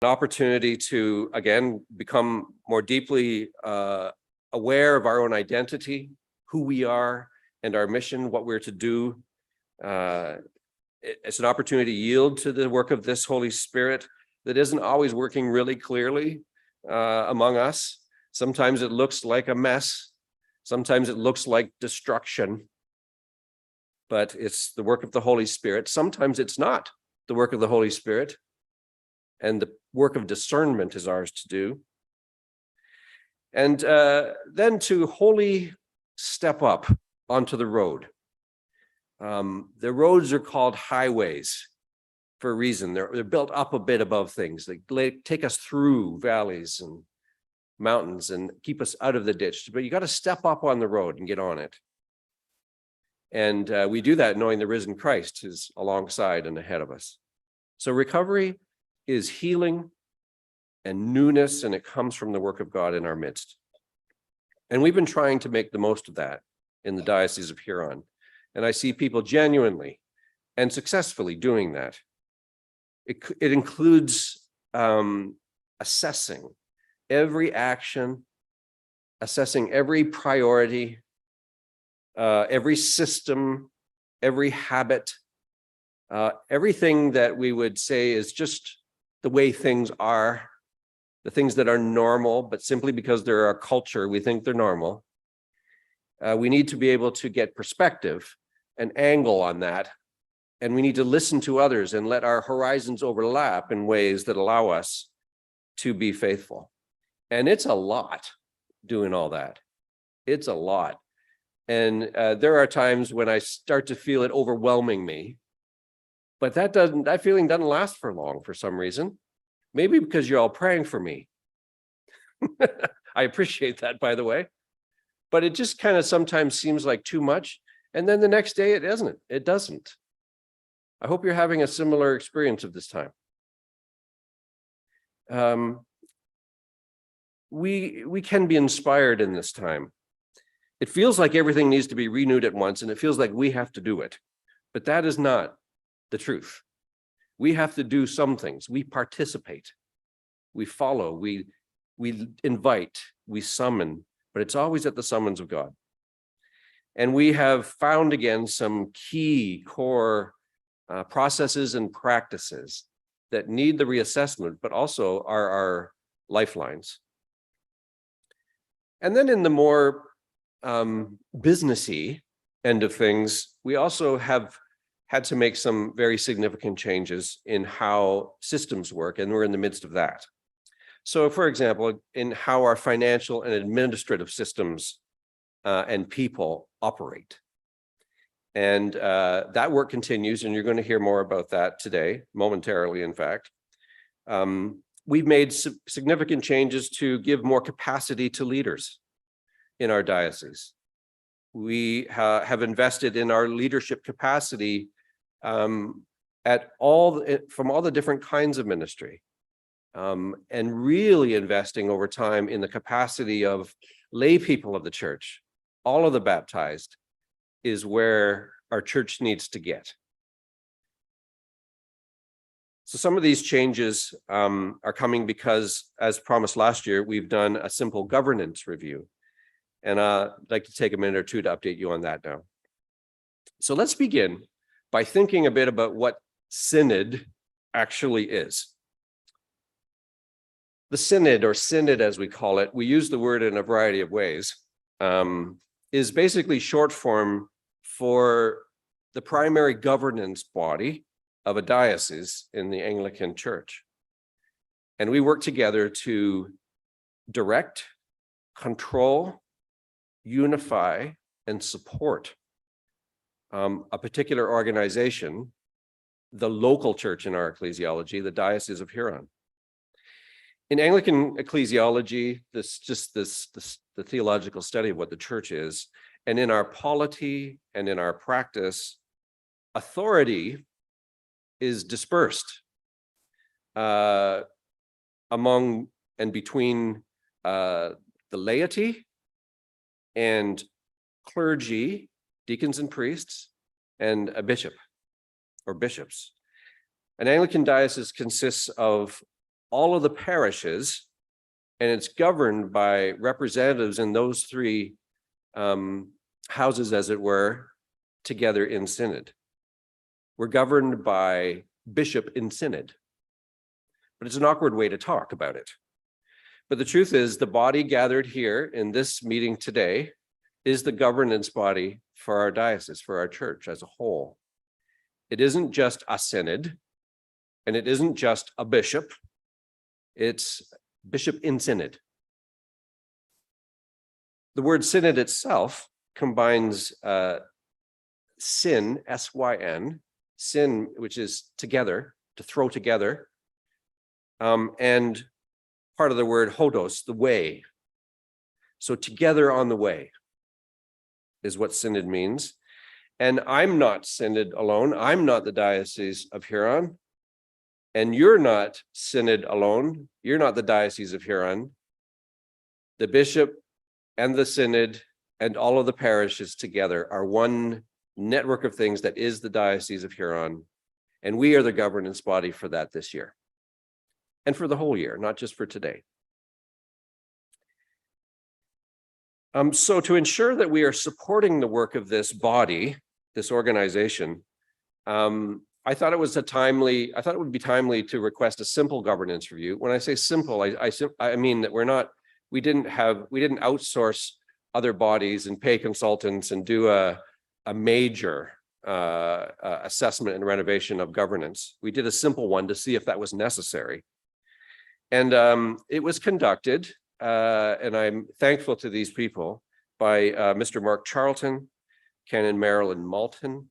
an opportunity to, again, become more deeply aware of our own identity, who we are, and our mission, what we're to do. It's an opportunity to yield to the work of this Holy Spirit that isn't always working really clearly among us. Sometimes it looks like a mess. Sometimes it looks like destruction. But it's the work of the Holy Spirit. Sometimes it's not the work of the Holy Spirit. And the work of discernment is ours to do. And then to wholly step up onto the road. The roads are called highways for a reason. They're built up a bit above things. They take us through valleys and mountains and keep us out of the ditch. But you got to step up on the road and get on it. And we do that knowing the risen Christ is alongside and ahead of us. So recovery is healing and newness, and it comes from the work of God in our midst. And we've been trying to make the most of that in the Diocese of Huron. And I see people genuinely and successfully doing that. It includes assessing every action, assessing every priority, every system, every habit, everything that we would say is just the way things are, the things that are normal, but simply because they're our culture, we think they're normal. We need to be able to get perspective, an angle on that, and we need to listen to others and let our horizons overlap in ways that allow us to be faithful. And it's a lot doing all that. It's a lot. And there are times when I start to feel it overwhelming me, but that feeling doesn't last for long for some reason. Maybe because you're all praying for me. I appreciate that, by the way. But it just kind of sometimes seems like too much. And then the next day it isn't. It doesn't. I hope you're having a similar experience of this time. We can be inspired in this time. It feels like everything needs to be renewed at once, and it feels like we have to do it. But that is not the truth. We have to do some things. We participate. We follow. We invite. We summon. But it's always at the summons of God. And we have found again some key core processes and practices that need the reassessment, but also are our lifelines. And then in the more businessy end of things, we also have had to make some very significant changes in how systems work, and we're in the midst of that. So, for example, in how our financial and administrative systems and people operate. And that work continues, and you're going to hear more about that today, momentarily, in fact. We've made significant changes to give more capacity to leaders in our diocese. We have invested in our leadership capacity from all the different kinds of ministry, and really investing over time in the capacity of lay people of the church. All of the baptized is where our church needs to get. So some of these changes are coming because, as promised last year, we've done a simple governance review. And I'd like to take a minute or two to update you on that now. So let's begin by thinking a bit about what Synod actually is. The Synod, or Synod as we call it, we use the word in a variety of ways, is basically short form for the primary governance body of a diocese in the Anglican Church. And we work together to direct, control, unify, and support a particular organization, the local church in our ecclesiology, the Diocese of Huron. In Anglican ecclesiology, the theological study of what the church is, and in our polity and in our practice, authority is dispersed among and between the laity and clergy, deacons and priests, and a bishop or bishops. An Anglican diocese consists of all of the parishes, and it's governed by representatives in those three houses, as it were, together in synod. We're governed by bishop in synod, but it's an awkward way to talk about it. But the truth is, the body gathered here in this meeting today is the governance body for our diocese, for our church as a whole. It isn't just a synod, and it isn't just a bishop. It's bishop in synod. The word synod itself combines syn, S-Y-N, syn, which is together, to throw together, and part of the word hodos, the way. So together on the way is what synod means. And I'm not synod alone. I'm not the Diocese of Huron. And you're not synod alone. You're not the Diocese of Huron. The bishop and the synod and all of the parishes together are one network of things that is the Diocese of Huron. And we are the governance body for that this year. And for the whole year, not just for today. So to ensure that we are supporting the work of this body, this organization, I thought it would be timely to request a simple governance review. When I say simple, I mean that we didn't outsource other bodies and pay consultants and do a major assessment and renovation of governance. We did a simple one to see if that was necessary. And it was conducted, and I'm thankful to these people, by Mr. Mark Charlton, Canon Marilyn Malton,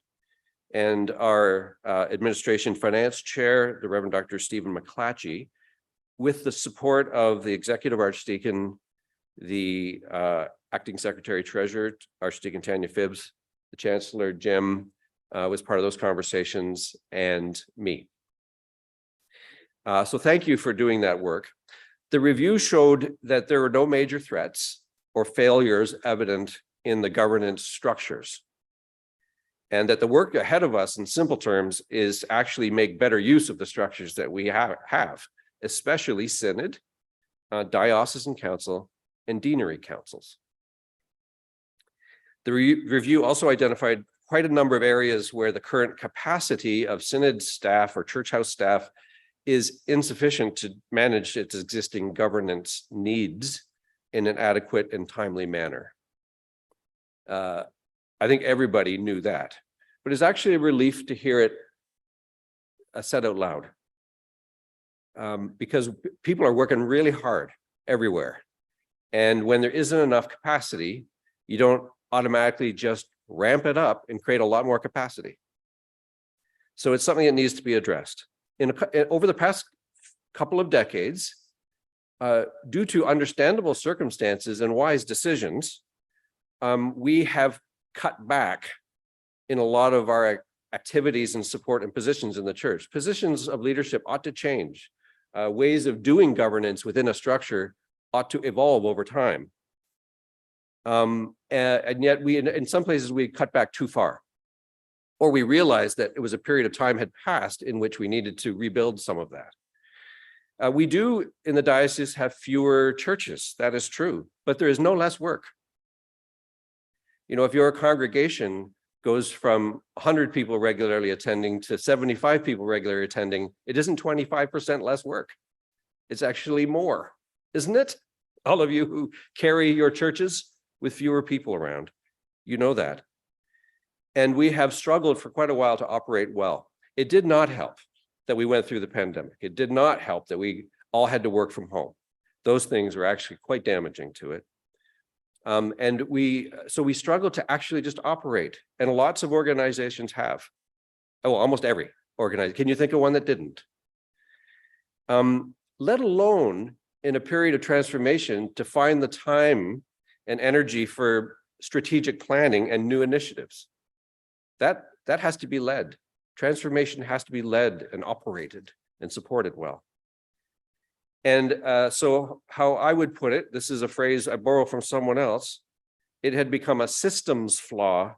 and our administration finance chair, the Reverend Dr. Stephen McClatchy, with the support of the executive archdeacon, the acting secretary treasurer, Archdeacon Tanya Phibbs, the chancellor, Jim, was part of those conversations, and me. So thank you for doing that work. The review showed that there were no major threats or failures evident in the governance structures, and that the work ahead of us, in simple terms, is to actually make better use of the structures that we have, especially synod, diocesan council, and deanery councils. The review also identified quite a number of areas where the current capacity of synod staff or church house staff is insufficient to manage its existing governance needs in an adequate and timely manner. I think everybody knew that, but it's actually a relief to hear it said out loud, because people are working really hard everywhere. And when there isn't enough capacity, you don't automatically just ramp it up and create a lot more capacity. So it's something that needs to be addressed. Over the past couple of decades, due to understandable circumstances and wise decisions, we have cut back in a lot of our activities and support and positions in the church. Positions of leadership ought to change. Ways of doing governance within a structure ought to evolve over time. And yet in some places we cut back too far, or we realized that it was a period of time had passed in which we needed to rebuild some of that. We do in the diocese have fewer churches, that is true, but there is no less work. You know, if your congregation goes from 100 people regularly attending to 75 people regularly attending, it isn't 25% less work. It's actually more, isn't it? All of you who carry your churches with fewer people around, you know that. And we have struggled for quite a while to operate well. It did not help that we went through the pandemic. It did not help that we all had to work from home. Those things were actually quite damaging to it. So we struggled to actually just operate, and lots of organizations have. Oh, almost every organization. Can you think of one that didn't? Let alone in a period of transformation to find the time and energy for strategic planning and new initiatives. That has to be led. Transformation has to be led and operated and supported well. And so how I would put it, this is a phrase I borrow from someone else, it had become a systems flaw,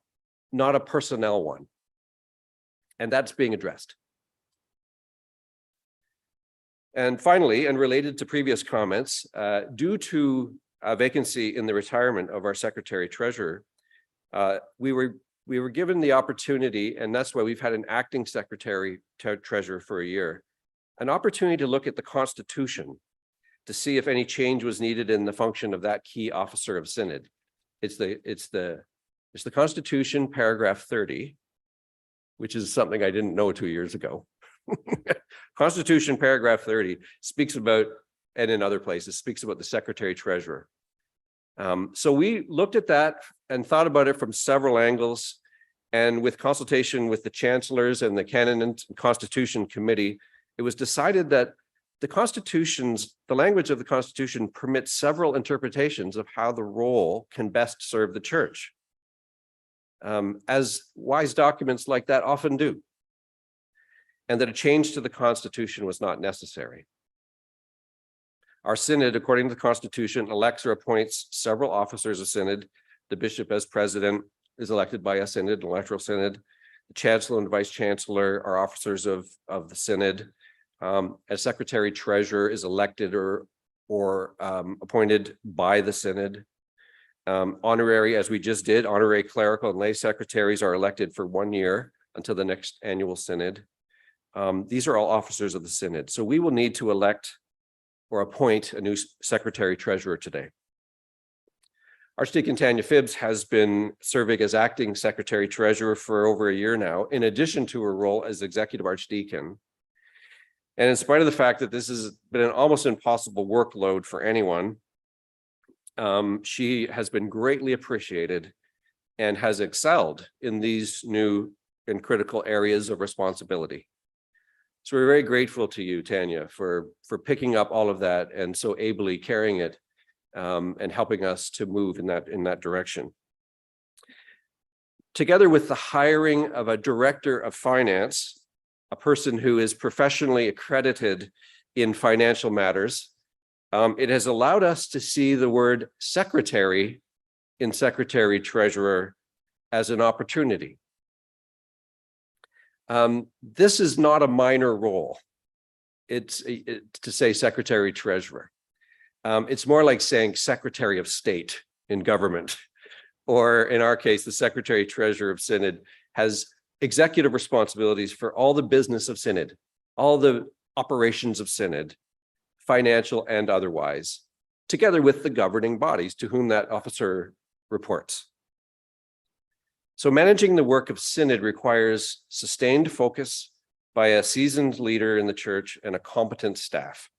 not a personnel one. And that's being addressed. And finally, and related to previous comments, due to a vacancy in the retirement of our Secretary Treasurer, we were given the opportunity, and that's why we've had an acting Secretary Treasurer for a year, an opportunity to look at the Constitution to see if any change was needed in the function of that key officer of Synod. It's the Constitution, paragraph 30, which is something I didn't know 2 years ago. Constitution, paragraph 30 speaks about, and in other places, speaks about the Secretary Treasurer. So we looked at that and thought about it from several angles, and with consultation with the chancellors and the Canon and Constitution Committee, it was decided that the language of the Constitution permits several interpretations of how the role can best serve the church, as wise documents like that often do, and that a change to the Constitution was not necessary. Our Synod, according to the Constitution, elects or appoints several officers of Synod. The bishop, as president, is elected by a Synod, an electoral Synod. The chancellor and vice chancellor are officers of the Synod. A Secretary Treasurer is elected or appointed by the Synod. Honorary, as we just did, honorary clerical and lay secretaries are elected for 1 year until the next annual Synod. These are all officers of the Synod. So we will need to elect or appoint a new Secretary Treasurer today. Archdeacon Tanya Phibbs has been serving as acting Secretary Treasurer for over a year now, in addition to her role as Executive Archdeacon. And in spite of the fact that this has been an almost impossible workload for anyone, she has been greatly appreciated and has excelled in these new and critical areas of responsibility. So we're very grateful to you, Tanya, for picking up all of that and so ably carrying it and helping us to move in that direction. Together with the hiring of a director of finance, a person who is professionally accredited in financial matters, it has allowed us to see the word secretary in Secretary Treasurer as an opportunity. This is not a minor role. It's to say Secretary Treasurer. It's more like saying Secretary of State in government, or in our case, the Secretary Treasurer of Synod has executive responsibilities for all the business of Synod, all the operations of Synod, financial and otherwise, together with the governing bodies to whom that officer reports. So managing the work of Synod requires sustained focus by a seasoned leader in the church and a competent staff.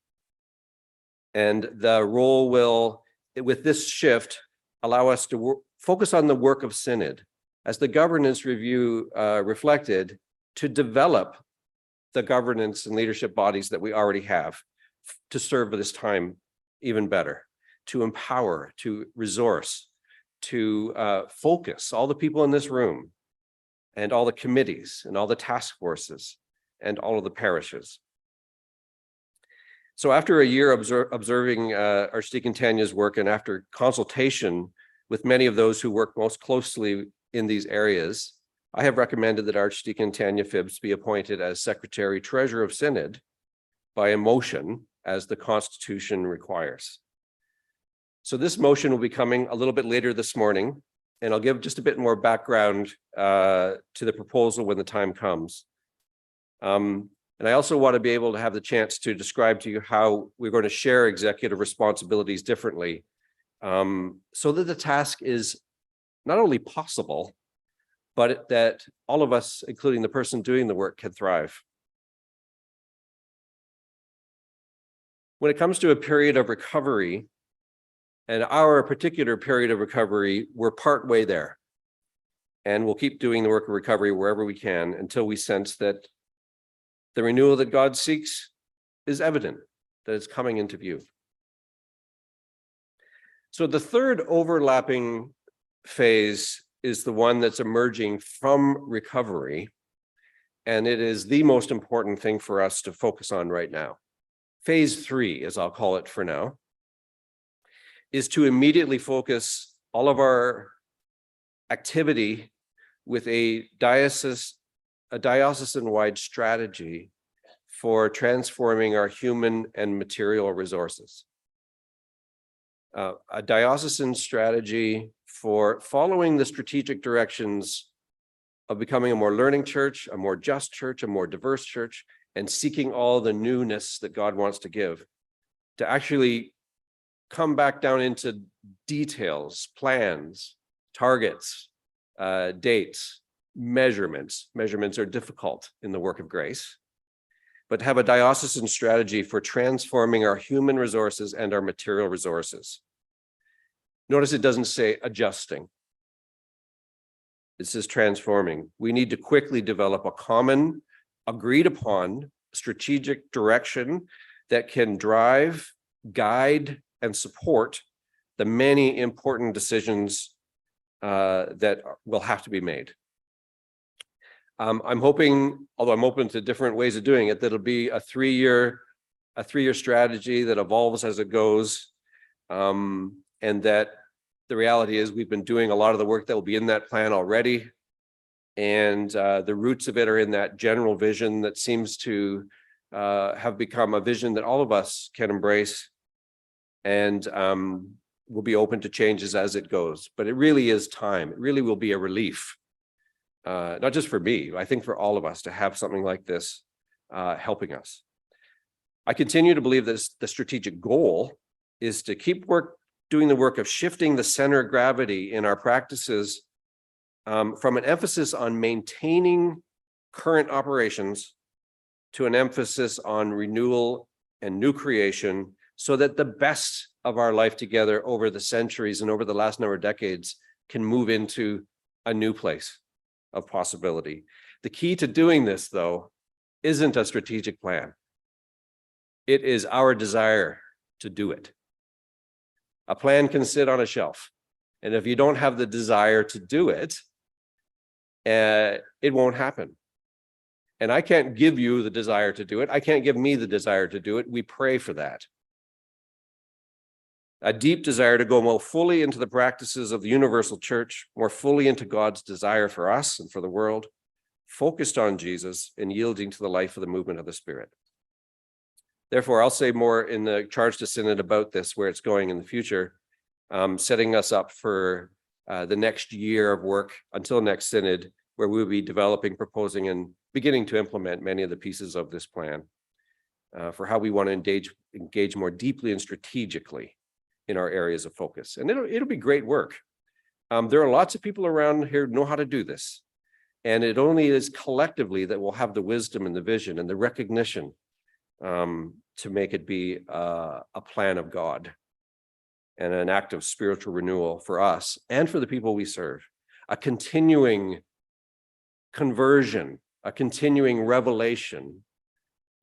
And the role will, with this shift, allow us to focus on the work of Synod, as the governance review reflected, to develop the governance and leadership bodies that we already have to serve this time even better, to empower, to resource, to focus all the people in this room and all the committees and all the task forces and all of the parishes. So after a year observing Archdeacon Tanya's work, and after consultation with many of those who work most closely in these areas, I have recommended that Archdeacon Tanya Phibbs be appointed as Secretary Treasurer of Synod by a motion, as the Constitution requires. So this motion will be coming a little bit later this morning, and I'll give just a bit more background to the proposal when the time comes. And I also want to be able to have the chance to describe to you how we're going to share executive responsibilities differently, so that the task is not only possible, but that all of us, including the person doing the work, can thrive. When it comes to a period of recovery, and our particular period of recovery, we're partway there. And we'll keep doing the work of recovery wherever we can until we sense that the renewal that God seeks is evident, that it's coming into view. So the third overlapping phase is the one that's emerging from recovery, and it is the most important thing for us to focus on right now. Phase 3, as I'll call it for now, is to immediately focus all of our activity with a diocesan-wide strategy for transforming our human and material resources. A diocesan strategy for following the strategic directions of becoming a more learning church, a more just church, a more diverse church, and seeking all the newness that God wants to give, to actually come back down into details, plans, targets, dates, measurements. Measurements are difficult in the work of grace, but have a diocesan strategy for transforming our human resources and our material resources. Notice it doesn't say adjusting. It says transforming. We need to quickly develop a common, agreed upon strategic direction that can drive, guide, and support the many important decisions that will have to be made. I'm hoping, although I'm open to different ways of doing it, that it'll be a three-year strategy that evolves as it goes, and that the reality is we've been doing a lot of the work that will be in that plan already, and the roots of it are in that general vision that seems to have become a vision that all of us can embrace, and we'll be open to changes as it goes. But it really is time. It really will be a relief, not just for me, I think for all of us, to have something like this helping us. I continue to believe that the strategic goal is to keep doing the work of shifting the center of gravity in our practices from an emphasis on maintaining current operations to an emphasis on renewal and new creation, so that the best of our life together over the centuries and over the last number of decades can move into a new place of possibility. The key to doing this, though, isn't a strategic plan. It is our desire to do it. A plan can sit on a shelf, and if you don't have the desire to do it, it won't happen. And I can't give you the desire to do it. I can't give me the desire to do it. We pray for that. A deep desire to go more fully into the practices of the universal church, more fully into God's desire for us and for the world, focused on Jesus and yielding to the life of the movement of the Spirit. Therefore, I'll say more in the charge to Synod about this, where it's going in the future, setting us up for the next year of work until next Synod, where we'll be developing, proposing, and beginning to implement many of the pieces of this plan for how we want to engage more deeply and strategically in our areas of focus. And it'll be great work. There are lots of people around here who know how to do this. And it only is collectively that we'll have the wisdom and the vision and the recognition to make it be a plan of God and an act of spiritual renewal for us and for the people we serve, a continuing conversion, a continuing revelation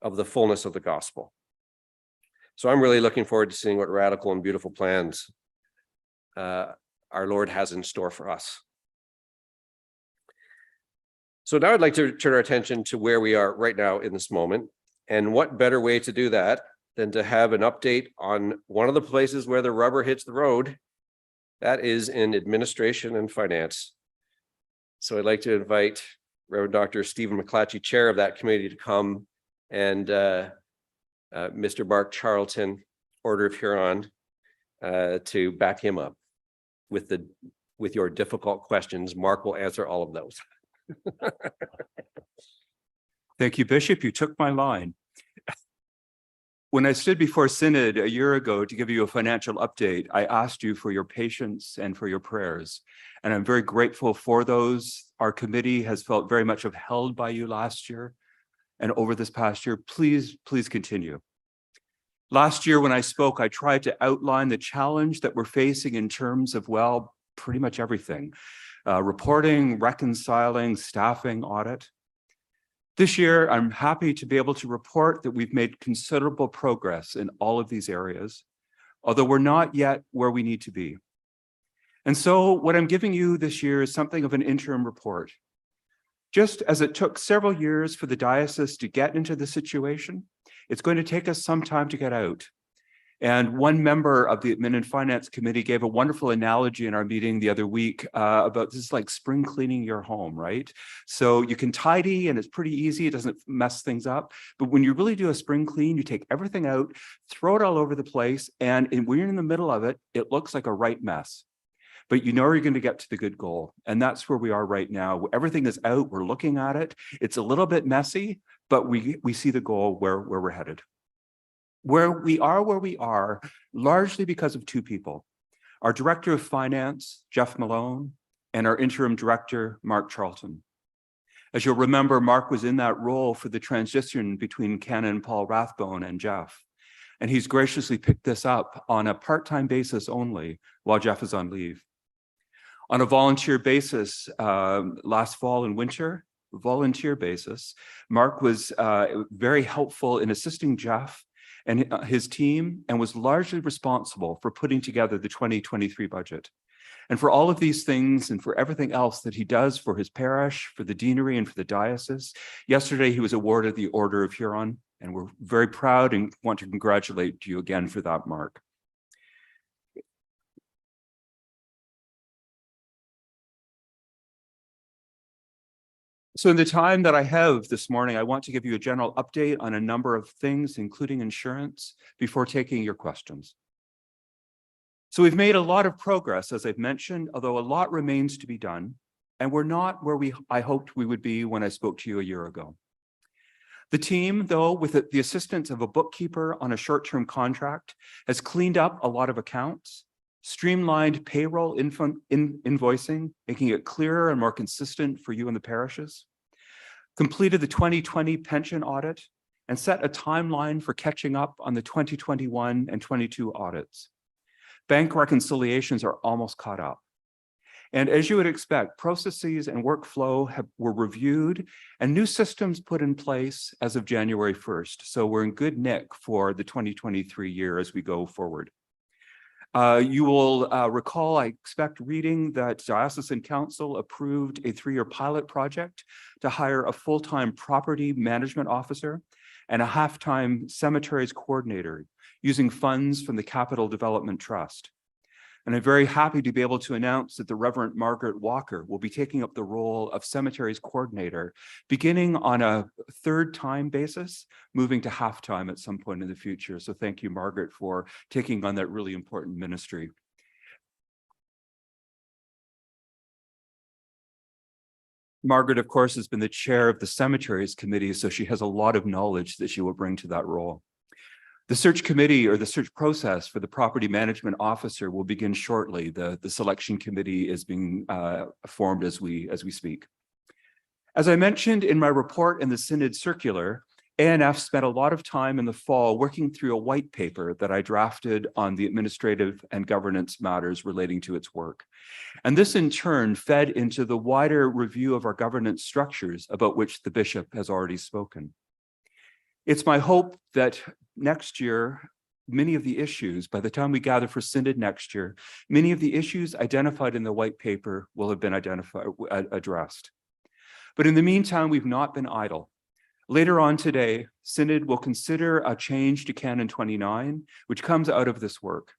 of the fullness of the gospel. So I'm really looking forward to seeing what radical and beautiful plans our Lord has in store for us. So now I'd like to turn our attention to where we are right now in this moment. And what better way to do that than to have an update on one of the places where the rubber hits the road, that is in administration and finance. So I'd like to invite Reverend Dr. Stephen McClatchy, chair of that committee, to come, and Mr. Mark Charlton, Order of Huron, to back him up with your difficult questions. Mark will answer all of those. Thank you, Bishop. You took my line. When I stood before Synod a year ago to give you a financial update, I asked you for your patience and for your prayers. And I'm very grateful for those. Our committee has felt very much upheld by you last year and over this past year. Please continue. Last year when I spoke, I tried to outline the challenge that we're facing in terms of, well, pretty much everything. Reporting, reconciling, staffing, audit. This year, I'm happy to be able to report that we've made considerable progress in all of these areas, although we're not yet where we need to be. And so what I'm giving you this year is something of an interim report. Just as it took several years for the diocese to get into the situation, it's going to take us some time to get out. And one member of the Admin and Finance Committee gave a wonderful analogy in our meeting the other week about this is like spring cleaning your home, right? So you can tidy and it's pretty easy. It doesn't mess things up. But when you really do a spring clean, you take everything out, throw it all over the place. And when you're in the middle of it, it looks like a right mess. But you know you're going to get to the good goal. And that's where we are right now. Everything is out. We're looking at it. It's a little bit messy, but we see the goal where we're headed. Where we are, largely because of two people, our Director of Finance, Jeff Malone, and our Interim Director, Mark Charlton. As you'll remember, Mark was in that role for the transition between Canon Paul Rathbone and Jeff. And he's graciously picked this up on a part-time basis only while Jeff is on leave. On a volunteer basis, last fall and winter, Mark was very helpful in assisting Jeff and his team, and was largely responsible for putting together the 2023 budget. And for all of these things and for everything else that he does for his parish, for the deanery, and for the diocese, yesterday he was awarded the Order of Huron, and we're very proud and want to congratulate you again for that, Mark. So in the time that I have this morning, I want to give you a general update on a number of things, including insurance, before taking your questions. So we've made a lot of progress, as I've mentioned, although a lot remains to be done, and we're not where I hoped we would be when I spoke to you a year ago. The team, though, with the assistance of a bookkeeper on a short-term contract, has cleaned up a lot of accounts, streamlined payroll invoicing, making it clearer and more consistent for you and the parishes, completed the 2020 pension audit, and set a timeline for catching up on the 2021 and 22 audits. Bank reconciliations are almost caught up. And as you would expect, processes and workflow were reviewed and new systems put in place as of January 1st. So we're in good nick for the 2023 year as we go forward. You will recall, I expect, reading that Diocesan Council approved a 3-year pilot project to hire a full-time property management officer and a half-time cemeteries coordinator using funds from the Capital Development Trust. And I'm very happy to be able to announce that the Reverend Margaret Walker will be taking up the role of cemeteries coordinator, beginning on a third-time basis, moving to half-time at some point in the future. So thank you, Margaret, for taking on that really important ministry. Margaret, of course, has been the chair of the Cemeteries Committee, so she has a lot of knowledge that she will bring to that role. The search committee or the search process for the property management officer will begin shortly. The selection committee is being formed as we speak. As I mentioned in my report in the Synod circular, ANF spent a lot of time in the fall working through a white paper that I drafted on the administrative and governance matters relating to its work. And this in turn fed into the wider review of our governance structures about which the bishop has already spoken. It's my hope that next year, many of the issues, by the time we gather for Synod next year, many of the issues identified in the white paper will have been addressed. But in the meantime, we've not been idle. Later on today, Synod will consider a change to Canon 29, which comes out of this work.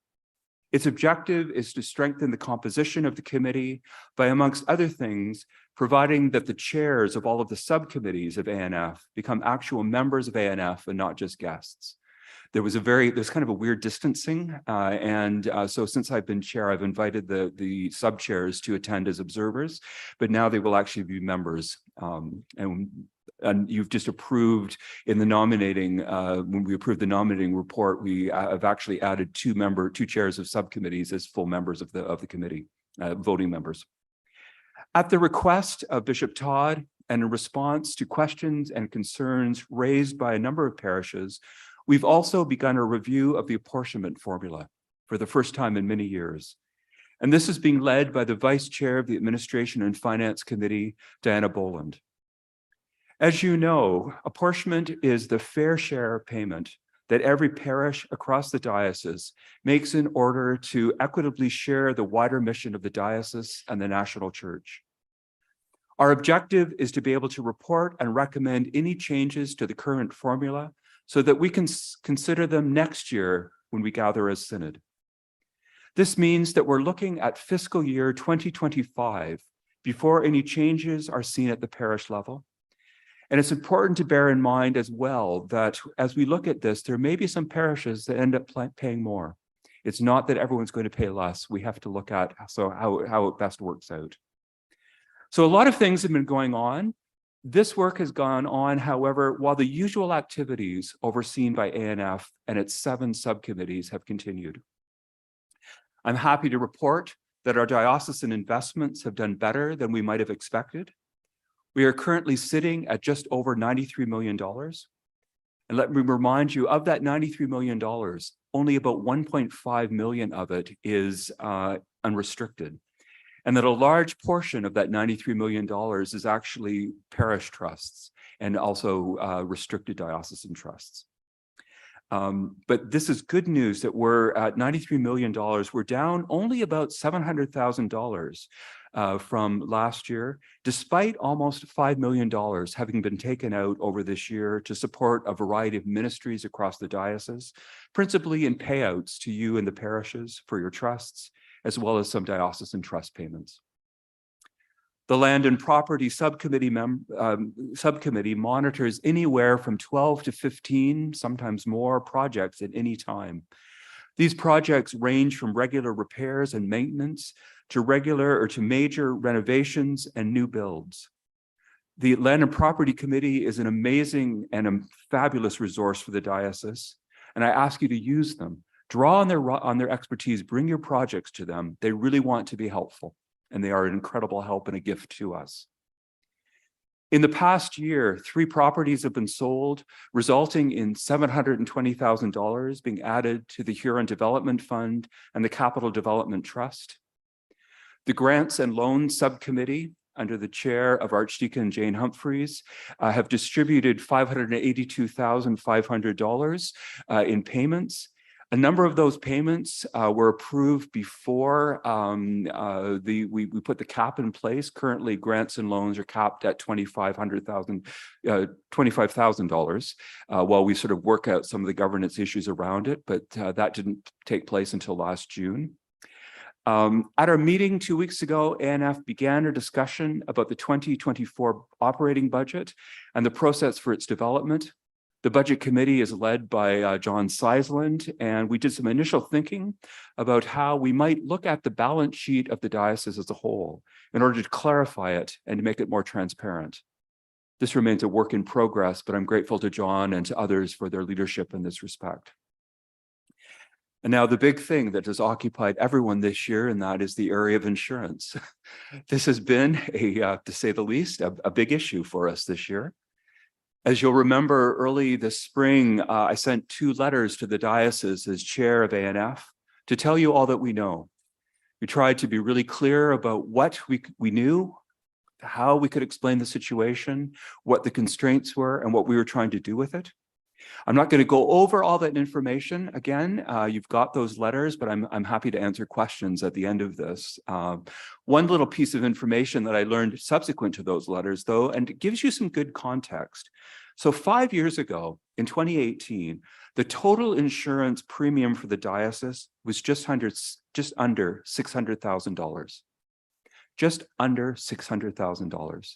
Its objective is to strengthen the composition of the committee by, amongst other things, providing that the chairs of all of the subcommittees of ANF become actual members of ANF and not just guests. There's kind of a weird distancing. So since I've been chair, I've invited the sub-chairs to attend as observers, but now they will actually be members. And you've just approved in the nominating, when we approved the nominating report, we have actually added two chairs of subcommittees as full members of the committee, voting members. At the request of Bishop Todd and in response to questions and concerns raised by a number of parishes, we've also begun a review of the apportionment formula for the first time in many years. And this is being led by the Vice Chair of the Administration and Finance Committee, Diana Boland. As you know, apportionment is the fair share payment that every parish across the diocese makes in order to equitably share the wider mission of the diocese and the national church. Our objective is to be able to report and recommend any changes to the current formula so that we can consider them next year when we gather as Synod. This means that we're looking at fiscal year 2025 before any changes are seen at the parish level. And it's important to bear in mind as well that as we look at this, there may be some parishes that end up paying more. It's not that everyone's going to pay less. We have to look at how it best works out. So a lot of things have been going on. This work has gone on, however, while the usual activities overseen by ANF and its 7 subcommittees have continued. I'm happy to report that our diocesan investments have done better than we might have expected. We are currently sitting at just over $93 million. And let me remind you, of that $93 million, only about 1.5 million of it is unrestricted. And that a large portion of that $93 million is actually parish trusts and also restricted diocesan trusts. But this is good news that we're at $93 million. We're down only about $700,000 from last year, despite almost $5 million having been taken out over this year to support a variety of ministries across the diocese, principally in payouts to you and the parishes for your trusts, as well as some diocesan trust payments. The Land and Property Subcommittee monitors anywhere from 12 to 15, sometimes more, projects at any time. These projects range from regular repairs and maintenance to major renovations and new builds. The Land and Property Committee is an amazing and a fabulous resource for the diocese, and I ask you to use them. Draw on their expertise, bring your projects to them. They really want to be helpful, and they are an incredible help and a gift to us. In the past year, 3 properties have been sold, resulting in $720,000 being added to the Huron Development Fund and the Capital Development Trust. The Grants and Loans Subcommittee, under the chair of Archdeacon Jane Humphreys, have distributed $582,500 in payments. A number of those payments were approved before we put the cap in place. Currently, grants and loans are capped at $25,000 while we sort of work out some of the governance issues around it, but that didn't take place until last June. At our meeting 2 weeks ago, ANF began a discussion about the 2024 operating budget and the process for its development. The budget committee is led by John Seisland, and we did some initial thinking about how we might look at the balance sheet of the diocese as a whole in order to clarify it and to make it more transparent. This remains a work in progress, but I'm grateful to John and to others for their leadership in this respect. And now the big thing that has occupied everyone this year, and that is the area of insurance. This has been, to say the least, a big issue for us this year. As you'll remember, early this spring, I sent 2 letters to the diocese as chair of ANF to tell you all that we know. We tried to be really clear about what we knew, how we could explain the situation, what the constraints were, and what we were trying to do with it. I'm not going to go over all that information again. You've got those letters, but I'm happy to answer questions at the end of this. One little piece of information that I learned subsequent to those letters, though, and it gives you some good context. So 5 years ago, in 2018, the total insurance premium for the diocese was just under $600,000. Just under $600,000.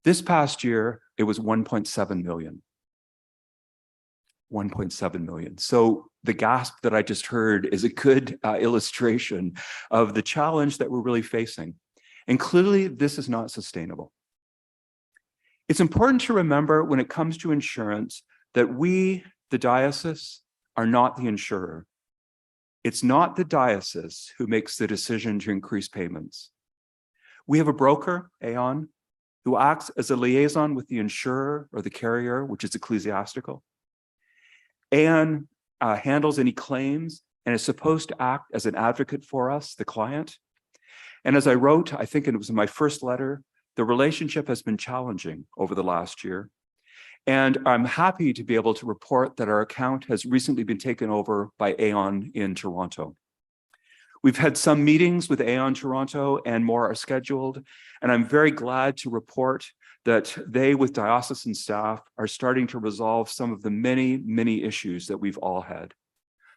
This past year, it was 1.7 million. 1.7 million. So the gasp that I just heard is a good illustration of the challenge that we're really facing. And clearly, this is not sustainable. It's important to remember when it comes to insurance that we, the diocese, are not the insurer. It's not the diocese who makes the decision to increase payments. We have a broker, Aon, who acts as a liaison with the insurer or the carrier, which is ecclesiastical. Aon handles any claims and is supposed to act as an advocate for us, the client. And as I wrote, I think it was in my first letter, the relationship has been challenging over the last year. And I'm happy to be able to report that our account has recently been taken over by Aon in Toronto. We've had some meetings with Aon Toronto and more are scheduled. And I'm very glad to report that they, with diocesan staff, are starting to resolve some of the many, many issues that we've all had.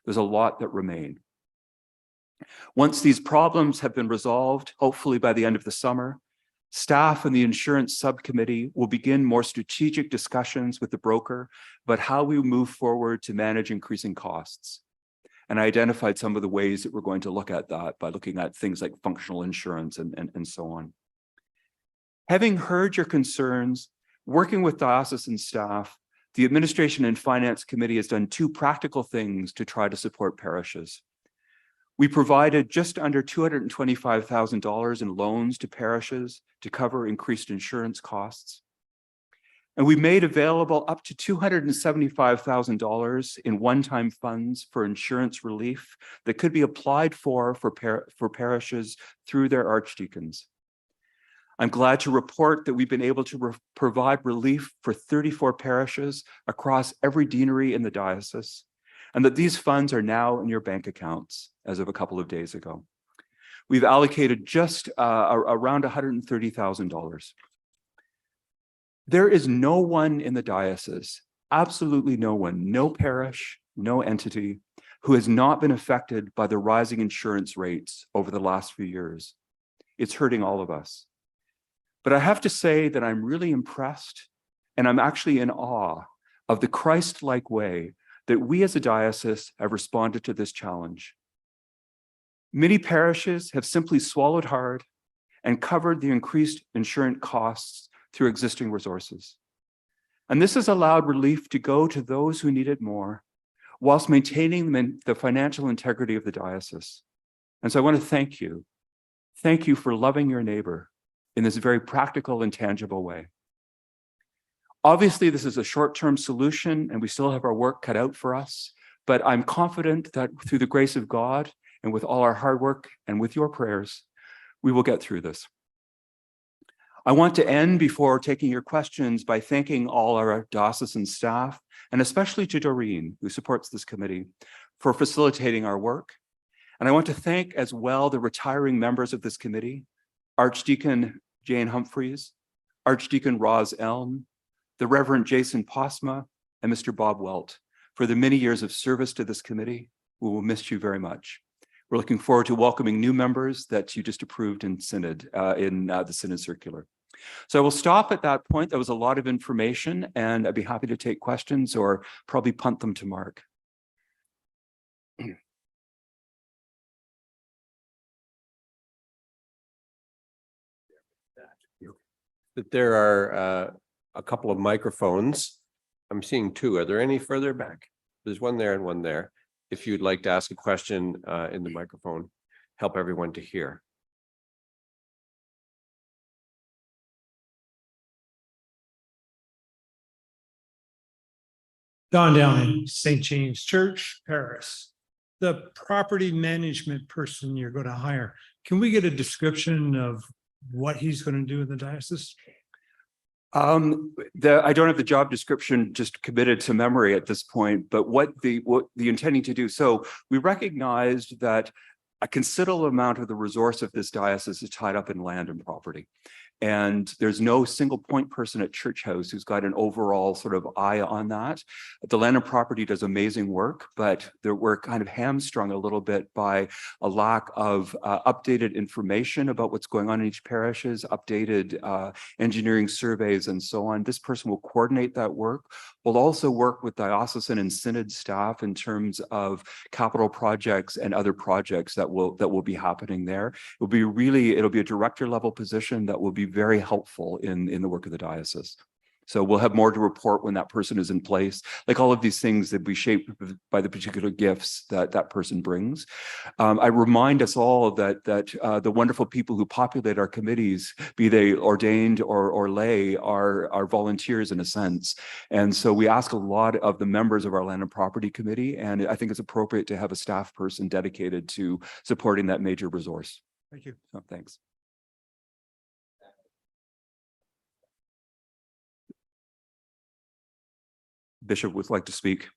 There's a lot that remain. Once these problems have been resolved, hopefully by the end of the summer, staff and the insurance subcommittee will begin more strategic discussions with the broker about how we move forward to manage increasing costs. And I identified some of the ways that we're going to look at that by looking at things like functional insurance and so on. Having heard your concerns, working with diocesan staff, the Administration and Finance Committee has done two practical things to try to support parishes. We provided just under $225,000 in loans to parishes to cover increased insurance costs. And we made available up to $275,000 in one-time funds for insurance relief that could be applied for parishes through their archdeacons. I'm glad to report that we've been able to provide relief for 34 parishes across every deanery in the diocese, and that these funds are now in your bank accounts as of a couple of days ago. We've allocated just around $130,000. There is no one in the diocese, absolutely no one, no parish, no entity, who has not been affected by the rising insurance rates over the last few years. It's hurting all of us. But I have to say that I'm really impressed, and I'm actually in awe of the Christ-like way that we as a diocese have responded to this challenge. Many parishes have simply swallowed hard and covered the increased insurance costs through existing resources. And this has allowed relief to go to those who need it more, whilst maintaining the financial integrity of the diocese. And so I want to thank you. Thank you for loving your neighbor in this very practical and tangible way. Obviously, this is a short-term solution, and we still have our work cut out for us, but I'm confident that through the grace of God and with all our hard work and with your prayers, we will get through this. I want to end before taking your questions by thanking all our diocesan staff, and especially to Doreen, who supports this committee, for facilitating our work. And I want to thank as well the retiring members of this committee, Archdeacon Jane Humphreys, Archdeacon Roz Elm, the Reverend Jason Posma, and Mr. Bob Welt for the many years of service to this committee. We will miss you very much. We're looking forward to welcoming new members that you just approved in Synod, in the Synod Circular. So I will stop at that point. That was a lot of information, and I'd be happy to take questions or probably punt them to Mark. That there are a couple of microphones. I'm seeing two. Are there any further back? There's one there and one there. If you'd like to ask a question in the microphone, help everyone to hear. Don Downing, St. James Church, Paris. The property management person you're going to hire, can we get a description of what he's going to do in the diocese? I don't have the job description just committed to memory at this point, but what the intending to do. So we recognized that a considerable amount of the resource of this diocese is tied up in land and property. And there's no single point person at Church House who's got an overall sort of eye on that. The land and property does amazing work, but we're kind of hamstrung a little bit by a lack of updated information about what's going on in each parishes, updated engineering surveys and so on. This person will coordinate that work. We'll also work with diocesan and synod staff in terms of capital projects and other projects that will be happening there. It'll be a director level position that will be very helpful in the work of the diocese. So we'll have more to report when that person is in place. Like all of these things that be shaped by the particular gifts that that person brings. I remind us all that the wonderful people who populate our committees, be they ordained or lay, are volunteers in a sense. And so we ask a lot of the members of our Land and Property Committee, and I think it's appropriate to have a staff person dedicated to supporting that major resource. Thank you. So, thanks. Bishop would like to speak.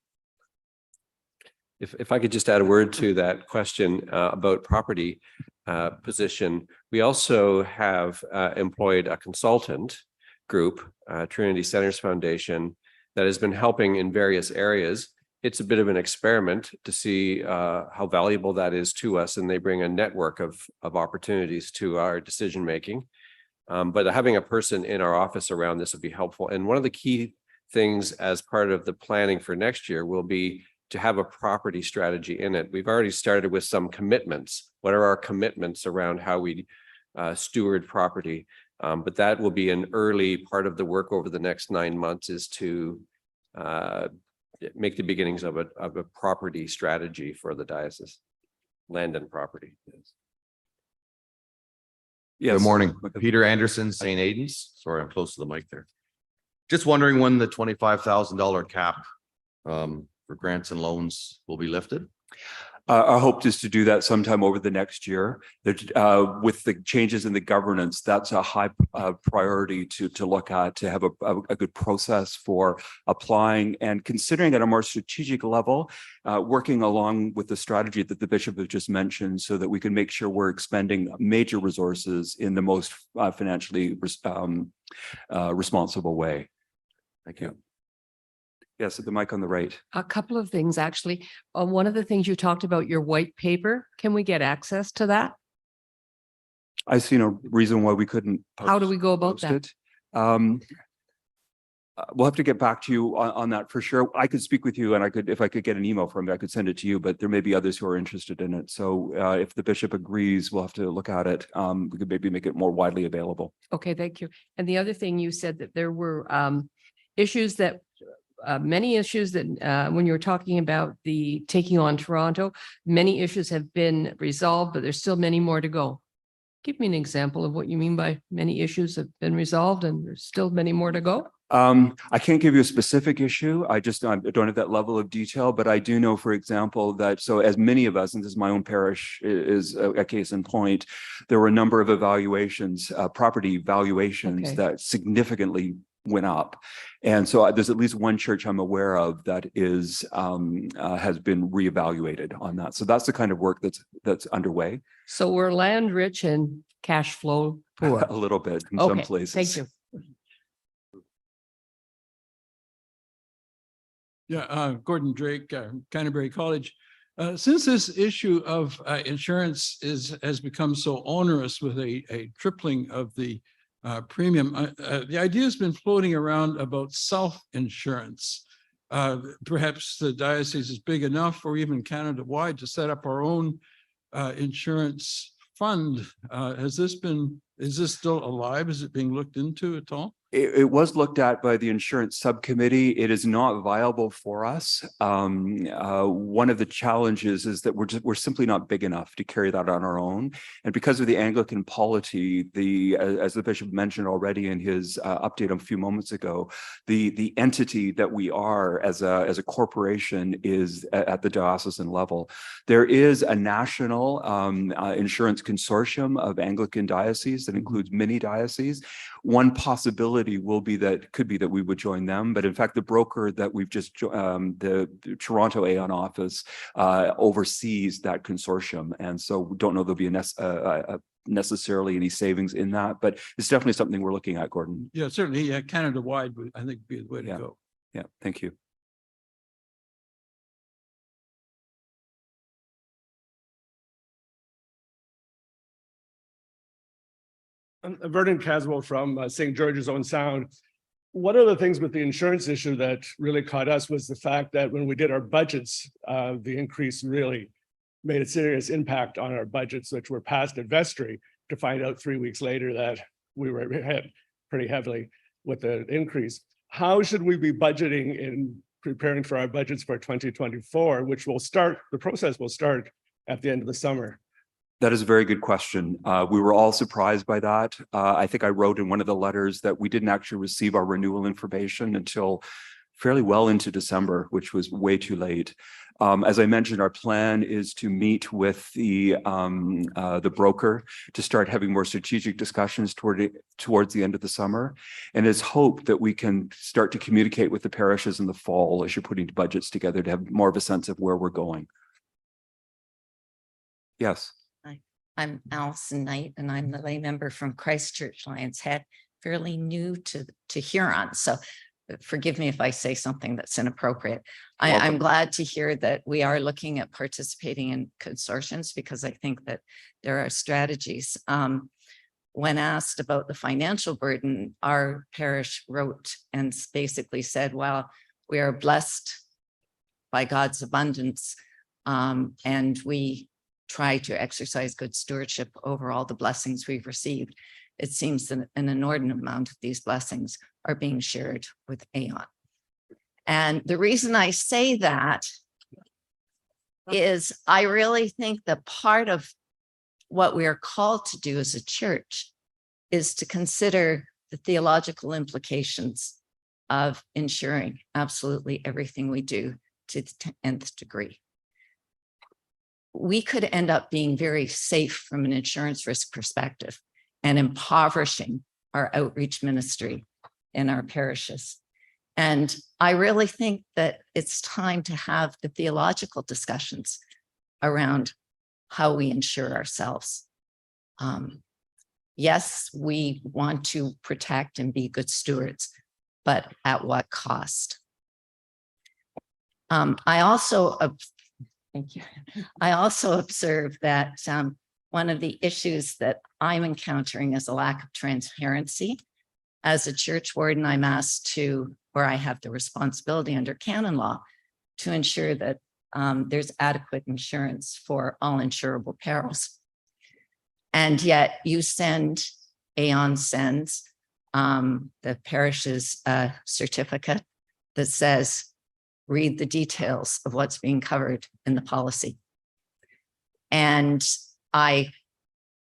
If I could just add a word to that question about property position, we also have employed a consultant group, Trinity Centers Foundation, that has been helping in various areas, it's a bit of an experiment to see how valuable that is to us, and they bring a network of opportunities to our decision making. But having a person in our office around this would be helpful. And one of the key things as part of the planning for next year will be to have a property strategy in it. We've already started with some commitments. What are our commitments around how we steward property? But that will be an early part of the work over the next 9 months, is to make the beginnings of a property strategy for the diocese, land and property. Yes. Good morning, Peter Anderson, St. Aidan's. Sorry, I'm close to the mic there. Just wondering when the $25,000 cap for grants and loans will be lifted. Our hope is to do that sometime over the next year. With the changes in the governance, that's a high priority to look at, to have a good process for applying and considering at a more strategic level, working along with the strategy that the bishop has just mentioned, so that we can make sure we're expending major resources in the most financially responsible way. Thank you. Yes, at the mic on the right. A couple of things, actually. One of the things you talked about, your white paper, can we get access to that? I see no reason why we couldn't. How do we go about post that? it. We'll have to get back to you on that for sure. I could speak with you, and if I could get an email from you, I could send it to you, but there may be others who are interested in it. So if the bishop agrees, we'll have to look at it. We could maybe make it more widely available. Okay, thank you. And the other thing, you said that there were issues that many issues that when you were talking about the taking on Toronto, many issues have been resolved, but there's still many more to go. Give me an example of what you mean by many issues have been resolved and there's still many more to go. I can't give you a specific issue. I don't have that level of detail, but I do know, for example, that so as many of us, and this is my own parish is a case in point, there were a number of evaluations, property valuations that significantly went up. And so there's at least one church I'm aware of that is has been reevaluated on that. So that's the kind of work that's underway. So we're land rich and cash flow poor. A little bit in some Okay, places. thank you. Yeah, Gordon Drake, Canterbury College. Since this issue of insurance has become so onerous with a tripling of the premium, the idea has been floating around about self-insurance. Perhaps the diocese is big enough, or even Canada-wide, to set up our own insurance fund. Is this still alive? Is it being looked into at all? It was looked at by the insurance subcommittee. It is not viable for us. One of the challenges is that we're simply not big enough to carry that on our own. And because of the Anglican polity, as the bishop mentioned already in his update a few moments ago, the entity that we are as a corporation is at the diocesan level. There is a national insurance consortium of Anglican dioceses that includes many dioceses. One possibility could be that we would join them, but in fact, the broker that we've just the Toronto Aon office oversees that consortium, and so we don't know there'll be necessarily any savings in that, but it's definitely something we're looking at, Gordon. Yeah, certainly. Yeah, Canada-wide, I think, would be the way to go. Yeah, thank you. Vernon Caswell from St. George's Own Sound. One of the things with the insurance issue that really caught us was the fact that when we did our budgets, the increase really made a serious impact on our budgets, which were passed at vestry, to find out 3 weeks later that we were hit pretty heavily with the increase. How should we be budgeting in preparing for our budgets for 2024, which the process will start at the end of the summer? That is a very good question. We were all surprised by that. I think I wrote in one of the letters that we didn't actually receive our renewal information until fairly well into December, which was way too late. As I mentioned, our plan is to meet with the broker to start having more strategic discussions towards the end of the summer. And it's hoped that we can start to communicate with the parishes in the fall as you're putting budgets together to have more of a sense of where we're going. Yes. I'm Allison Knight, and I'm the lay member from Christchurch Lions Head, fairly new to Huron. So forgive me if I say something that's inappropriate. Welcome. I'm glad to hear that we are looking at participating in consortiums because I think that there are strategies. When asked about the financial burden, our parish wrote and basically said, well, we are blessed by God's abundance, and we try to exercise good stewardship over all the blessings we've received. It seems that an inordinate amount of these blessings are being shared with Aon. And the reason I say that is I really think that part of what we are called to do as a church is to consider the theological implications of ensuring absolutely everything we do to the nth degree. We could end up being very safe from an insurance risk perspective and impoverishing our outreach ministry in our parishes. And I really think that it's time to have the theological discussions around how we insure ourselves. Yes, we want to protect and be good stewards, but at what cost? I also, thank you. I also observe that one of the issues that I'm encountering is a lack of transparency. As a church warden, I'm asked to, or I have the responsibility under canon law to ensure that there's adequate insurance for all insurable perils. And yet you send, Aon sends the parish's certificate that says, read the details of what's being covered in the policy. And I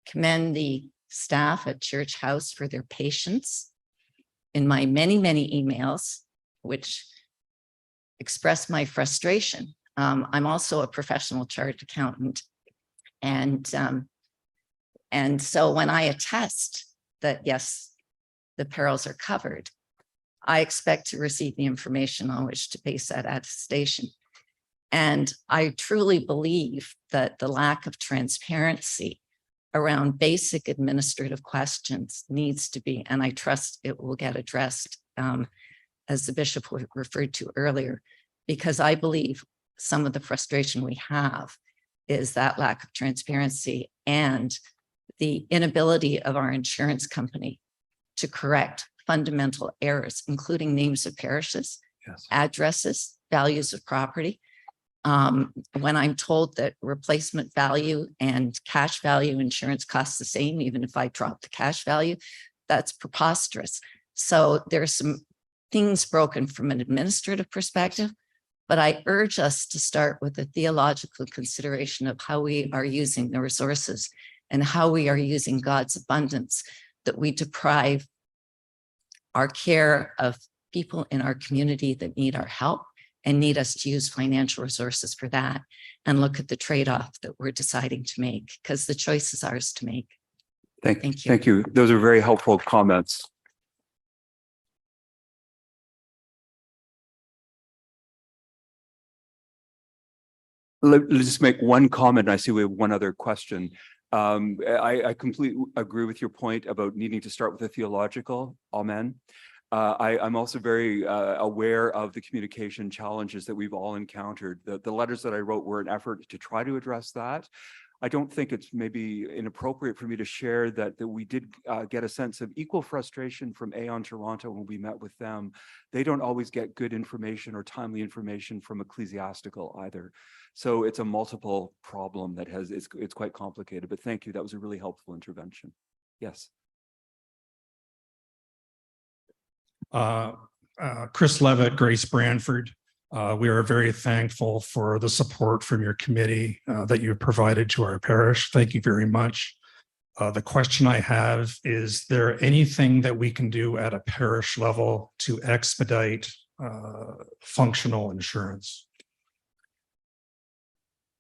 commend the staff at Church House for their patience in my many, many emails, which express my frustration. I'm also a professional chartered accountant. And so when I attest that, yes, the perils are covered, I expect to receive the information on which to base that attestation. And I truly believe that the lack of transparency around basic administrative questions needs to be, and I trust it will get addressed, as the bishop referred to earlier, because I believe some of the frustration we have is that lack of transparency and the inability of our insurance company to correct fundamental errors, including names of parishes, Yes. addresses, values of property. When I'm told that replacement value and cash value insurance costs the same, even if I drop the cash value, that's preposterous. So there's some things broken from an administrative perspective, but I urge us to start with a theological consideration of how we are using the resources and how we are using God's abundance, that we deprive our care of people in our community that need our help and need us to use financial resources for that, and look at the trade-off that we're deciding to make, because the choice is ours to make. Thank you. Thank you. Those are very helpful comments. Let's just make one comment. I see we have one other question. I completely agree with your point about needing to start with the theological. Amen. I'm also very aware of the communication challenges that we've all encountered. The letters that I wrote were an effort to try to address that. I don't think it's maybe inappropriate for me to share that we did get a sense of equal frustration from Aon Toronto when we met with them. They don't always get good information or timely information from ecclesiastical either. So it's a multiple problem that it's quite complicated, but thank you. That was a really helpful intervention. Yes. Chris Levitt, Grace Branford. We are very thankful for the support from your committee that you've provided to our parish. Thank you very much. The question I have, is there anything that we can do at a parish level to expedite functional insurance?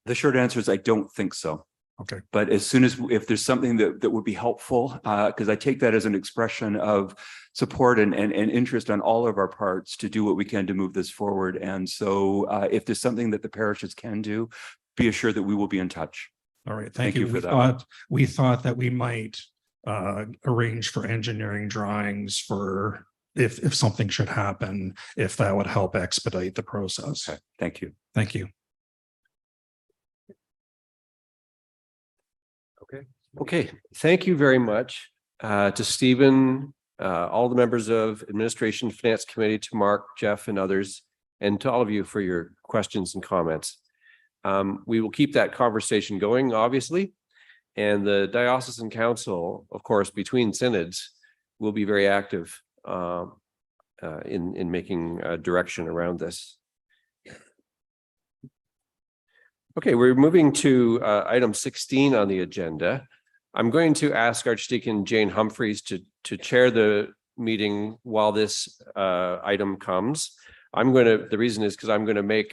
The short answer is I don't think so. Okay. But as soon as, if there's something that would be helpful, because I take that as an expression of support and interest on all of our parts to do what we can to move this forward. And so if there's something that the parishes can do, be assured that we will be in touch. All right. Thank you. for that. We thought that we might arrange for engineering drawings for if something should happen, if that would help expedite the process. Okay, thank you. Thank you. Okay, thank you very much to Stephen, all the members of Administration Finance Committee, to Mark, Jeff, and others, and to all of you for your questions and comments. We will keep that conversation going, obviously, and the Diocesan Council, of course, between synods, will be very active in making direction around this. Okay, we're moving to item 16 on the agenda. I'm going to ask Archdeacon Jane Humphreys to chair the meeting while this item comes. The reason is because I'm going to make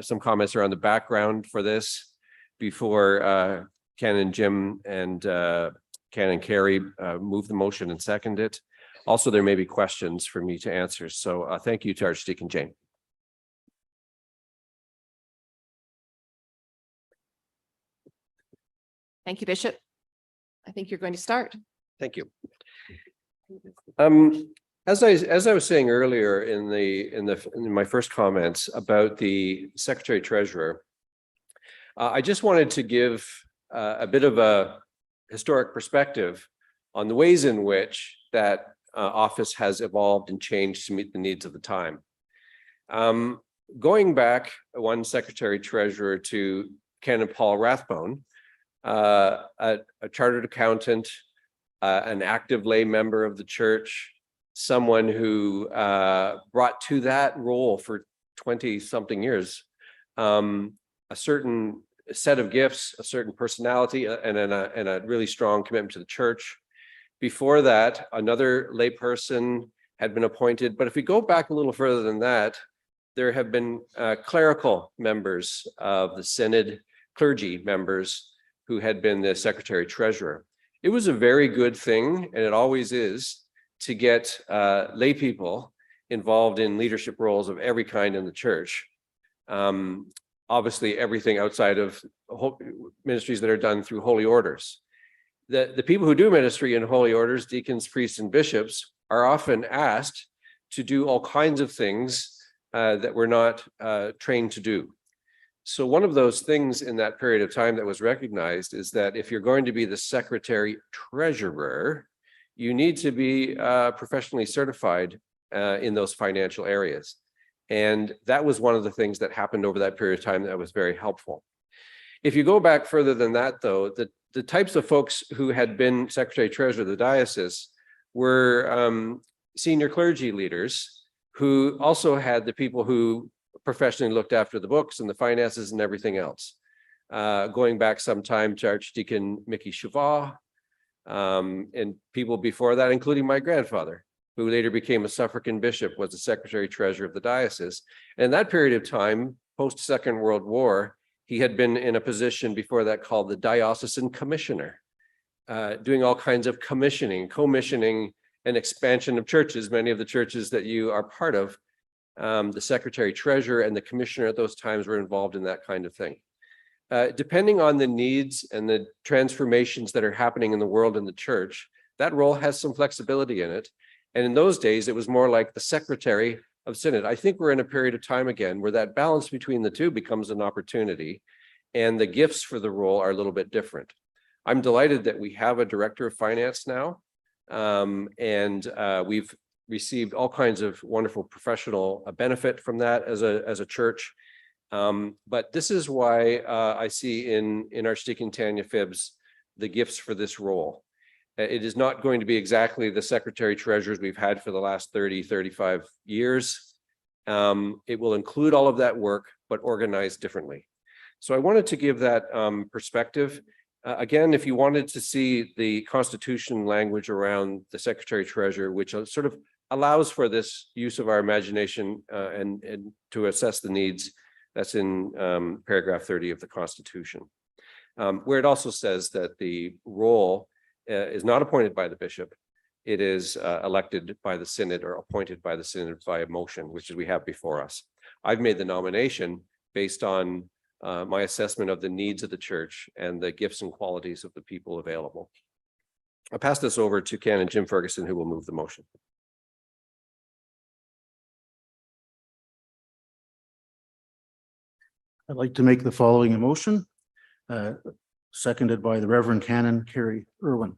some comments around the background for this before Canon Jim and Canon Carey move the motion and second it. Also, there may be questions for me to answer. So thank you to Archdeacon Jane. Thank you, Bishop. I think you're going to start. Thank you. As I was saying earlier in my first comments about the Secretary Treasurer, I just wanted to give a bit of a historic perspective on the ways in which that office has evolved and changed to meet the needs of the time. Going back one Secretary Treasurer to Canon Paul Rathbone, a chartered accountant, an active lay member of the church, someone who brought to that role for 20-something years a certain set of gifts, a certain personality, and a really strong commitment to the church. Before that, another lay person had been appointed. But if we go back a little further than that, there have been clerical members of the Synod, clergy members who had been the Secretary Treasurer. It was a very good thing, and it always is, to get lay people involved in leadership roles of every kind in the church. Obviously, everything outside of ministries that are done through holy orders. The people who do ministry in holy orders, deacons, priests, and bishops, are often asked to do all kinds of things that we're not trained to do. So one of those things in that period of time that was recognized is that if you're going to be the Secretary Treasurer, you need to be professionally certified in those financial areas. And that was one of the things that happened over that period of time that was very helpful. If you go back further than that, though, the types of folks who had been Secretary Treasurer of the diocese were senior clergy leaders who also had the people who professionally looked after the books and the finances and everything else. Going back some time to Archdeacon Mickey Chauvat, and people before that, including my grandfather, who later became a suffragan bishop, was the Secretary Treasurer of the diocese. And in that period of time, post-Second World War, he had been in a position before that called the Diocesan Commissioner, doing all kinds of commissioning and expansion of churches, many of the churches that you are part of. The Secretary Treasurer and the Commissioner at those times were involved in that kind of thing. Depending on the needs and the transformations that are happening in the world and the church, that role has some flexibility in it. And in those days, it was more like the Secretary of Synod. I think we're in a period of time again where that balance between the two becomes an opportunity, and the gifts for the role are a little bit different. I'm delighted that we have a Director of Finance now, and we've received all kinds of wonderful professional benefit from that as a church. But this is why I see in Archdeacon Tanya Phibbs the gifts for this role. It is not going to be exactly the Secretary Treasurers we've had for the last 30-35 years. It will include all of that work, but organized differently. So I wanted to give that perspective. Again, if you wanted to see the Constitution language around the Secretary Treasurer, which sort of allows for this use of our imagination and to assess the needs, that's in paragraph 30 of the Constitution, where it also says that the role is not appointed by the bishop. It is elected by the Synod or appointed by the Synod via motion, which is we have before us. I've made the nomination based on my assessment of the needs of the church and the gifts and qualities of the people available. I'll pass this over to Canon Jim Ferguson, who will move the motion. I'd like to make the following motion, seconded by the Reverend Canon Carrie Irwin.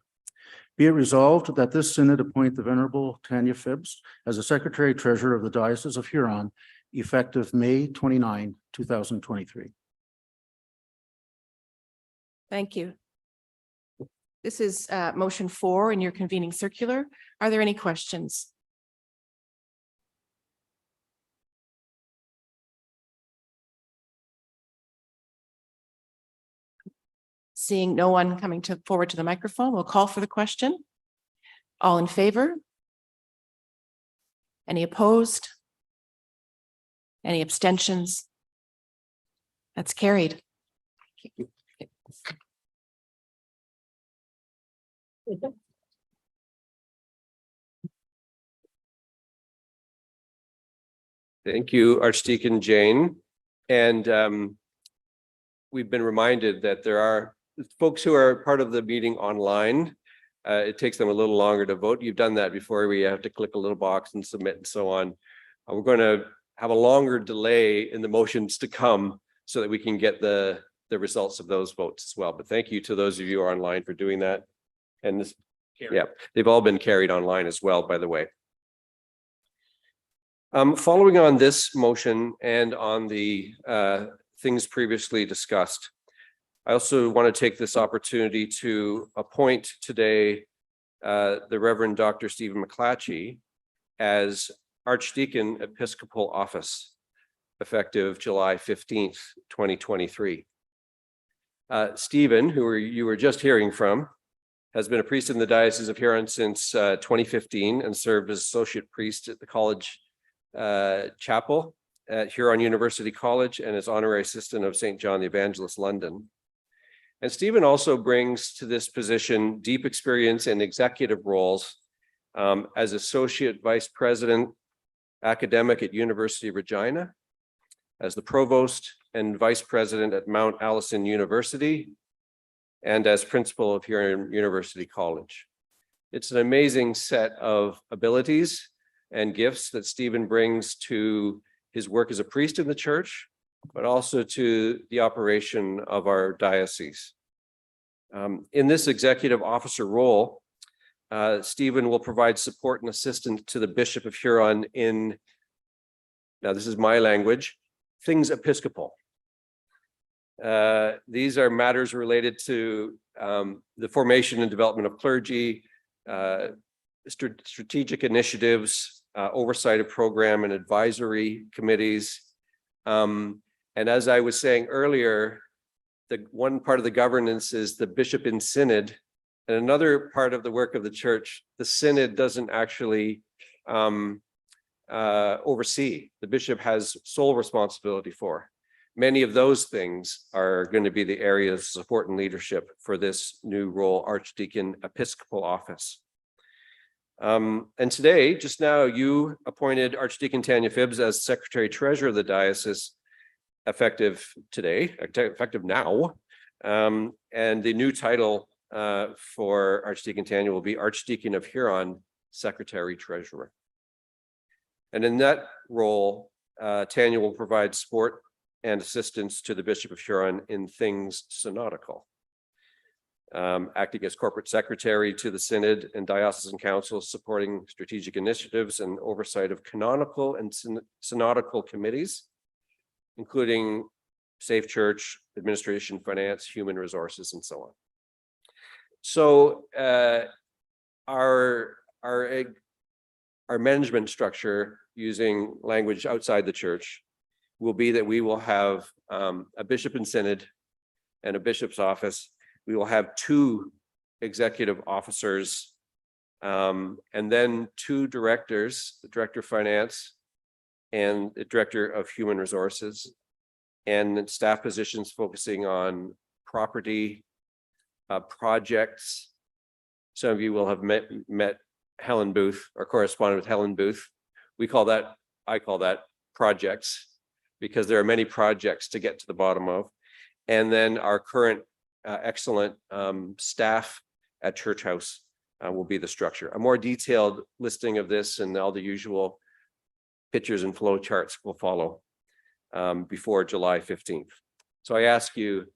Be it resolved that this synod appoint the Venerable Tanya Phibbs as the Secretary Treasurer of the Diocese of Huron, effective May 29, 2023. Thank you. This is motion 4 in your convening circular. Are there any questions? Seeing no one coming forward to the microphone, we'll call for the question. All in favor? Any opposed? Any abstentions? That's carried. Thank you, Archdeacon Jane. And we've been reminded that there are folks who are part of the meeting online. It takes them a little longer to vote. You've done that before, where you have to click a little box and submit and so on. We're going to have a longer delay in the motions to come so that we can get the results of those votes as well. But thank you to those of you who are online for doing that. And this, yeah, they've all been carried online as well, by the way. Following on this motion and on the things previously discussed, I also want to take this opportunity to appoint today the Reverend Dr. Stephen McClatchy as Archdeacon Episcopal Office, effective July 15th, 2023. Stephen, who you were just hearing from, has been a priest in the Diocese of Huron since 2015 and served as associate priest at the college chapel at Huron University College and as honorary assistant of St. John the Evangelist, London. And Stephen also brings to this position deep experience in executive roles as associate vice president academic at University of Regina, as the provost and vice president at Mount Allison University, and as principal of Huron University College. It's an amazing set of abilities and gifts that Stephen brings to his work as a priest in the church, but also to the operation of our diocese. In this executive officer role, Stephen will provide support and assistance to the Bishop of Huron in, now this is my language, things episcopal. These are matters related to the formation and development of clergy, strategic initiatives, oversight of program and advisory committees. And as I was saying earlier, the one part of the governance is the bishop in synod, and another part of the work of the church, the synod doesn't actually oversee. The bishop has sole responsibility for. Many of those things are going to be the areas of support and leadership for this new role, Archdeacon Episcopal Office. And today, just now, you appointed Archdeacon Tanya Phibbs as Secretary Treasurer of the Diocese, effective today, effective now. And the new title for Archdeacon Tanya will be Archdeacon of Huron, Secretary Treasurer. And in that role, Tanya will provide support and assistance to the Bishop of Huron in things synodical, acting as corporate secretary to the synod and diocesan councils, supporting strategic initiatives and oversight of canonical and synodical committees, including Safe Church, administration, finance, human resources, and so on. So our management structure, using language outside the church, will be that we will have a bishop in synod and a bishop's office. We will have 2 executive officers and then 2 directors, the director of finance and the director of human resources, and staff positions focusing on property, projects. Some of you will have met Helen Booth or corresponded with Helen Booth. I call that projects, because there are many projects to get to the bottom of. And then our current excellent staff at Church House will be the structure. A more detailed listing of this and all the usual pictures and flow charts will follow. before July 15th. So I ask you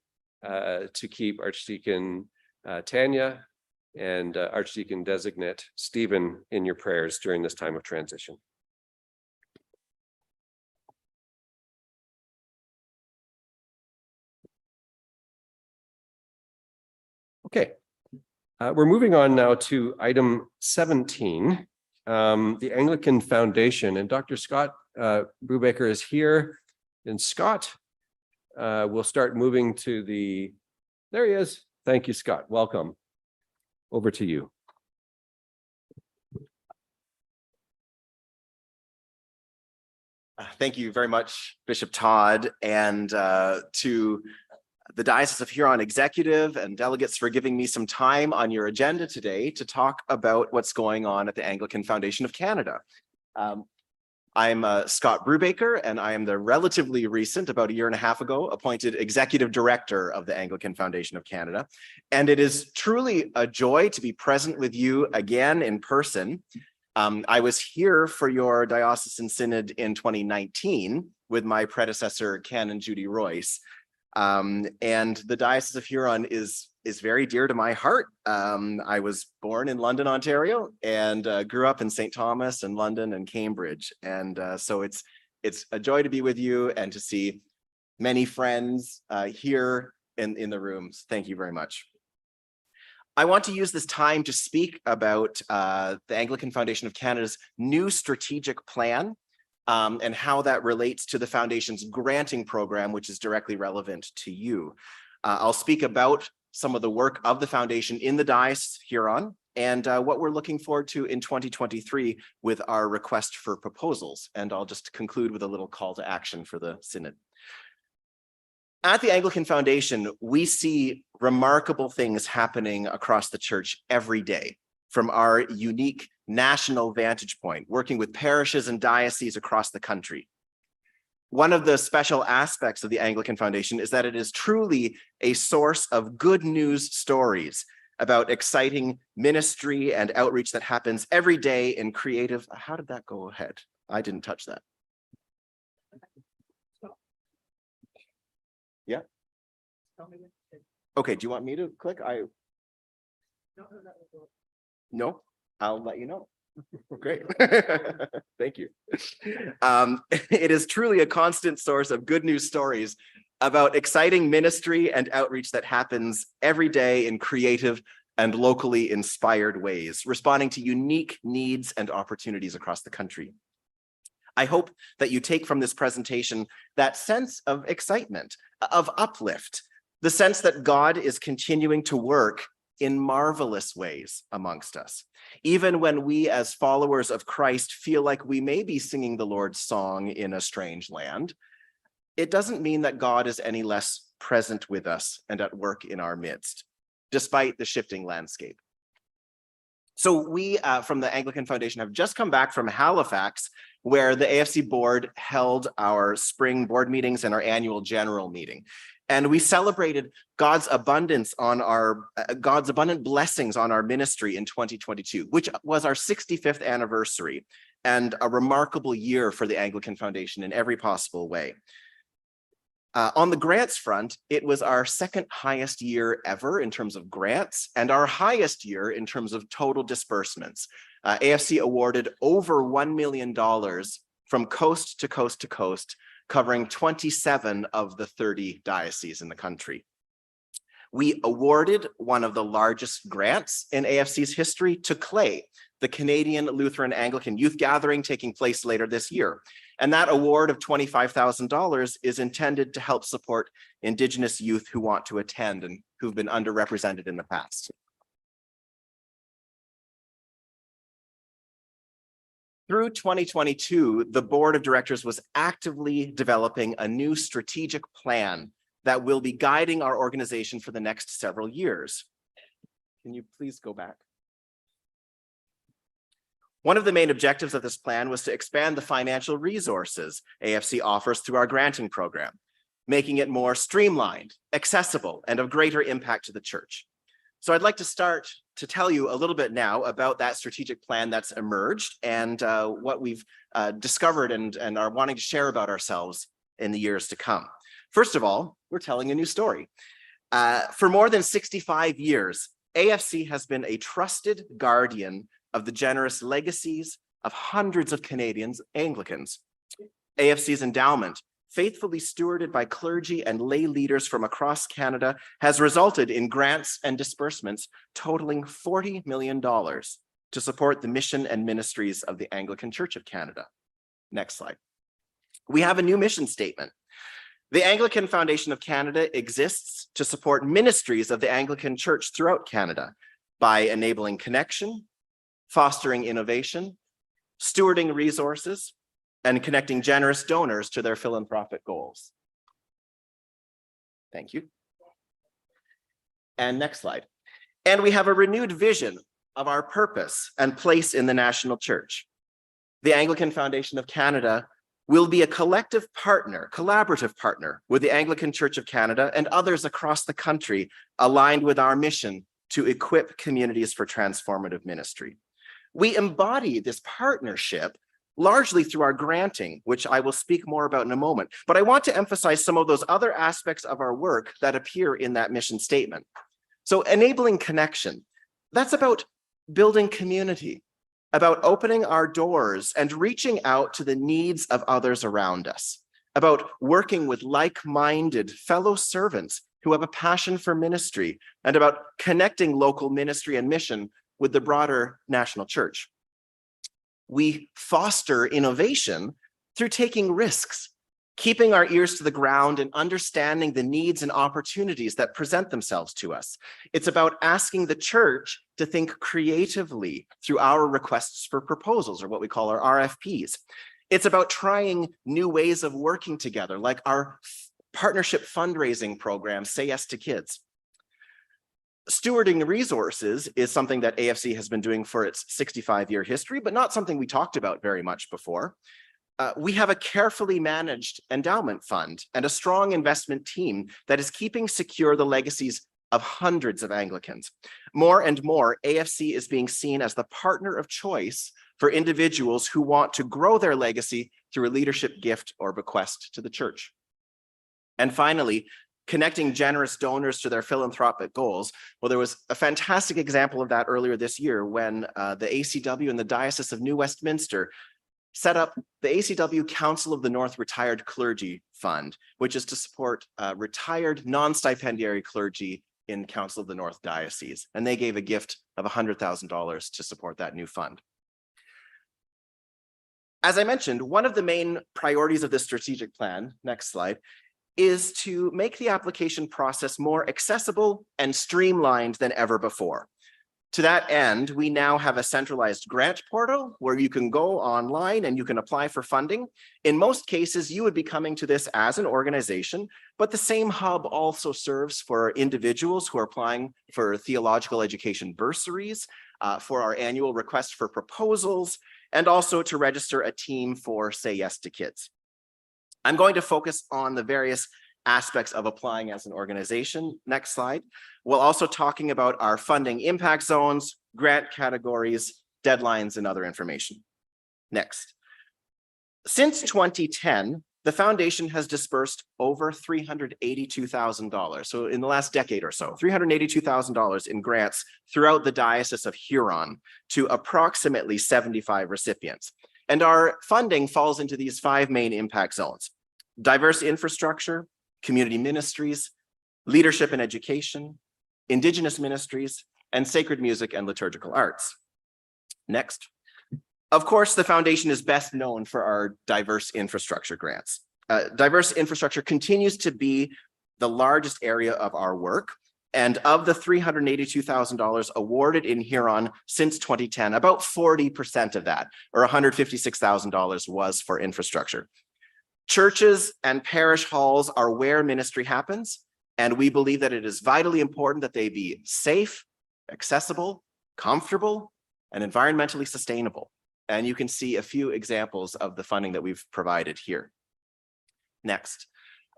to keep Archdeacon Tanya and Archdeacon Designate Stephen in your prayers during this time of transition. Okay, we're moving on now to item 17, the Anglican Foundation, and Dr. Scott Brubaker is here. And Scott will start moving to the, there he is. Thank you, Scott. Welcome. Over to you. Thank you very much, Bishop Todd, and to the Diocese of Huron executive and delegates for giving me some time on your agenda today to talk about what's going on at the Anglican Foundation of Canada. I'm Scott Brubaker, and I am the relatively recent, about a year and a half ago, appointed executive director of the Anglican Foundation of Canada. And it is truly a joy to be present with you again in person. I was here for your diocesan synod in 2019 with my predecessor, Canon Judy Royce. And the Diocese of Huron is very dear to my heart. I was born in London, Ontario, and grew up in St. Thomas and London and Cambridge. And so it's a joy to be with you and to see many friends here in the rooms. Thank you very much. I want to use this time to speak about the Anglican Foundation of Canada's new strategic plan and how that relates to the Foundation's granting program, which is directly relevant to you. I'll speak about some of the work of the Foundation in the Diocese of Huron and what we're looking forward to in 2023 with our request for proposals. And I'll just conclude with a little call to action for the Synod. At the Anglican Foundation, we see remarkable things happening across the church every day from our unique national vantage point, working with parishes and dioceses across the country. One of the special aspects of the Anglican Foundation is that it is truly a source of good news stories about exciting ministry and outreach that happens every day in creative. How did that go ahead? I didn't touch that. Yeah. Okay, do you want me to click? No, I'll let you know. Great. Thank you. It is truly a constant source of good news stories about exciting ministry and outreach that happens every day in creative and locally inspired ways, responding to unique needs and opportunities across the country. I hope that you take from this presentation that sense of excitement, of uplift, the sense that God is continuing to work in marvelous ways amongst us. Even when we as followers of Christ feel like we may be singing the Lord's song in a strange land, it doesn't mean that God is any less present with us and at work in our midst, despite the shifting landscape. So we from the Anglican Foundation have just come back from Halifax, where the AFC board held our spring board meetings and our annual general meeting. And we celebrated God's abundant blessings on our ministry in 2022, which was our 65th anniversary and a remarkable year for the Anglican Foundation in every possible way. On the grants front, it was our second highest year ever in terms of grants and our highest year in terms of total disbursements. AFC awarded over $1 million from coast to coast to coast, covering 27 of the 30 dioceses in the country. We awarded one of the largest grants in AFC's history to CLAY, the Canadian Lutheran Anglican Youth Gathering taking place later this year. And that award of $25,000 is intended to help support Indigenous youth who want to attend and who've been underrepresented in the past. Through 2022, the board of directors was actively developing a new strategic plan that will be guiding our organization for the next several years. Can you please go back? One of the main objectives of this plan was to expand the financial resources AFC offers through our granting program, making it more streamlined, accessible, and of greater impact to the church. So I'd like to start to tell you a little bit now about that strategic plan that's emerged and what we've discovered and are wanting to share about ourselves in the years to come. First of all, we're telling a new story. For more than 65 years, AFC has been a trusted guardian of the generous legacies of hundreds of Canadians Anglicans. AFC's endowment, faithfully stewarded by clergy and lay leaders from across Canada, has resulted in grants and disbursements totaling $40 million to support the mission and ministries of the Anglican Church of Canada. Next slide. We have a new mission statement. The Anglican Foundation of Canada exists to support ministries of the Anglican Church throughout Canada by enabling connection, fostering innovation, stewarding resources, and connecting generous donors to their philanthropic goals. Thank you. And next slide. And we have a renewed vision of our purpose and place in the national church. The Anglican Foundation of Canada will be a collaborative partner with the Anglican Church of Canada and others across the country aligned with our mission to equip communities for transformative ministry. We embody this partnership largely through our granting, which I will speak more about in a moment. But I want to emphasize some of those other aspects of our work that appear in that mission statement. So enabling connection, that's about building community, about opening our doors and reaching out to the needs of others around us, about working with like-minded fellow servants who have a passion for ministry, and about connecting local ministry and mission with the broader national church. We foster innovation through taking risks, keeping our ears to the ground and understanding the needs and opportunities that present themselves to us. It's about asking the church to think creatively through our requests for proposals, or what we call our RFPs. It's about trying new ways of working together, like our partnership fundraising program, Say Yes to Kids. Stewarding resources is something that AFC has been doing for its 65-year history, but not something we talked about very much before. We have a carefully managed endowment fund and a strong investment team that is keeping secure the legacies of hundreds of Anglicans. More and more, AFC is being seen as the partner of choice for individuals who want to grow their legacy through a leadership gift or bequest to the church. And finally, connecting generous donors to their philanthropic goals. Well, there was a fantastic example of that earlier this year when the ACW and the Diocese of New Westminster set up the ACW Council of the North Retired Clergy Fund, which is to support retired non-stipendiary clergy in Council of the North Diocese. And they gave a gift of $100,000 to support that new fund. As I mentioned, one of the main priorities of this strategic plan, next slide, is to make the application process more accessible and streamlined than ever before. To that end, we now have a centralized grant portal where you can go online and you can apply for funding. In most cases, you would be coming to this as an organization, but the same hub also serves for individuals who are applying for theological education bursaries, for our annual request for proposals, and also to register a team for Say Yes to Kids. I'm going to focus on the various aspects of applying as an organization. Next slide. We're also talking about our funding impact zones, grant categories, deadlines, and other information. Next. Since 2010, the foundation has dispersed over $382,000. So in the last decade or so, $382,000 in grants throughout the Diocese of Huron to approximately 75 recipients. And our funding falls into these 5 main impact zones: diverse infrastructure, community ministries, leadership and education, Indigenous ministries, and sacred music and liturgical arts. Next. Of course, the foundation is best known for our diverse infrastructure grants. Diverse infrastructure continues to be the largest area of our work. And of the $382,000 awarded in Huron since 2010, about 40% of that, or $156,000, was for infrastructure. Churches and parish halls are where ministry happens, and we believe that it is vitally important that they be safe, accessible, comfortable, and environmentally sustainable. And you can see a few examples of the funding that we've provided here. Next.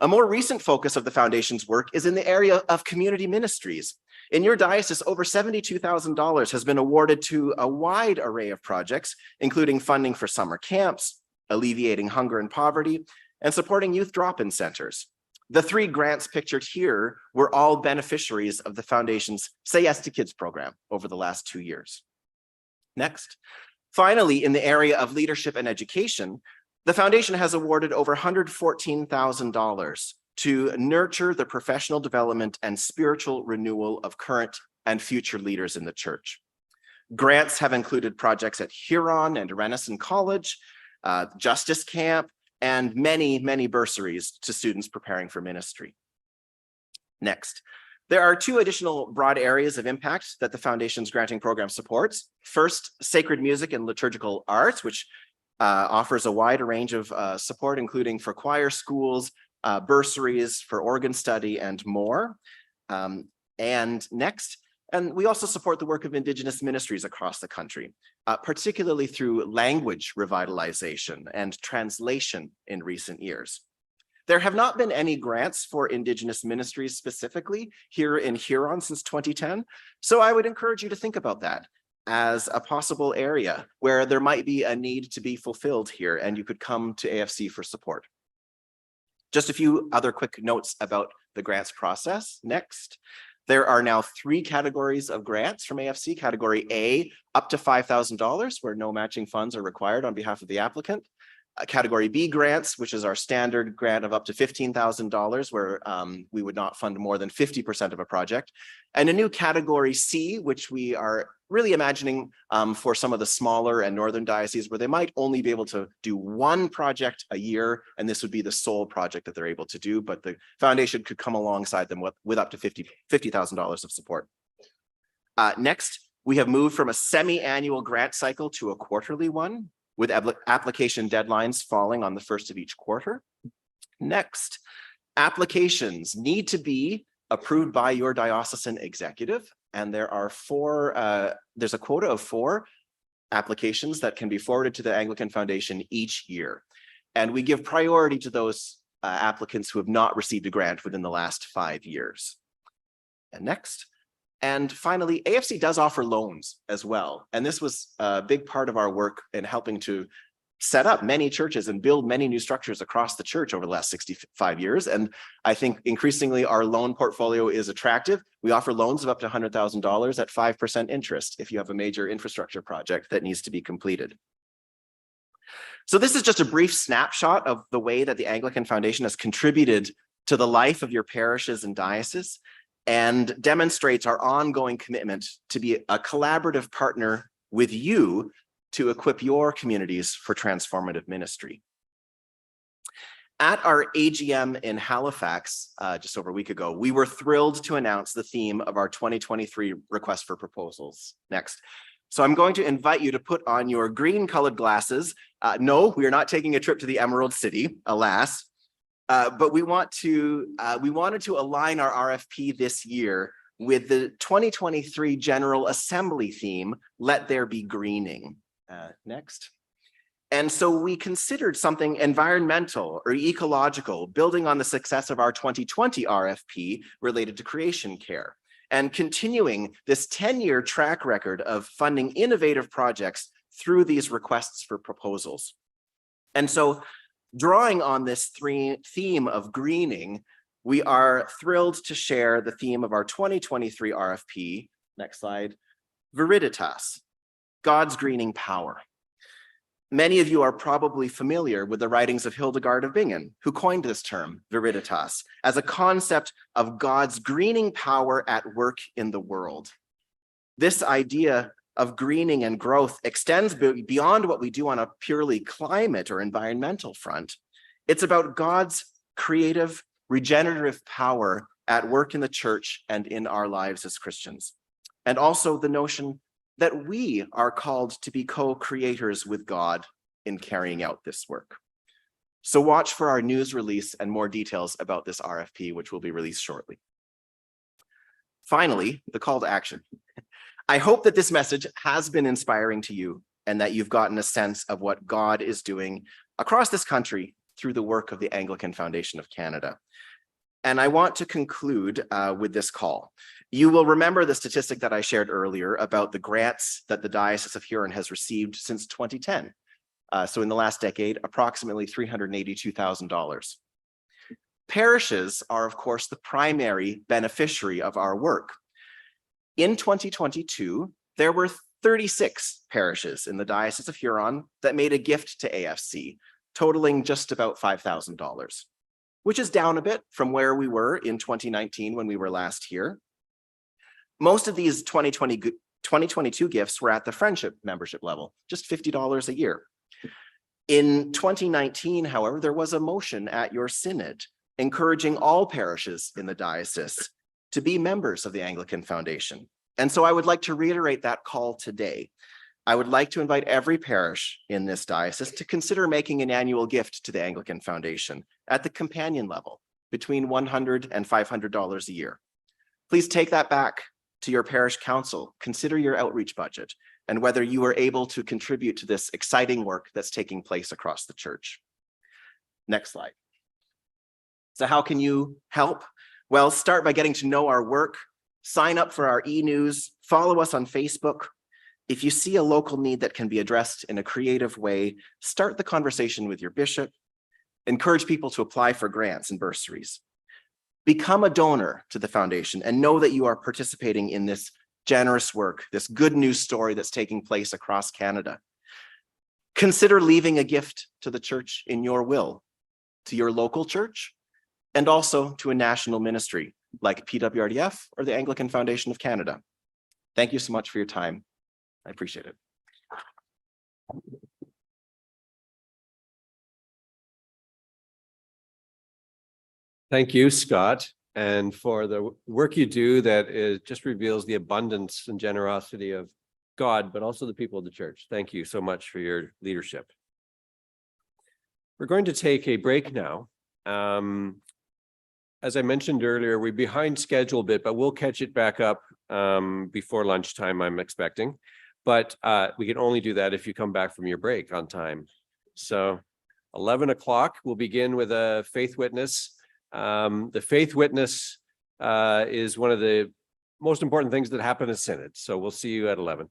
A more recent focus of the foundation's work is in the area of community ministries. In your diocese, over $72,000 has been awarded to a wide array of projects, including funding for summer camps, alleviating hunger and poverty, and supporting youth drop-in centers. The 3 grants pictured here were all beneficiaries of the foundation's Say Yes to Kids program over the last 2 years. Next, finally, in the area of leadership and education, the foundation has awarded over $114,000 to nurture the professional development and spiritual renewal of current and future leaders in the church. Grants have included projects at Huron and Renison College, Justice Camp, and many, many bursaries to students preparing for ministry. Next, there are 2 additional broad areas of impact that the foundation's granting program supports. First, sacred music and liturgical arts, which offers a wide range of support, including for choir schools, bursaries for organ study, and more. And next, and we also support the work of Indigenous ministries across the country, particularly through language revitalization and translation in recent years. There have not been any grants for Indigenous ministries specifically here in Huron since 2010, so I would encourage you to think about that as a possible area where there might be a need to be fulfilled here, and you could come to AFC for support. Just a few other quick notes about the grants process. Next, there are now 3 categories of grants from AFC. Category A, up to $5,000, where no matching funds are required on behalf of the applicant. Category B grants, which is our standard grant of up to $15,000, where we would not fund more than 50% of a project. And a new category C, which we are really imagining for some of the smaller and northern dioceses where they might only be able to do 1 project a year, and this would be the sole project that they're able to do, but the foundation could come alongside them with up to $50,000 of support. Next, we have moved from a semi-annual grant cycle to a quarterly one, with application deadlines falling on the 1st of each quarter. Next, applications need to be approved by your diocesan executive, and there are there's a quota of 4 applications that can be forwarded to the Anglican Foundation each year. And we give priority to those applicants who have not received a grant within the last 5 years. And next, and finally, AFC does offer loans as well. And this was a big part of our work in helping to set up many churches and build many new structures across the church over the last 65 years. And I think increasingly our loan portfolio is attractive. We offer loans of up to $100,000 at 5% interest if you have a major infrastructure project that needs to be completed. So this is just a brief snapshot of the way that the Anglican Foundation has contributed to the life of your parishes and dioceses, and demonstrates our ongoing commitment to be a collaborative partner with you to equip your communities for transformative ministry. At our AGM in Halifax just over a week ago, we were thrilled to announce the theme of our 2023 request for proposals. Next. So I'm going to invite you to put on your green colored glasses. No, we are not taking a trip to the Emerald City, alas. But we wanted to align our RFP this year with the 2023 General Assembly theme, Let There Be Greening. Next. And so we considered something environmental or ecological, building on the success of our 2020 RFP related to creation care, and continuing this 10-year track record of funding innovative projects through these requests for proposals. And so, drawing on this theme of greening, we are thrilled to share the theme of our 2023 RFP. Next slide. Viriditas, God's greening power. Many of you are probably familiar with the writings of Hildegard of Bingen, who coined this term, viriditas, as a concept of God's greening power at work in the world. This idea of greening and growth extends beyond what we do on a purely climate or environmental front. It's about God's creative, regenerative power at work in the church and in our lives as Christians. And also the notion that we are called to be co-creators with God in carrying out this work. So watch for our news release and more details about this RFP, which will be released shortly. Finally, the call to action. I hope that this message has been inspiring to you and that you've gotten a sense of what God is doing across this country through the work of the Anglican Foundation of Canada. And I want to conclude with this call. You will remember the statistic that I shared earlier about the grants that the Diocese of Huron has received since 2010. So in the last decade, approximately $382,000. Parishes are, of course, the primary beneficiary of our work. In 2022, there were 36 parishes in the Diocese of Huron that made a gift to AFC, totaling just about $5,000, which is down a bit from where we were in 2019 when we were last here. Most of these 2022 gifts were at the friendship membership level, just $50 a year. In 2019, however, there was a motion at your synod encouraging all parishes in the diocese to be members of the Anglican Foundation. And so I would like to reiterate that call today. I would like to invite every parish in this diocese to consider making an annual gift to the Anglican Foundation at the companion level, between $100 and $500 a year. Please take that back to your parish council, consider your outreach budget, and whether you are able to contribute to this exciting work that's taking place across the church. Next slide. So how can you help? Well, start by getting to know our work, sign up for our e-news, follow us on Facebook. If you see a local need that can be addressed in a creative way, start the conversation with your bishop, encourage people to apply for grants and bursaries. Become a donor to the foundation and know that you are participating in this generous work, this good news story that's taking place across Canada. Consider leaving a gift to the church in your will, to your local church, and also to a national ministry like PWRDF or the Anglican Foundation of Canada. Thank you so much for your time. I appreciate it. Thank you, Scott, and for the work you do that just reveals the abundance and generosity of God, but also the people of the church. Thank you so much for your leadership. We're going to take a break now. As I mentioned earlier, we're behind schedule a bit, but we'll catch it back up before lunchtime, I'm expecting. But we can only do that if you come back from your break on time. So 11 o'clock, we'll begin with a faith witness. The faith witness is one of the most important things that happen at Synod. So we'll see you at 11.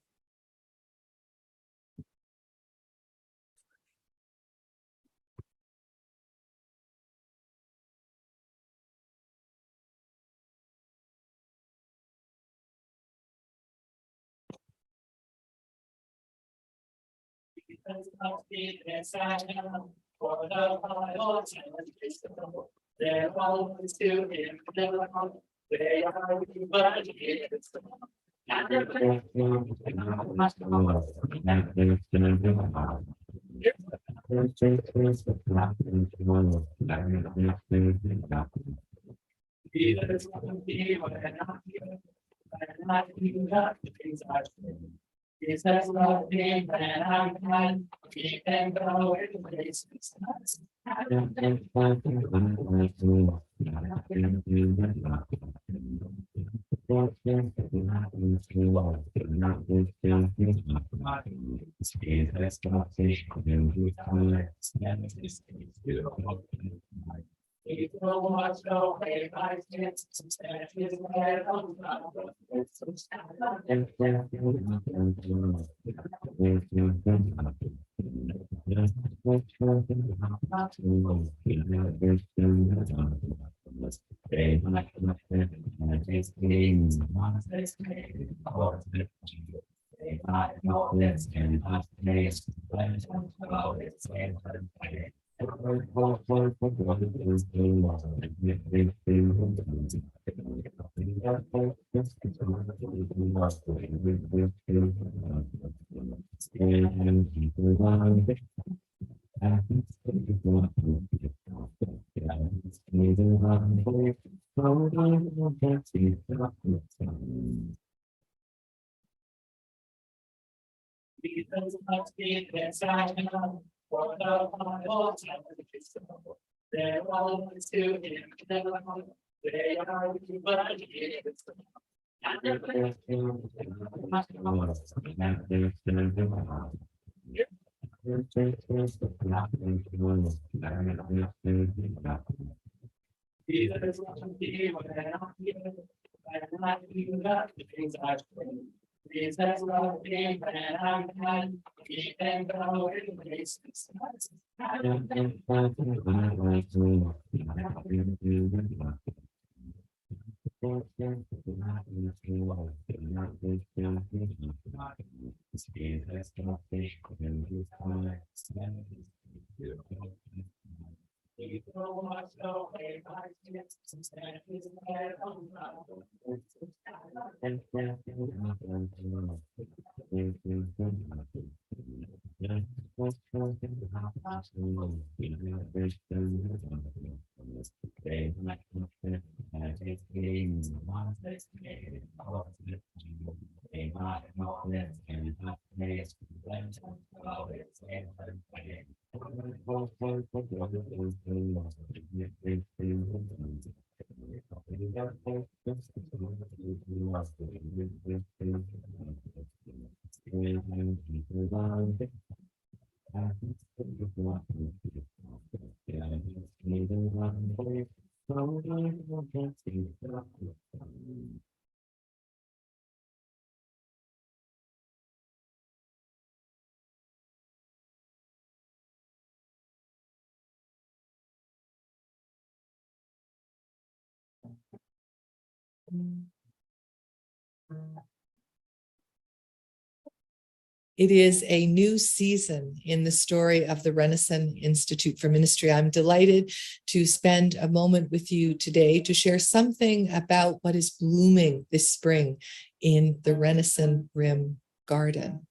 It is a new season in the story of the Renaissance Institute for Ministry. I'm delighted to spend a moment with you today to share something about what is blooming this spring in the Renaissance Rim Garden.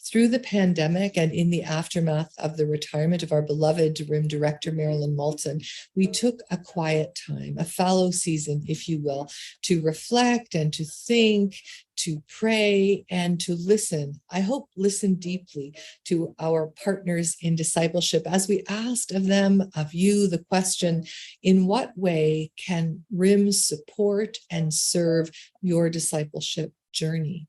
Through the pandemic and in the aftermath of the retirement of our beloved RIM director, Marilyn Moulton, we took a quiet time, a fallow season, if you will, to reflect and to think, to pray and to listen. I hope listen deeply to our partners in discipleship as we asked of them, of you, the question, in what way can RIM support and serve your discipleship journey?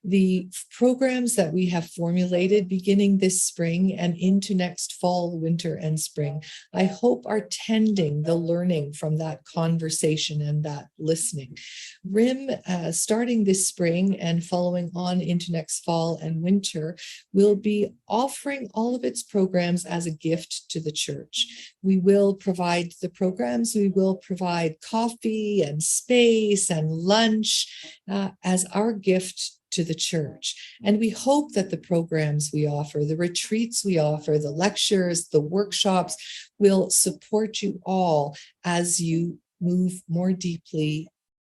The programs that we have formulated beginning this spring and into next fall, winter, and spring, I hope are tending the learning from that conversation and that listening. RIM, starting this spring and following on into next fall and winter, will be offering all of its programs as a gift to the church. We will provide the programs, we will provide coffee and space and lunch as our gift to the church. And we hope that the programs we offer, the retreats we offer, the lectures, the workshops will support you all as you move more deeply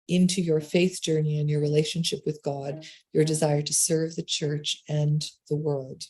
into your faith journey and your relationship with God, your desire to serve the church and the world.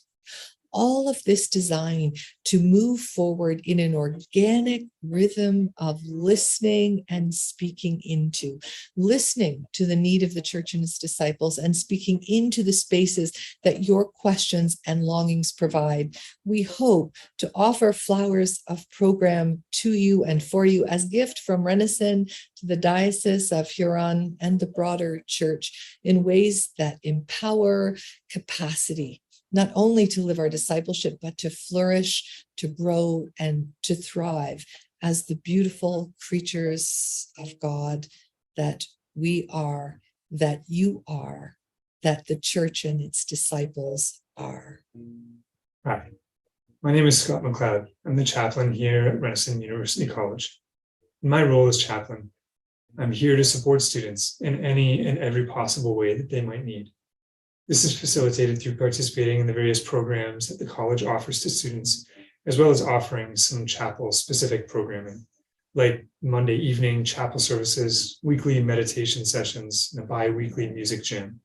All of this designed to move forward in an organic rhythm of listening and speaking into, listening to the need of the church and its disciples and speaking into the spaces that your questions and longings provide. We hope to offer flowers of program to you and for you as gift from Renaissance to the Diocese of Huron and the broader church in ways that empower capacity, not only to live our discipleship, but to flourish, to grow, and to thrive as the beautiful creatures of God that we are, that you are, that the church and its disciples are. Hi, my name is Scott McLeod. I'm the chaplain here at Renaissance University College. In my role as chaplain, I'm here to support students in any and every possible way that they might need. This is facilitated through participating in the various programs that the college offers to students, as well as offering some chapel-specific programming, like Monday evening chapel services, weekly meditation sessions, and a bi-weekly music jam.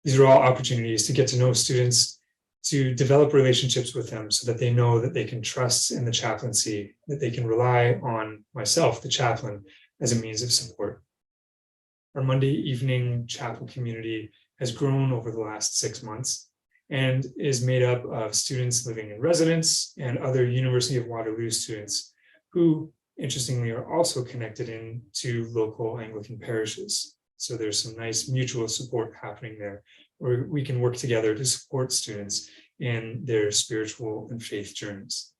These are all opportunities to get to know students, to develop relationships with them so that they know that they can trust in the chaplaincy, that they can rely on myself, the chaplain, as a means of support. Our Monday evening chapel community has grown over the last 6 months and is made up of students living in residence and other University of Waterloo students who, interestingly, are also connected into local Anglican parishes. So there's some nice mutual support happening there, where we can work together to support students in their spiritual and faith journeys.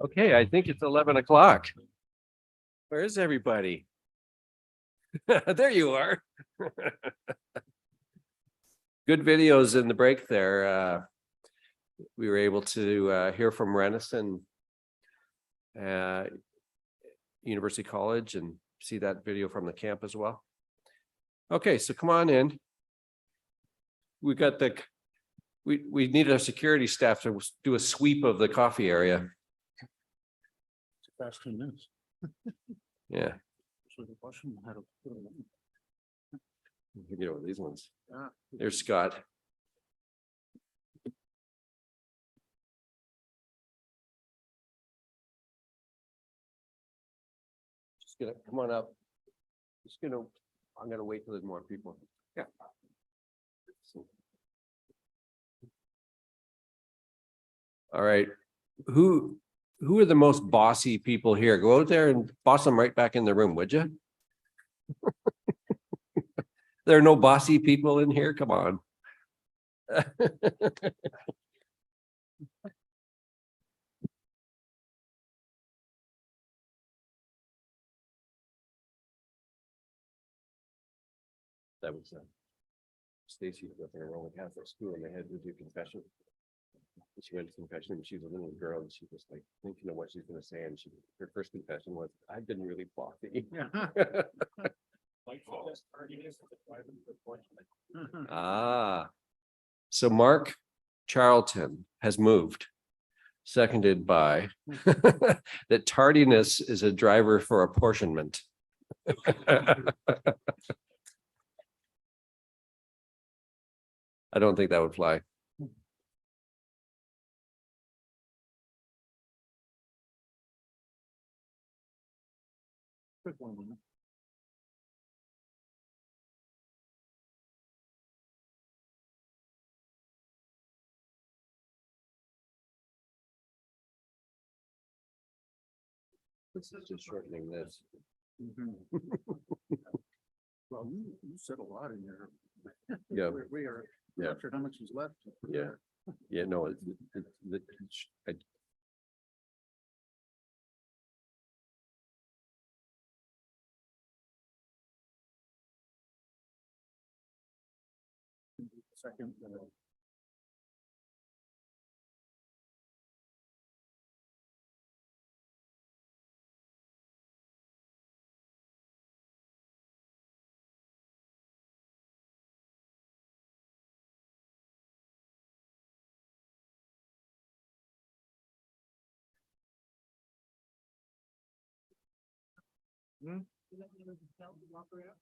Okay, I think it's 11 o'clock. Where is everybody? There you are. Good videos in the break there. We were able to hear from Renison University College and see that video from the camp as well. Okay, so come on in. We got we need our security staff to do a sweep of the coffee area. Past 10 minutes. Yeah, So the question had to put it in. you know these ones. Ah. There's Scott. Just gonna come on up. I'm gonna wait till there's more people. Yeah. All right. Who are the most bossy people here? Go out there and boss them right back in the room, would you? There are no bossy people in here. Come on. That was Stacy was up in a Roman Catholic school and they had to do confession. And she went to confession and she was a little girl and she was like thinking of what she's going to say. And her first confession was, I've been really bossy. Ah, so Mark Charlton has moved, seconded by that tardiness is a driver for apportionment. I don't think that would fly. Quick one. This is just shortening this. Well, you said a lot in there. Yeah. We are, Yeah. not sure how much is left. Yeah. Yeah, no, I Second.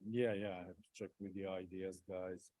Yeah, I have to check with the ideas, guys.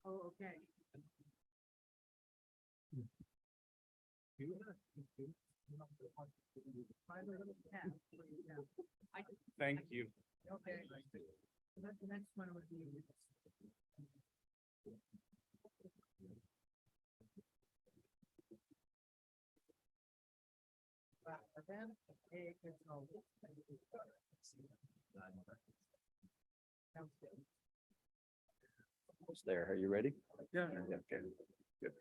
Oh, okay. Thank you. Okay. The next one would be. was there. Are you ready? Yeah. Okay. Good.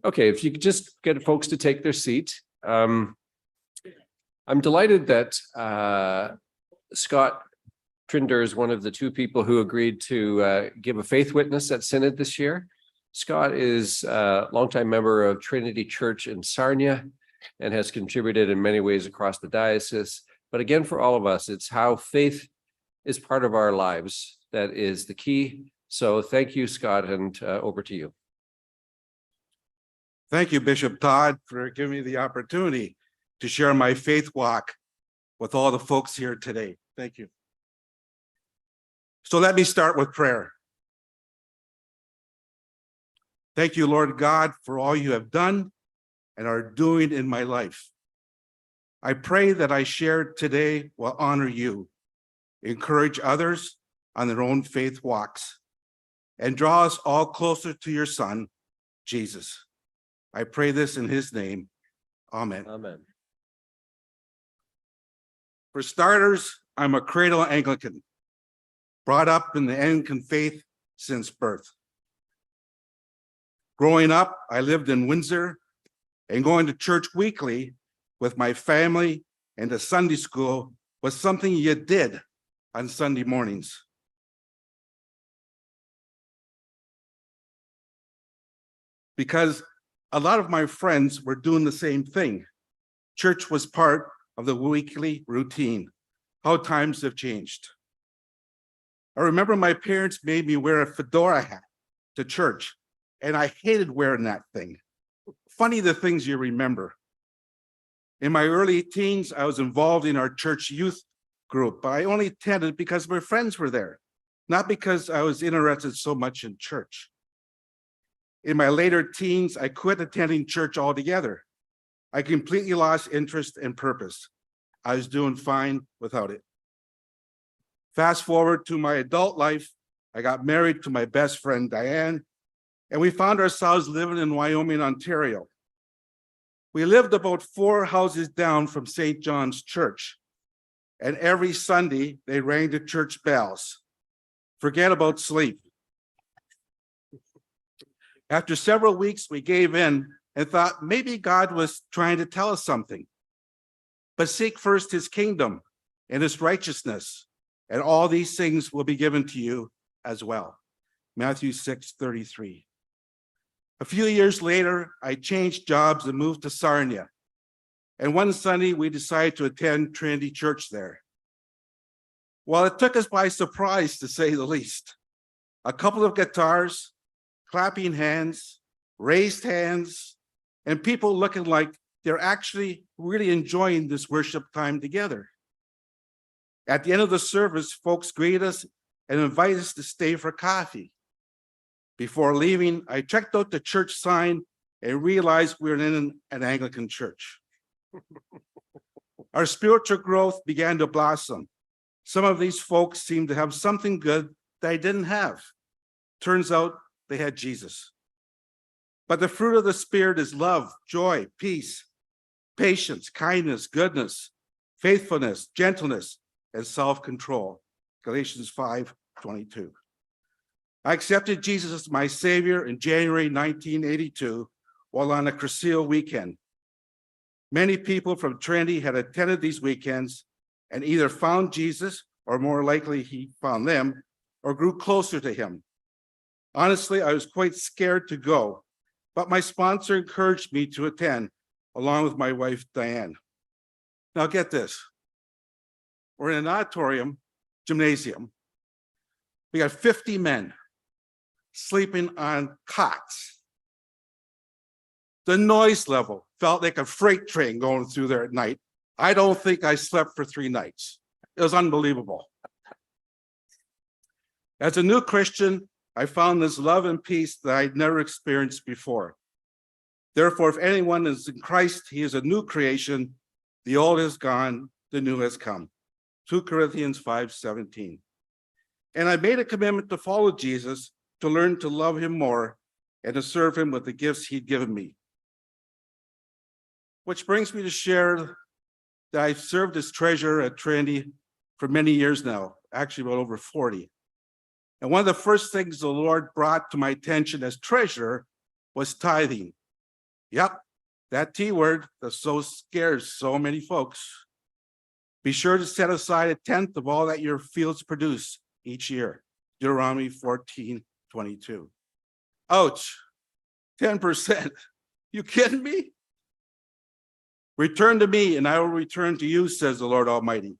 Okay, if you could just get folks to take their seat. I'm delighted that Scott Trinder is one of the two people who agreed to give a faith witness at Synod this year. Scott is a longtime member of Trinity Church in Sarnia and has contributed in many ways across the diocese. But again, for all of us, it's how faith is part of our lives that is the key. So thank you, Scott, and over to you. Thank you, Bishop Todd, for giving me the opportunity to share my faith walk with all the folks here today. Thank you. So let me start with prayer. Thank you, Lord God, for all you have done and are doing in my life. I pray that I share today will honor you, encourage others on their own faith walks, and draw us all closer to your Son, Jesus. I pray this in his name. Amen. Amen. For starters, I'm a cradle Anglican, brought up in the Anglican faith since birth. Growing up, I lived in Windsor and going to church weekly with my family and to Sunday school was something you did on Sunday mornings. Because a lot of my friends were doing the same thing. Church was part of the weekly routine. How times have changed. I remember my parents made me wear a fedora hat to church, and I hated wearing that thing. Funny the things you remember. In my early teens, I was involved in our church youth group, but I only attended because my friends were there, not because I was interested so much in church. In my later teens, I quit attending church altogether. I completely lost interest and purpose. I was doing fine without it. Fast forward to my adult life, I got married to my best friend, Diane, and we found ourselves living in Wyoming, Ontario. We lived about 4 houses down from St. John's Church, and every Sunday they rang the church bells. Forget about sleep. After several weeks, we gave in and thought maybe God was trying to tell us something. But seek first his kingdom and his righteousness, and all these things will be given to you as well. Matthew 6:33. A few years later, I changed jobs and moved to Sarnia. And one Sunday, we decided to attend Trinity Church there. Well, it took us by surprise, to say the least. A couple of guitars, clapping hands, raised hands, and people looking like they're actually really enjoying this worship time together. At the end of the service, folks greeted us and invited us to stay for coffee. Before leaving, I checked out the church sign and realized we were in an Anglican church. Our spiritual growth began to blossom. Some of these folks seemed to have something good that I didn't have. Turns out they had Jesus. But the fruit of the Spirit is love, joy, peace, patience, kindness, goodness, faithfulness, gentleness, and self-control. Galatians 5:22. I accepted Jesus as my Savior in January 1982 while on a Cursillo weekend. Many people from Trinity had attended these weekends and either found Jesus, or more likely he found them, or grew closer to him. Honestly, I was quite scared to go, but my sponsor encouraged me to attend, along with my wife, Diane. Now get this. We're in an auditorium, gymnasium. We got 50 men sleeping on cots. The noise level felt like a freight train going through there at night. I don't think I slept for 3 nights. It was unbelievable. As a new Christian, I found this love and peace that I'd never experienced before. Therefore, if anyone is in Christ, he is a new creation. The old is gone, the new has come. 2 Corinthians 5:17. And I made a commitment to follow Jesus, to learn to love him more, and to serve him with the gifts he'd given me. Which brings me to share that I've served as treasurer at Trinity for many years now, actually about over 40. And one of the first things the Lord brought to my attention as treasurer was tithing. Yep, that T word that so scares so many folks. Be sure to set aside a tenth of all that your fields produce each year. Deuteronomy 14:22. Ouch, 10%. You kidding me? Return to me and I will return to you, says the Lord Almighty.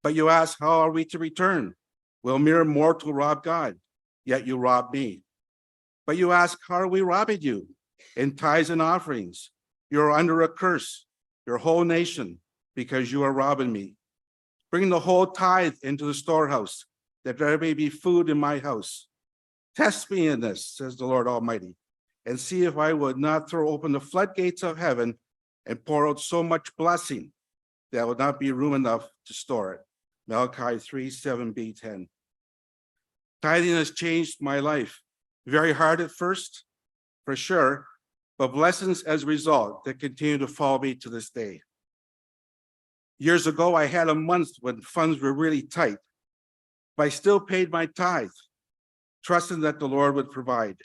But you ask, how are we to return? Will mere mortal rob God? Yet you rob me. But you ask, how are we robbing you? In tithes and offerings. You're under a curse, your whole nation, because you are robbing me. Bring the whole tithe into the storehouse, that there may be food in my house. Test me in this, says the Lord Almighty, and see if I would not throw open the floodgates of heaven and pour out so much blessing that would not be room enough to store it. Malachi 3:7b-10. Tithing has changed my life. Very hard at first, for sure, but blessings as a result that continue to follow me to this day. Years ago, I had a month when funds were really tight, but I still paid my tithe, trusting that the Lord would provide.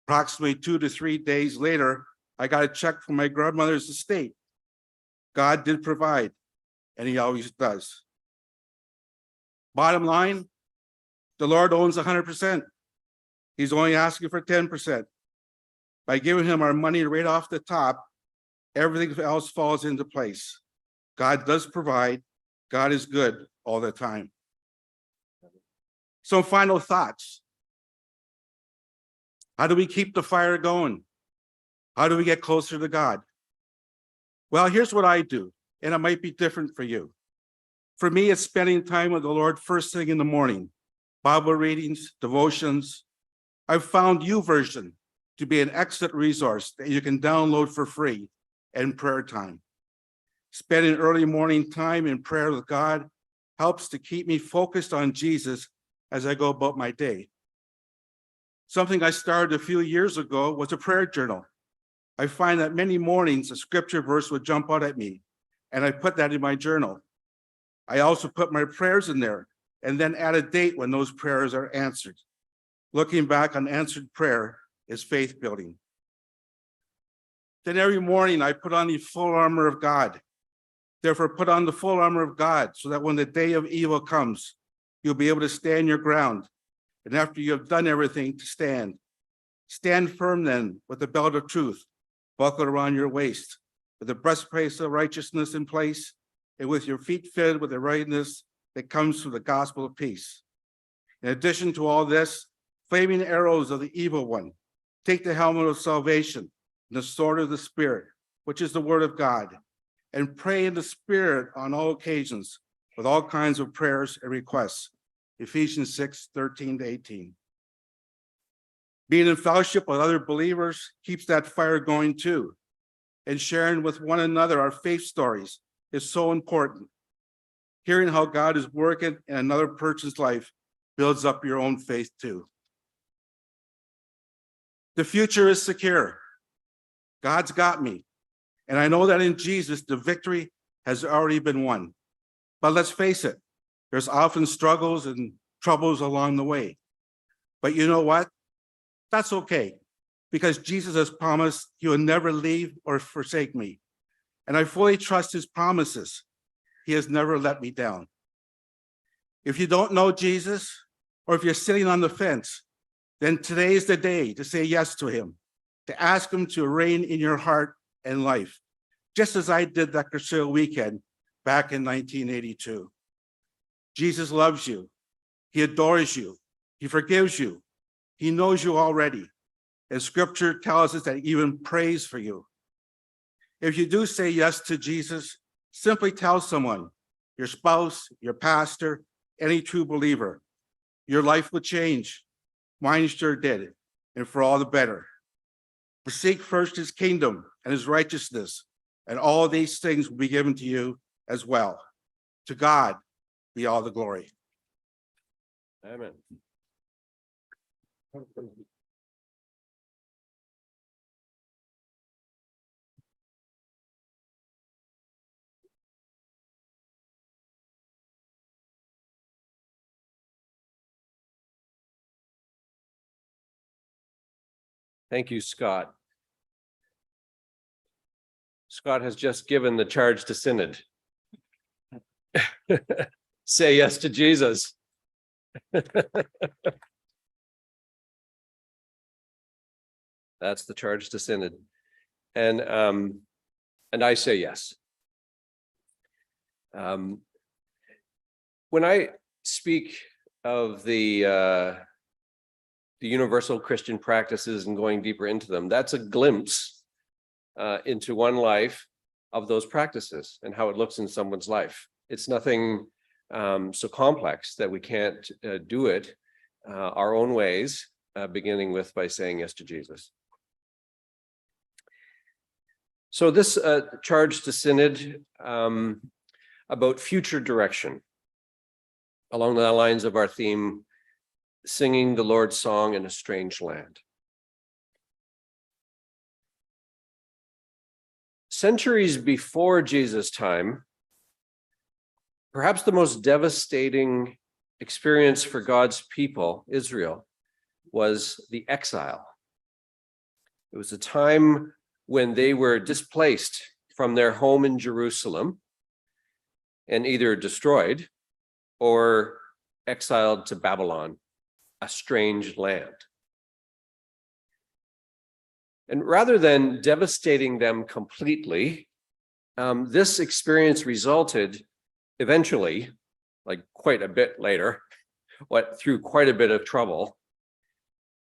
Approximately 2 to 3 days later, I got a check from my grandmother's estate. God did provide, and he always does. Bottom line, the Lord owns 100%. He's only asking for 10%. By giving him our money right off the top, everything else falls into place. God does provide. God is good all the time. Some final thoughts. How do we keep the fire going? How do we get closer to God? Well, here's what I do, and it might be different for you. For me, it's spending time with the Lord first thing in the morning. Bible readings, devotions. I've found YouVersion to be an excellent resource that you can download for free, and prayer time. Spending early morning time in prayer with God helps to keep me focused on Jesus as I go about my day. Something I started a few years ago was a prayer journal. I find that many mornings a scripture verse would jump out at me, and I put that in my journal. I also put my prayers in there and then add a date when those prayers are answered. Looking back on answered prayer is faith building. Then every morning I put on the full armor of God. Therefore, put on the full armor of God so that when the day of evil comes, you'll be able to stand your ground. And after you have done everything, to stand. Stand firm then with the belt of truth buckled around your waist, with the breastplate of righteousness in place, and with your feet fitted with the readiness that comes through the gospel of peace. In addition to all this, flaming arrows of the evil one, take the helmet of salvation and the sword of the Spirit, which is the word of God, and pray in the Spirit on all occasions with all kinds of prayers and requests. Ephesians 6:13-18. Being in fellowship with other believers keeps that fire going too. And sharing with one another our faith stories is so important. Hearing how God is working in another person's life builds up your own faith too. The future is secure. God's got me. And I know that in Jesus, the victory has already been won. But let's face it, there's often struggles and troubles along the way. But you know what? That's okay, because Jesus has promised he will never leave or forsake me. And I fully trust his promises. He has never let me down. If you don't know Jesus, or if you're sitting on the fence, then today is the day to say yes to him, to ask him to reign in your heart and life, just as I did that Crusader weekend back in 1982. Jesus loves you. He adores you. He forgives you. He knows you already. And scripture tells us that he even prays for you. If you do say yes to Jesus, simply tell someone, your spouse, your pastor, any true believer, your life will change. Mine sure did, and for all the better. But seek first his kingdom and his righteousness, and all these things will be given to you as well. To God be all the glory. Amen. Thank you, Scott. Scott has just given the charge to Synod. Say yes to Jesus. That's the charge to Synod. And I say yes. When I speak of the universal Christian practices and going deeper into them, that's a glimpse into one life of those practices and how it looks in someone's life. It's nothing so complex that we can't do it our own ways, beginning with by saying yes to Jesus. So this charge to Synod about future direction, along the lines of our theme, singing the Lord's song in a strange land. Centuries before Jesus' time, perhaps the most devastating experience for God's people, Israel, was the exile. It was a time when they were displaced from their home in Jerusalem and either destroyed or exiled to Babylon, a strange land. And rather than devastating them completely, this experience resulted eventually, like quite a bit later, through quite a bit of trouble,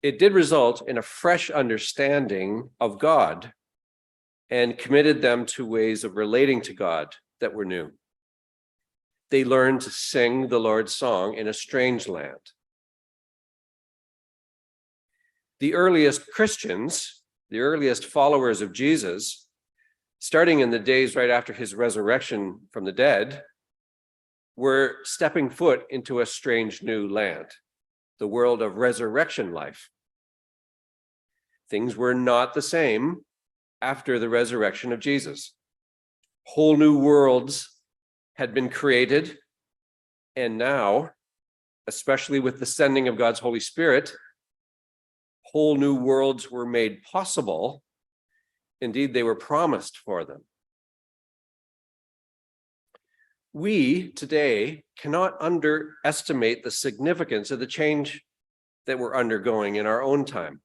it did result in a fresh understanding of God and committed them to ways of relating to God that were new. They learned to sing the Lord's song in a strange land. The earliest Christians, the earliest followers of Jesus, starting in the days right after his resurrection from the dead, were stepping foot into a strange new land, the world of resurrection life. Things were not the same after the resurrection of Jesus. Whole new worlds had been created, and now, especially with the sending of God's Holy Spirit, whole new worlds were made possible. Indeed, they were promised for them. We today cannot underestimate the significance of the change that we're undergoing in our own time.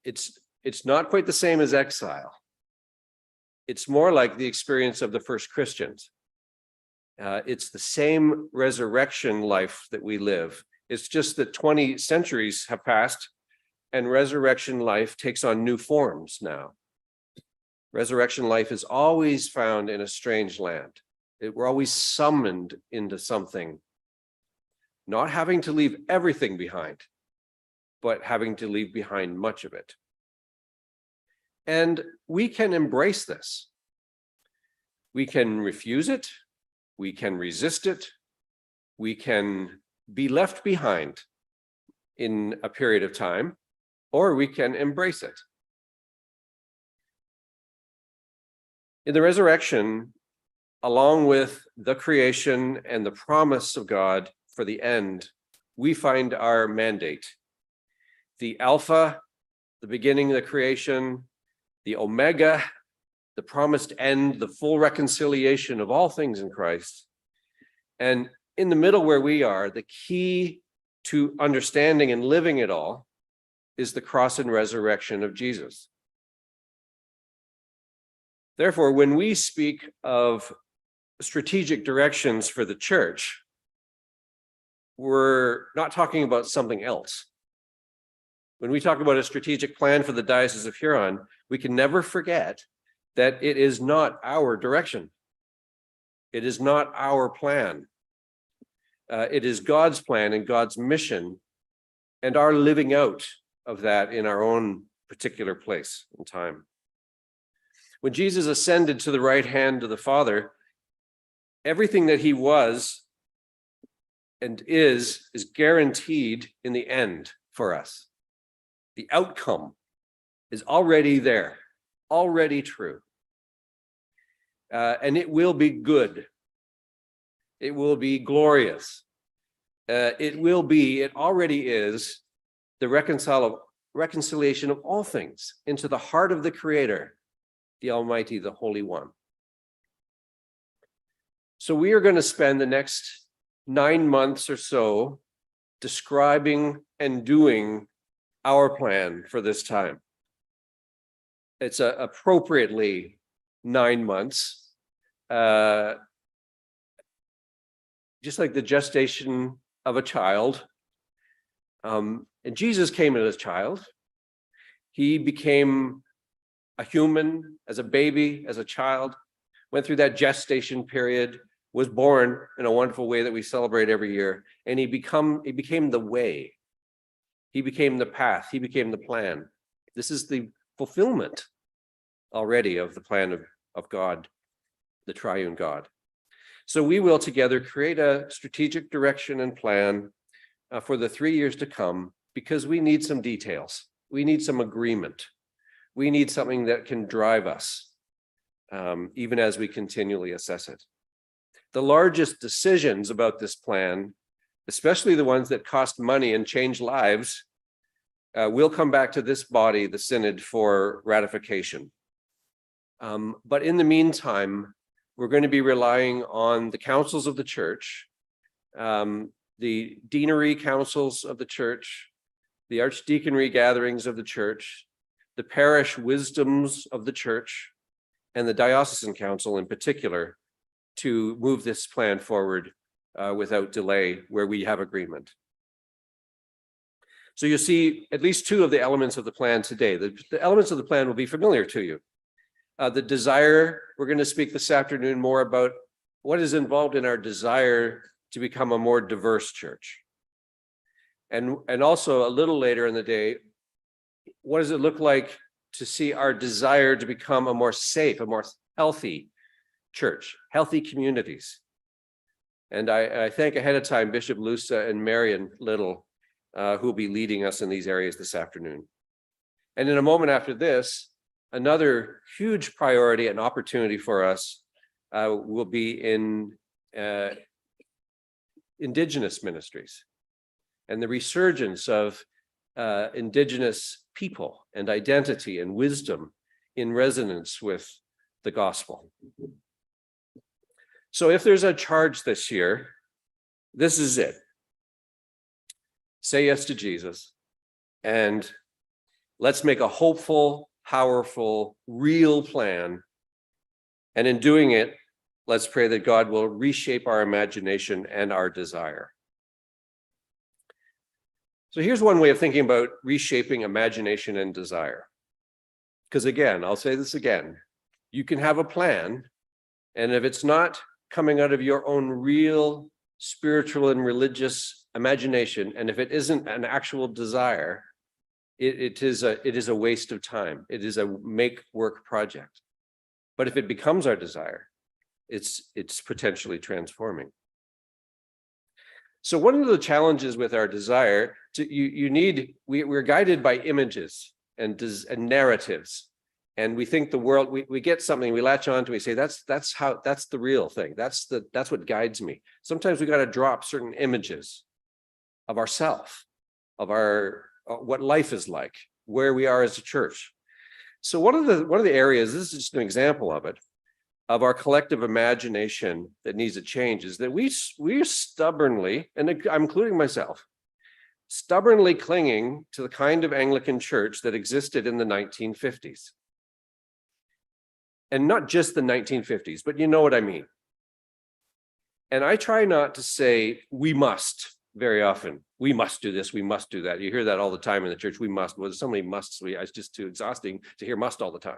It's not quite the same as exile. It's more like the experience of the first Christians. It's the same resurrection life that we live. It's just that 20 centuries have passed and resurrection life takes on new forms now. Resurrection life is always found in a strange land. We're always summoned into something, not having to leave everything behind, but having to leave behind much of it. And we can embrace this. We can refuse it. We can resist it. We can be left behind in a period of time, or we can embrace it. In the resurrection, along with the creation and the promise of God for the end, we find our mandate. The Alpha, the beginning of the creation, the Omega, the promised end, the full reconciliation of all things in Christ. And in the middle where we are, the key to understanding and living it all is the cross and resurrection of Jesus. Therefore, when we speak of strategic directions for the church, we're not talking about something else. When we talk about a strategic plan for the Diocese of Huron, we can never forget that it is not our direction. It is not our plan. It is God's plan and God's mission, and our living out of that in our own particular place and time. When Jesus ascended to the right hand of the Father, everything that he was and is guaranteed in the end for us. The outcome is already there, already true. And it will be good. It will be glorious. It already is the reconciliation of all things into the heart of the Creator, the Almighty, the Holy One. So we are going to spend the next 9 months or so describing and doing our plan for this time. It's appropriately 9 months, just like the gestation of a child. And Jesus came as a child. He became a human as a baby, as a child, went through that gestation period, was born in a wonderful way that we celebrate every year. And he became the way. He became the path. He became the plan. This is the fulfillment already of the plan of God, the triune God. So we will together create a strategic direction and plan for the 3 years to come, because we need some details. We need some agreement. We need something that can drive us, even as we continually assess it. The largest decisions about this plan, especially the ones that cost money and change lives, will come back to this body, the Synod, for ratification. But in the meantime, we're going to be relying on the councils of the church, the deanery councils of the church, the archdeaconry gatherings of the church, the parish wisdoms of the church, and the diocesan council in particular, to move this plan forward without delay where we have agreement. So you'll see at least 2 of the elements of the plan today. The elements of the plan will be familiar to you. The desire, we're going to speak this afternoon more about what is involved in our desire to become a more diverse church. And also a little later in the day, what does it look like to see our desire to become a more safe, a more healthy church, healthy communities? And I thank ahead of time Bishop Lusa and Marion Little, who will be leading us in these areas this afternoon. And in a moment after this, another huge priority and opportunity for us will be in Indigenous ministries and the resurgence of Indigenous people and identity and wisdom in resonance with the gospel. So if there's a charge this year, this is it. Say yes to Jesus, and let's make a hopeful, powerful, real plan. And in doing it, let's pray that God will reshape our imagination and our desire. So here's one way of thinking about reshaping imagination and desire. Because again, I'll say this again, you can have a plan, and if it's not coming out of your own real spiritual and religious imagination, and if it isn't an actual desire, it is a waste of time. It is a make work project. But if it becomes our desire, it's potentially transforming. So one of the challenges with our desire, we're guided by images and narratives. And we think the world, we get something, we latch onto, we say, that's the real thing. That's what guides me. Sometimes we got to drop certain images of ourself, of what life is like, where we are as a church. So one of the areas, this is just an example of it, of our collective imagination that needs a change, is that we're stubbornly, and I'm including myself, stubbornly clinging to the kind of Anglican church that existed in the 1950s. And not just the 1950s, but you know what I mean. And I try not to say we must very often. We must do this, we must do that. You hear that all the time in the church, we must. Well, there's so many musts, it's just too exhausting to hear must all the time.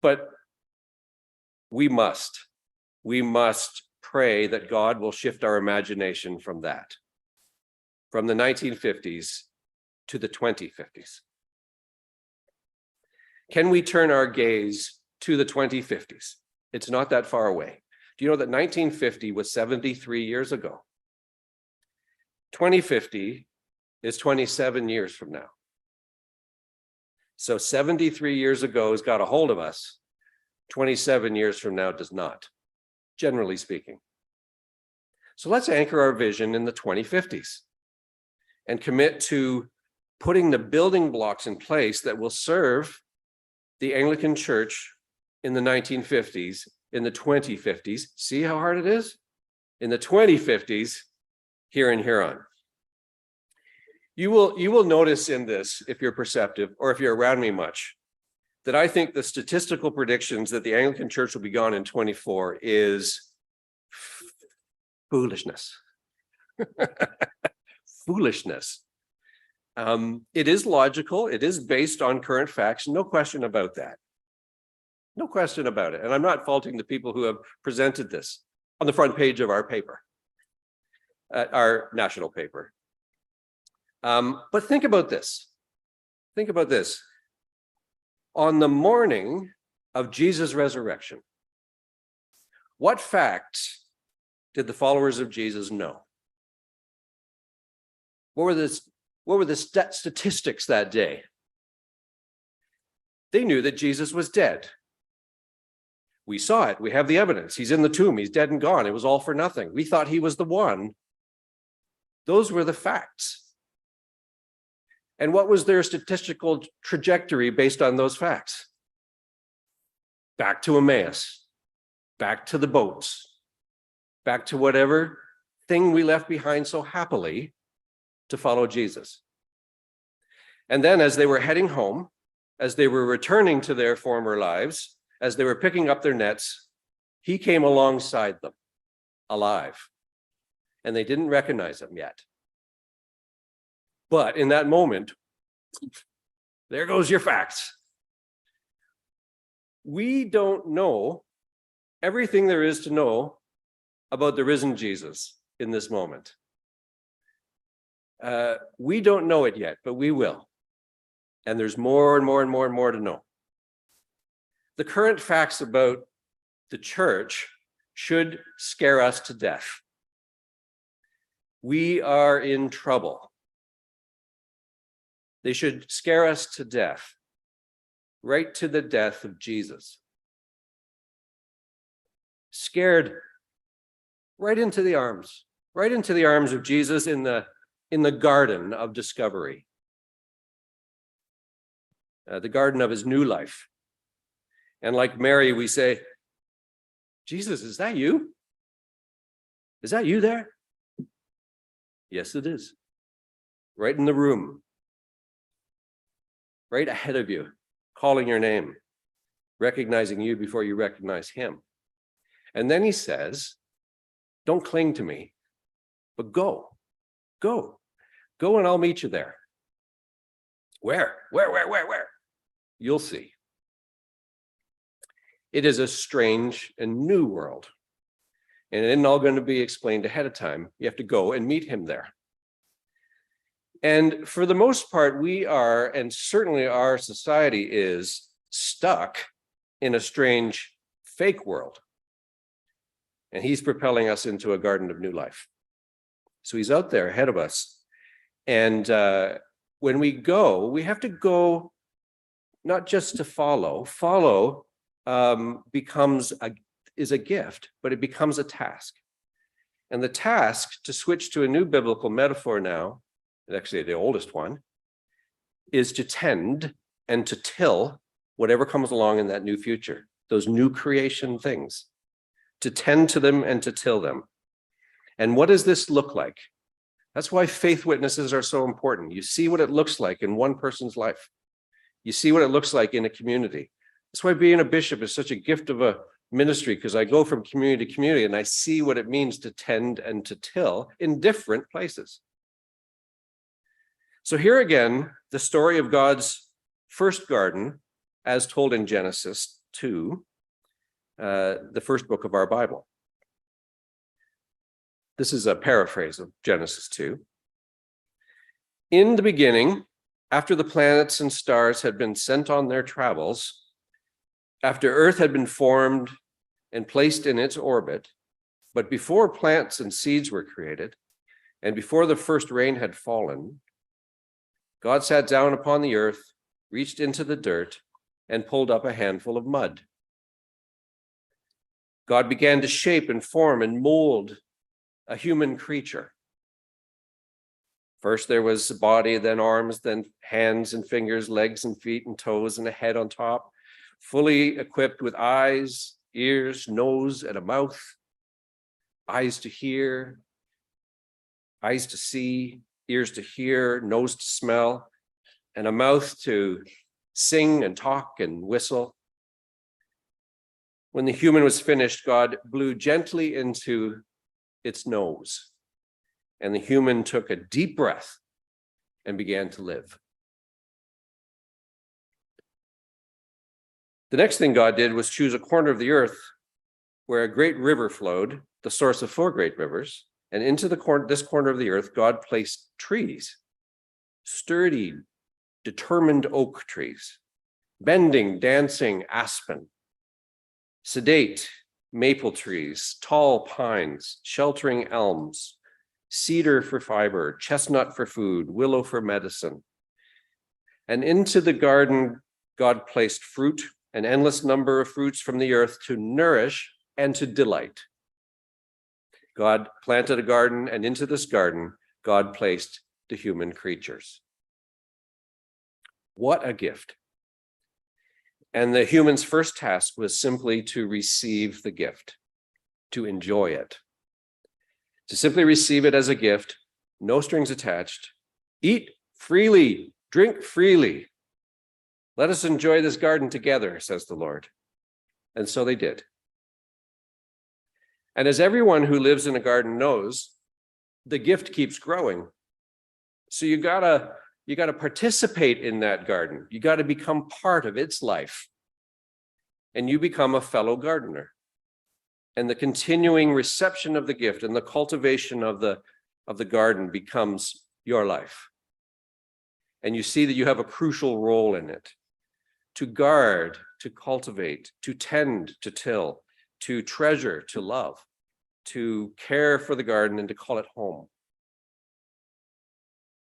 But we must pray that God will shift our imagination from that, from the 1950s to the 2050s. Can we turn our gaze to the 2050s? It's not that far away. Do you know that 1950 was 73 years ago? 2050 is 27 years from now. So 73 years ago has got a hold of us. 27 years from now does not, generally speaking. So let's anchor our vision in the 2050s and commit to putting the building blocks in place that will serve the Anglican Church in the 1950s, in the 2050s. See how hard it is? In the 2050s here in Huron. You will notice in this, if you're perceptive or if you're around me much, that I think the statistical predictions that the Anglican Church will be gone in 24 is foolishness. Foolishness. It is logical. It is based on current facts. No question about that. No question about it. And I'm not faulting the people who have presented this on the front page of our paper, our national paper. But think about this. Think about this. On the morning of Jesus' resurrection, what facts did the followers of Jesus know? What were the statistics that day? They knew that Jesus was dead. We saw it. We have the evidence. He's in the tomb. He's dead and gone. It was all for nothing. We thought he was the one. Those were the facts. And what was their statistical trajectory based on those facts? Back to Emmaus, back to the boats, back to whatever thing we left behind so happily to follow Jesus. And then as they were heading home, as they were returning to their former lives, as they were picking up their nets, he came alongside them, alive. And they didn't recognize him yet. But in that moment, there goes your facts. We don't know everything there is to know about the risen Jesus in this moment. We don't know it yet, but we will. And there's more and more and more and more to know. The current facts about the church should scare us to death. We are in trouble. They should scare us to death, right to the death of Jesus. Scared right into the arms of Jesus in the garden of discovery, the garden of his new life. And like Mary, we say, Jesus, is that you? Is that you there? Yes, it is. Right in the room. Right ahead of you, calling your name, recognizing you before you recognize him. And then he says, don't cling to me, but go and I'll meet you there. Where? You'll see. It is a strange and new world. And it isn't all going to be explained ahead of time. You have to go and meet him there. And for the most part, we are, and certainly our society is, stuck in a strange fake world. And he's propelling us into a garden of new life. So he's out there ahead of us. And when we go, we have to go not just to follow. Follow is a gift, but it becomes a task. And the task, to switch to a new biblical metaphor now, actually the oldest one, is to tend and to till whatever comes along in that new future, those new creation things, to tend to them and to till them. And what does this look like? That's why faith witnesses are so important. You see what it looks like in one person's life. You see what it looks like in a community. That's why being a bishop is such a gift of a ministry, because I go from community to community and I see what it means to tend and to till in different places. So here again, the story of God's first garden, as told in Genesis 2, the first book of our Bible. This is a paraphrase of Genesis 2. In the beginning, after the planets and stars had been sent on their travels, after Earth had been formed and placed in its orbit, but before plants and seeds were created, and before the first rain had fallen, God sat down upon the earth, reached into the dirt, and pulled up a handful of mud. God began to shape and form and mold a human creature. First there was a body, then arms, then hands and fingers, legs and feet and toes, and a head on top, fully equipped with eyes, ears, nose, and a mouth, eyes to hear, eyes to see, ears to hear, nose to smell, and a mouth to sing and talk and whistle. When the human was finished, God blew gently into its nose, and the human took a deep breath and began to live. The next thing God did was choose a corner of the earth where a great river flowed, the source of 4 great rivers, and into this corner of the earth, God placed trees, sturdy, determined oak trees, bending, dancing aspen, sedate maple trees, tall pines, sheltering elms, cedar for fiber, chestnut for food, willow for medicine. And into the garden, God placed fruit, an endless number of fruits from the earth to nourish and to delight. God planted a garden, and into this garden, God placed the human creatures. What a gift. And the human's first task was simply to receive the gift, to enjoy it, to simply receive it as a gift, no strings attached. Eat freely, drink freely. Let us enjoy this garden together, says the Lord. And so they did. And as everyone who lives in a garden knows, the gift keeps growing. So you gotta participate in that garden. You gotta become part of its life. And you become a fellow gardener. And the continuing reception of the gift and the cultivation of the garden becomes your life. And you see that you have a crucial role in it. To guard, to cultivate, to tend, to till, to treasure, to love, to care for the garden and to call it home.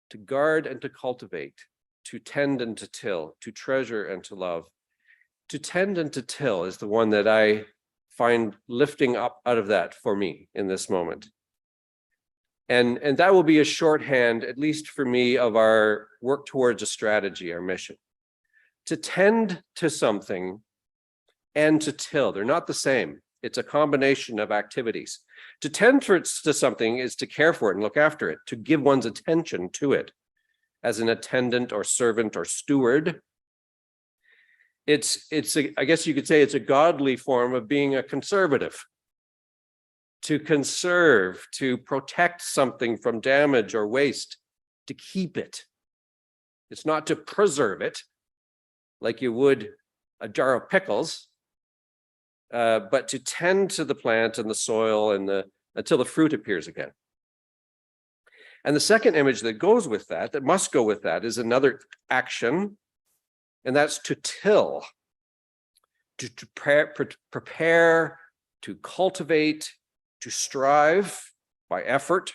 To guard and to cultivate, to tend and to till, to treasure and to love. To tend and to till is the one that I find lifting up out of that for me in this moment. And that will be a shorthand, at least for me, of our work towards a strategy, our mission. To tend to something and to till, they're not the same. It's a combination of activities. To tend to something is to care for it and look after it, to give one's attention to it as an attendant or servant or steward. I guess you could say it's a godly form of being a conservative. To conserve, to protect something from damage or waste, to keep it. It's not to preserve it like you would a jar of pickles, but to tend to the plant and the soil and until the fruit appears again. And the second image that goes with that must go with that, is another action. And that's to till, to prepare, to cultivate, to strive by effort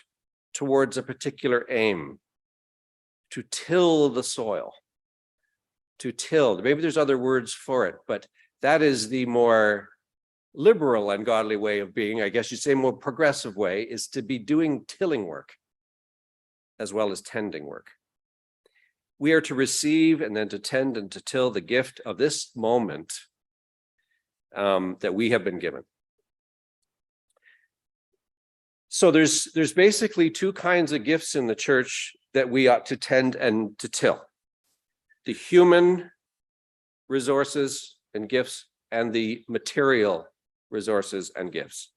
towards a particular aim, to till the soil, to till. Maybe there's other words for it, but that is the more liberal and godly way of being, I guess you'd say more progressive way, is to be doing tilling work as well as tending work. We are to receive and then to tend and to till the gift of this moment that we have been given. So there's basically 2 kinds of gifts in the church that we ought to tend and to till. The human resources and gifts and the material resources and gifts.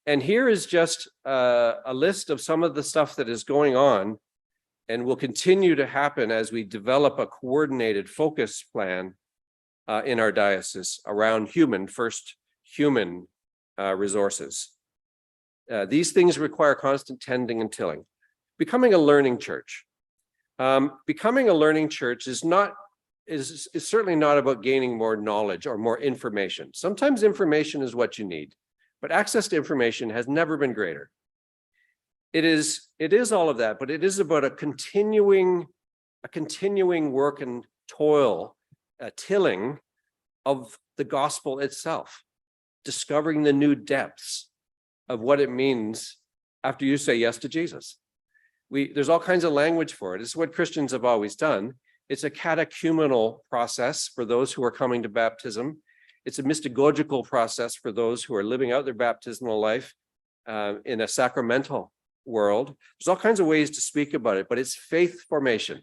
And here is just a list of some of the stuff that is going on and will continue to happen as we develop a coordinated focus plan in our diocese around human resources. These things require constant tending and tilling. Becoming a learning church. Becoming a learning church is certainly not about gaining more knowledge or more information. Sometimes information is what you need, but access to information has never been greater. It is all of that, but it is about a continuing work and toil, tilling of the gospel itself, discovering the new depths of what it means after you say yes to Jesus. There's all kinds of language for it. It's what Christians have always done. It's a catechumenal process for those who are coming to baptism. It's a mystagogical process for those who are living out their baptismal life in a sacramental world. There's all kinds of ways to speak about it, but it's faith formation.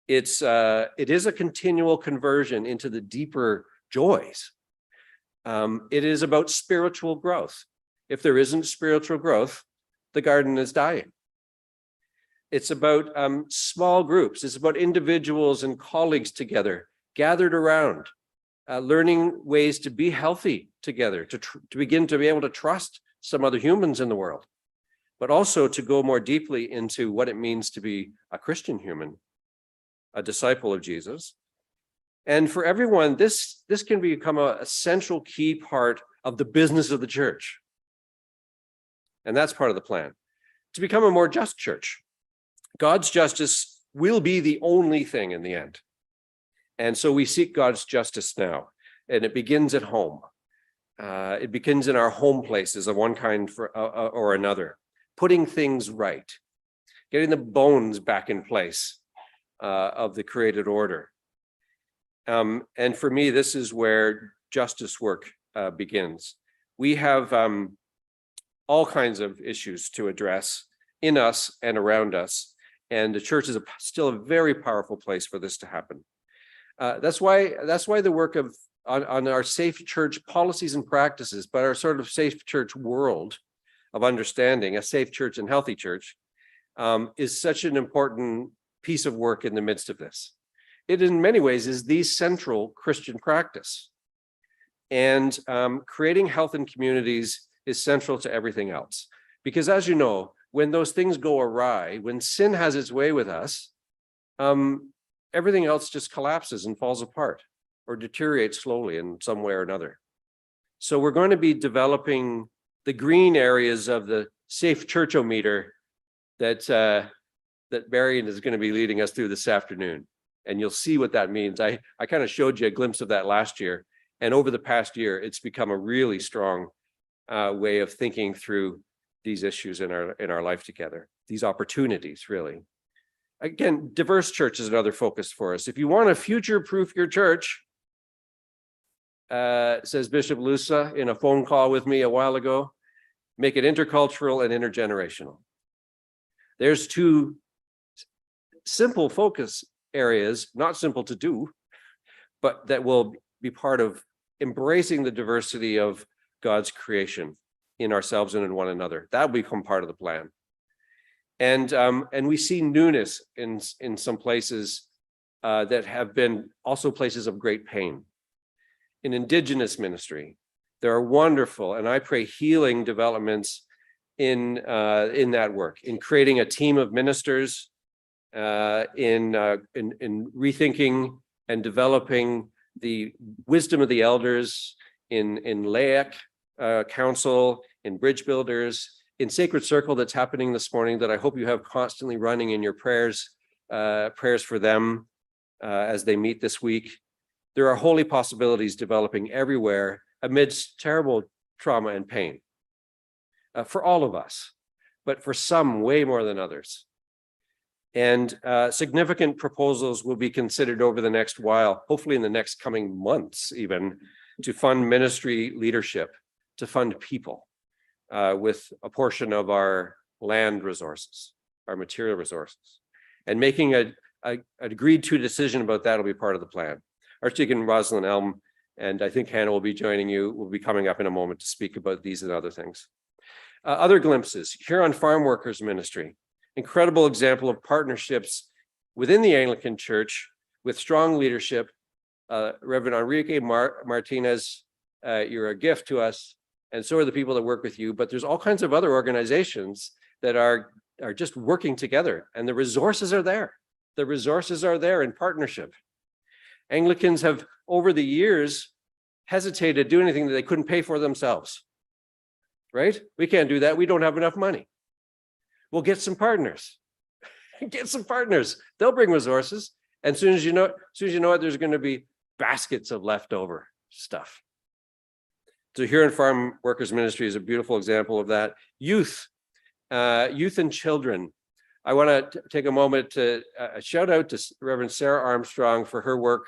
It is a continual conversion into the deeper joys. It is about spiritual growth. If there isn't spiritual growth, the garden is dying. It's about small groups. It's about individuals and colleagues together, gathered around, learning ways to be healthy together, to begin to be able to trust some other humans in the world, but also to go more deeply into what it means to be a Christian human, a disciple of Jesus. And for everyone, this can become a central key part of the business of the church. And that's part of the plan, to become a more just church. God's justice will be the only thing in the end. And so we seek God's justice now, and it begins at home. It begins in our home places of one kind or another, putting things right, getting the bones back in place of the created order. And for me, this is where justice work begins. We have all kinds of issues to address in us and around us. And the church is still a very powerful place for this to happen. That's why the work on our safe church policies and practices, but our sort of safe church world of understanding, a safe church and healthy church, is such an important piece of work in the midst of this. It in many ways is the central Christian practice. And creating health in communities is central to everything else. Because as you know, when those things go awry, when sin has its way with us, everything else just collapses and falls apart or deteriorates slowly in some way or another. So we're going to be developing the green areas of the safe churchometer that Marion is going to be leading us through this afternoon. And you'll see what that means. I kind of showed you a glimpse of that last year. And over the past year, it's become a really strong way of thinking through these issues in our life together, these opportunities, really. Again, diverse church is another focus for us. If you want to future-proof your church, says Bishop Lusa in a phone call with me a while ago, make it intercultural and intergenerational. There's two simple focus areas, not simple to do, but that will be part of embracing the diversity of God's creation in ourselves and in one another. That will become part of the plan. And we see newness in some places that have been also places of great pain. In Indigenous ministry, there are wonderful, and I pray healing developments in that work, in creating a team of ministers, in rethinking and developing the wisdom of the elders, in laic council, in bridge builders, in Sacred Circle that's happening this morning that I hope you have constantly running in your prayers for them as they meet this week. There are holy possibilities developing everywhere amidst terrible trauma and pain for all of us, but for some way more than others. And significant proposals will be considered over the next while, hopefully in the next coming months even, to fund ministry leadership, to fund people with a portion of our land resources, our material resources. And making an agreed to decision about that will be part of the plan. Archdeacon Rosalind Elm, and I think Hannah will be joining you, will be coming up in a moment to speak about these and other things. Other glimpses, Huron Farm Workers Ministry, incredible example of partnerships within the Anglican Church with strong leadership. Reverend Enrique Martinez, you're a gift to us, and so are the people that work with you, but there's all kinds of other organizations that are just working together, and the resources are there. The resources are there in partnership. Anglicans have, over the years, hesitated to do anything that they couldn't pay for themselves, right? We can't do that. We don't have enough money. We'll get some partners. Get some partners. They'll bring resources. And as soon as you know it, there's going to be baskets of leftover stuff. So Huron Farm Workers Ministry is a beautiful example of that. Youth and children. I want to take a moment to shout out to Reverend Sarah Armstrong for her work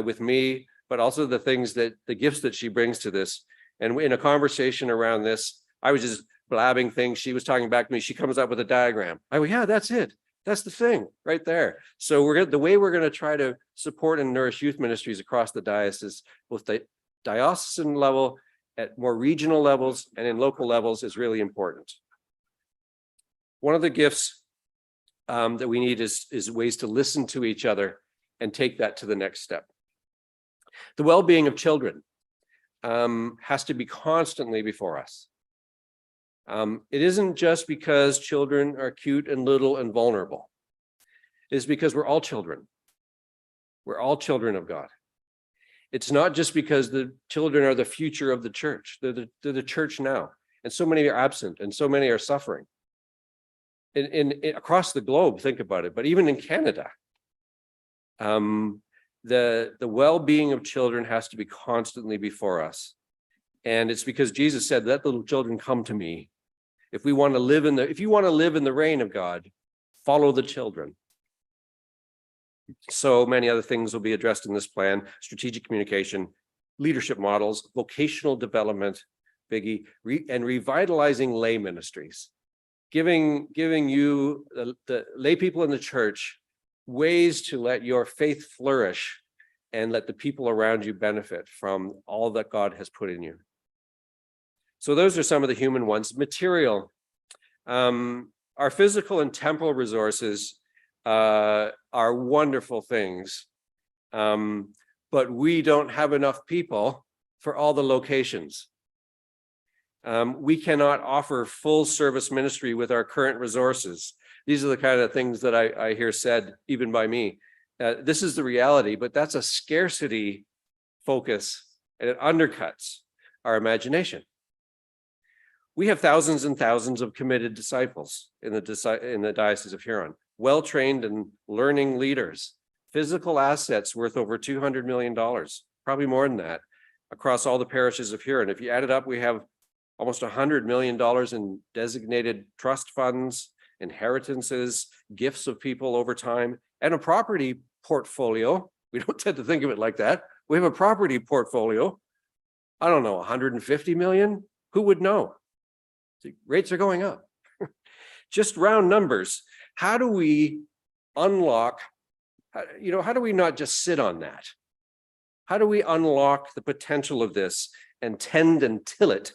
with me, but also the gifts that she brings to this. And in a conversation around this, I was just blabbing things. She was talking back to me. She comes up with a diagram. I go, yeah, that's it. That's the thing right there. So the way we're going to try to support and nourish youth ministries across the diocese, both the diocesan level, at more regional levels, and in local levels, is really important. One of the gifts that we need is ways to listen to each other and take that to the next step. The well-being of children has to be constantly before us. It isn't just because children are cute and little and vulnerable. It is because we're all children. We're all children of God. It's not just because the children are the future of the church. They're the church now. And so many are absent and so many are suffering. Across the globe, think about it, but even in Canada, the well-being of children has to be constantly before us. And it's because Jesus said, let little children come to me. If you want to live in the reign of God, follow the children. So many other things will be addressed in this plan: strategic communication, leadership models, vocational development, biggie, and revitalizing lay ministries, giving you the lay people in the church ways to let your faith flourish and let the people around you benefit from all that God has put in you. So those are some of the human ones. Material. Our physical and temporal resources are wonderful things, but we don't have enough people for all the locations. We cannot offer full service ministry with our current resources. These are the kind of things that I hear said even by me. This is the reality, but that's a scarcity focus, and it undercuts our imagination. We have thousands and thousands of committed disciples in the Diocese of Huron, well-trained and learning leaders, physical assets worth over $200 million, probably more than that, across all the parishes of Huron. If you add it up, we have almost $100 million in designated trust funds, inheritances, gifts of people over time, and a property portfolio. We don't tend to think of it like that. We have a property portfolio. I don't know, 150 million? Who would know? Rates are going up. Just round numbers. How do we unlock, how do we not just sit on that? How do we unlock the potential of this and tend and till it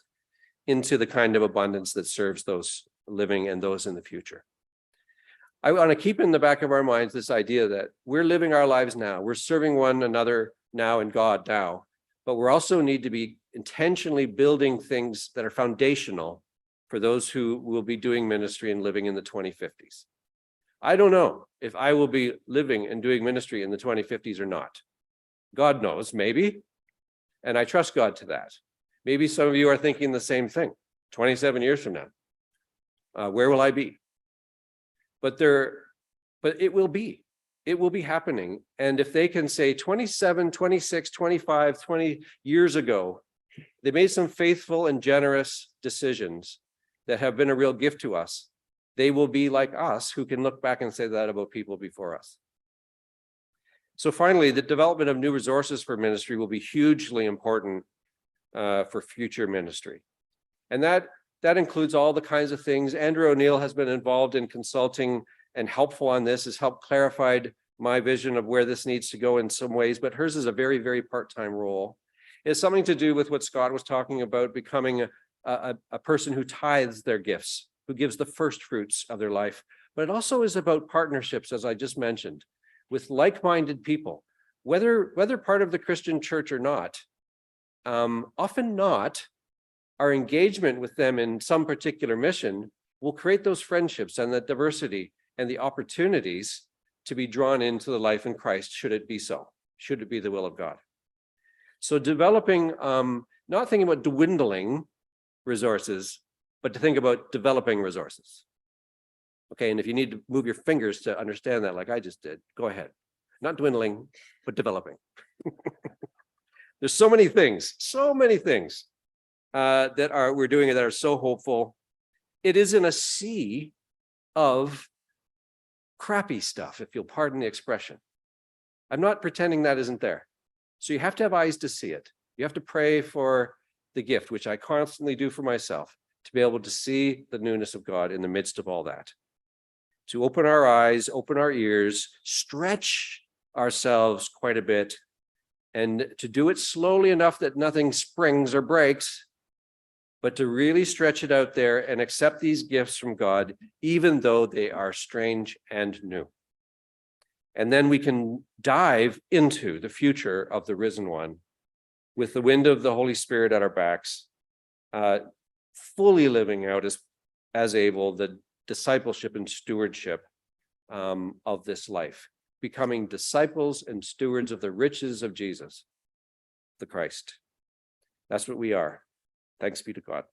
into the kind of abundance that serves those living and those in the future? I want to keep in the back of our minds this idea that we're living our lives now. We're serving one another now and God now, but we also need to be intentionally building things that are foundational for those who will be doing ministry and living in the 2050s. I don't know if I will be living and doing ministry in the 2050s or not. God knows, maybe, and I trust God to that. Maybe some of you are thinking the same thing. 27 years from now, where will I be? But it will be. It will be happening. And if they can say 27, 26, 25, 20 years ago, they made some faithful and generous decisions that have been a real gift to us, they will be like us who can look back and say that about people before us. So finally, the development of new resources for ministry will be hugely important for future ministry. And that includes all the kinds of things. Andrew O'Neill has been involved in consulting and helpful on this, has helped clarified my vision of where this needs to go in some ways, but hers is a very, very part-time role. It's something to do with what Scott was talking about, becoming a person who tithes their gifts, who gives the first fruits of their life. But it also is about partnerships, as I just mentioned, with like-minded people, whether part of the Christian church or not. Often not, our engagement with them in some particular mission will create those friendships and the diversity and the opportunities to be drawn into the life in Christ, should it be so, should it be the will of God. So developing, not thinking about dwindling resources, but to think about developing resources. Okay, and if you need to move your fingers to understand that, like I just did, go ahead. Not dwindling, but developing. There's so many things that we're doing that are so hopeful. It is in a sea of crappy stuff, if you'll pardon the expression. I'm not pretending that isn't there. So you have to have eyes to see it. You have to pray for the gift, which I constantly do for myself, to be able to see the newness of God in the midst of all that. To open our eyes, open our ears, stretch ourselves quite a bit, and to do it slowly enough that nothing springs or breaks, but to really stretch it out there and accept these gifts from God, even though they are strange and new. And then we can dive into the future of the risen one with the wind of the Holy Spirit at our backs, fully living out as able the discipleship and stewardship of this life, becoming disciples and stewards of the riches of Jesus, the Christ. That's what we are. Thanks be to God.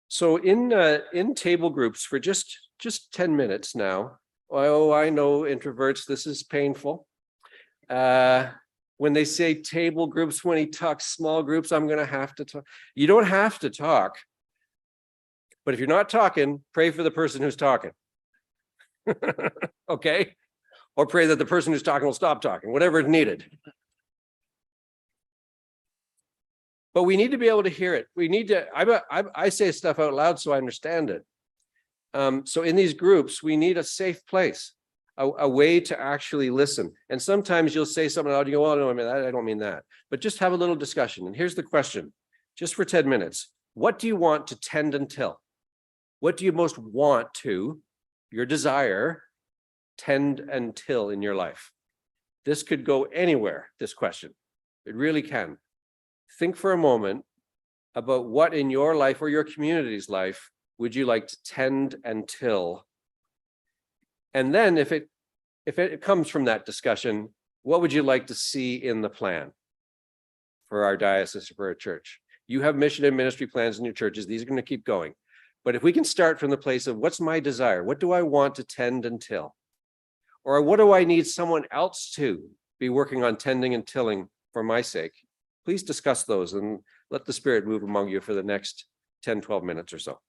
So in table groups for just 10 minutes now. Oh, I know introverts, this is painful. When they say table groups, when he talks small groups, I'm going to have to talk. You don't have to talk. But if you're not talking, pray for the person who's talking. Okay? Or pray that the person who's talking will stop talking, whatever is needed. But we need to be able to hear it. We need to, I say stuff out loud so I understand it. So in these groups, we need a safe place, a way to actually listen. And sometimes you'll say something out, you go, oh, no, I don't mean that. But just have a little discussion. And here's the question, just for 10 minutes. What do you want to tend until? What do you most want to, your desire, tend until in your life? This could go anywhere, this question. It really can. Think for a moment about what in your life or your community's life would you like to tend until? And then if it comes from that discussion, what would you like to see in the plan for our diocese, for our church? You have mission and ministry plans in your churches. These are going to keep going. But if we can start from the place of what's my desire? What do I want to tend until? Or what do I need someone else to be working on tending and tilling for my sake? Please discuss those and let the Spirit move among you for the next 10, 12 minutes or so.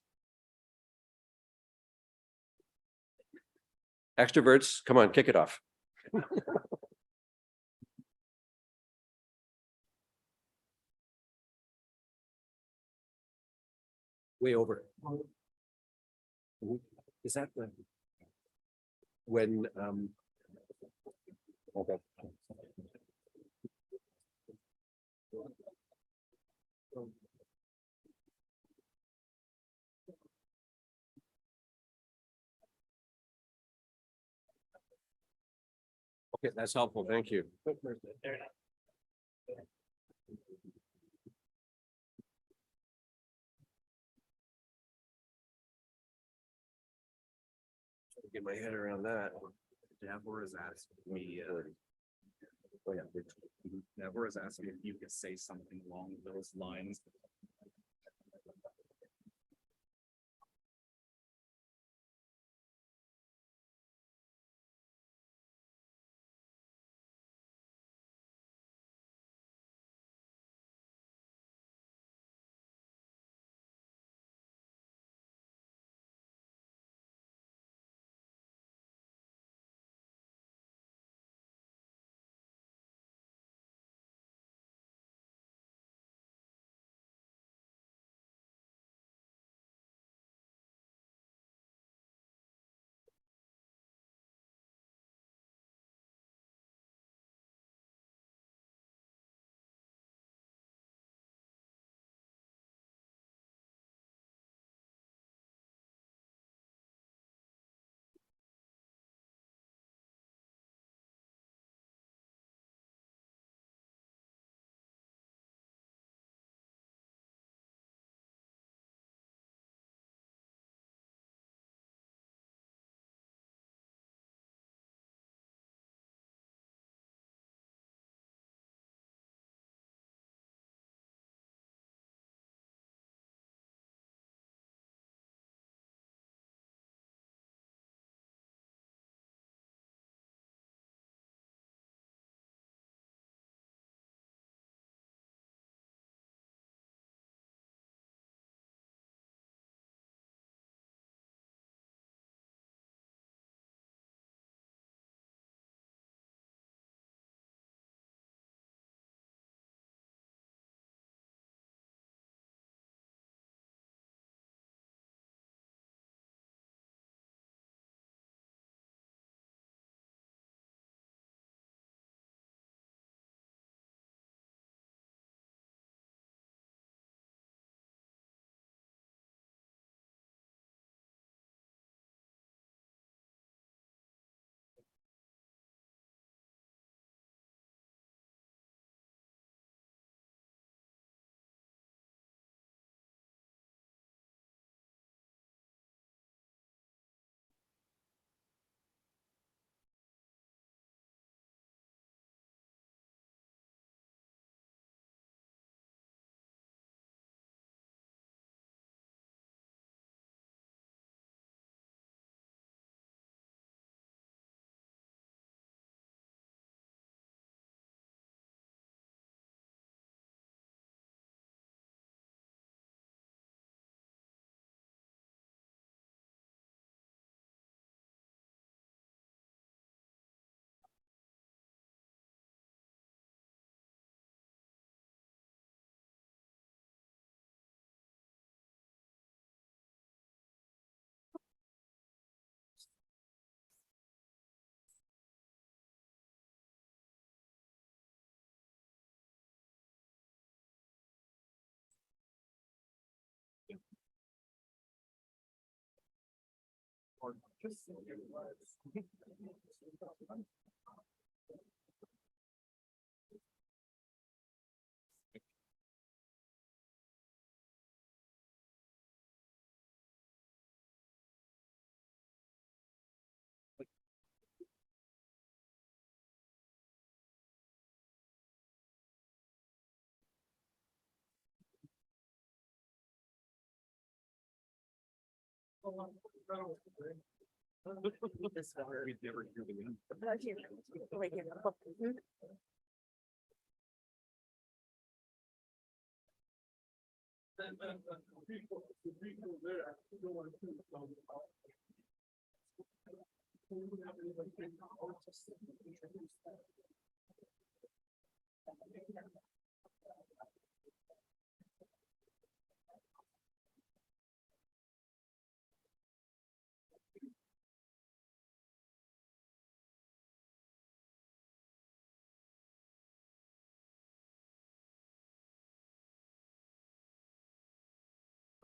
Extroverts, come on, kick it off. Way over. Is that when okay. Okay, that's helpful. Thank you. Get my head around that. Deborah's asking me, Deborah's asking if you could say something along those lines.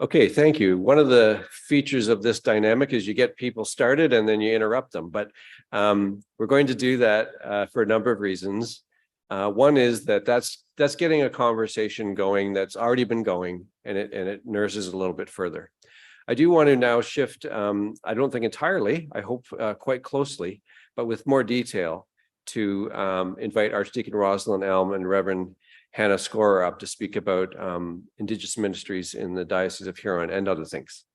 Okay, thank you. One of the features of this dynamic is you get people started and then you interrupt them. But we're going to do that for a number of reasons. One is that's getting a conversation going that's already been going, and it nurses a little bit further. I do want to now shift, I don't think entirely, I hope quite closely, but with more detail, to invite Archdeacon Rosalind Elm and Reverend Hannah Scorer up to speak about Indigenous ministries in the Diocese of Huron and other things.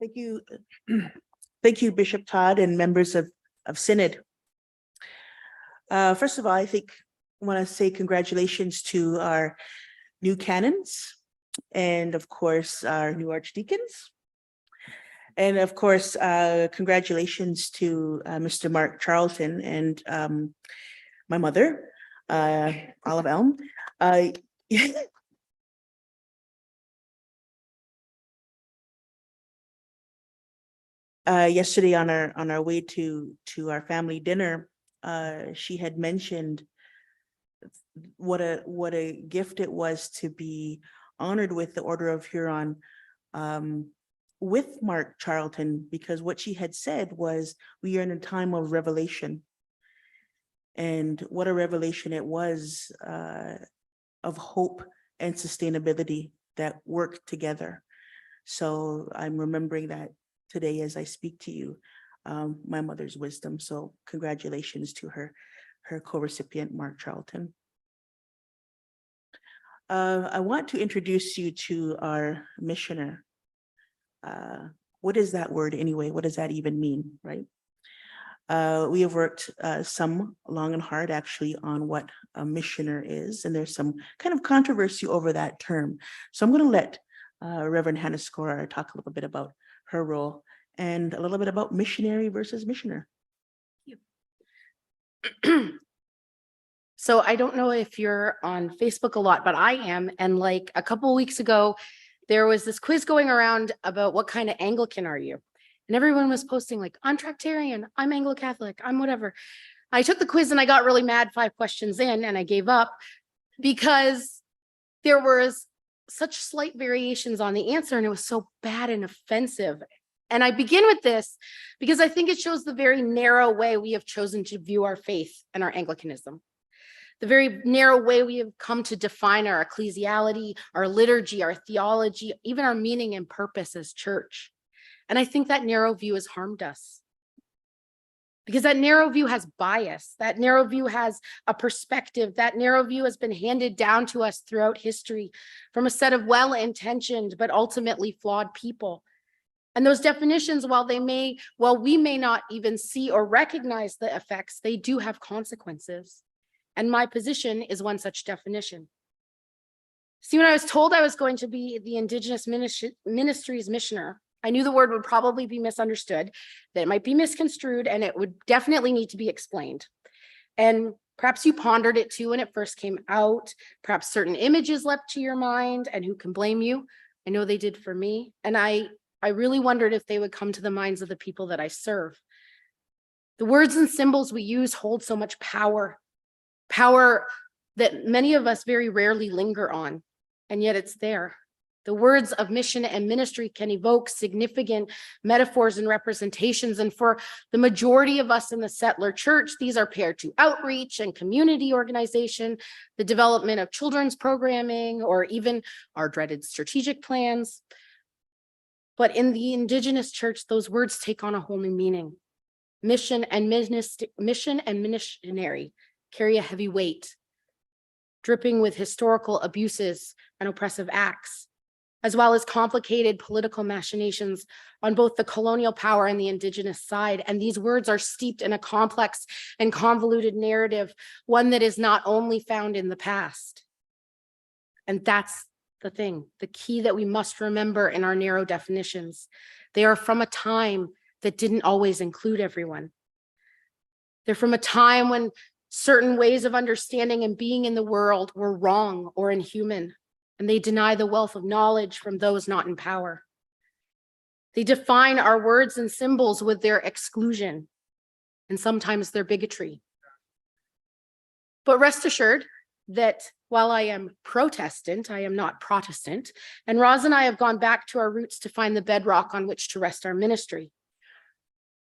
Thank you. Thank you, Bishop Todd and members of Synod. First of all, I want to say congratulations to our new canons and of course our new archdeacons. And of course, congratulations to Mr. Mark Charlton and my mother, Olive Elm. Yesterday on our way to our family dinner, she had mentioned what a gift it was to be honored with the Order of Huron with Mark Charlton, because what she had said was we are in a time of revelation. And what a revelation it was of hope and sustainability that work together. So I'm remembering that today as I speak to you, my mother's wisdom. So congratulations to her co-recipient, Mark Charlton. I want to introduce you to our missioner. What is that word anyway? What does that even mean, right? We have worked some long and hard actually on what a missioner is, and there's some kind of controversy over that term. So I'm going to let Reverend Hannah Scorer talk a little bit about her role and a little bit about missionary versus missioner. So I don't know if you're on Facebook a lot, but I am. And like a couple of weeks ago, there was this quiz going around about what kind of Anglican are you? And everyone was posting like, I'm Tractarian, I'm Anglo-Catholic, I'm whatever. I took the quiz and I got really mad 5 questions in and I gave up because there was such slight variations on the answer and it was so bad and offensive. And I begin with this because I think it shows the very narrow way we have chosen to view our faith and our Anglicanism. The very narrow way we have come to define our ecclesiality, our liturgy, our theology, even our meaning and purpose as church. And I think that narrow view has harmed us. Because that narrow view has bias, that narrow view has a perspective, that narrow view has been handed down to us throughout history from a set of well-intentioned but ultimately flawed people. And those definitions, while we may not even see or recognize the effects, they do have consequences. And my position is one such definition. See, when I was told I was going to be the Indigenous Ministries missioner, I knew the word would probably be misunderstood, that it might be misconstrued, and it would definitely need to be explained. And perhaps you pondered it too when it first came out. Perhaps certain images leapt to your mind, and who can blame you? I know they did for me. And I really wondered if they would come to the minds of the people that I serve. The words and symbols we use hold so much power that many of us very rarely linger on, and yet it's there. The words of mission and ministry can evoke significant metaphors and representations. And for the majority of us in the settler church, these are paired to outreach and community organization, the development of children's programming, or even our dreaded strategic plans. But in the Indigenous church, those words take on a whole new meaning. Mission and missionary carry a heavy weight, dripping with historical abuses and oppressive acts, as well as complicated political machinations on both the colonial power and the Indigenous side. And these words are steeped in a complex and convoluted narrative, one that is not only found in the past. And that's the thing, the key that we must remember in our narrow definitions. They are from a time that didn't always include everyone. They're from a time when certain ways of understanding and being in the world were wrong or inhuman, and they deny the wealth of knowledge from those not in power. They define our words and symbols with their exclusion and sometimes their bigotry. But rest assured that while I am Protestant, I am not Protestant, and Roz and I have gone back to our roots to find the bedrock on which to rest our ministry.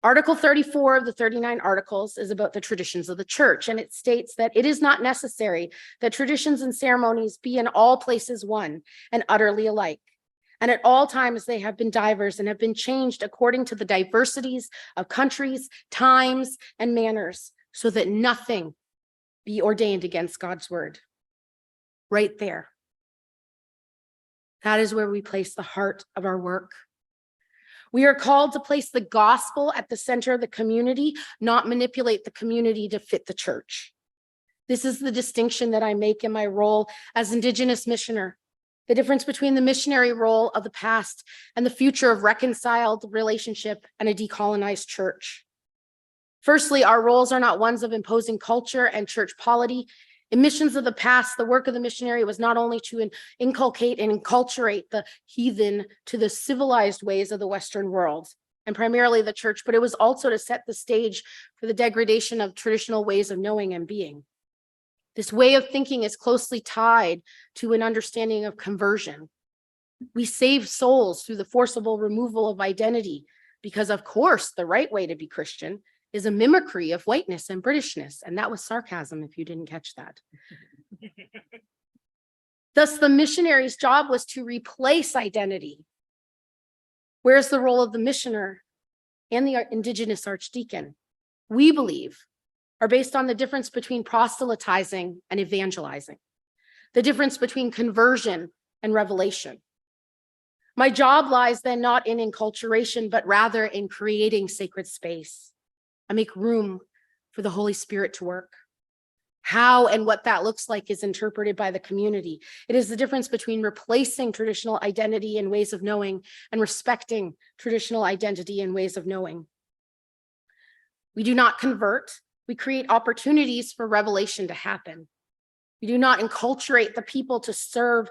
Article 34 of the 39 articles is about the traditions of the church, and it states that it is not necessary that traditions and ceremonies be in all places one and utterly alike. And at all times they have been diverse and have been changed according to the diversities of countries, times, and manners, so that nothing be ordained against God's word. Right there. That is where we place the heart of our work. We are called to place the gospel at the center of the community, not manipulate the community to fit the church. This is the distinction that I make in my role as Indigenous missioner, the difference between the missionary role of the past and the future of reconciled relationship and a decolonized church. Firstly, our roles are not ones of imposing culture and church polity. In missions of the past, the work of the missionary was not only to inculcate and enculturate the heathen to the civilized ways of the Western world, and primarily the church, but it was also to set the stage for the degradation of traditional ways of knowing and being. This way of thinking is closely tied to an understanding of conversion. We save souls through the forcible removal of identity, because of course, the right way to be Christian is a mimicry of whiteness and Britishness. And that was sarcasm if you didn't catch that. Thus, the missionary's job was to replace identity. Where's the role of the missioner and the Indigenous archdeacon? We believe are based on the difference between proselytizing and evangelizing, the difference between conversion and revelation. My job lies then not in enculturation, but rather in creating sacred space. I make room for the Holy Spirit to work. How and what that looks like is interpreted by the community. It is the difference between replacing traditional identity and ways of knowing and respecting traditional identity and ways of knowing. We do not convert. We create opportunities for revelation to happen. We do not enculturate the people to serve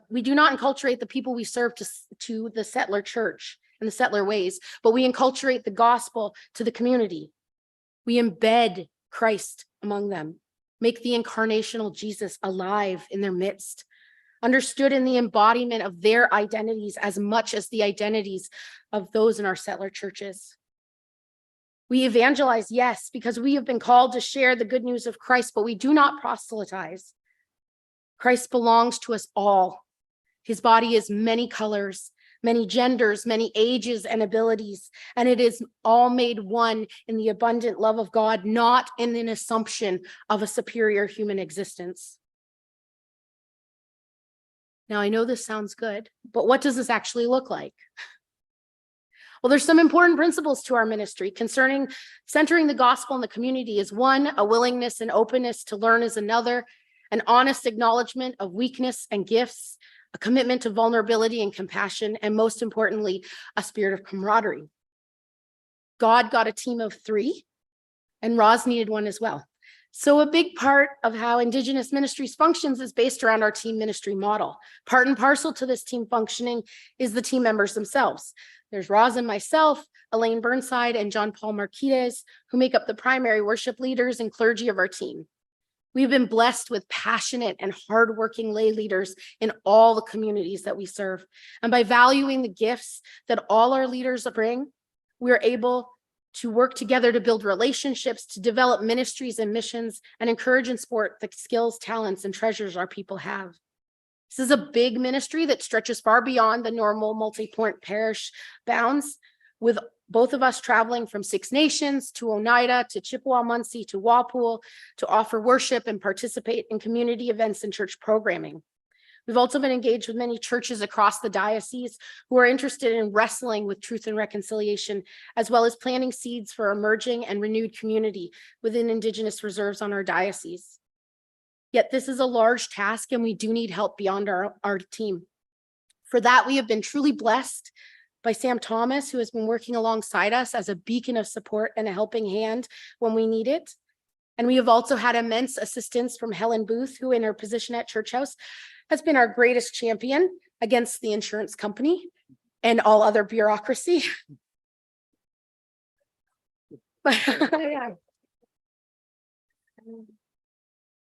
we do not enculturate the people we serve to the settler church and the settler ways, but we enculturate the gospel to the community. We embed Christ among them, make the incarnational Jesus alive in their midst, understood in the embodiment of their identities as much as the identities of those in our settler churches. We evangelize, yes, because we have been called to share the good news of Christ, but we do not proselytize. Christ belongs to us all. His body is many colors, many genders, many ages and abilities, and it is all made one in the abundant love of God, not in an assumption of a superior human existence. Now, I know this sounds good, but what does this actually look like? Well, there's some important principles to our ministry concerning centering the gospel in the community is one, a willingness and openness to learn is another, an honest acknowledgement of weakness and gifts, a commitment to vulnerability and compassion, and most importantly, a spirit of camaraderie. God got a team of 3, and Roz needed one as well. So a big part of how Indigenous ministries functions is based around our team ministry model. Part and parcel to this team functioning is the team members themselves. There's Roz and myself, Elaine Burnside, and John Paul Marquez, who make up the primary worship leaders and clergy of our team. We've been blessed with passionate and hardworking lay leaders in all the communities that we serve. And by valuing the gifts that all our leaders bring, we're able to work together to build relationships, to develop ministries and missions, and encourage and support the skills, talents, and treasures our people have. This is a big ministry that stretches far beyond the normal multi-point parish bounds, with both of us traveling from Six Nations to Oneida to Chippewa, Muncie to Walpole to offer worship and participate in community events and church programming. We've also been engaged with many churches across the diocese who are interested in wrestling with truth and reconciliation, as well as planting seeds for emerging and renewed community within Indigenous reserves on our diocese. Yet this is a large task and we do need help beyond our team. For that, we have been truly blessed by Sam Thomas, who has been working alongside us as a beacon of support and a helping hand when we need it. And we have also had immense assistance from Helen Booth, who in her position at Church House has been our greatest champion against the insurance company and all other bureaucracy. Yeah.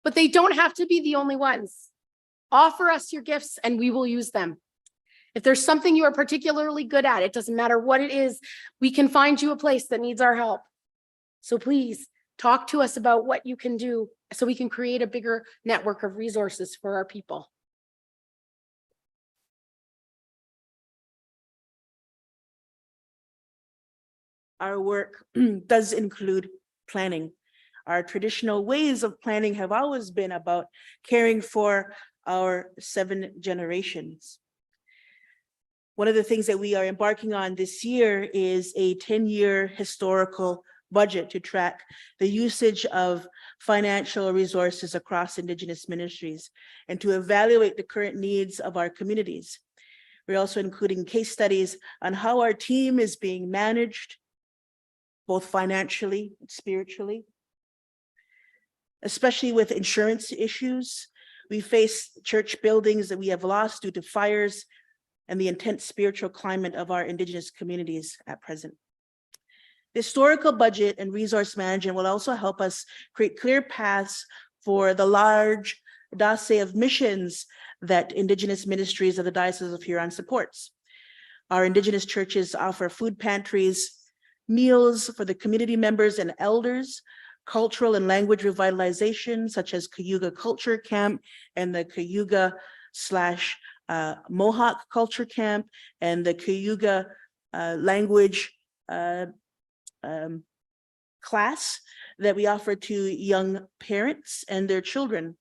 But they don't have to be the only ones. Offer us your gifts and we will use them. If there's something you are particularly good at, it doesn't matter what it is, we can find you a place that needs our help. So please talk to us about what you can do so we can create a bigger network of resources for our people. Our work does include planning. Our traditional ways of planning have always been about caring for our 7 generations. One of the things that we are embarking on this year is a 10-year historical budget to track the usage of financial resources across Indigenous ministries and to evaluate the current needs of our communities. We're also including case studies on how our team is being managed, both financially and spiritually. Especially with insurance issues, we face church buildings that we have lost due to fires and the intense spiritual climate of our Indigenous communities at present. The historical budget and resource management will also help us create clear paths for the large dossier of missions that Indigenous ministries of the Diocese of Huron supports. Our Indigenous churches offer food pantries, meals for the community members and elders, cultural and language revitalization, such as Cayuga Culture Camp and the Cayuga / Mohawk Culture Camp and the Cayuga language class that we offer to young parents and their children.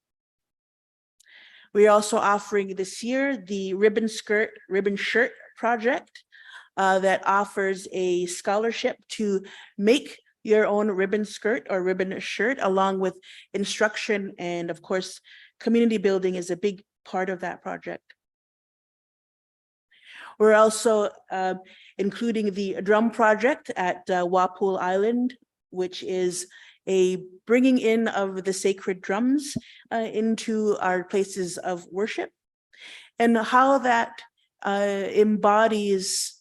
We are also offering this year the Ribbon Shirt project that offers a scholarship to make your own ribbon skirt or ribbon shirt, along with instruction, and of course, community building is a big part of that project. We're also including the drum project at Walpole Island, which is a bringing in of the sacred drums into our places of worship, and how that embodies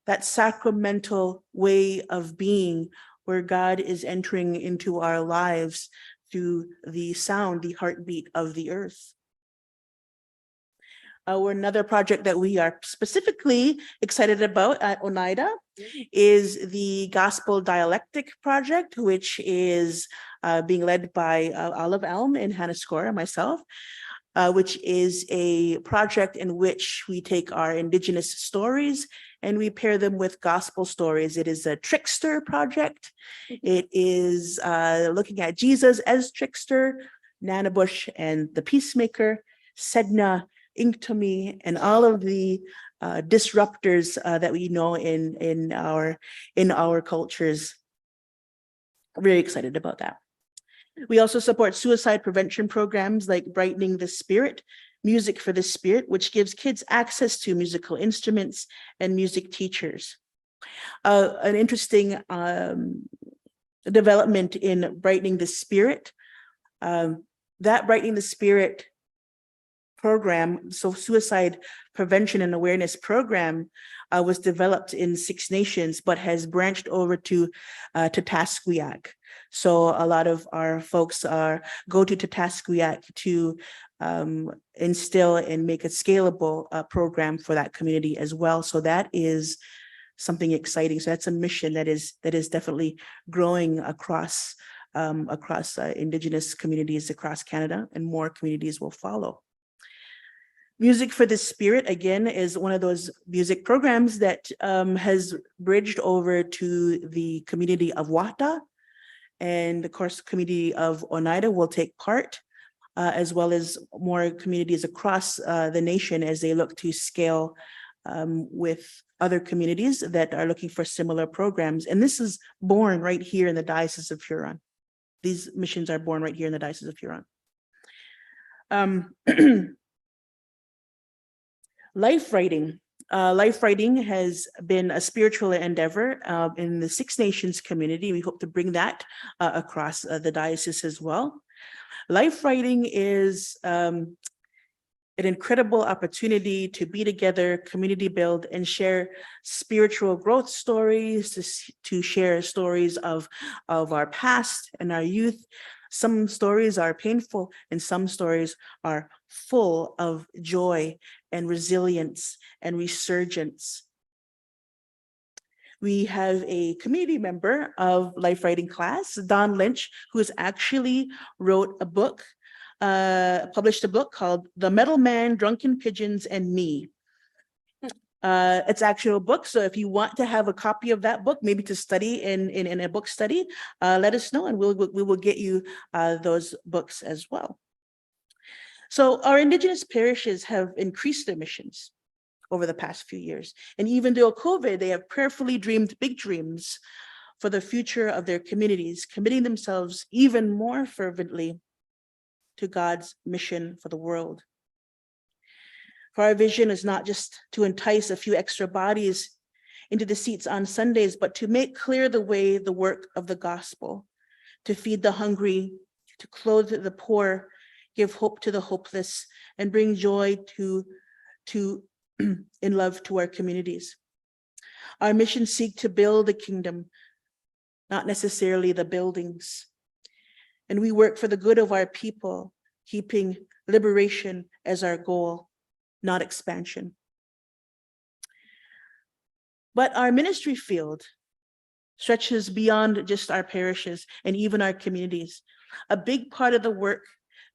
that sacramental way of being where God is entering into our lives through the sound, the heartbeat of the earth. Another project that we are specifically excited about at Oneida is the Gospel Dialectic Project, which is being led by Olive Elm and Hannah Score and myself, which is a project in which we take our Indigenous stories and we pair them with gospel stories. It is a trickster project. It is looking at Jesus as trickster, Nanabush and the peacemaker, Sedna, Inktomi, and all of the disruptors that we know in our cultures. Very excited about that. We also support suicide prevention programs like Brightening the Spirit, Music for the Spirit, which gives kids access to musical instruments and music teachers. An interesting development in Brightening the Spirit, that Brightening the Spirit program, so suicide prevention and awareness program, was developed in Six Nations, but has branched over to Tasquiac. So a lot of our folks go to Tatasquiac to instill and make a scalable program for that community as well. So that is something exciting. So that's a mission that is definitely growing across Indigenous communities across Canada, and more communities will follow. Music for the Spirit, again, is one of those music programs that has bridged over to the community of Wata. And of course, the community of Oneida will take part, as well as more communities across the nation as they look to scale with other communities that are looking for similar programs. And this is born right here in the Diocese of Huron. These missions are born right here in the Diocese of Huron. Life writing. Life writing has been a spiritual endeavor in the Six Nations community. We hope to bring that across the diocese as well. Life writing is an incredible opportunity to be together, community build, and share spiritual growth stories, to share stories of our past and our youth. Some stories are painful and some stories are full of joy and resilience and resurgence. We have a community member of Life Writing class, Don Lynch, who has actually wrote a book, published a book called The Metal Man, Drunken Pigeons, and Me. It's actually a book, so if you want to have a copy of that book, maybe to study in a book study, let us know and we will get you those books as well. So our Indigenous parishes have increased their missions over the past few years. And even though COVID, they have prayerfully dreamed big dreams for the future of their communities, committing themselves even more fervently to God's mission for the world. For our vision is not just to entice a few extra bodies into the seats on Sundays, but to make clear the way, the work of the gospel, to feed the hungry, to clothe the poor, give hope to the hopeless, and bring joy to in love to our communities. Our missions seek to build a kingdom, not necessarily the buildings. And we work for the good of our people, keeping liberation as our goal, not expansion. But our ministry field stretches beyond just our parishes and even our communities. A big part of the work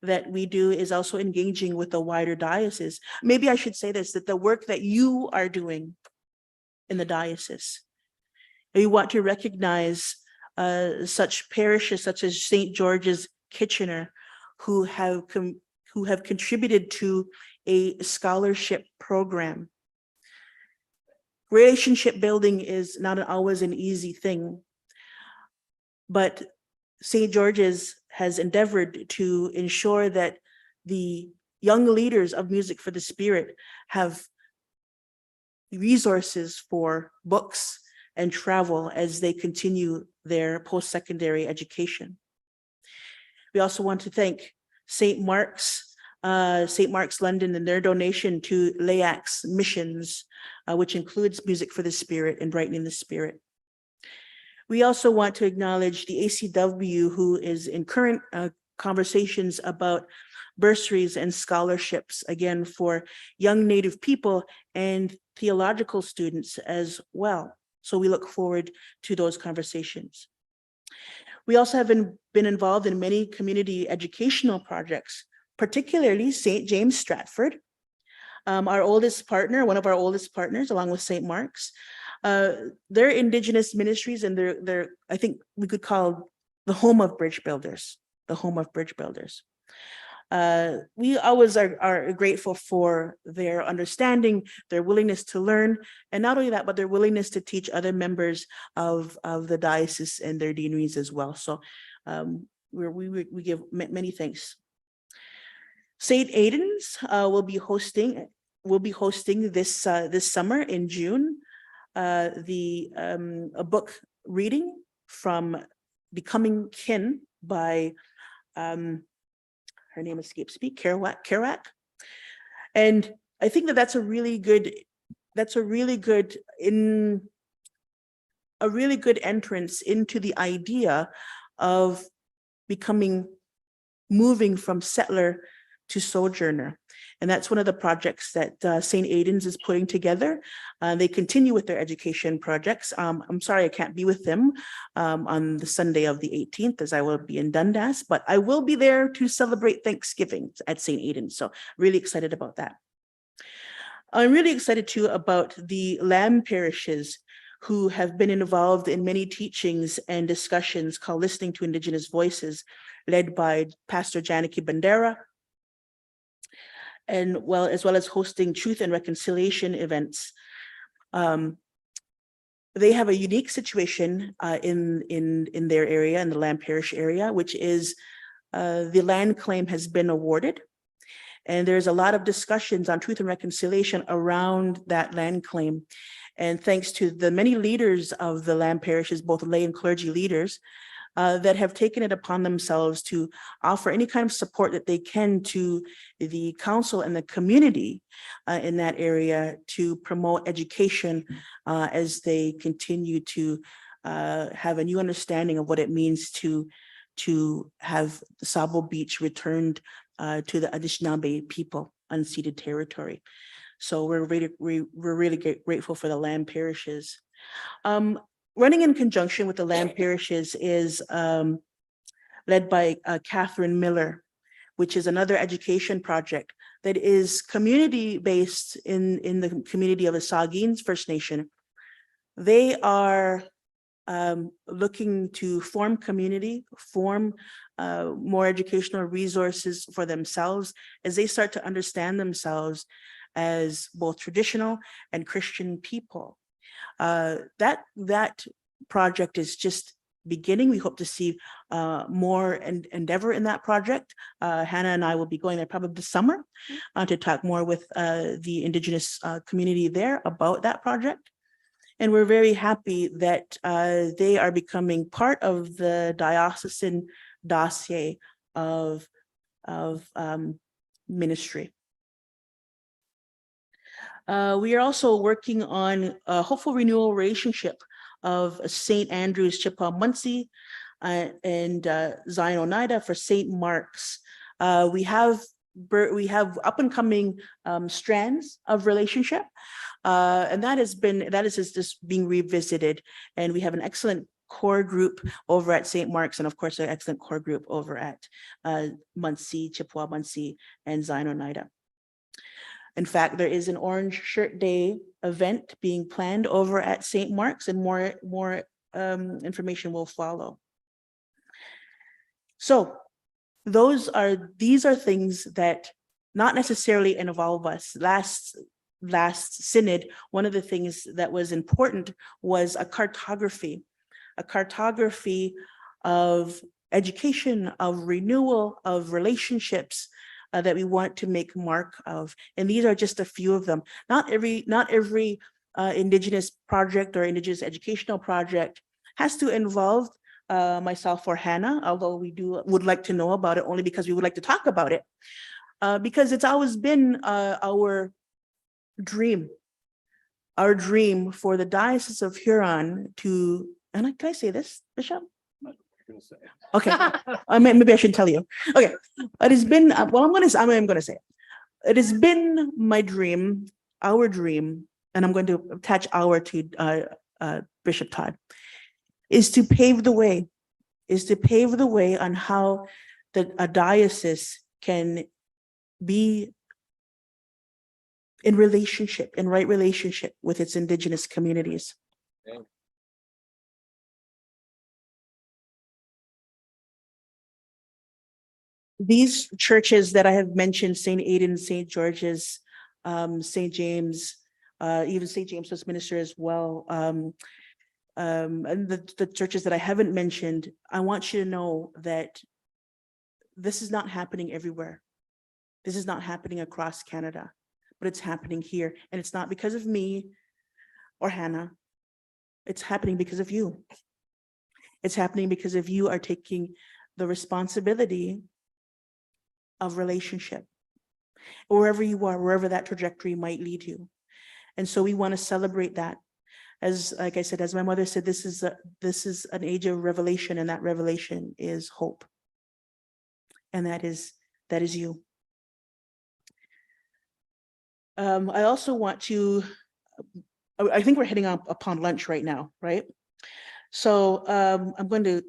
that we do is also engaging with the wider diocese. Maybe I should say this, that the work that you are doing in the diocese, we want to recognize such parishes such as St. George's Kitchener, who have contributed to a scholarship program. Relationship building is not always an easy thing, but St. George's has endeavored to ensure that the young leaders of Music for the Spirit have resources for books and travel as they continue their post-secondary education. We also want to thank St. Mark's London and their donation to LAAC's missions, which includes Music for the Spirit and Brightening the Spirit. We also want to acknowledge the ACW, who is in current conversations about bursaries and scholarships, again, for young Native people and theological students as well. So we look forward to those conversations. We also have been involved in many community educational projects, particularly St. James Stratford, our oldest partner, one of our oldest partners, along with St. Mark's. They're Indigenous ministries, and they're I think we could call the home of bridge builders, the home of bridge builders. We always are grateful for their understanding, their willingness to learn, and not only that, but their willingness to teach other members of the diocese and their deaneries as well. So we give many thanks. St. Aidan's will be hosting this summer in June a book reading from Becoming Kin by her name escapes me, Kerouac. And I think that's a really good entrance into the idea of moving from settler to sojourner. And that's one of the projects that St. Aidan's is putting together. They continue with their education projects. I'm sorry I can't be with them on the Sunday of the 18th, as I will be in Dundas, but I will be there to celebrate Thanksgiving at St. Aidan's. So really excited about that. I'm really excited too about the Lamb parishes who have been involved in many teachings and discussions called Listening to Indigenous Voices, led by Pastor Janaki Bandera, and as well as hosting truth and reconciliation events. They have a unique situation in their area, in the Lamb Parish area, which is the land claim has been awarded. And there's a lot of discussions on truth and reconciliation around that land claim. And thanks to the many leaders of the Lamb parishes, both lay and clergy leaders, that have taken it upon themselves to offer any kind of support that they can to the council and the community in that area to promote education as they continue to have a new understanding of what it means to have Sabo Beach returned to the Anishinaabe people, unceded territory. So we're really grateful for the Lamb parishes. Running in conjunction with the Lamb parishes is led by Catherine Miller, which is another education project that is community-based in the community of the Saugeen First Nation. They are looking to form community, form more educational resources for themselves as they start to understand themselves as both traditional and Christian people. That project is just beginning. We hope to see more endeavor in that project. Hannah and I will be going there probably this summer to talk more with the Indigenous community there about that project. And we're very happy that they are becoming part of the diocesan dossier of ministry. We are also working on a hopeful renewal relationship of St. Andrew's Chippewa Munsee and Zion Oneida for St. Mark's. We have up and coming strands of relationship, and that is just being revisited. And we have an excellent core group over at St. Mark's, and of course, an excellent core group over at Munsee, Chippewa Munsee, and Zion Oneida. In fact, there is an Orange Shirt Day event being planned over at St. Mark's, and more information will follow. So these are things that not necessarily involve us. Last synod, one of the things that was important was a cartography of education, of renewal, of relationships that we want to make mark of. And these are just a few of them. Not every Indigenous project or Indigenous educational project has to involve myself or Hannah, although we would like to know about it only because we would like to talk about it. Because it's always been our dream for the Diocese of Huron to, and can I say this, Bishop? Okay, maybe I should tell you. Okay, it has been, well, I'm going to say it. It has been my dream, our dream, and I'm going to attach our to Bishop Todd, is to pave the way on how a diocese can be in right relationship with its Indigenous communities. Okay. These churches that I have mentioned, St. Aidan's, St. George's, St. James, even St. James was minister as well, and the churches that I haven't mentioned, I want you to know that this is not happening everywhere. This is not happening across Canada, but it's happening here. And it's not because of me or Hannah. It's happening because of you. It's happening because of you are taking the responsibility of relationship, wherever you are, wherever that trajectory might lead you. And so we want to celebrate that. As, like I said, as my mother said, this is an age of revelation, and that revelation is hope. And that is you. I also want to, I think we're heading up upon lunch right now, right? So I'm going to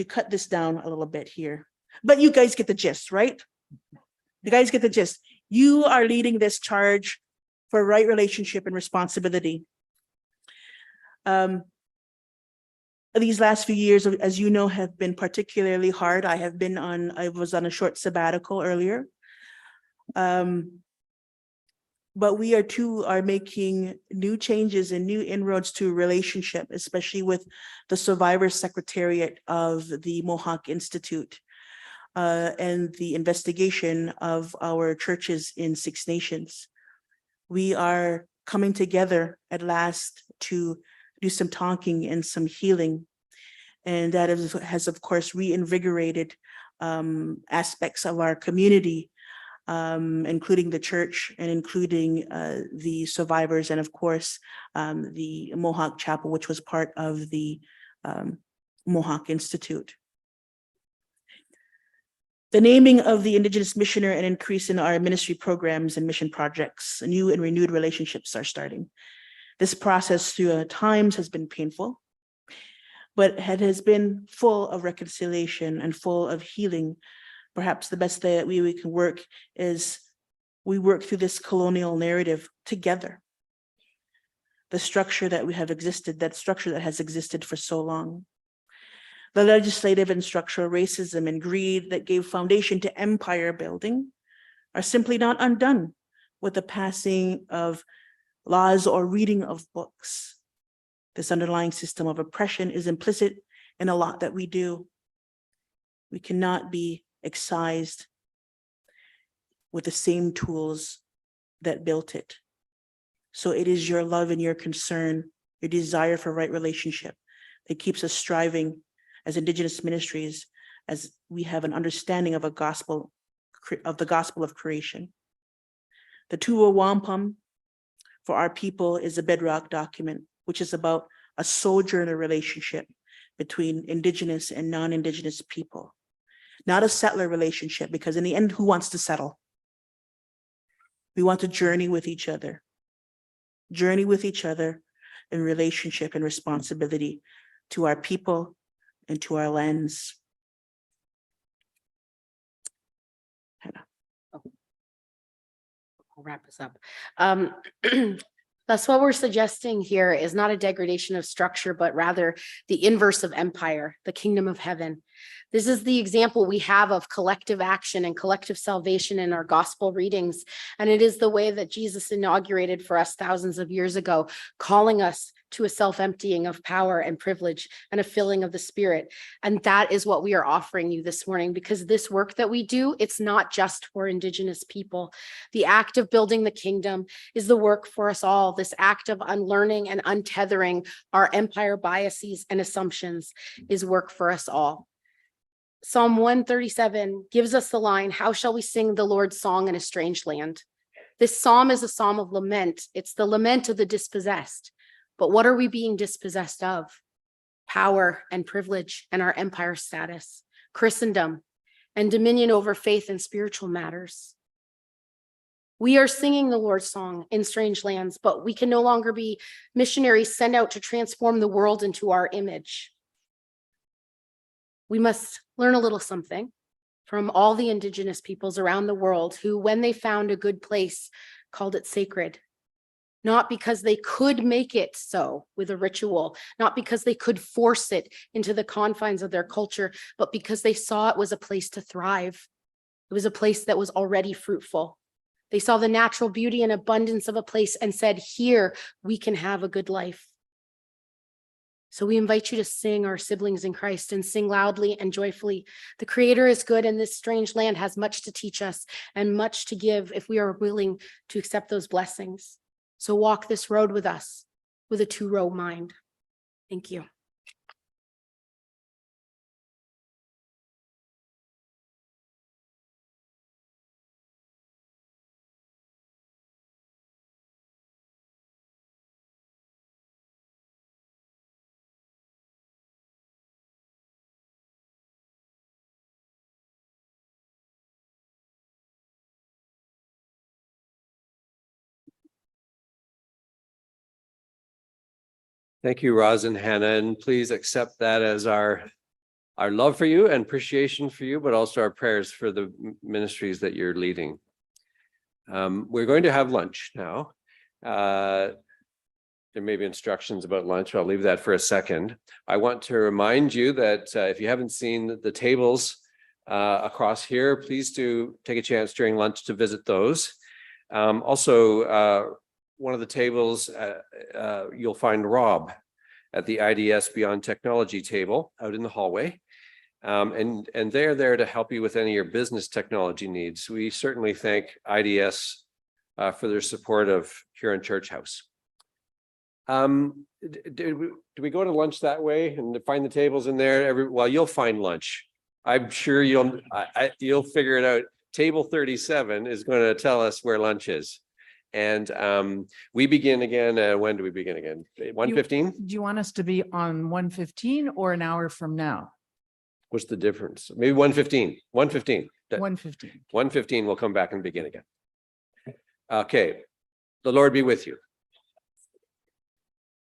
cut this down a little bit here, but you guys get the gist, right? You guys get the gist. You are leading this charge for right relationship and responsibility. These last few years, as you know, have been particularly hard. I was on a short sabbatical earlier. But we are making new changes and new inroads to relationship, especially with the Survivors Secretariat of the Mohawk Institute and the investigation of our churches in Six Nations. We are coming together at last to do some talking and some healing. And that has, of course, reinvigorated aspects of our community, including the church and including the survivors, and of course, the Mohawk Chapel, which was part of the Mohawk Institute. The naming of the Indigenous Missioner and increase in our ministry programs and mission projects, new and renewed relationships are starting. This process through times has been painful, but it has been full of reconciliation and full of healing. Perhaps the best way that we can work is we work through this colonial narrative together. The structure that we have existed, that structure that has existed for so long. The legislative and structural racism and greed that gave foundation to empire building are simply not undone with the passing of laws or reading of books. This underlying system of oppression is implicit in a lot that we do. We cannot be excised with the same tools that built it. So it is your love and your concern, your desire for right relationship that keeps us striving as Indigenous ministries, as we have an understanding of the gospel of creation. The Tuwa Wampum for our people is a bedrock document, which is about a sojourner relationship between Indigenous and non-Indigenous people. Not a settler relationship, because in the end, who wants to settle? We want to journey with each other in relationship and responsibility to our people and to our lands. I'll wrap this up. Thus, what we're suggesting here is not a degradation of structure, but rather the inverse of empire, the kingdom of heaven. This is the example we have of collective action and collective salvation in our gospel readings. And it is the way that Jesus inaugurated for us thousands of years ago, calling us to a self-emptying of power and privilege and a filling of the Spirit. And that is what we are offering you this morning, because this work that we do, it's not just for Indigenous people. The act of building the kingdom is the work for us all. This act of unlearning and untethering our empire biases and assumptions is work for us all. Psalm 137 gives us the line, "How shall we sing the Lord's song in a strange land?" This psalm is a psalm of lament. It's the lament of the dispossessed. But what are we being dispossessed of? Power and privilege and our empire status, Christendom, and dominion over faith and spiritual matters. We are singing the Lord's song in strange lands, but we can no longer be missionaries sent out to transform the world into our image. We must learn a little something from all the Indigenous peoples around the world who, when they found a good place, called it sacred. Not because they could make it so with a ritual, not because they could force it into the confines of their culture, but because they saw it was a place to thrive. It was a place that was already fruitful. They saw the natural beauty and abundance of a place and said, here we can have a good life. So we invite you to sing our siblings in Christ and sing loudly and joyfully. The Creator is good, and this strange land has much to teach us and much to give if we are willing to accept those blessings. So walk this road with us with a two-row mind. Thank you. Thank you, Roz and Hannah, and please accept that as our love for you and appreciation for you, but also our prayers for the ministries that you're leading. We're going to have lunch now. There may be instructions about lunch. I'll leave that for a second. I want to remind you that if you haven't seen the tables across here, please do take a chance during lunch to visit those. Also, one of the tables, you'll find Rob at the IDS Beyond Technology table out in the hallway. And they're there to help you with any of your business technology needs. We certainly thank IDS for their support of Huron Church House. Do we go to lunch that way and find the tables in there? Well, you'll find lunch. I'm sure you'll figure it out. Table 37 is going to tell us where lunch is. And we begin again. When do we begin again? 1:15? Do you want us to be on 1:15 or an hour from now? What's the difference? Maybe 1:15. 1:15. 1:15. 1:15, we'll come back and begin again. Okay. The Lord be with you.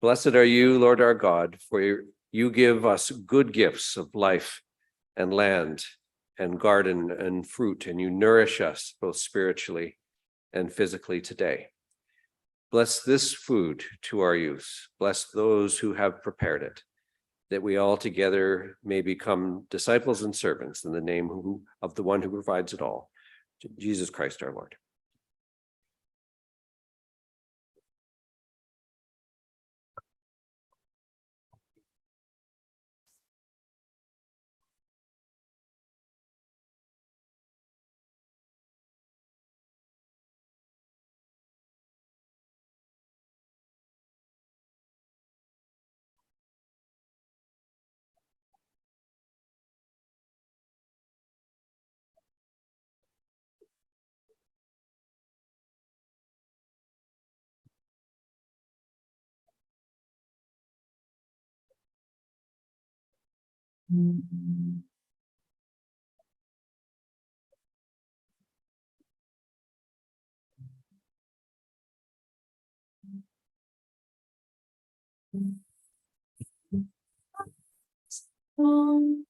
Blessed are you, Lord our God, for you give us good gifts of life and land and garden and fruit, and you nourish us both spiritually and physically today. Bless this food to our use. Bless those who have prepared it, that we all together may become disciples and servants in the name of the one who provides it all, Jesus Christ our Lord.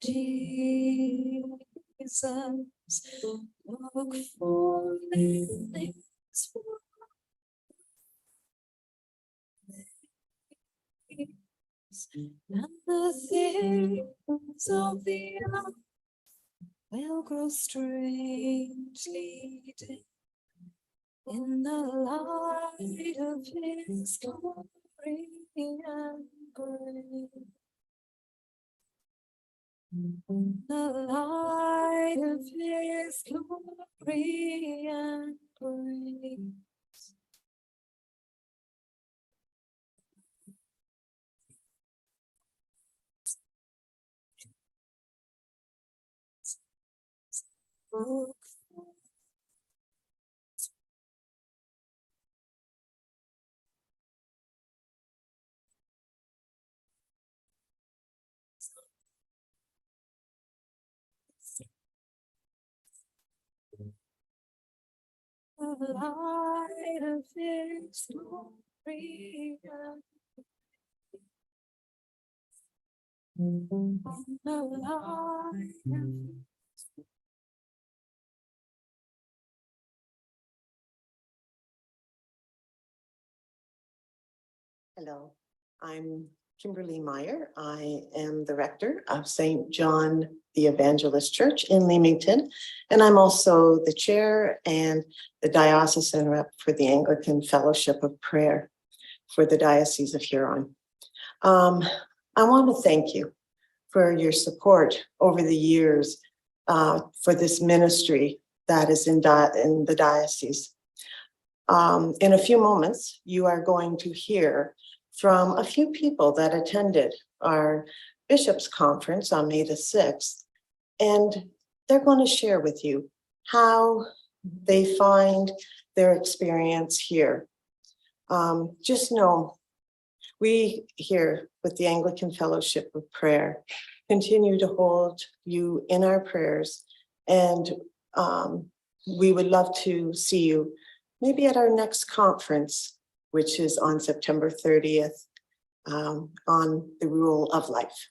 Jesus, look for this and the things of the earth will grow strangely dim in the light of his glory and grace. In the light of his glory and grace. Look for the light of his glory and the light of Hello, I'm Kimberly Meyer. I am the rector of St. John the Evangelist Church in Leamington, and I'm also the chair and the diocesan rep for the Anglican Fellowship of Prayer for the Diocese of Huron. I want to thank you for your support over the years for this ministry that is in the diocese. In a few moments, you are going to hear from a few people that attended our bishops' conference on May the 6th, and they're going to share with you how they find their experience here. Just know, we here with the Anglican Fellowship of Prayer continue to hold you in our prayers, and we would love to see you maybe at our next conference, which is on September 30th on the rule of life.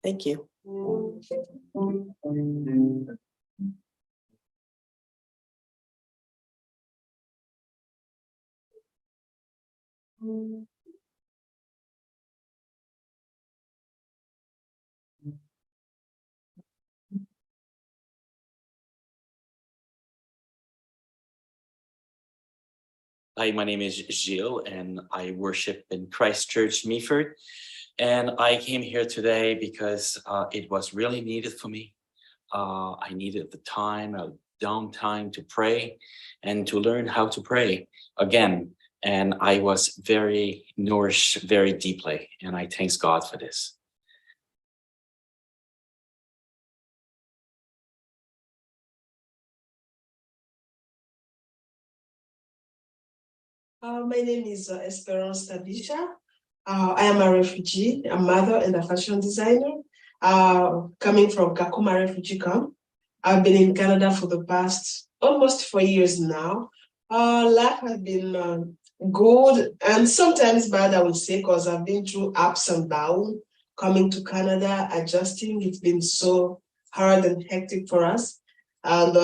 Thank you. Hi, my name is Gilles and I worship in Christchurch, Meaford. And I came here today because it was really needed for me. I needed the time, a downtime to pray and to learn how to pray again. And I was very nourished very deeply. And I thank God for this. My name is Esperance Tabisha. I am a refugee, a mother and a fashion designer, coming from Kakuma refugee camp. I've been in Canada for the past almost 4 years now. Life has been good and sometimes bad, I would say, because I've been through ups and downs coming to Canada, adjusting. It's been so hard and hectic for us. And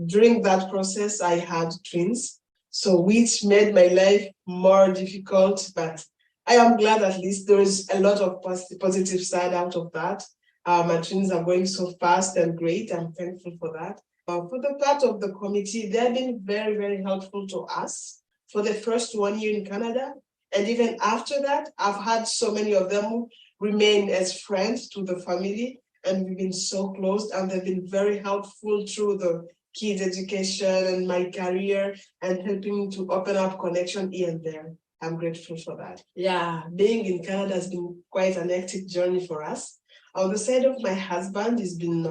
during that process, I had twins. So which made my life more difficult, but I am glad at least there is a lot of positive side out of that. My twins are going so fast and great. I'm thankful for that. For the part of the committee, they have been very, very helpful to us for the first 1 year in Canada. And even after that, I've had so many of them remain as friends to the family. And we've been so close and they've been very helpful through the kids' education and my career and helping me to open up connection here and there. I'm grateful for that. Yeah, being in Canada has been quite an hectic journey for us. On the side of my husband, it's been,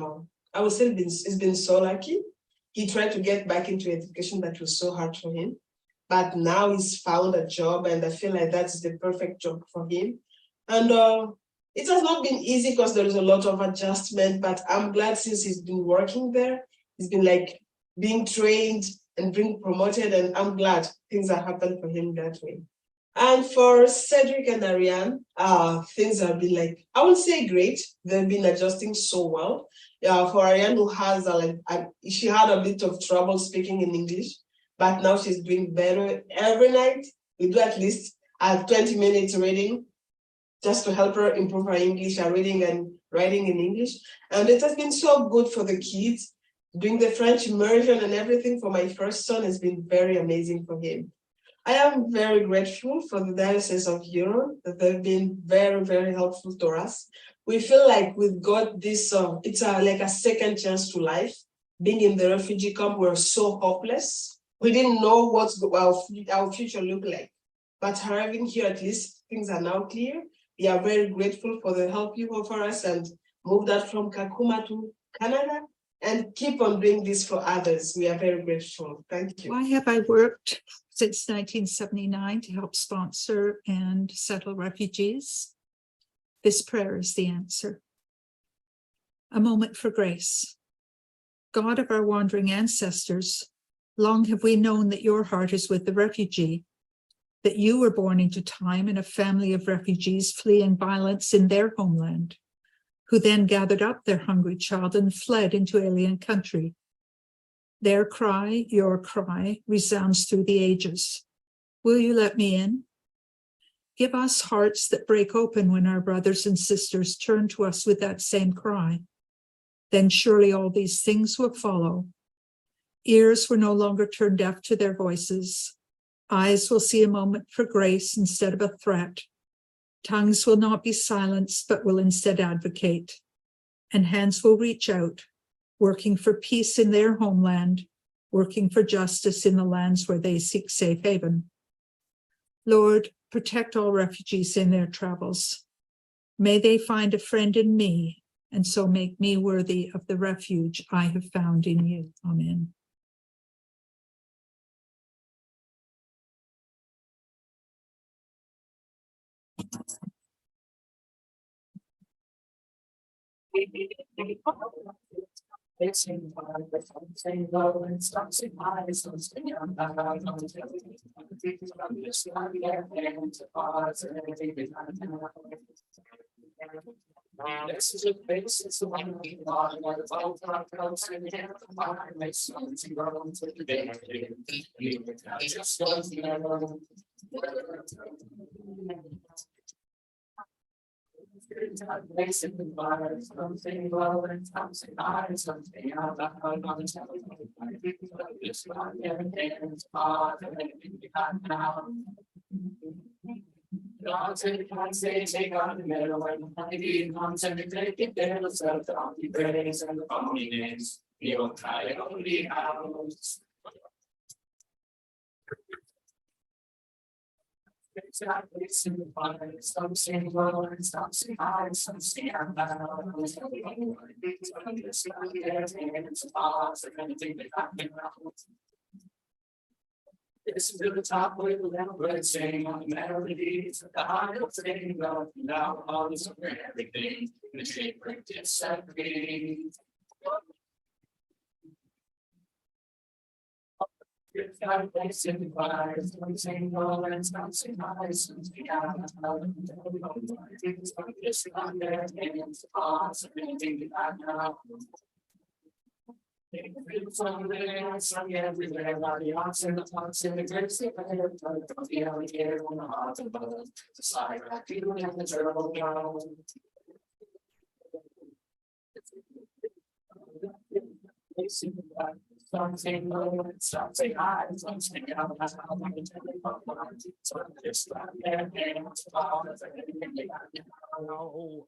I would say he's been so lucky. He tried to get back into education that was so hard for him. But now he's found a job and I feel like that's the perfect job for him. And it has not been easy because there is a lot of adjustment, but I'm glad since he's been working there, he's been like being trained and being promoted, and I'm glad things are happening for him that way. And for Cedric and Ariane, things have been like, I would say great. They've been adjusting so well. For Ariane, who has she had a bit of trouble speaking in English, but now she's doing better. Every night, we do at least a 20 minutes reading just to help her improve her English, her reading and writing in English. And it has been so good for the kids. Doing the French immersion and everything for my first son has been very amazing for him. I am very grateful for the Diocese of Huron that they've been very, very helpful to us. We feel like we've got this, it's like a second chance to life. Being in the refugee camp, we're so hopeless. We didn't know what our future looked like. But arriving here, at least things are now clear. We are very grateful for the help you offer us and move that from Kakuma to Canada and keep on doing this for others. We are very grateful. Thank you. Why have I worked since 1979 to help sponsor and settle refugees? This prayer is the answer. A moment for grace. God of our wandering ancestors, long have we known that your heart is with the refugee, that you were born into time in a family of refugees fleeing violence in their homeland, who then gathered up their hungry child and fled into alien country. Their cry, your cry, resounds through the ages. Will you let me in? Give us hearts that break open when our brothers and sisters turn to us with that same cry. Then surely all these things will follow. Ears will no longer turn deaf to their voices. Eyes will see a moment for grace instead of a threat. Tongues will not be silenced, but will instead advocate. And hands will reach out, working for peace in their homeland, working for justice in the lands where they seek safe haven. Lord, protect all refugees in their travels. May they find a friend in me, and so make me worthy of the refuge I have found in you. Amen. This is a basis of one being on one of our programs and my sons and girls with the day. Just was never. Something low and something high, something out of this one, everything is hard and everything behind now. God said, God say, take on the middle and the be content, take it there, the self, the praise and the phony names. You'll try it only house. Exactly, some sing low and some sing high, some sing out loud. This is the top way the lamp saying on the melodies of the heart of saying love now all is over everything the shape printed separate. It's got a place in the fire, some saying low and some saying high, some saying out loud. It's just on their hands, pause, everything that I know. It's on there, some everywhere, the arts and the parts and the grace, the alligator on the heart of the side, I feel like the terrible girl. Something low, something high, something out of so just like their hands, pause, everything that I know.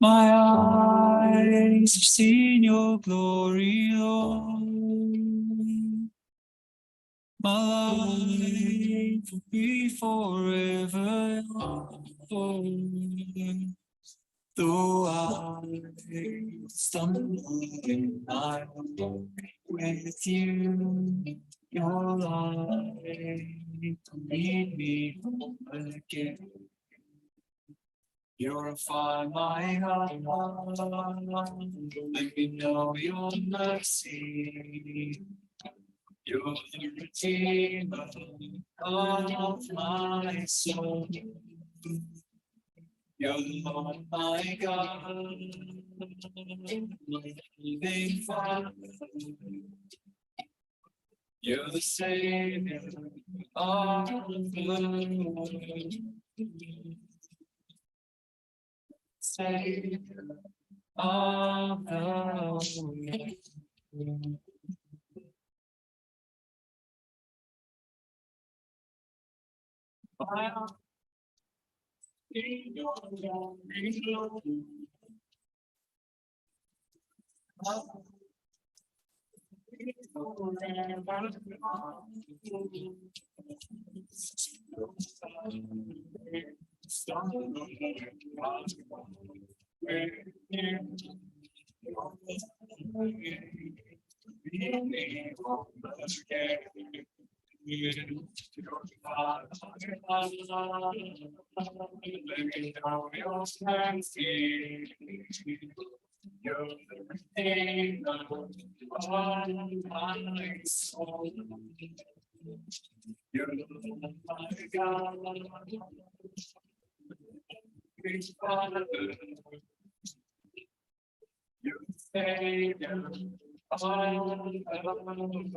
My eyes have seen your glory, Lord. My life will be forever yours. Though I stumble in my walk with you, your light will lead me home again. Purify my heart, let me know your mercy. You're the redeemer of my soul. You're the Lord my God, my living Father. You're the Savior of the world. Savior of the world. In your glory, Lord. You're the redeemer of my soul. You're my God, great Father. You're the Savior of the world.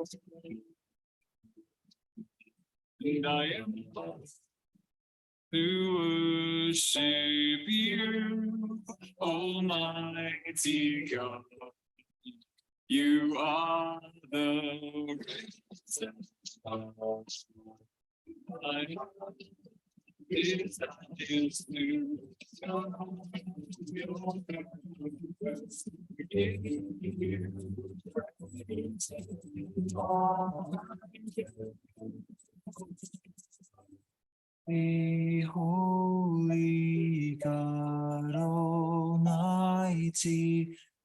And I am lost to worship you, Almighty God. You are the reason my heart is to know your purpose. Holy God Almighty,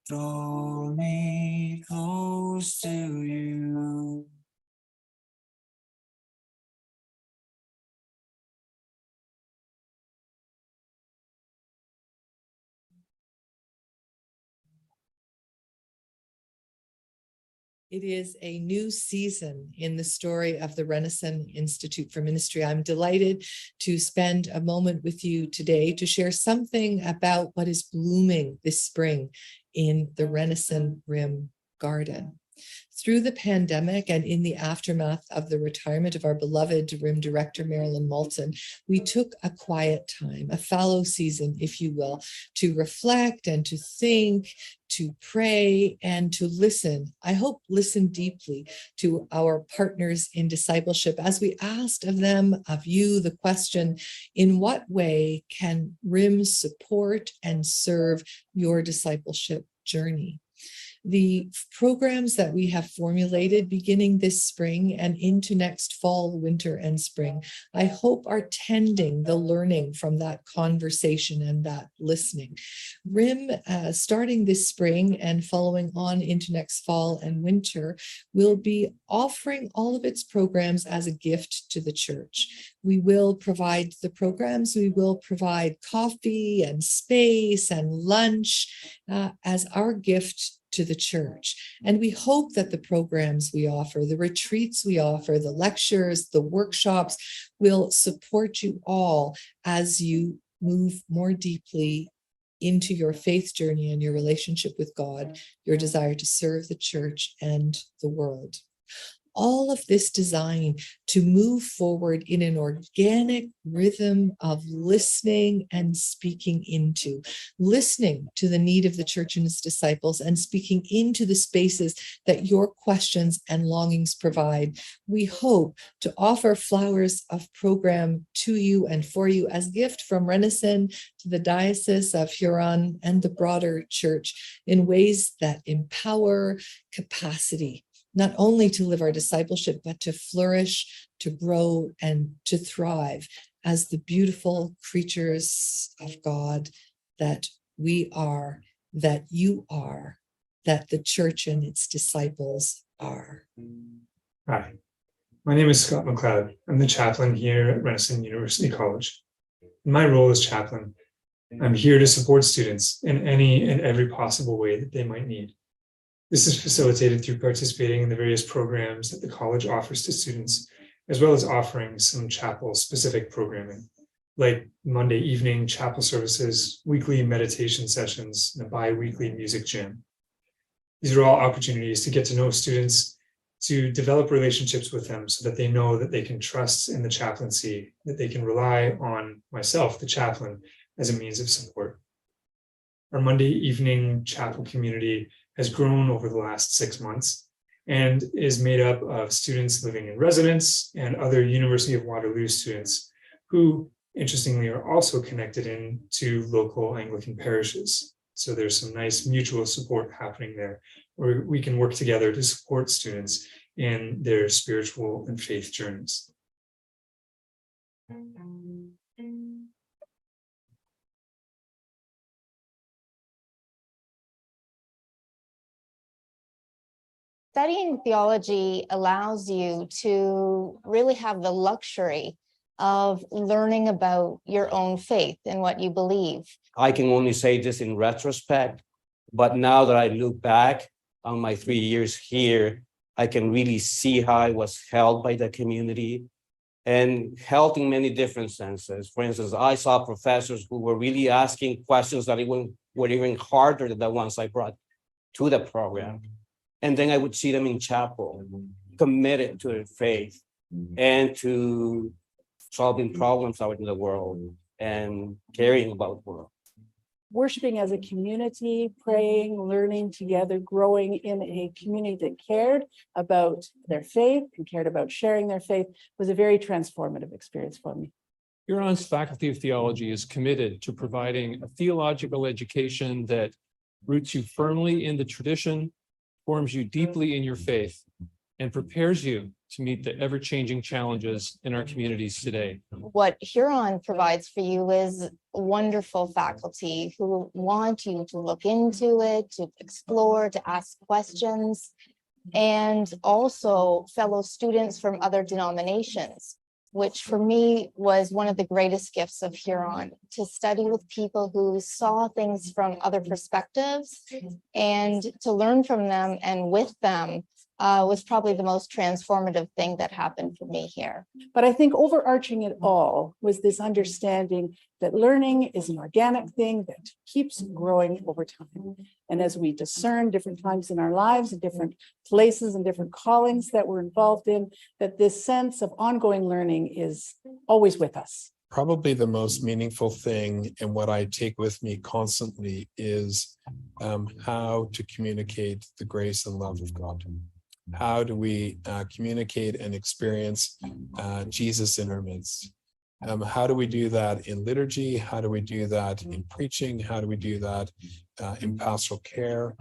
draw me close to you. It is a new season in the story of the Renaissance Institute for Ministry. I'm delighted to spend a moment with you today to share something about what is blooming this spring in the Renaissance Rim Garden. Through the pandemic and in the aftermath of the retirement of our beloved RIM director, Marilyn Moulton, we took a quiet time, a fallow season, if you will, to reflect and to think, to pray and to listen. I hope listen deeply to our partners in discipleship as we asked of them, of you, the question, in what way can RIM support and serve your discipleship journey? The programs that we have formulated beginning this spring and into next fall, winter, and spring, I hope are tending the learning from that conversation and that listening. RIM, starting this spring and following on into next fall and winter, will be offering all of its programs as a gift to the church. We will provide the programs, we will provide coffee and space and lunch as our gift to the church. And we hope that the programs we offer, the retreats we offer, the lectures, the workshops will support you all as you move more deeply into your faith journey and your relationship with God, your desire to serve the church and the world. All of this designed to move forward in an organic rhythm of listening and speaking into, listening to the need of the church and its disciples and speaking into the spaces that your questions and longings provide. We hope to offer flowers of program to you and for you as gift from Renaissance to the Diocese of Huron and the broader church in ways that empower capacity, not only to live our discipleship, but to flourish, to grow, and to thrive as the beautiful creatures of God that we are, that you are, that the church and its disciples are. Hi, my name is Scott McLeod. I'm the chaplain here at Renison University College. In my role as chaplain, I'm here to support students in any and every possible way that they might need. This is facilitated through participating in the various programs that the college offers to students, as well as offering some chapel-specific programming, like Monday evening chapel services, weekly meditation sessions, and a bi-weekly music jam. These are all opportunities to get to know students, to develop relationships with them so that they know that they can trust in the chaplaincy, that they can rely on myself, the chaplain, as a means of support. Our Monday evening chapel community has grown over the last 6 months and is made up of students living in residence and other University of Waterloo students who, interestingly, are also connected in to local Anglican parishes. So there's some nice mutual support happening there, where we can work together to support students in their spiritual and faith journeys. Studying theology allows you to really have the luxury of learning about your own faith and what you believe. I can only say this in retrospect, but now that I look back on my 3 years here, I can really see how I was held by the community and held in many different senses. For instance, I saw professors who were really asking questions that were even harder than the ones I brought to the program. And then I would see them in chapel, committed to their faith and to solving problems out in the world and caring about the world. Worshiping as a community, praying, learning together, growing in a community that cared about their faith and cared about sharing their faith was a very transformative experience for me. Huron's Faculty of Theology is committed to providing a theological education that roots you firmly in the tradition, forms you deeply in your faith, and prepares you to meet the ever-changing challenges in our communities today. What Huron provides for you is wonderful faculty who want you to look into it, to explore, to ask questions, and also fellow students from other denominations, which for me was one of the greatest gifts of Huron, to study with people who saw things from other perspectives and to learn from them and with them was probably the most transformative thing that happened for me here. But I think overarching it all was this understanding that learning is an organic thing that keeps growing over time. And as we discern different times in our lives and different places and different callings that we're involved in, that this sense of ongoing learning is always with us. Probably the most meaningful thing and what I take with me constantly is how to communicate the grace and love of God. How do we communicate and experience Jesus in our midst? How do we do that in liturgy? How do we do that in preaching? How do we do that in pastoral care?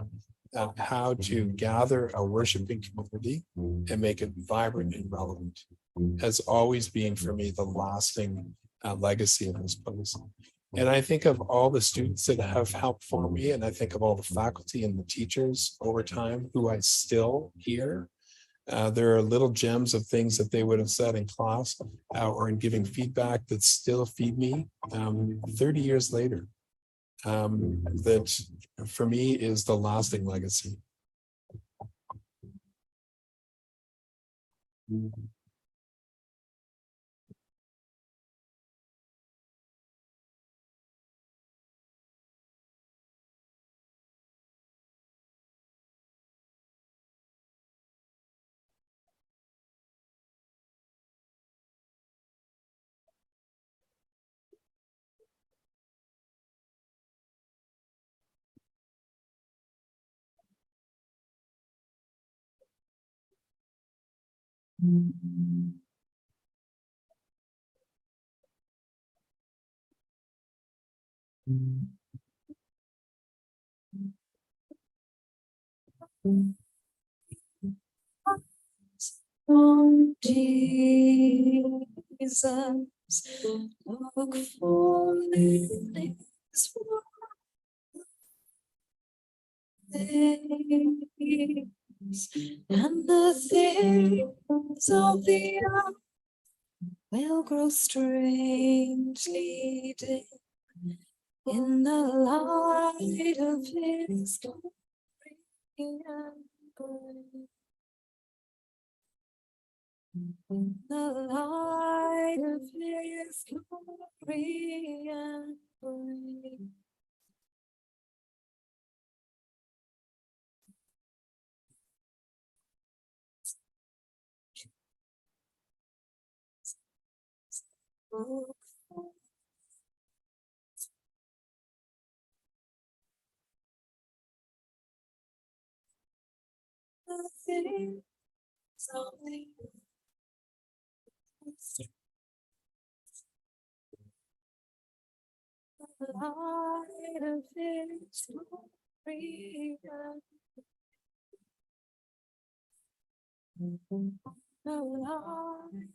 How to gather a worshiping community and make it vibrant and relevant has always been for me the lasting legacy of this place. And I think of all the students that have helped for me, and I think of all the faculty and the teachers over time who I still hear. There are little gems of things that they would have said in class or in giving feedback that still feed me 30 years later. That for me is the lasting legacy. On Jesus, look for this things, and the things of the earth will grow strangely dim in the light of His glory and grace. In the light of His glory and grace. Look for the things of the light of His glory and the light.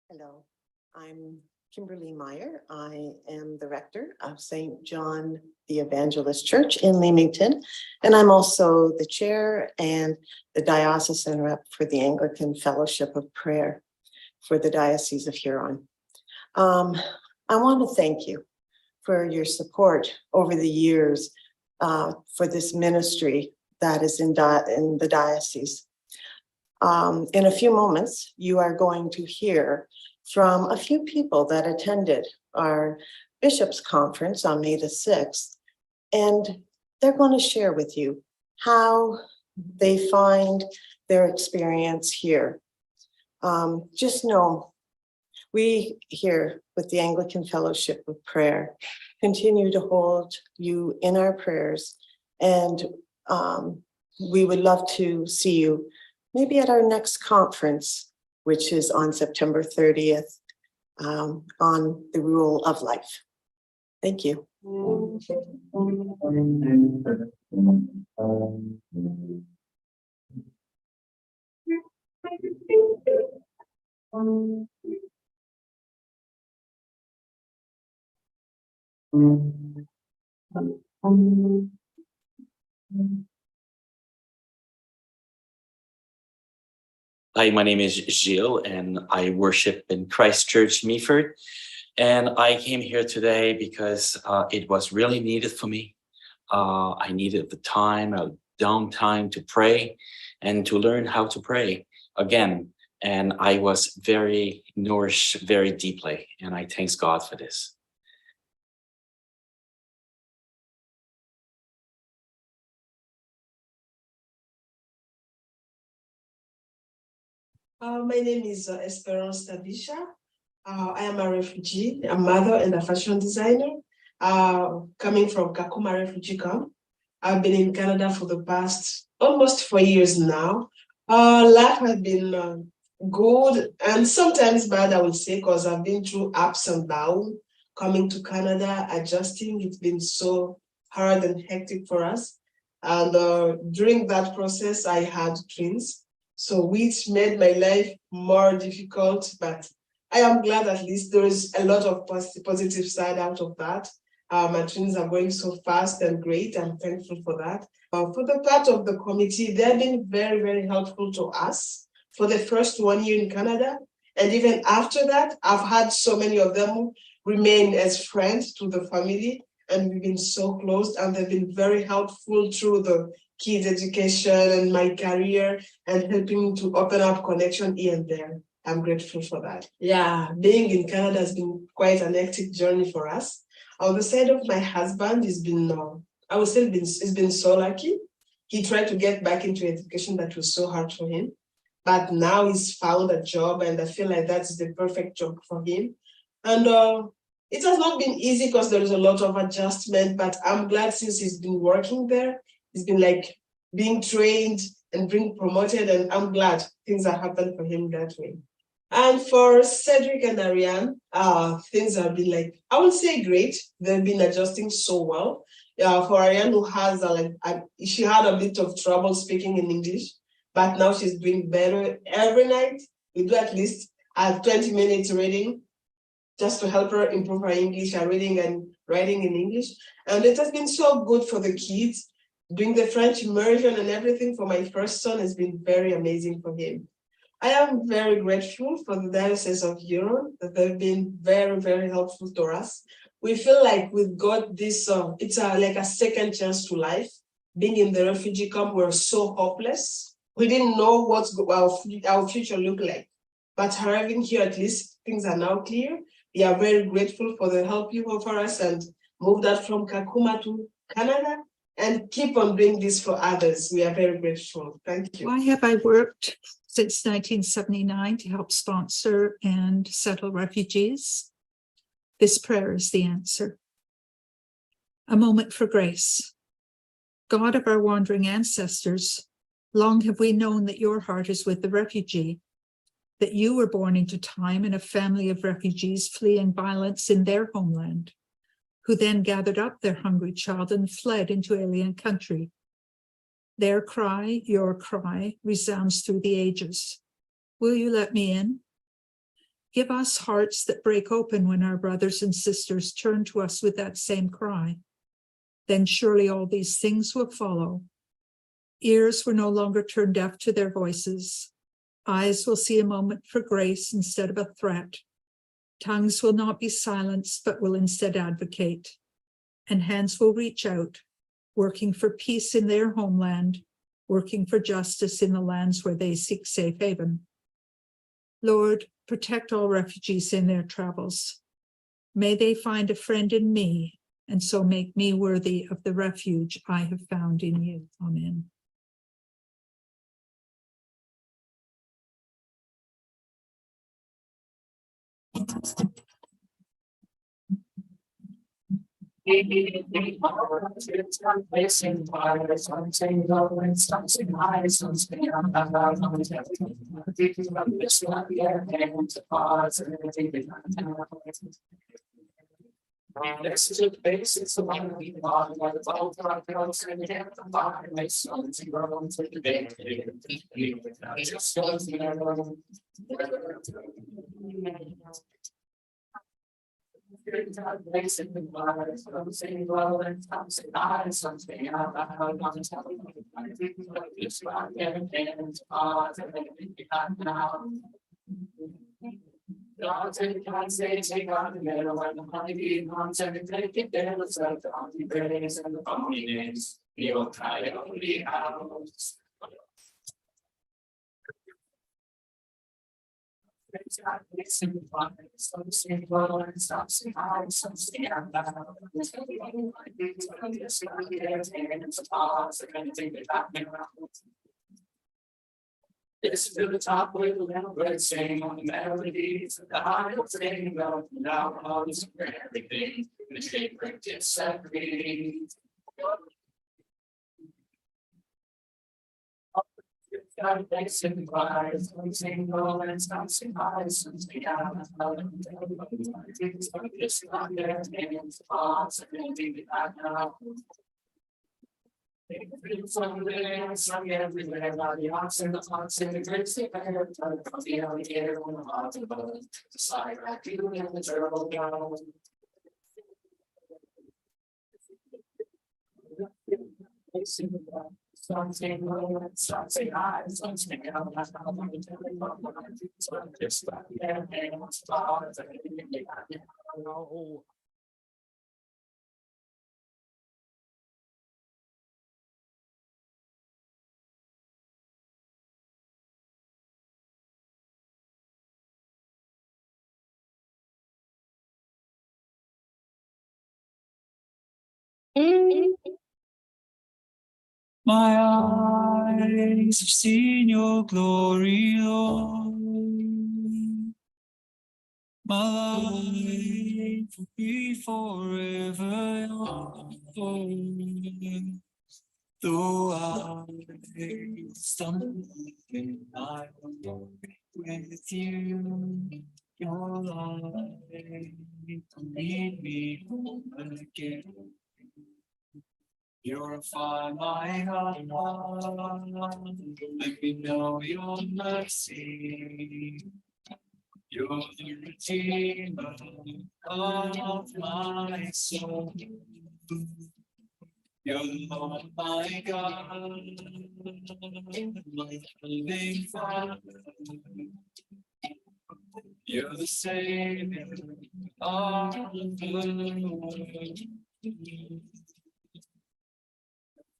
Hello, I'm Kimberly Meyer. I am the rector of St. John the Evangelist Church in Leamington, and I'm also the chair and the diocesan rep for the Anglican Fellowship of Prayer for the Diocese of Huron. I want to thank you for your support over the years for this ministry that is in the diocese. In a few moments, you are going to hear from a few people that attended our bishops' conference on May the 6th, and they're going to share with you how they find their experience here. Just know, we here with the Anglican Fellowship of Prayer continue to hold you in our prayers, and we would love to see you maybe at our next conference, which is on September 30th, on the rule of life. Thank you. Hi, my name is Gilles and I worship in Christchurch, Meaford. And I came here today because it was really needed for me. I needed the time, a downtime to pray and to learn how to pray again. And I was very nourished very deeply. And I thank God for this. My name is Esperance Tabisha. I am a refugee, a mother and a fashion designer, coming from Kakuma refugee camp. I've been in Canada for the past almost 4 years now. Life has been good and sometimes bad, I would say, because I've been through ups and downs. Coming to Canada, adjusting, it's been so hard and hectic for us. And during that process, I had twins, so which made my life more difficult, but I am glad at least there is a lot of positive side out of that. My twins are going so fast and great. I'm thankful for that. For the part of the committee, they've been very, very helpful to us for the first 1 year in Canada. And even after that, I've had so many of them remain as friends to the family, and we've been so close, and they've been very helpful through the kids' education and my career and helping me to open up connection here and there. I'm grateful for that. Yeah, being in Canada has been quite an hectic journey for us. On the side of my husband, he's been, I would say he's been so lucky. He tried to get back into education that was so hard for him, but now he's found a job and I feel like that's the perfect job for him. And it has not been easy because there is a lot of adjustment, but I'm glad since he's been working there, he's been like being trained and being promoted, and I'm glad things have happened for him that way. And for Cedric and Ariane, things have been like, I would say great. They've been adjusting so well. For Ariane, who has she had a bit of trouble speaking in English, but now she's doing better. Every night, we do at least 20 minutes reading just to help her improve her English, her reading and writing in English. And it has been so good for the kids. Doing the French immersion and everything for my first son has been very amazing for him. I am very grateful for the Diocese of Huron that they've been very, very helpful to us. We feel like we've got this, it's like a second chance to life. Being in the refugee camp, we're so hopeless. We didn't know what our future looked like. But arriving here, at least things are now clear. We are very grateful for the help you offer us and move that from Kakuma to Canada and keep on doing this for others. We are very grateful. Thank you. Why have I worked since 1979 to help sponsor and settle refugees? This prayer is the answer. A moment for grace. God of our wandering ancestors, long have we known that your heart is with the refugee, that you were born into time in a family of refugees fleeing violence in their homeland, who then gathered up their hungry child and fled into alien country. Their cry, your cry, resounds through the ages. Will you let me in? Give us hearts that break open when our brothers and sisters turn to us with that same cry. Then surely all these things will follow. Ears will no longer turn deaf to their voices. Eyes will see a moment for grace instead of a threat. Tongues will not be silenced, but will instead advocate. And hands will reach out, working for peace in their homeland, working for justice in the lands where they seek safe haven. Lord, protect all refugees in their travels. May they find a friend in me, and so make me worthy of the refuge I have found in you. Amen. Next to the basis of my body, like the bottle of drugs and the body, my sons and groans with the baby. I just was never. Basically, I'm saying, well, and I'm saying, something out loud, I'm telling you, I think it's about getting hands on, and now. God, take say, take on the middle, and the honey bee comes and take it there, the stuff on the graves and the phony names, the old coyote house. It's to the top with the little bird singing on the melodies of the heart of singing about now all is for everything. The shape break it's everything. God makes it wise, sing low and sing high, something out of it's just not their hands, thoughts, and anything that I know. Some everywhere, the ox and the fox and the grapes, the alligator on the hot and boat, the side rack, and the turtle dove. Something low and something high, something out of just like their hands, thoughts, and anything that I know. My eyes have seen your glory, Lord. My life will be forever yours. Though I stumble in my walk with you, your light will lead me home again. Purify my heart, let me know your mercy. You're the redeemer of my soul. You're the Lord my God, my living Father. You're the Savior of the world.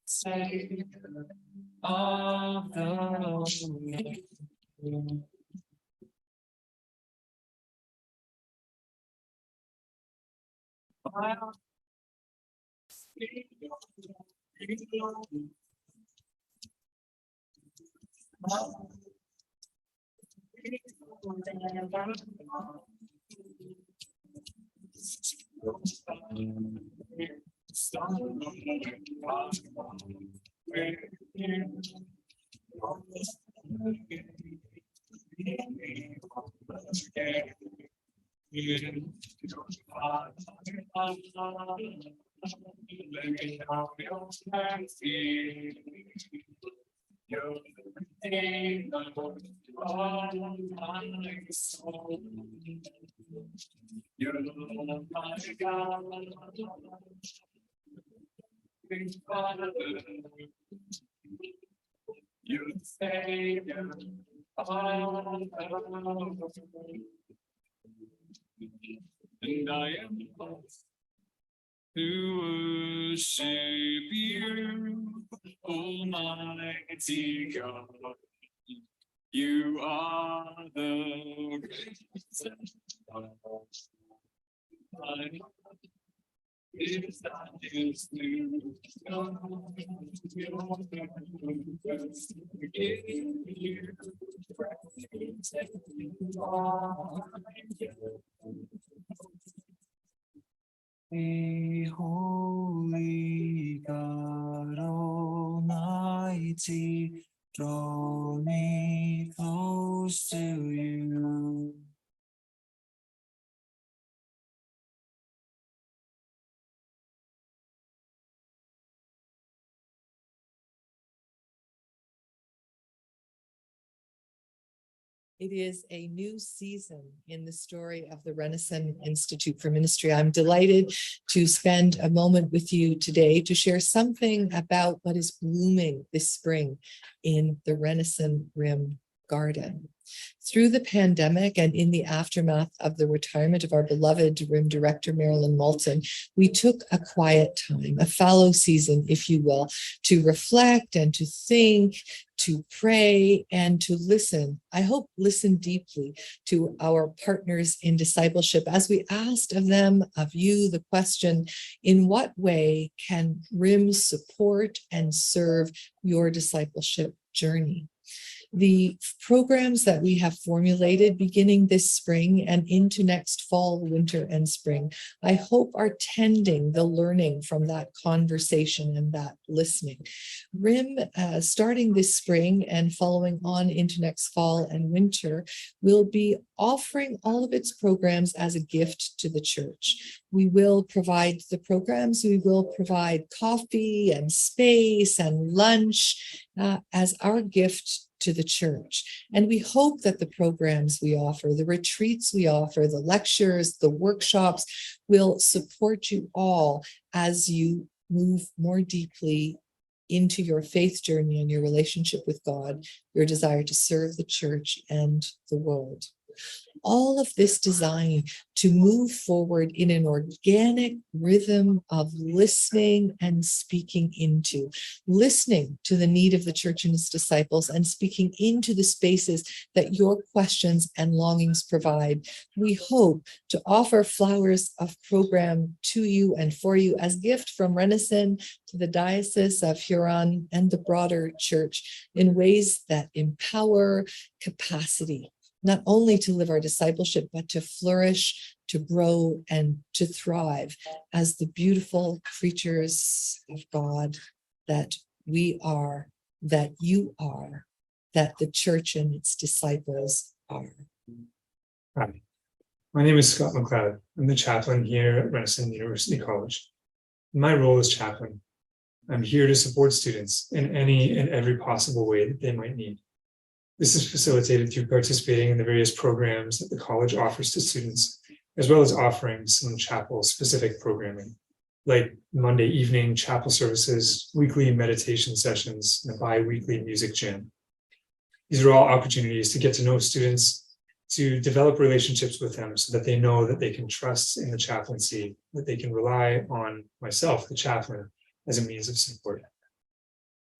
Savior of the world. You're the Lord my God, Father. You're the Savior of the world. And I am lost to worship you, Almighty God. You are the greatest. Is that is new. The holy God Almighty, draw me close to you. It is a new season in the story of the Renison Institute for Ministry. I'm delighted to spend a moment with you today to share something about what is blooming this spring in the Renison Rim Garden. Through the pandemic and in the aftermath of the retirement of our beloved Rim director, Marilyn Moulton, we took a quiet time, a fallow season, if you will, to reflect and to think, to pray and to listen. I hope listen deeply to our partners in discipleship as we asked of them, of you, the question, in what way can RIM support and serve your discipleship journey? The programs that we have formulated beginning this spring and into next fall, winter, and spring, I hope are tending the learning from that conversation and that listening. RIM, starting this spring and following on into next fall and winter, will be offering all of its programs as a gift to the church. We will provide the programs, we will provide coffee and space and lunch as our gift to the church. And we hope that the programs we offer, the retreats we offer, the lectures, the workshops will support you all as you move more deeply into your faith journey and your relationship with God, your desire to serve the church and the world. All of this designed to move forward in an organic rhythm of listening and speaking into, listening to the need of the church and its disciples and speaking into the spaces that your questions and longings provide. We hope to offer flowers of program to you and for you as gift from Renison to the Diocese of Huron and the broader church in ways that empower capacity, not only to live our discipleship, but to flourish, to grow, and to thrive as the beautiful creatures of God that we are, that you are, that the church and its disciples are. Hi, my name is Scott McLeod. I'm the chaplain here at Renison University College. In my role as chaplain, I'm here to support students in any and every possible way that they might need. This is facilitated through participating in the various programs that the college offers to students, as well as offering some chapel-specific programming, like Monday evening chapel services, weekly meditation sessions, and a bi-weekly music jam. These are all opportunities to get to know students, to develop relationships with them so that they know that they can trust in the chaplaincy, that they can rely on myself, the chaplain, as a means of support.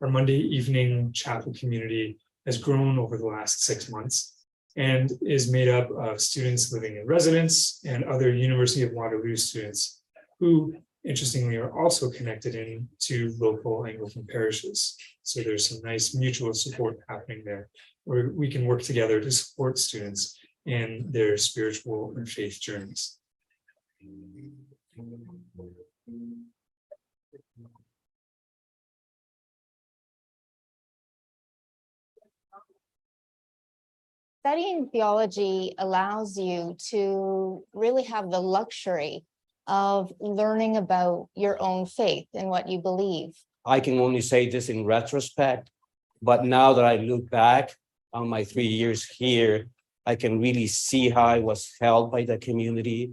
Our Monday evening chapel community has grown over the last 6 months and is made up of students living in residence and other University of Waterloo students who, interestingly, are also connected into local Anglican parishes. So there's some nice mutual support happening there, where we can work together to support students in their spiritual and faith journeys. Studying theology allows you to really have the luxury of learning about your own faith and what you believe. I can only say this in retrospect, but now that I look back on my 3 years here, I can really see how I was held by the community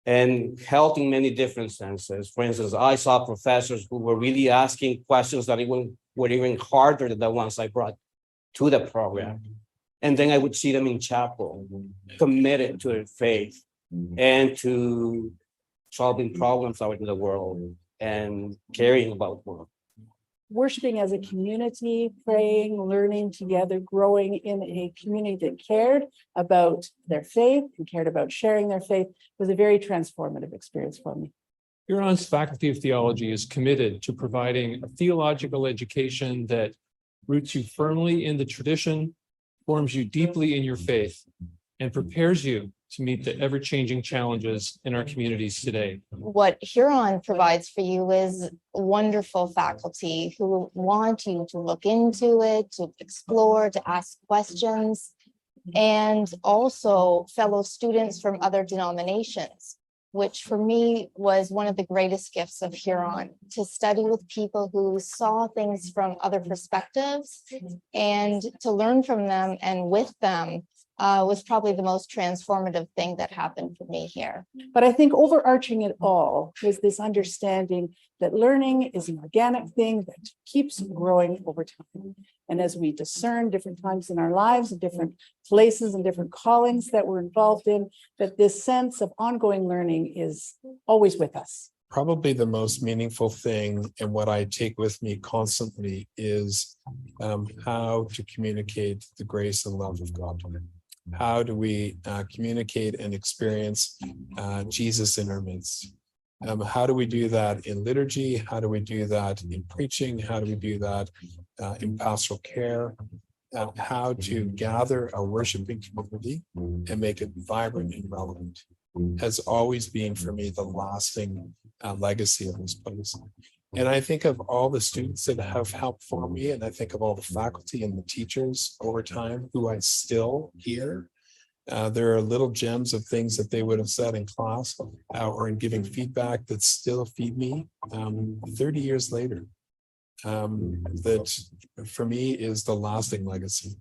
and held in many different senses. For instance, I saw professors who were really asking questions that were even harder than the ones I brought to the program. And then I would see them in chapel, committed to their faith and to solving problems out in the world and caring about world. Worshiping as a community, praying, learning together, growing in a community that cared about their faith and cared about sharing their faith was a very transformative experience for me. Huron's Faculty of Theology is committed to providing a theological education that roots you firmly in the tradition, forms you deeply in your faith, and prepares you to meet the ever-changing challenges in our communities today. What Huron provides for you is wonderful faculty who want you to look into it, to explore, to ask questions, and also fellow students from other denominations, which for me was one of the greatest gifts of Huron, to study with people who saw things from other perspectives and to learn from them and with them was probably the most transformative thing that happened for me here. But I think overarching it all was this understanding that learning is an organic thing that keeps growing over time. And as we discern different times in our lives and different places and different callings that we're involved in, that this sense of ongoing learning is always with us. Probably the most meaningful thing and what I take with me constantly is how to communicate the grace and love of God. How do we communicate and experience Jesus in our midst? How do we do that in liturgy? How do we do that in preaching? How do we do that in pastoral care? How to gather a worshiping community and make it vibrant and relevant has always been for me the lasting legacy of this place. And I think of all the students that have helped for me, and I think of all the faculty and the teachers over time who I still hear. There are little gems of things that they would have said in class or in giving feedback that still feed me 30 years later. That for me is the lasting legacy.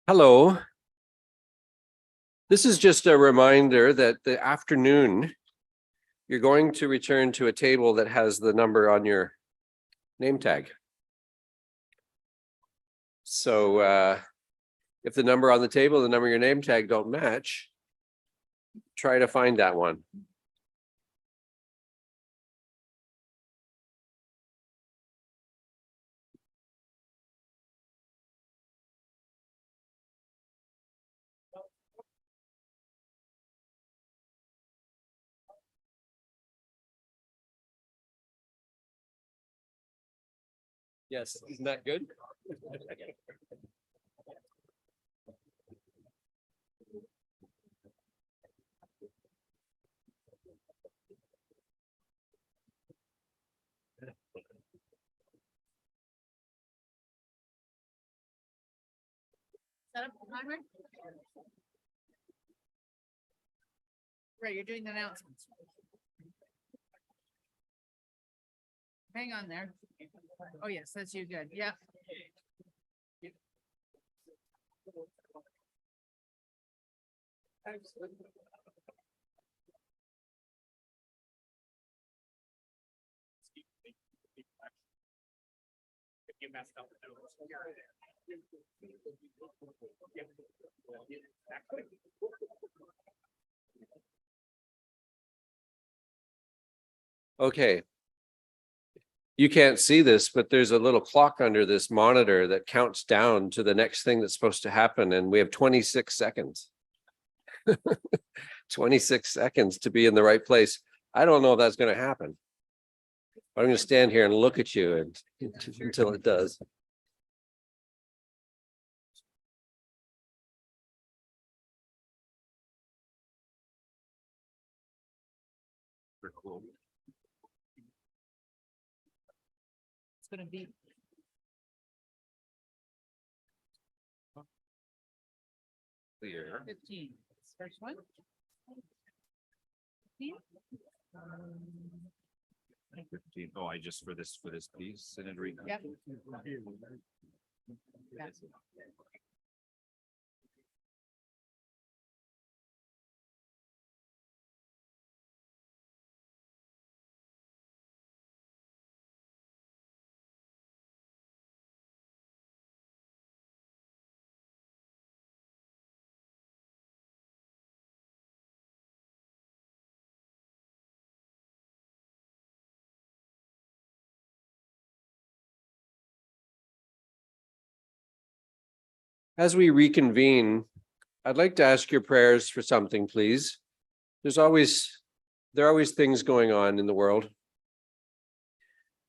Hello. This is just a reminder that the afternoon, you're going to return to a table that has the number on your name tag. So if the number on the table, the number on your name tag don't match, try to find that one. Yes, isn't that good? Set up the timer. Right, you're doing the announcements. Hang on there. Oh, yes, that's you. Good. Yeah. Okay. You can't see this, but there's a little clock under this monitor that counts down to the next thing that's supposed to happen. And we have 26 seconds. 26 seconds to be in the right place. I don't know if that's going to happen. But I'm going to stand here and look at you and until it does. It's gonna be. Clear. 15. First one. 15. 15. Oh, I just for this piece, Synod recon. Yep. Yes. As we reconvene, I'd like to ask your prayers for something, please. There are always things going on in the world.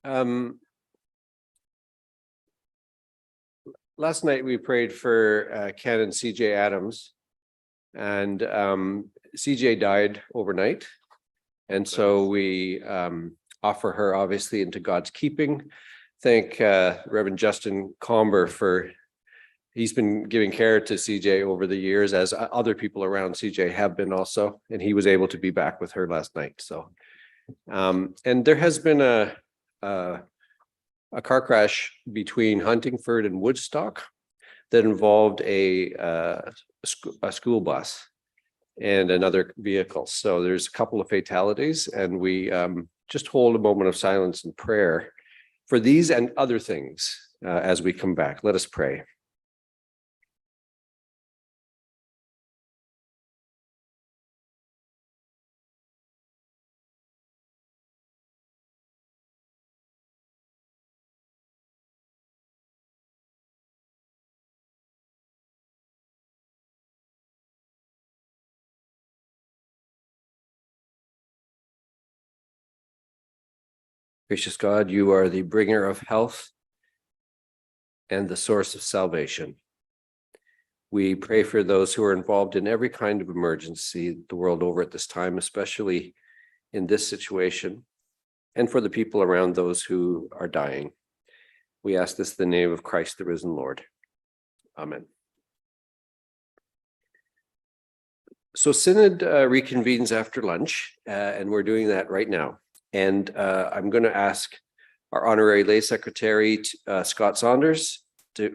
Last night we prayed for Canon CJ Adams, and CJ died overnight. And so we offer her obviously into God's keeping. Thank Reverend Justin Comber for he's been giving care to CJ over the years, as other people around CJ have been also, and he was able to be back with her last night. So, and there has been a car crash between Huntingford and Woodstock that involved a school bus and another vehicle. So there's a couple of fatalities, and we just hold a moment of silence and prayer for these and other things as we come back. Let us pray. Gracious God, you are the bringer of health and the source of salvation. We pray for those who are involved in every kind of emergency the world over at this time, especially in this situation, and for the people around those who are dying. We ask this in the name of Christ, the risen Lord. Amen. So Synod reconvenes after lunch, and we're doing that right now. And I'm going to ask our honorary lay secretary, Scott Saunders,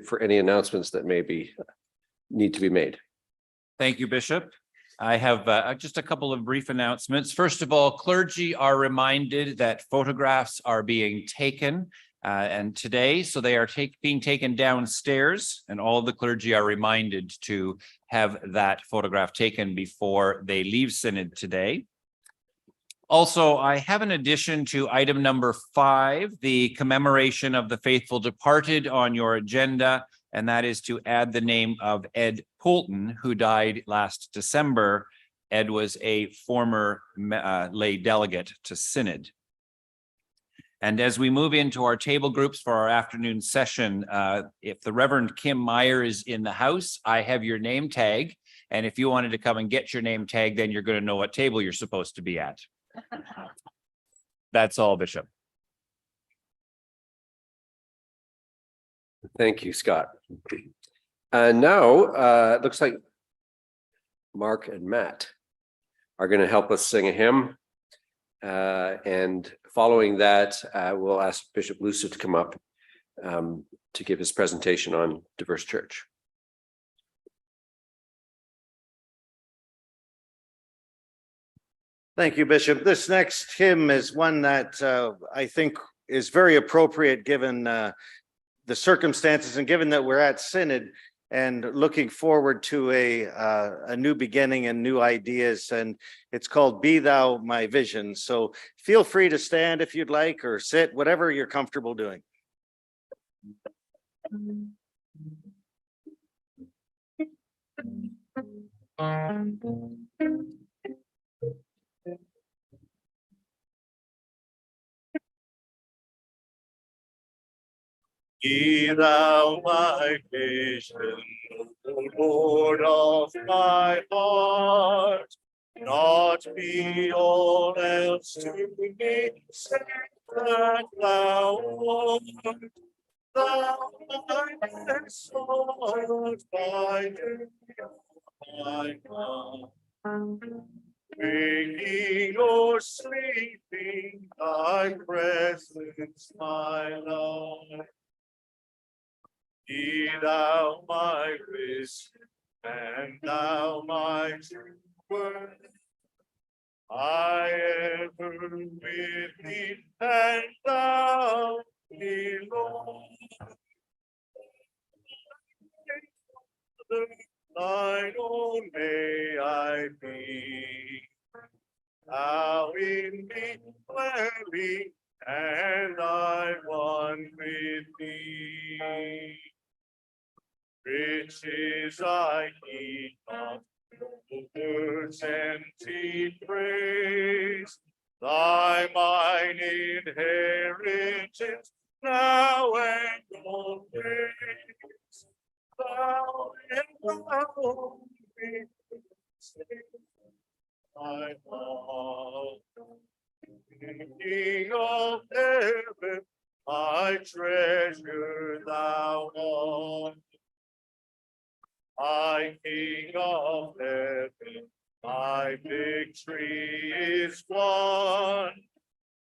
for any announcements that need to be made. Thank you, Bishop. I have just a couple of brief announcements. First of all, clergy are reminded that photographs are being taken and today, so they are being taken downstairs, and all the clergy are reminded to have that photograph taken before they leave Synod today. Also, I have an addition to item number 5, the commemoration of the faithful departed on your agenda, and that is to add the name of Ed Poulton, who died last December. Ed was a former lay delegate to Synod. And as we move into our table groups for our afternoon session, if the Reverend Kim Meyer is in the house, I have your name tag. And if you wanted to come and get your name tag, then you're going to know what table you're supposed to be at. That's all, Bishop. Thank you, Scott. And now it looks like Mark and Matt are going to help us sing a hymn. And following that, we'll ask Bishop Lucia to come up to give his presentation on diverse church. Thank you, Bishop. This next hymn is one that I think is very appropriate given the circumstances and given that we're at Synod and looking forward to a new beginning and new ideas, and it's called Be Thou My Vision. So feel free to stand if you'd like or sit, whatever you're comfortable doing. Be thou my vision, O Lord of my heart, not be all else to me, save that thou art. Thou my sword, my God. Waking or sleeping, thy presence, my Lord. Be thou my wisdom, and thou my word. I ever with thee, and thou be Lord. Thine own may I be. Thou in me clearly, and I one with thee. Riches I heed not, words empty praise. Thy mine inheritance, now and always. Thou and thou be my heart. King of heaven, my treasure thou art. My King of heaven, my victory is won.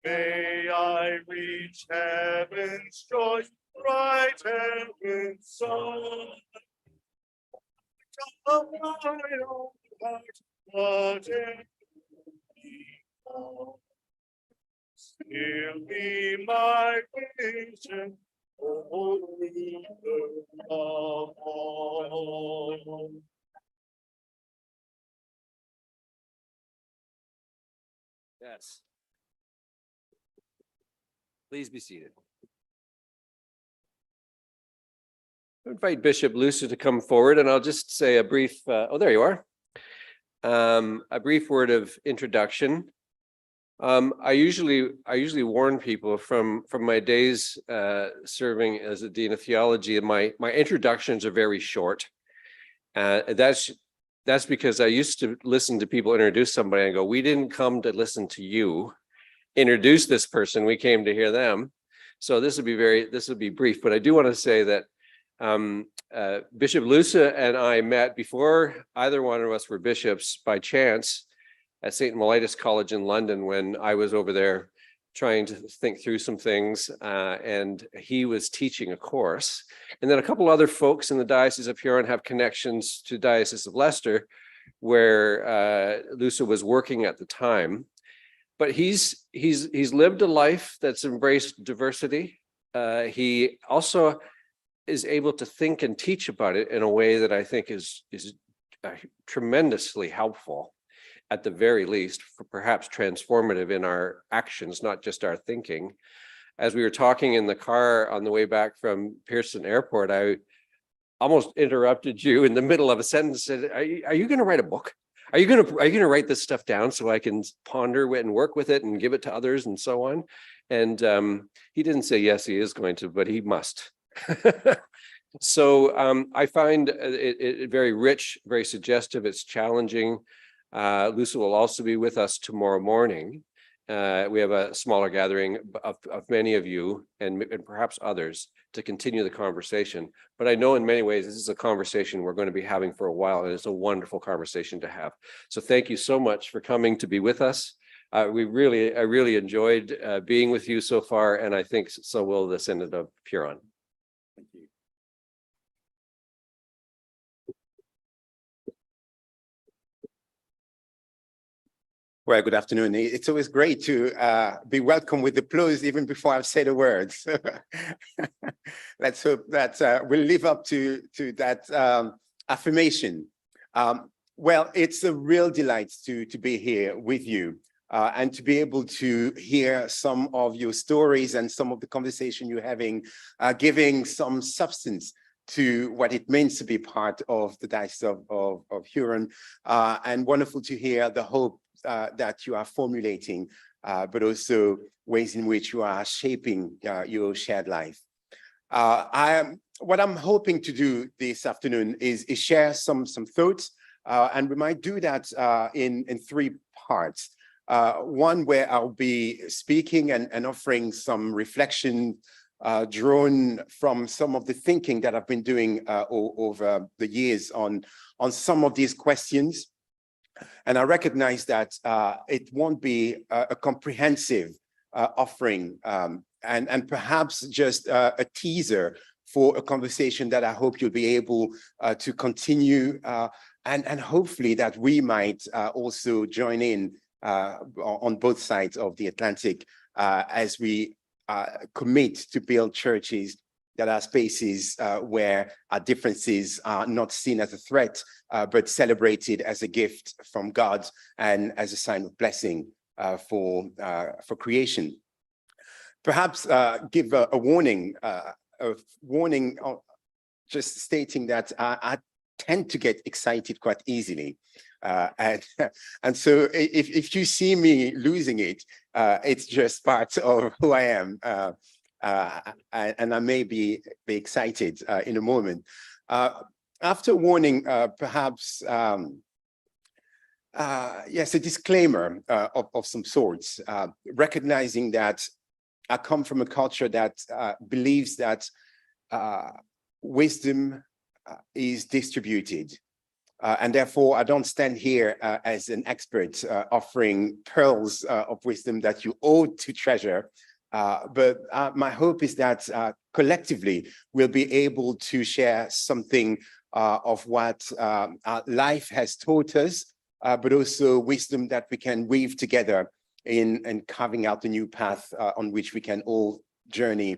May I reach heaven's joys, bright heaven's sun. Of my own heart, whatever befall, still be my vision, O ruler of all. Yes. Please be seated. I invite Bishop Lucia to come forward, and I'll just say a brief, oh, there you are. A brief word of introduction. I usually warn people from my days serving as a dean of theology, and my introductions are very short. That's because I used to listen to people introduce somebody and go, "We didn't come to listen to you. Introduce this person. We came to hear them." So this would be brief. But I do want to say that Bishop Lucia and I met before either one of us were bishops by chance at St. Mellitus College in London when I was over there trying to think through some things, and he was teaching a course. And then a couple other folks in the Diocese of Huron have connections to Diocese of Leicester, where Lucia was working at the time. But he's lived a life that's embraced diversity. He also is able to think and teach about it in a way that I think is tremendously helpful, at the very least, for perhaps transformative in our actions, not just our thinking. As we were talking in the car on the way back from Pearson Airport, I almost interrupted you in the middle of a sentence and said, are you going to write a book? Are you going to write this stuff down so I can ponder it and work with it and give it to others and so on? And he didn't say yes, he is going to, but he must. So I find it very rich, very suggestive. It's challenging. Lucia will also be with us tomorrow morning. We have a smaller gathering of many of you and perhaps others to continue the conversation. But I know in many ways this is a conversation we're going to be having for a while, and it's a wonderful conversation to have. So thank you so much for coming to be with us. I really enjoyed being with you so far, and I think so will the Synod of Huron. Thank you. Well, good afternoon. It's always great to be welcomed with applause even before I've said a word. So let's hope that we'll live up to that affirmation. Well, it's a real delight to be here with you and to be able to hear some of your stories and some of the conversation you're having, giving some substance to what it means to be part of the Diocese of Huron, and wonderful to hear the hope that you are formulating, but also ways in which you are shaping your shared life. What I'm hoping to do this afternoon is share some thoughts, and we might do that in 3 parts. One where I'll be speaking and offering some reflection drawn from some of the thinking that I've been doing over the years on some of these questions. And I recognize that it won't be a comprehensive offering, and perhaps just a teaser for a conversation that I hope you'll be able to continue, and hopefully that we might also join in on both sides of the Atlantic as we commit to build churches that are spaces where our differences are not seen as a threat, but celebrated as a gift from God and as a sign of blessing for creation. Perhaps give a warning, just stating that I tend to get excited quite easily. And so if you see me losing it, it's just part of who I am. And I may be excited in a moment. After warning, perhaps, yes, a disclaimer of some sorts, recognizing that I come from a culture that believes that wisdom is distributed. And therefore, I don't stand here as an expert offering pearls of wisdom that you ought to treasure. But my hope is that collectively we'll be able to share something of what life has taught us, but also wisdom that we can weave together in carving out a new path on which we can all journey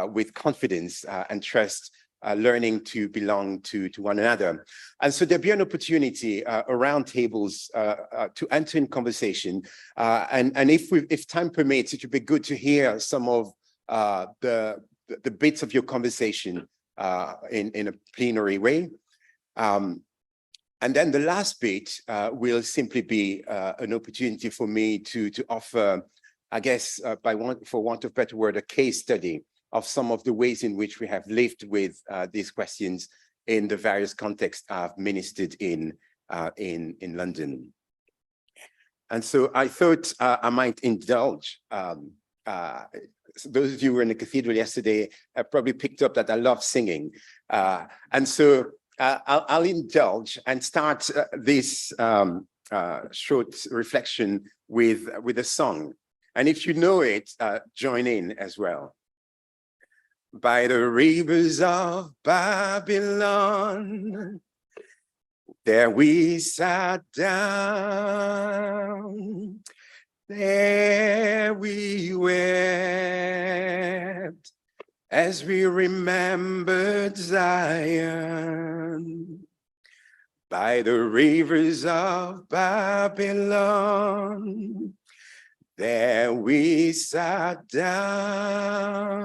with confidence and trust, learning to belong to one another. And so there'll be an opportunity around tables to enter in conversation. And if time permits, it would be good to hear some of the bits of your conversation in a plenary way. And then the last bit will simply be an opportunity for me to offer, I guess, for want of a better word, a case study of some of the ways in which we have lived with these questions in the various contexts I've ministered in London. And so I thought I might indulge. Those of you who were in the cathedral yesterday probably picked up that I love singing. And so I'll indulge and start this short reflection with a song. And if you know it, join in as well. By the rivers of Babylon, there we sat down, there we wept, as we remembered Zion. By the rivers of Babylon, there we sat down.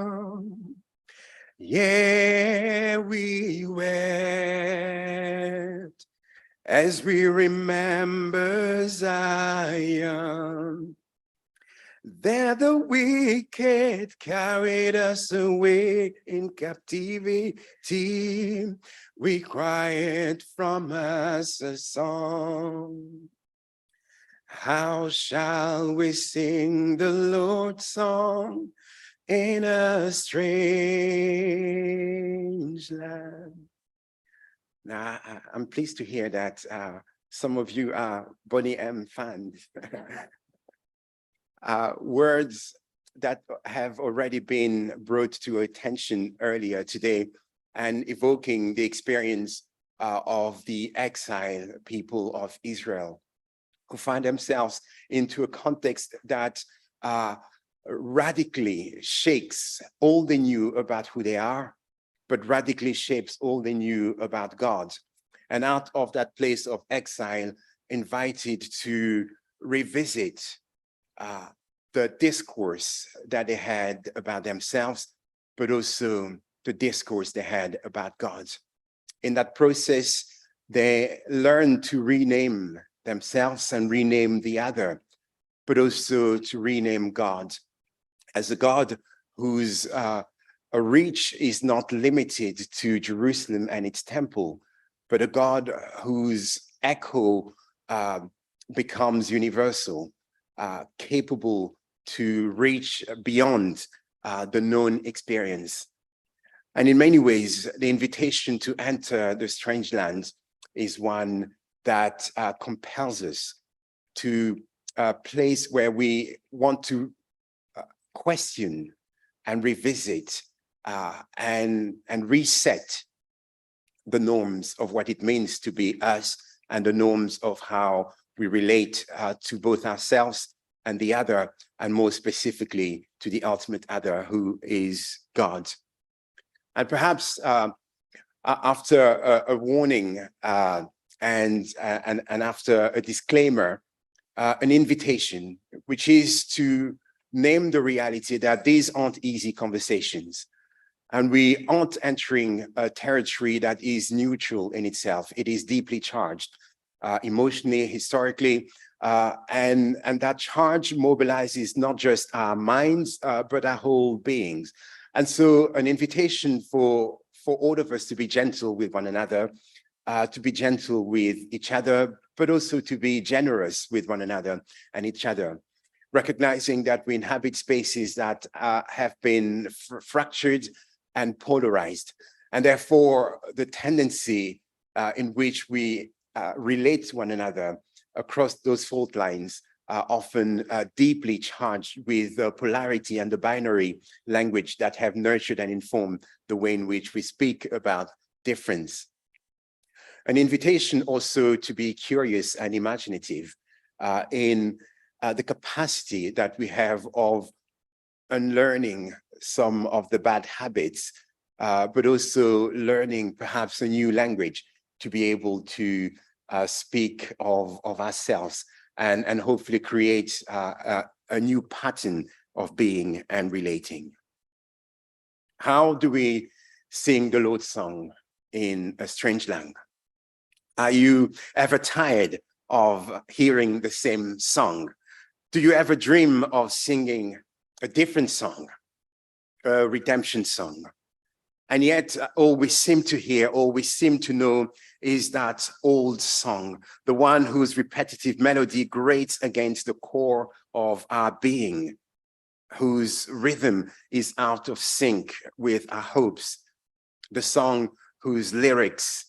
Yeah, we wept as we remember Zion. There the wicked carried us away in captivity. Required from us a song. How shall we sing the Lord's song in a strange land? Now, I'm pleased to hear that some of you are Bonnie M fans. Words that have already been brought to attention earlier today and evoking the experience of the exiled people of Israel. who find themselves into a context that radically shakes all they knew about who they are, but radically shapes all they knew about God. And out of that place of exile, invited to revisit the discourse that they had about themselves, but also the discourse they had about God. In that process, they learn to rename themselves and rename the other, but also to rename God as a God whose reach is not limited to Jerusalem and its temple, but a God whose echo becomes universal, capable to reach beyond the known experience. And in many ways, the invitation to enter the strange land is one that compels us to a place where we want to question and revisit and reset the norms of what it means to be us and the norms of how we relate to both ourselves and the other, and more specifically to the ultimate other, who is God. And perhaps after a warning and after a disclaimer, an invitation, which is to name the reality that these aren't easy conversations. And we aren't entering a territory that is neutral in itself. It is deeply charged, emotionally, historically, and that charge mobilizes not just our minds, but our whole beings. And so an invitation for all of us to be gentle with one another, to be gentle with each other, but also to be generous with one another and each other, recognizing that we inhabit spaces that have been fractured and polarized, and therefore the tendency in which we relate to one another across those fault lines are often deeply charged with the polarity and the binary language that have nurtured and informed the way in which we speak about difference. An invitation also to be curious and imaginative in the capacity that we have of unlearning some of the bad habits, but also learning perhaps a new language to be able to speak of ourselves and hopefully create a new pattern of being and relating. How do we sing the Lord's song in a strange land? Are you ever tired of hearing the same song? Do you ever dream of singing a different song, a redemption song? And yet all we seem to hear, all we seem to know is that old song, the one whose repetitive melody grates against the core of our being, whose rhythm is out of sync with our hopes, the song whose lyrics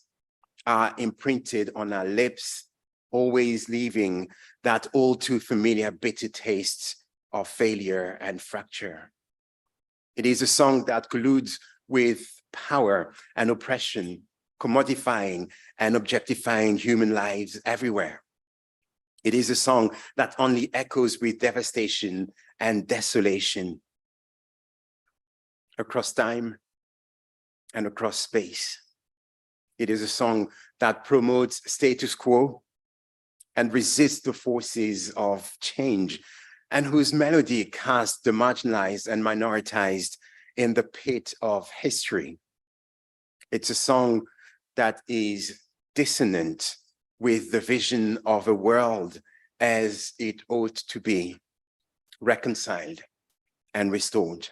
are imprinted on our lips, always leaving that all too familiar bitter taste of failure and fracture. It is a song that colludes with power and oppression, commodifying and objectifying human lives everywhere. It is a song that only echoes with devastation and desolation across time and across space. It is a song that promotes status quo and resists the forces of change, and whose melody casts the marginalized and minoritized in the pit of history. It's a song that is dissonant with the vision of a world as it ought to be, reconciled and restored.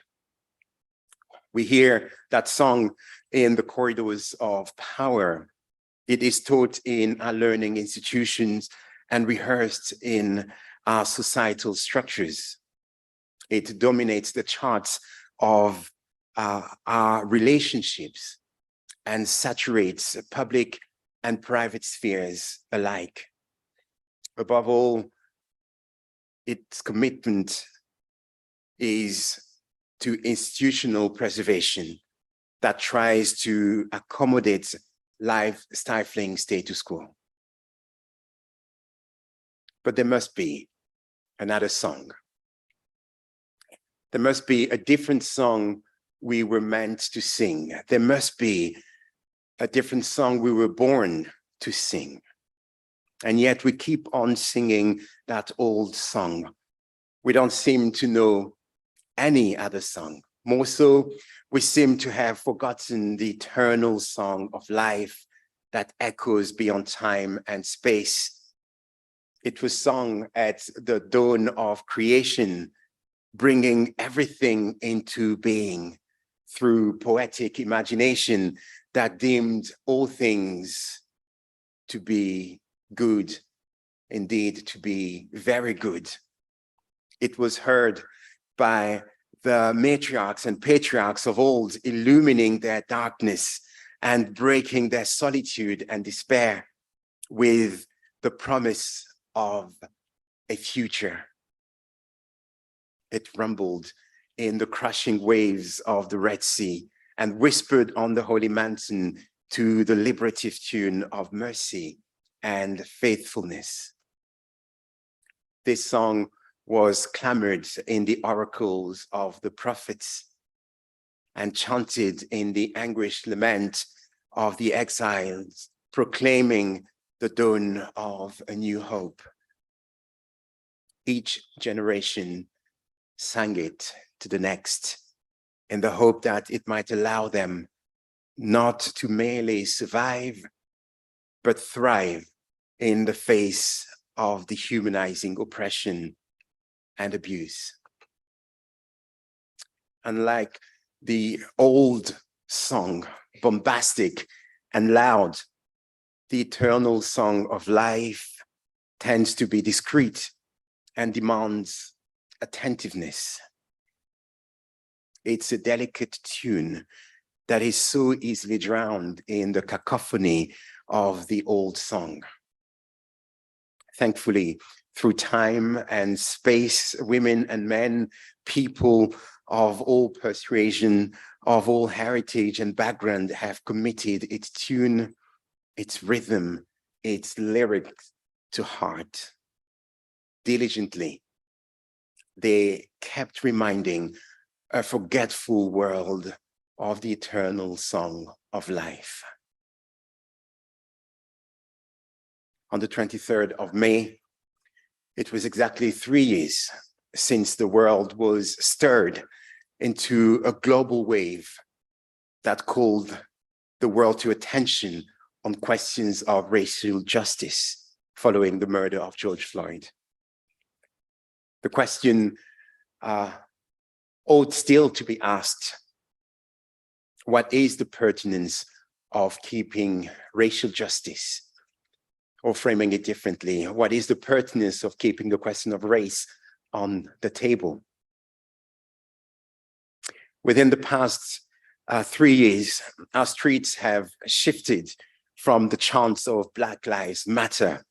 We hear that song in the corridors of power. It is taught in our learning institutions and rehearsed in our societal structures. It dominates the charts of our relationships and saturates public and private spheres alike. Above all, its commitment is to institutional preservation that tries to accommodate life-stifling status quo. but there must be another song. There must be a different song we were meant to sing. There must be a different song we were born to sing. And yet we keep on singing that old song. We don't seem to know any other song. More so, we seem to have forgotten the eternal song of life that echoes beyond time and space. It was sung at the dawn of creation, bringing everything into being through poetic imagination that deemed all things to be good, indeed to be very good. It was heard by the matriarchs and patriarchs of old, illumining their darkness and breaking their solitude and despair with the promise of a future. It rumbled in the crushing waves of the Red Sea and whispered on the holy mountain to the liberative tune of mercy and faithfulness. This song was clamored in the oracles of the prophets and chanted in the anguished lament of the exiles, proclaiming the dawn of a new hope. Each generation sang it to the next in the hope that it might allow them not to merely survive, but thrive in the face of dehumanizing oppression and abuse. Unlike the old song, bombastic and loud, the eternal song of life tends to be discreet and demands attentiveness. It's a delicate tune that is so easily drowned in the cacophony of the old song. Thankfully, through time and space, women and men, people of all persuasion, of all heritage and background have committed its tune, its rhythm, its lyrics to heart. Diligently, they kept reminding a forgetful world of the eternal song of life. On the 23rd of May, it was exactly 3 years since the world was stirred into a global wave that called the world to attention on questions of racial justice following the murder of George Floyd. The question ought still to be asked: what is the pertinence of keeping racial justice? Or framing it differently, what is the pertinence of keeping the question of race on the table? Within the past 3 years, our streets have shifted from the chants of Black Lives Matter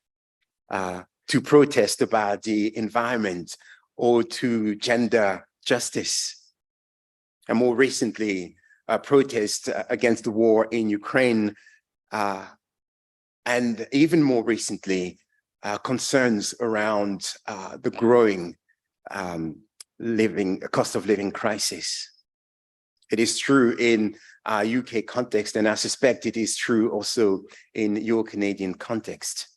to protest about the environment or to gender justice. And more recently, protest against the war in Ukraine, and even more recently, concerns around the growing cost of living crisis. It is true in our UK context, and I suspect it is true also in your Canadian context.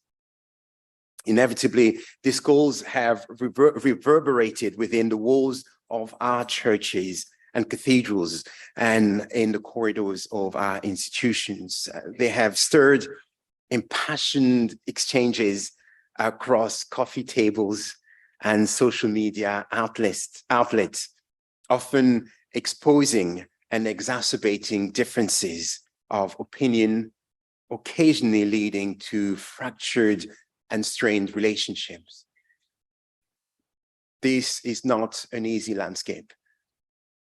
Inevitably, these calls have reverberated within the walls of our churches and cathedrals and in the corridors of our institutions. They have stirred impassioned exchanges across coffee tables and social media outlets, often exposing and exacerbating differences of opinion, occasionally leading to fractured and strained relationships. This is not an easy landscape.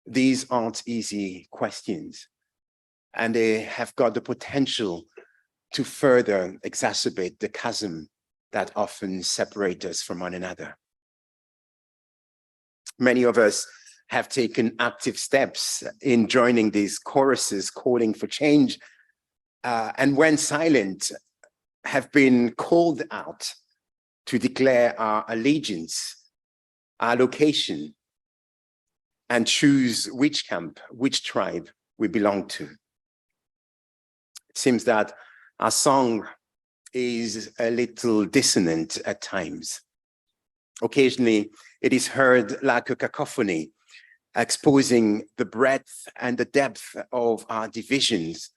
These aren't easy questions, and they have got the potential to further exacerbate the chasm that often separates us from one another. Many of us have taken active steps in joining these choruses calling for change, and when silent, have been called out to declare our allegiance, our location, and choose which camp, which tribe we belong to. It seems that our song is a little dissonant at times. Occasionally, it is heard like a cacophony, exposing the breadth and the depth of our divisions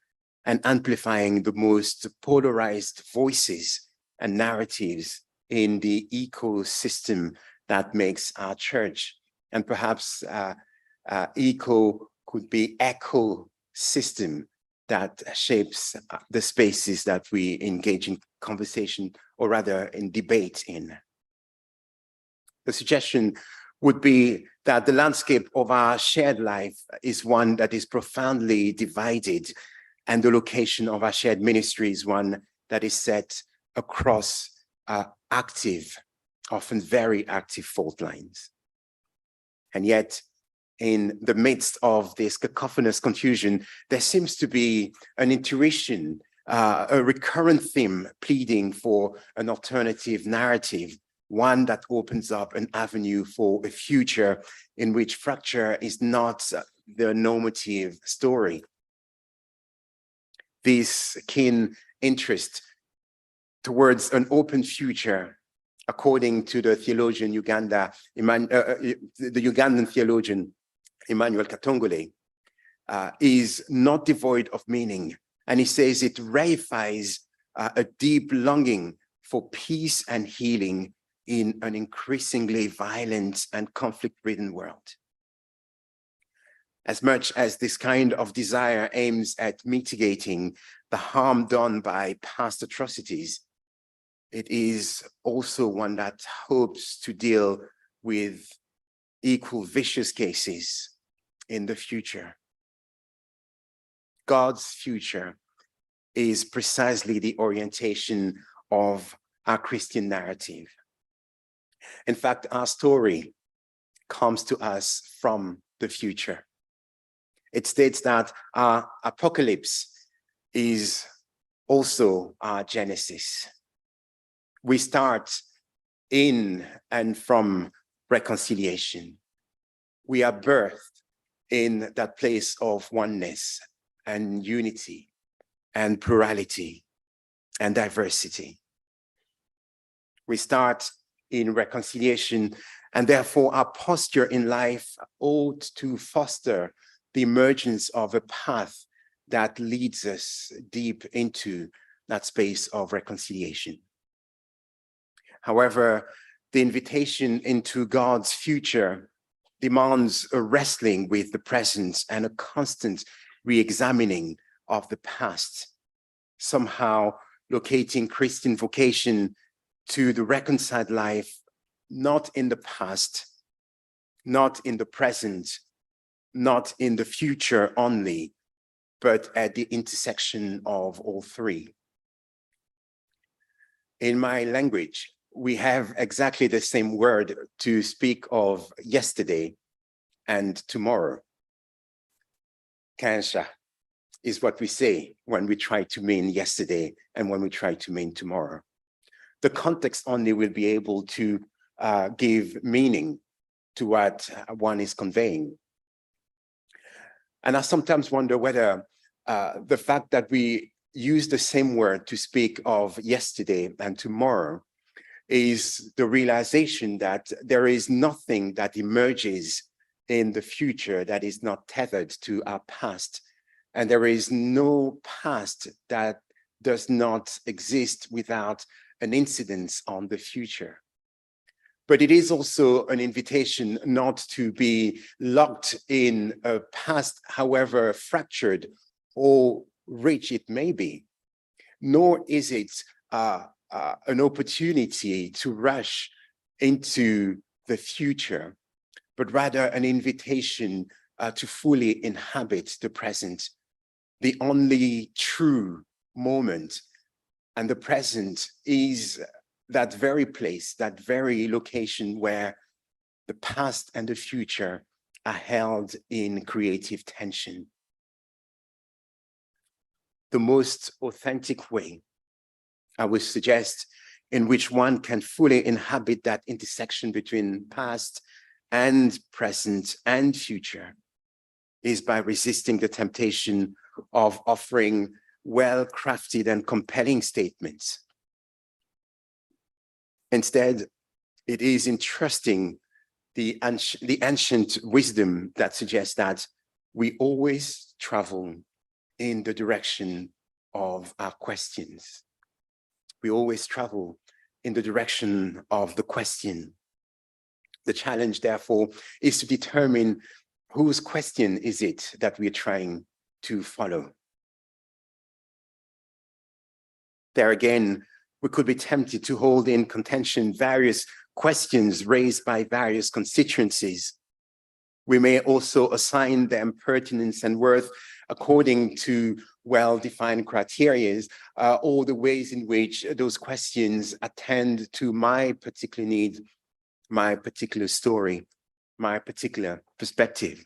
and amplifying the most polarized voices and narratives in the ecosystem that makes our church. And perhaps eco could be ecosystem that shapes the spaces that we engage in conversation, or rather in debate in. The suggestion would be that the landscape of our shared life is one that is profoundly divided, and the location of our shared ministry is one that is set across active, often very active fault lines. And yet, in the midst of this cacophonous confusion, there seems to be an intuition, a recurrent theme pleading for an alternative narrative, one that opens up an avenue for a future in which fracture is not the normative story. This keen interest towards an open future, according to the theologian the Ugandan theologian Emmanuel Katongole, is not devoid of meaning. And he says it reifies a deep longing for peace and healing in an increasingly violent and conflict-ridden world. As much as this kind of desire aims at mitigating the harm done by past atrocities, it is also one that hopes to deal with equal vicious cases in the future. God's future is precisely the orientation of our Christian narrative. In fact, our story comes to us from the future. It states that our apocalypse is also our Genesis. We start in and from reconciliation. We are birthed in that place of oneness and unity and plurality and diversity. We start in reconciliation, and therefore our posture in life ought to foster the emergence of a path that leads us deep into that space of reconciliation. However, the invitation into God's future demands a wrestling with the present and a constant re-examining of the past, somehow locating Christian vocation to the reconciled life, not in the past, not in the present, not in the future only, but at the intersection of all three. In my language, we have exactly the same word to speak of yesterday and tomorrow. Kansha is what we say when we try to mean yesterday and when we try to mean tomorrow. The context only will be able to give meaning to what one is conveying. And I sometimes wonder whether the fact that we use the same word to speak of yesterday and tomorrow is the realization that there is nothing that emerges in the future that is not tethered to our past. And there is no past that does not exist without an incidence on the future. But it is also an invitation not to be locked in a past, however fractured or rich it may be, nor is it an opportunity to rush into the future, but rather an invitation to fully inhabit the present, the only true moment. And the present is that very place, that very location where the past and the future are held in creative tension. The most authentic way, I would suggest, in which one can fully inhabit that intersection between past and present and future is by resisting the temptation of offering well-crafted and compelling statements. Instead, it is in trusting the ancient wisdom that suggests that we always travel in the direction of our questions. We always travel in the direction of the question. The challenge, therefore, is to determine whose question is it that we're trying to follow. There again, we could be tempted to hold in contention various questions raised by various constituencies. We may also assign them pertinence and worth according to well-defined criteria, or the ways in which those questions attend to my particular need, my particular story, my particular perspective.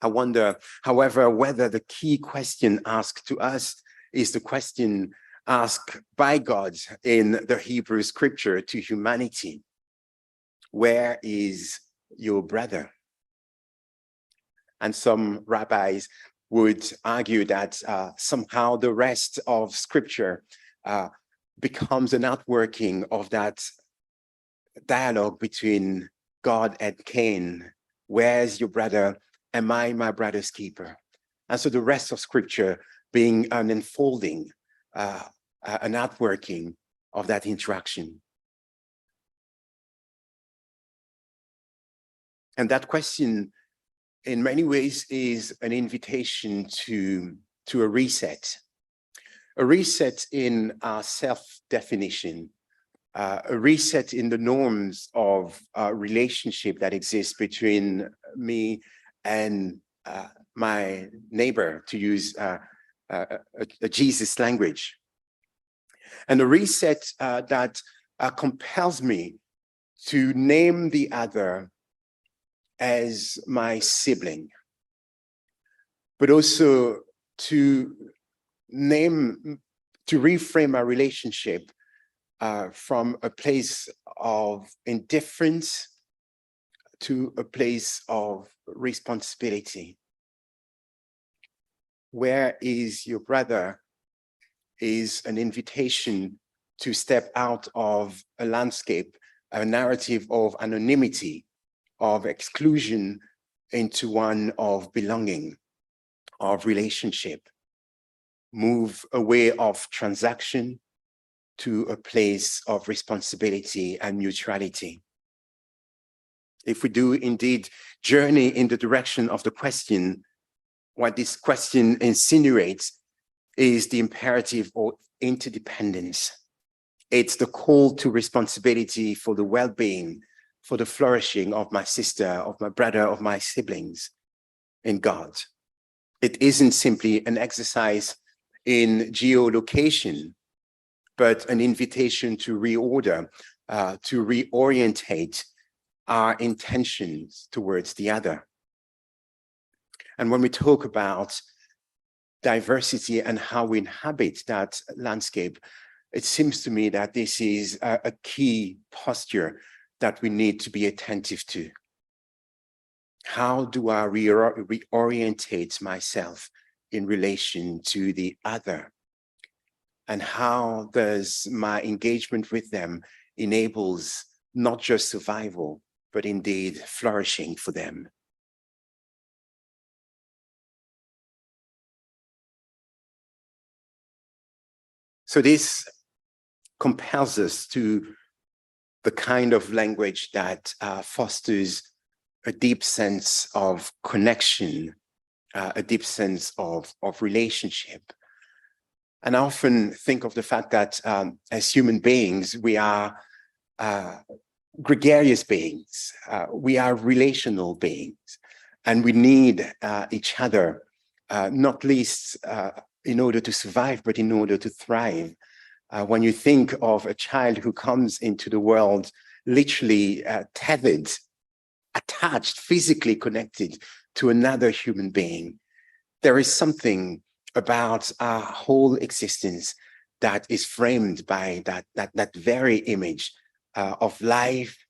I wonder, however, whether the key question asked to us is the question asked by God in the Hebrew scripture to humanity. Where is your brother? And some rabbis would argue that somehow the rest of scripture becomes an outworking of that dialogue between God and Cain. Where's your brother? Am I my brother's keeper? And so the rest of scripture being an unfolding, an outworking of that interaction. And that question, in many ways, is an invitation to a reset in our self-definition, a reset in the norms of relationship that exists between me and my neighbor, to use a Jesus language. And a reset that compels me to name the other as my sibling, but also to reframe our relationship from a place of indifference to a place of responsibility. Where is your brother is an invitation to step out of a landscape, a narrative of anonymity, of exclusion, into one of belonging, of relationship. Move away of transaction to a place of responsibility and mutuality. If we do indeed journey in the direction of the question, what this question insinuates is the imperative of interdependence. It's the call to responsibility for the well-being, for the flourishing of my sister, of my brother, of my siblings in God. It isn't simply an exercise in geolocation, but an invitation to reorder, to reorientate our intentions towards the other. And when we talk about diversity and how we inhabit that landscape, it seems to me that this is a key posture that we need to be attentive to. How do I reorientate myself in relation to the other? And how does my engagement with them enables not just survival, but indeed flourishing for them? So this compels us to the kind of language that fosters a deep sense of connection, a deep sense of relationship. And I often think of the fact that as human beings, we are gregarious beings, we are relational beings, and we need each other, not least in order to survive, but in order to thrive. When you think of a child who comes into the world literally tethered, attached, physically connected to another human being, there is something about our whole existence that is framed by that very image of life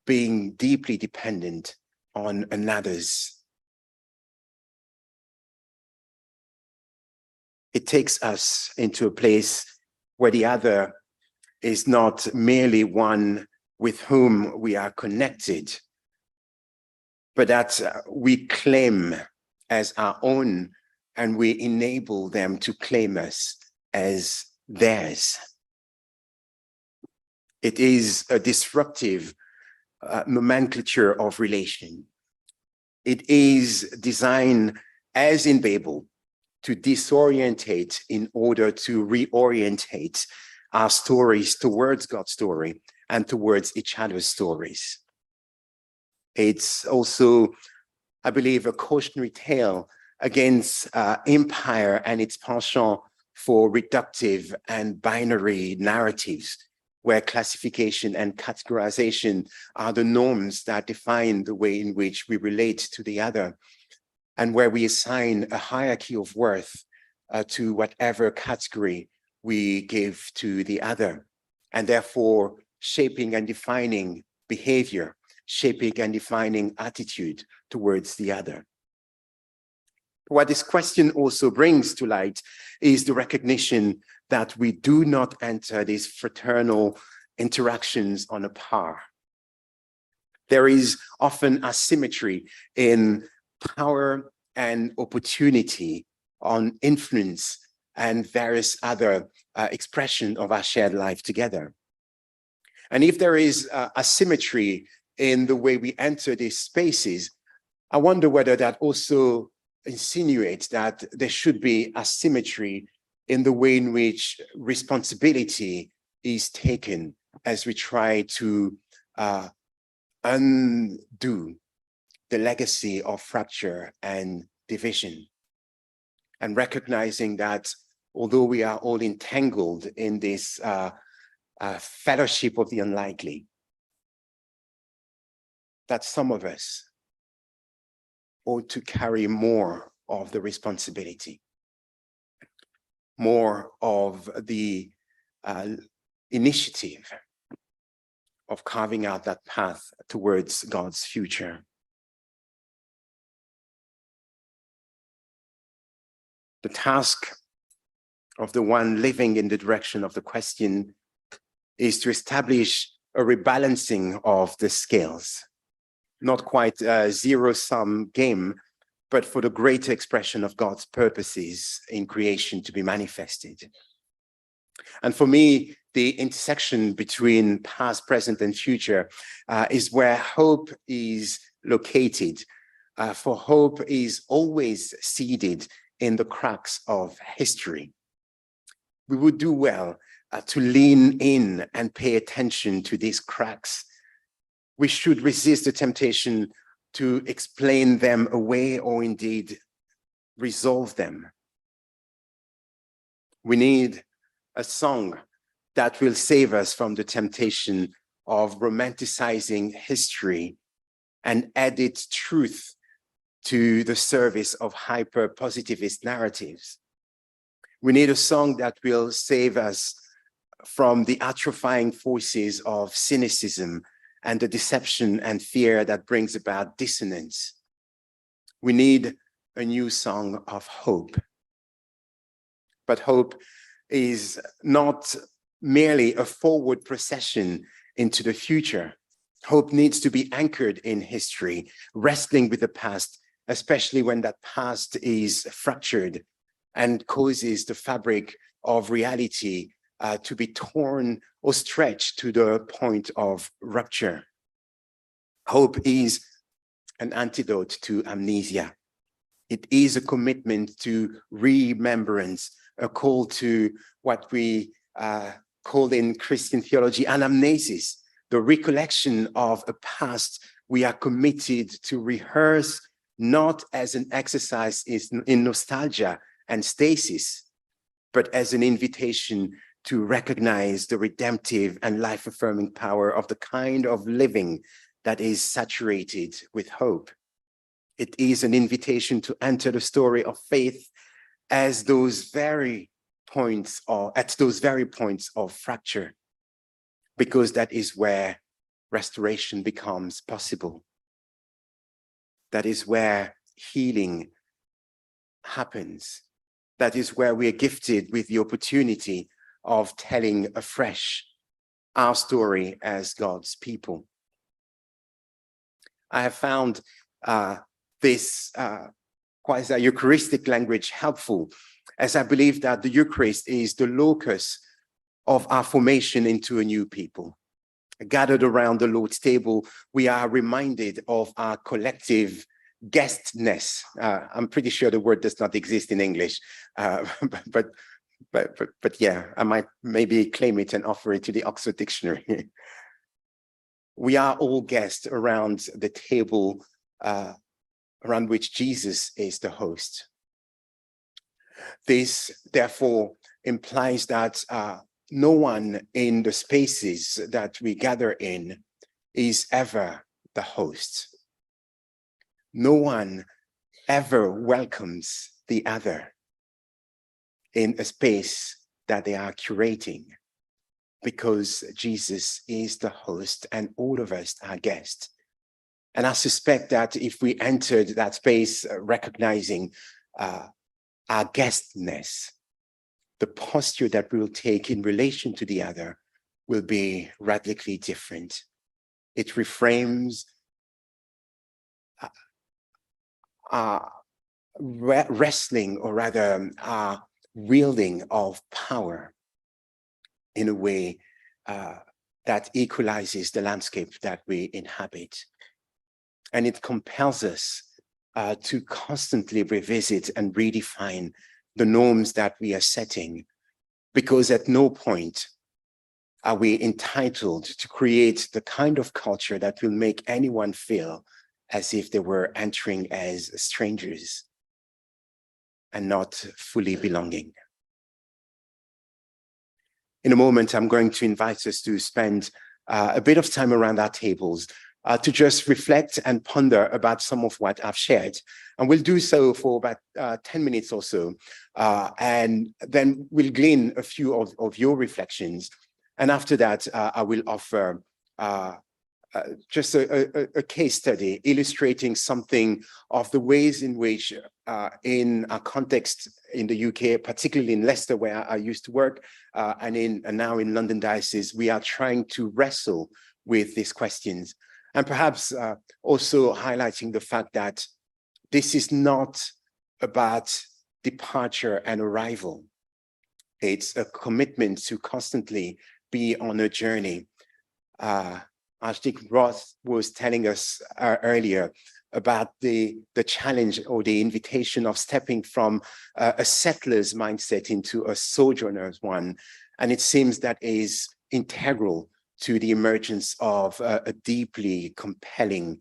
being deeply dependent on another's. It takes us into a place where the other is not merely one with whom we are connected, but that we claim as our own, and we enable them to claim us as theirs. It is a disruptive nomenclature of relation. It is designed, as in Babel, to disorientate in order to reorientate our stories towards God's story and towards each other's stories. It's also, I believe, a cautionary tale against empire and its penchant for reductive and binary narratives, where classification and categorization are the norms that define the way in which we relate to the other, and where we assign a hierarchy of worth to whatever category we give to the other, and therefore shaping and defining behavior, shaping and defining attitude towards the other. What this question also brings to light is the recognition that we do not enter these fraternal interactions on a par. There is often asymmetry in power and opportunity, on influence and various other expressions of our shared life together. And if there is asymmetry in the way we enter these spaces, I wonder whether that also insinuates that there should be asymmetry in the way in which responsibility is taken as we try to undo the legacy of fracture and division, and recognizing that although we are all entangled in this fellowship of the unlikely, that some of us ought to carry more of the responsibility, more of the initiative of carving out that path towards God's future. The task of the one living in the direction of the question is to establish a rebalancing of the scales, not quite a zero-sum game, but for the greater expression of God's purposes in creation to be manifested. And for me, the intersection between past, present, and future is where hope is located. For hope is always seeded in the cracks of history. We would do well to lean in and pay attention to these cracks. We should resist the temptation to explain them away or indeed resolve them. We need a song that will save us from the temptation of romanticizing history and edit truth to the service of hyper-positivist narratives. We need a song that will save us from the atrophying forces of cynicism and the deception and fear that brings about dissonance. We need a new song of hope. But hope is not merely a forward procession into the future. Hope needs to be anchored in history, wrestling with the past, especially when that past is fractured and causes the fabric of reality to be torn or stretched to the point of rupture. Hope is an antidote to amnesia. It is a commitment to remembrance, a call to what we call in Christian theology anamnesis, the recollection of a past we are committed to rehearse, not as an exercise in nostalgia and stasis, but as an invitation to recognize the redemptive and life-affirming power of the kind of living that is saturated with hope. It is an invitation to enter the story of faith as those very points or at those very points of fracture, because that is where restoration becomes possible. That is where healing happens. That is where we are gifted with the opportunity of telling afresh our story as God's people. I have found this quasi-Eucharistic language helpful, as I believe that the Eucharist is the locus of our formation into a new people. Gathered around the Lord's table, we are reminded of our collective guestness. I'm pretty sure the word does not exist in English, but yeah, I might maybe claim it and offer it to the Oxford Dictionary. We are all guests around the table around which Jesus is the host. This, therefore, implies that no one in the spaces that we gather in is ever the host. No one ever welcomes the other in a space that they are curating, because Jesus is the host and all of us are guests. And I suspect that if we entered that space recognizing our guestness, the posture that we will take in relation to the other will be radically different. It reframes wrestling, or rather wielding of power in a way that equalizes the landscape that we inhabit. And it compels us to constantly revisit and redefine the norms that we are setting, because at no point are we entitled to create the kind of culture that will make anyone feel as if they were entering as strangers and not fully belonging. In a moment, I'm going to invite us to spend a bit of time around our tables to just reflect and ponder about some of what I've shared. And we'll do so for about 10 minutes or so. And then we'll glean a few of your reflections. And after that, I will offer just a case study illustrating something of the ways in which in our context in the UK, particularly in Leicester, where I used to work, and now in London Diocese, we are trying to wrestle with these questions. And perhaps also highlighting the fact that this is not about departure and arrival. It's a commitment to constantly be on a journey. Archdeacon Roth was telling us earlier about the challenge or the invitation of stepping from a settler's mindset into a sojourner's one. And it seems that is integral to the emergence of a deeply compelling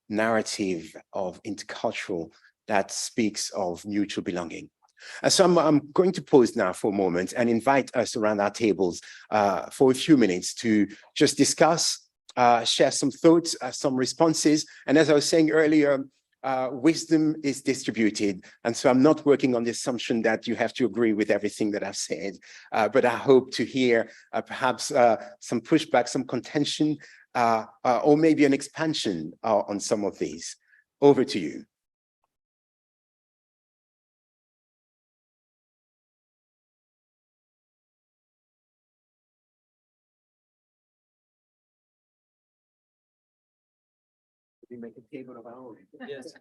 narrative of intercultural that speaks of mutual belonging. So I'm going to pause now for a moment and invite us around our tables for a few minutes to just discuss, share some thoughts, some responses. And as I was saying earlier, wisdom is distributed. And so I'm not working on the assumption that you have to agree with everything that I've said, but I hope to hear perhaps some pushback, some contention, or maybe an expansion on some of these. Over to you. We make a table of our own. Yes.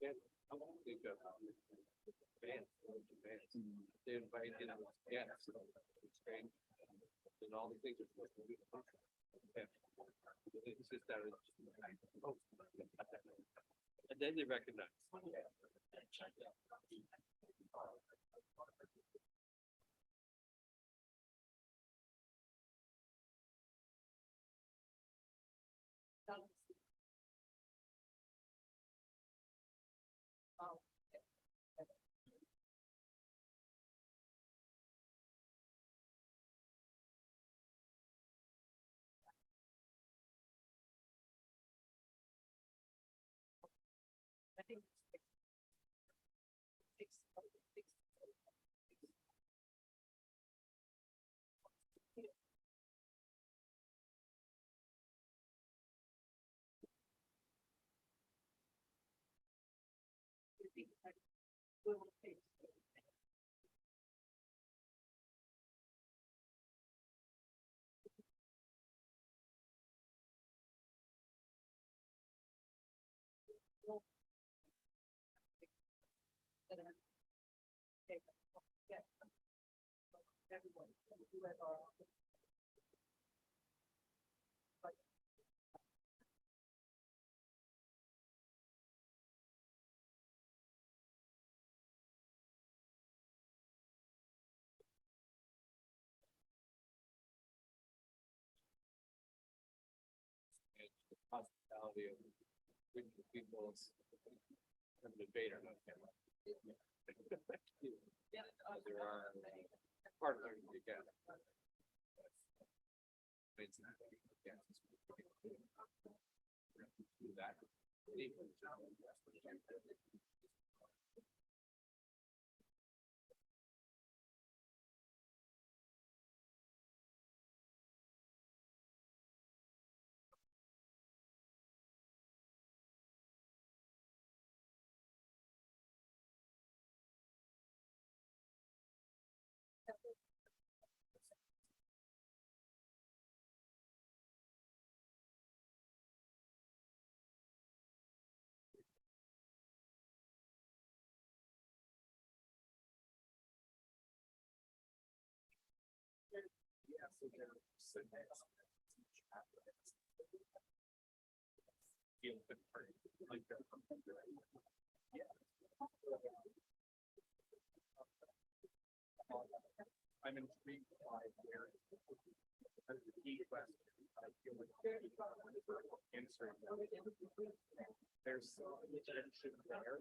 They invite in guests. And all the things are supposed to be. It's just that. And then they recognize. I think. Hospitality of people's debate or not. There are part of it again. It's not. Do that. I'm intrigued by where the key question. I feel like answering there's tension there.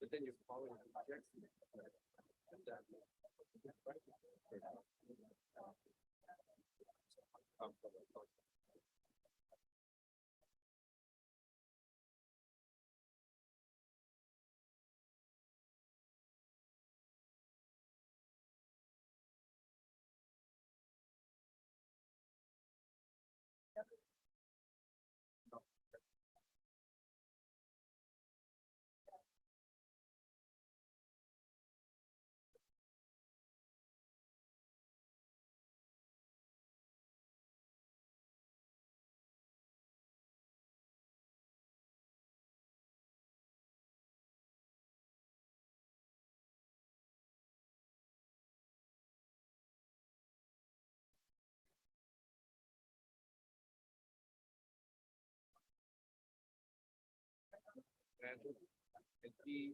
But then you're following the objection. And he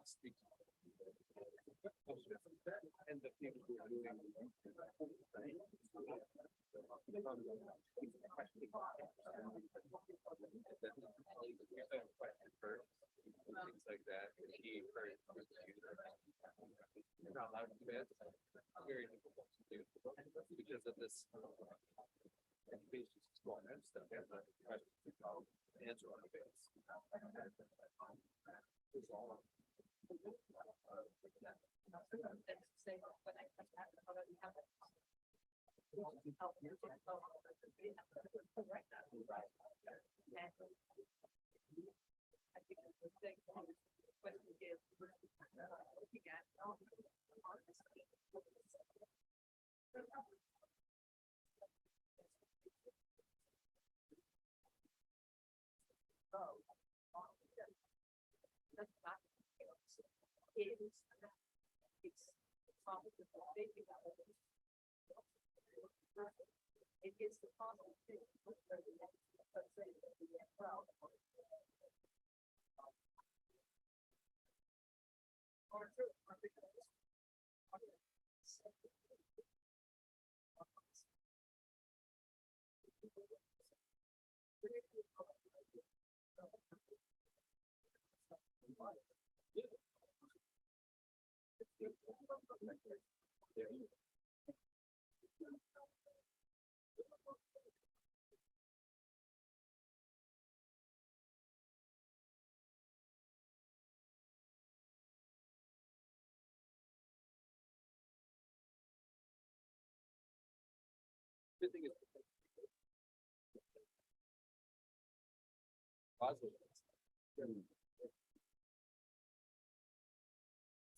speaks and the people who are doing things like that. And he encouraged you're not allowed to do that. Very difficult to do because of this education system and stuff. They have answer on the base.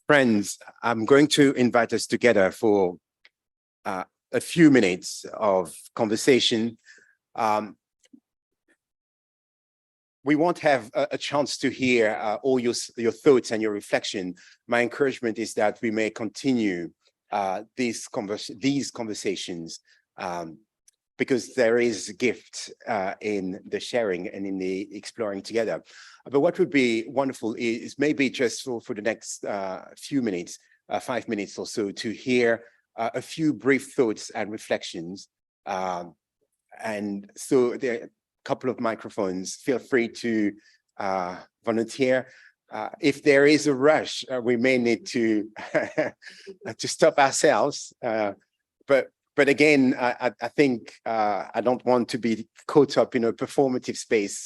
Friends, I'm going to invite us together for a few minutes of conversation. We won't have a chance to hear all your thoughts and your reflection. My encouragement is that we may continue these conversations because there is a gift in the sharing and in the exploring together. But what would be wonderful is maybe just for the next few minutes, 5 minutes or so, to hear a few brief thoughts and reflections. And so there are a couple of microphones. Feel free to volunteer. If there is a rush, we may need to to stop ourselves. But again, I think I don't want to be caught up in a performative space.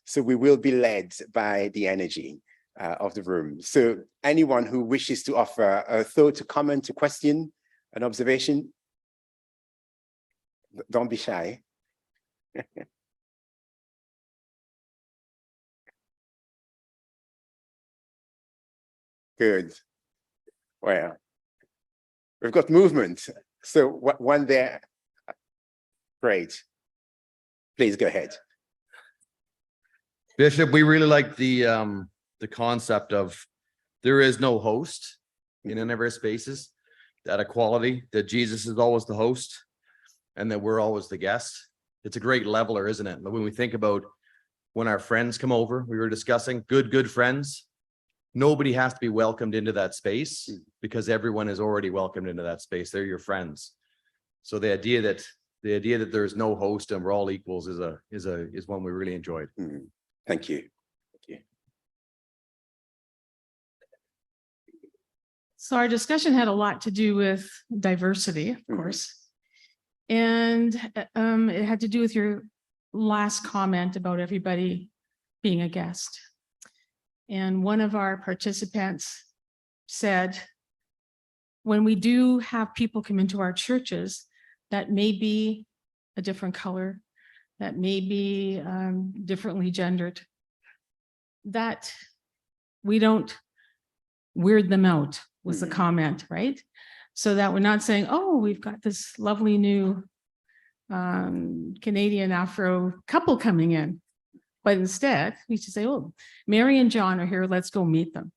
So we will be led by the energy of the room. So anyone who wishes to offer a thought, a comment, a question, an observation, don't be shy. Good. Well, we've got movement. So one there. Great. Please go ahead. Bishop, we really like the concept of there is no host in any of our spaces, that equality, that Jesus is always the host and that we're always the guest. It's a great leveler, isn't it? When we think about when our friends come over, we were discussing good friends. Nobody has to be welcomed into that space because everyone is already welcomed into that space. They're your friends. So the idea that there's no host and we're all equals is one we really enjoyed. Thank you. Thank you. So our discussion had a lot to do with diversity, of course. And it had to do with your last comment about everybody being a guest. And one of our participants said, when we do have people come into our churches that may be a different color, that may be differently gendered, that we don't weird them out, was the comment, right? So that we're not saying, oh, we've got this lovely new Canadian Afro couple coming in. But instead, we should say, oh, Mary and John are here, let's go meet them.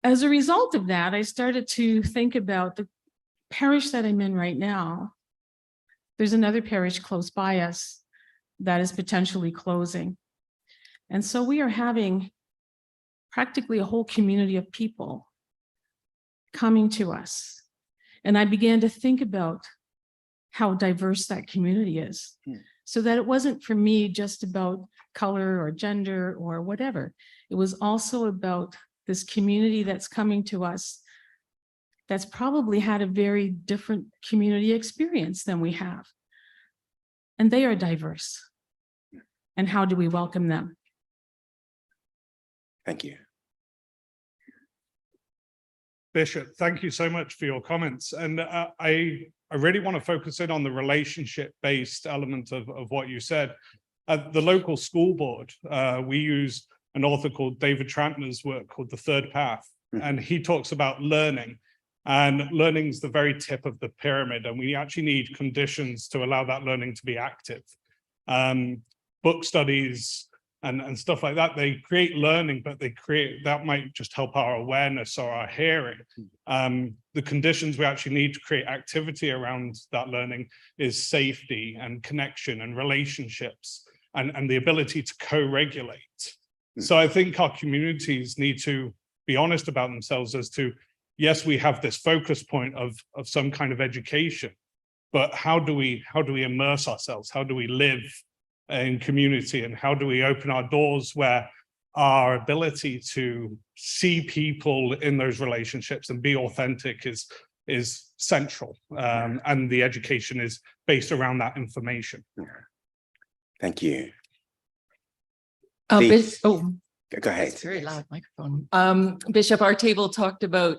As a result of that, I started to think about the parish that I'm in right now. There's another parish close by us that is potentially closing. And so we are having practically a whole community of people coming to us. And I began to think about how diverse that community is. So that it wasn't for me just about color or gender or whatever. It was also about this community that's coming to us that's probably had a very different community experience than we have. And they are diverse. And how do we welcome them? Thank you. Bishop, thank you so much for your comments. And I really want to focus in on the relationship-based element of what you said. At the local school board, we use an author called David Trantner's work called The Third Path. And he talks about learning. And learning is the very tip of the pyramid. And we actually need conditions to allow that learning to be active. Book studies and stuff like that, they create learning, but that might just help our awareness or our hearing. The conditions we actually need to create activity around that learning is safety and connection and relationships and the ability to co-regulate. So I think our communities need to be honest about themselves as to, yes, we have this focus point of some kind of education, but how do we immerse ourselves? How do we live in community, and how do we open our doors where our ability to see people in those relationships and be authentic is central, and the education is based around that information. Thank you. Go ahead. It's a very loud microphone. Bishop, our table talked about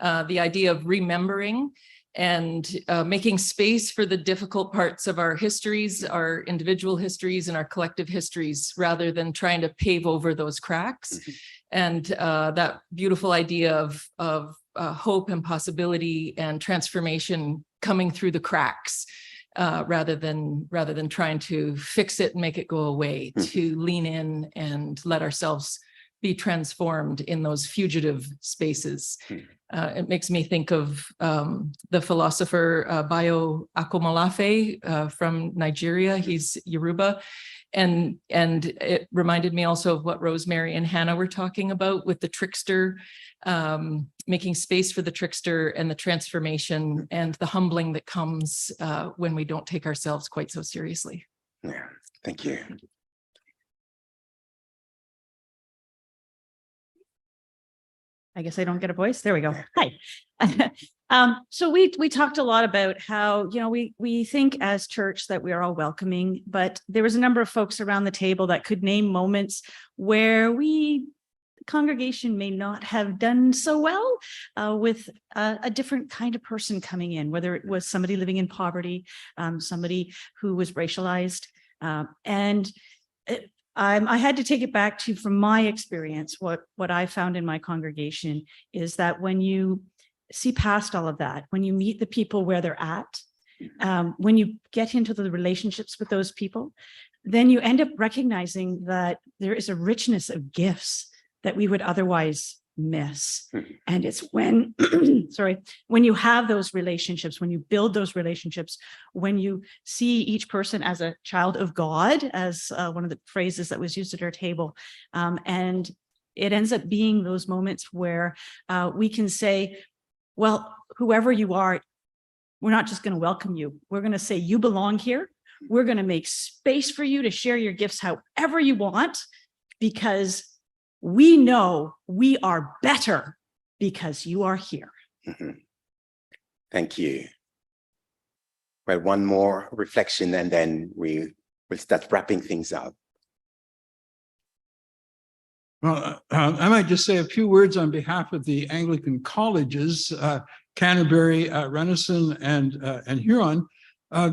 the idea of remembering and making space for the difficult parts of our histories, our individual histories and our collective histories, rather than trying to pave over those cracks. And that beautiful idea of hope and possibility and transformation coming through the cracks, rather than trying to fix it and make it go away, to lean in and let ourselves be transformed in those fugitive spaces. It makes me think of the philosopher Bayo Akomolafe from Nigeria. He's Yoruba. And it reminded me also of what Rosemary and Hannah were talking about with the trickster, making space for the trickster and the transformation and the humbling that comes when we don't take ourselves quite so seriously. Yeah, thank you. I guess I don't get a voice. There we go. Hi. So we talked a lot about how, we think as church that we are all welcoming, but there was a number of folks around the table that could name moments where congregation may not have done so well with a different kind of person coming in, whether it was somebody living in poverty, somebody who was racialized, I had to take it back to, from my experience, what I found in my congregation is that when you see past all of that, when you meet the people where they're at, when you get into the relationships with those people, then you end up recognizing that there is a richness of gifts that we would otherwise miss. And it's when, when you have those relationships, when you build those relationships, when you see each person as a child of God, as one of the phrases that was used at our table. And it ends up being those moments where we can say, well, whoever you are, we're not just going to welcome you. We're going to say you belong here. We're going to make space for you to share your gifts however you want, because we know we are better because you are here. Thank you. Well, one more reflection and then we will start wrapping things up. Well, I might just say a few words on behalf of the Anglican colleges, Canterbury, Renison, and Huron.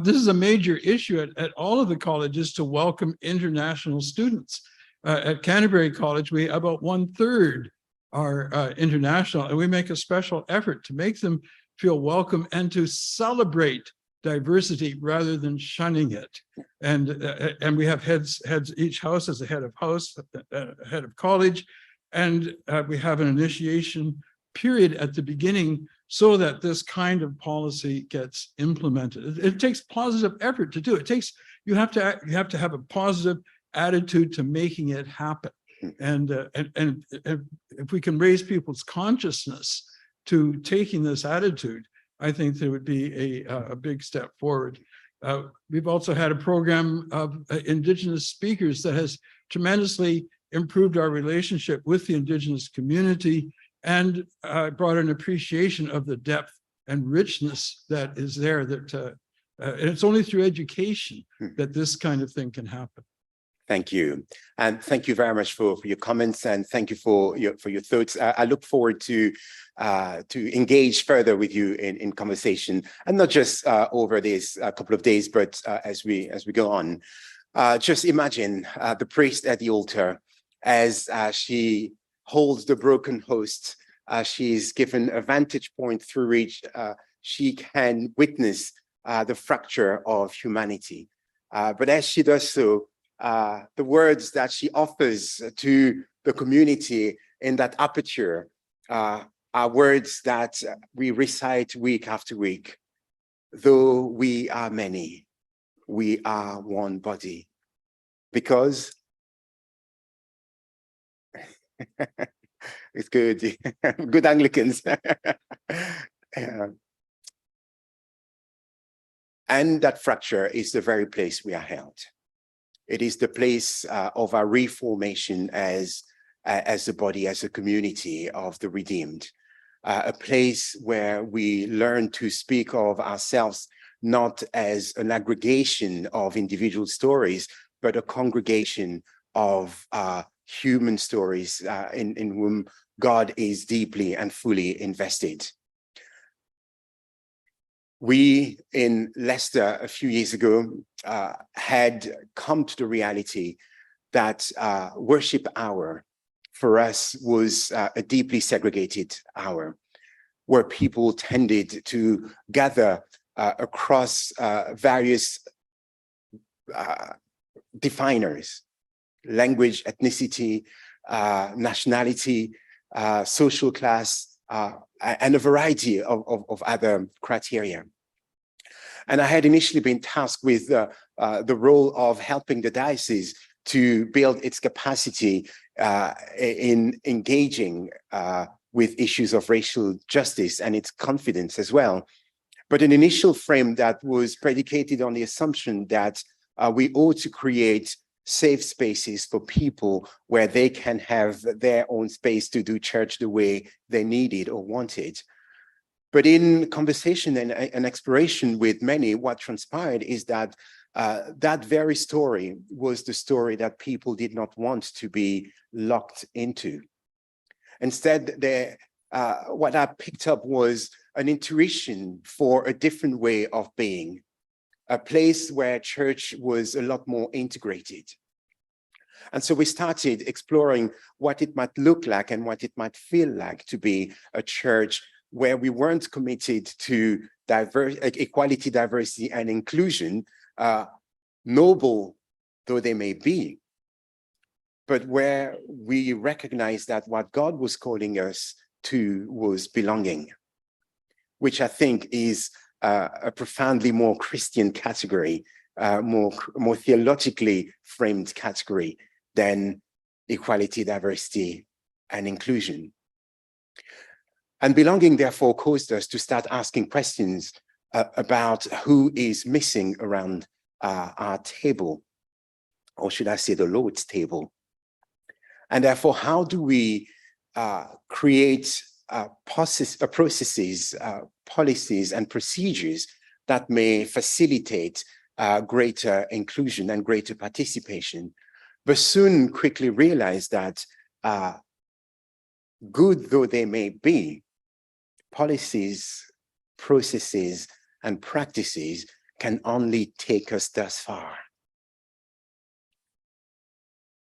This is a major issue at all of the colleges to welcome international students. At Canterbury College, we about 1/3 are international, and we make a special effort to make them feel welcome and to celebrate diversity rather than shunning it. And we have heads. Each house has a head of house, head of college, and we have an initiation period at the beginning so that this kind of policy gets implemented. It takes positive effort to do it. You have to have a positive attitude to making it happen. And if we can raise people's consciousness to taking this attitude, I think there would be a big step forward. We've also had a program of Indigenous speakers that has tremendously improved our relationship with the Indigenous community and brought an appreciation of the depth and richness that is there. And it's only through education that this kind of thing can happen. Thank you. And thank you very much for your comments, and thank you for your thoughts. I look forward to engage further with you in conversation, and not just over these couple of days, but as we go on. Just imagine the priest at the altar as she holds the broken host. She's given a vantage point through which she can witness the fracture of humanity. But as she does so, the words that she offers to the community in that aperture are words that we recite week after week. Though we are many, we are one body. Because it's good, good Anglicans. And that fracture is the very place we are held. It is the place of our reformation as the body, as a community of the redeemed. A place where we learn to speak of ourselves not as an aggregation of individual stories, but a congregation of human stories in whom God is deeply and fully invested. We in Leicester a few years ago had come to the reality that worship hour for us was a deeply segregated hour, where people tended to gather across various definers: language, ethnicity, nationality, social class, and a variety of other criteria. And I had initially been tasked with the role of helping the diocese to build its capacity in engaging with issues of racial justice and its confidence as well. But an initial frame that was predicated on the assumption that we ought to create safe spaces for people where they can have their own space to do church the way they need it or want it. But in conversation and exploration with many, what transpired is that that very story was the story that people did not want to be locked into. Instead, what I picked up was an intuition for a different way of being, a place where church was a lot more integrated. And so we started exploring what it might look like and what it might feel like to be a church where we weren't committed to equality, diversity, and inclusion, noble though they may be, but where we recognize that what God was calling us to was belonging, which I think is a profoundly more Christian category, more theologically framed category than equality, diversity, and inclusion. And belonging, therefore, caused us to start asking questions about who is missing around our table, or should I say the Lord's table. And therefore, how do we create processes, policies, and procedures that may facilitate greater inclusion and greater participation, but soon quickly realize that good though they may be, policies, processes, and practices can only take us thus far.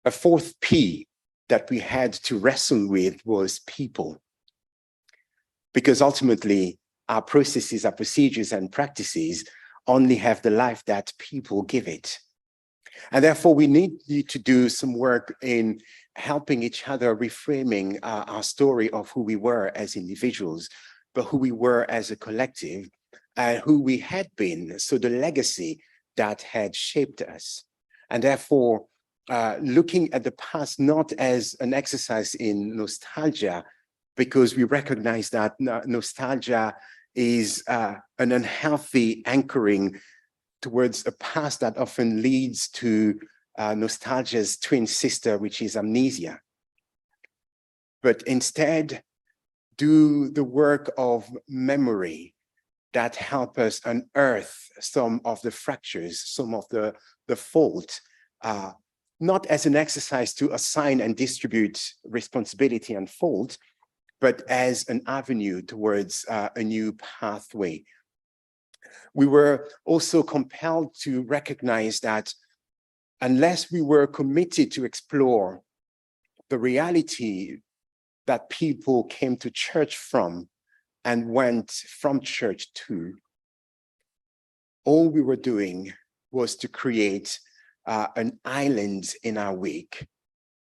A fourth P that we had to wrestle with was people. Because ultimately, our processes, our procedures, and practices only have the life that people give it. And therefore, we need to do some work in helping each other reframing our story of who we were as individuals, but who we were as a collective, and who we had been, so the legacy that had shaped us. And therefore, looking at the past not as an exercise in nostalgia, because we recognize that nostalgia is an unhealthy anchoring towards a past that often leads to nostalgia's twin sister, which is amnesia. But instead, do the work of memory that help us unearth some of the fractures, some of the fault, not as an exercise to assign and distribute responsibility and fault, but as an avenue towards a new pathway. We were also compelled to recognize that unless we were committed to explore the reality that people came to church from and went from church to, all we were doing was to create an island in our wake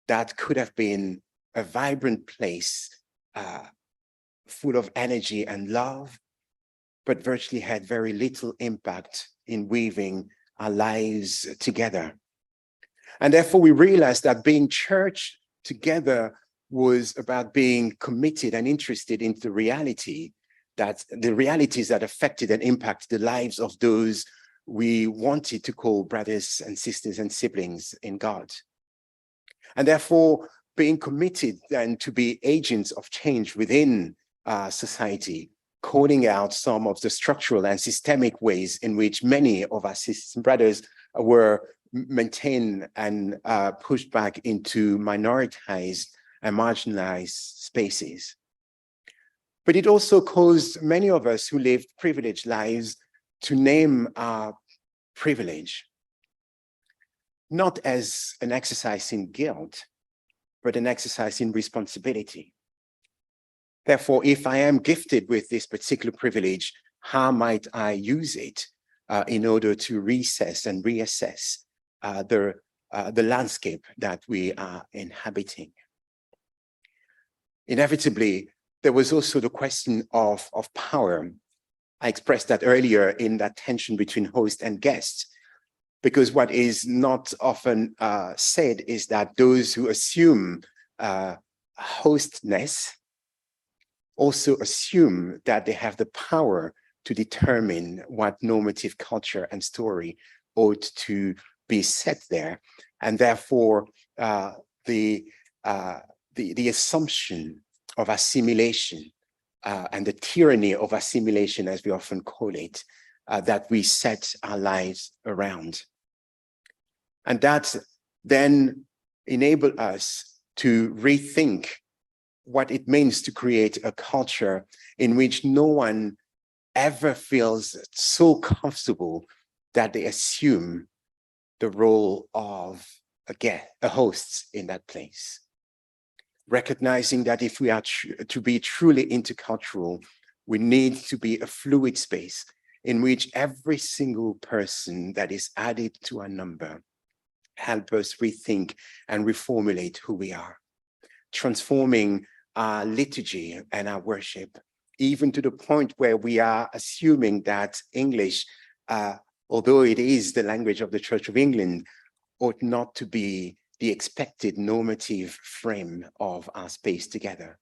that could have been a vibrant place full of energy and love, but virtually had very little impact in weaving our lives together. And therefore we realized that being church together was about being committed and interested in the realities that affected and impacted the lives of those we wanted to call brothers and sisters and siblings in God. And therefore being committed then to be agents of change within society, calling out some of the structural and systemic ways in which many of our sisters and brothers were maintained and pushed back into minoritized and marginalized spaces. But it also caused many of us who lived privileged lives to name our privilege, not as an exercise in guilt, but an exercise in responsibility. Therefore, if I am gifted with this particular privilege, how might I use it in order to reassess and reassess the landscape that we are inhabiting? Inevitably, there was also the question of power. I expressed that earlier in that tension between host and guest, because what is not often said is that those who assume hostness also assume that they have the power to determine what normative culture and story ought to be set there. And therefore, the assumption of assimilation and the tyranny of assimilation, as we often call it, that we set our lives around. And that then enabled us to rethink what it means to create a culture in which no one ever feels so comfortable that they assume the role of a host in that place. Recognizing that if we are to be truly intercultural, we need to be a fluid space in which every single person that is added to our number help us rethink and reformulate who we are, transforming our liturgy and our worship, even to the point where we are assuming that English, although it is the language of the Church of England, ought not to be the expected normative frame of our space together.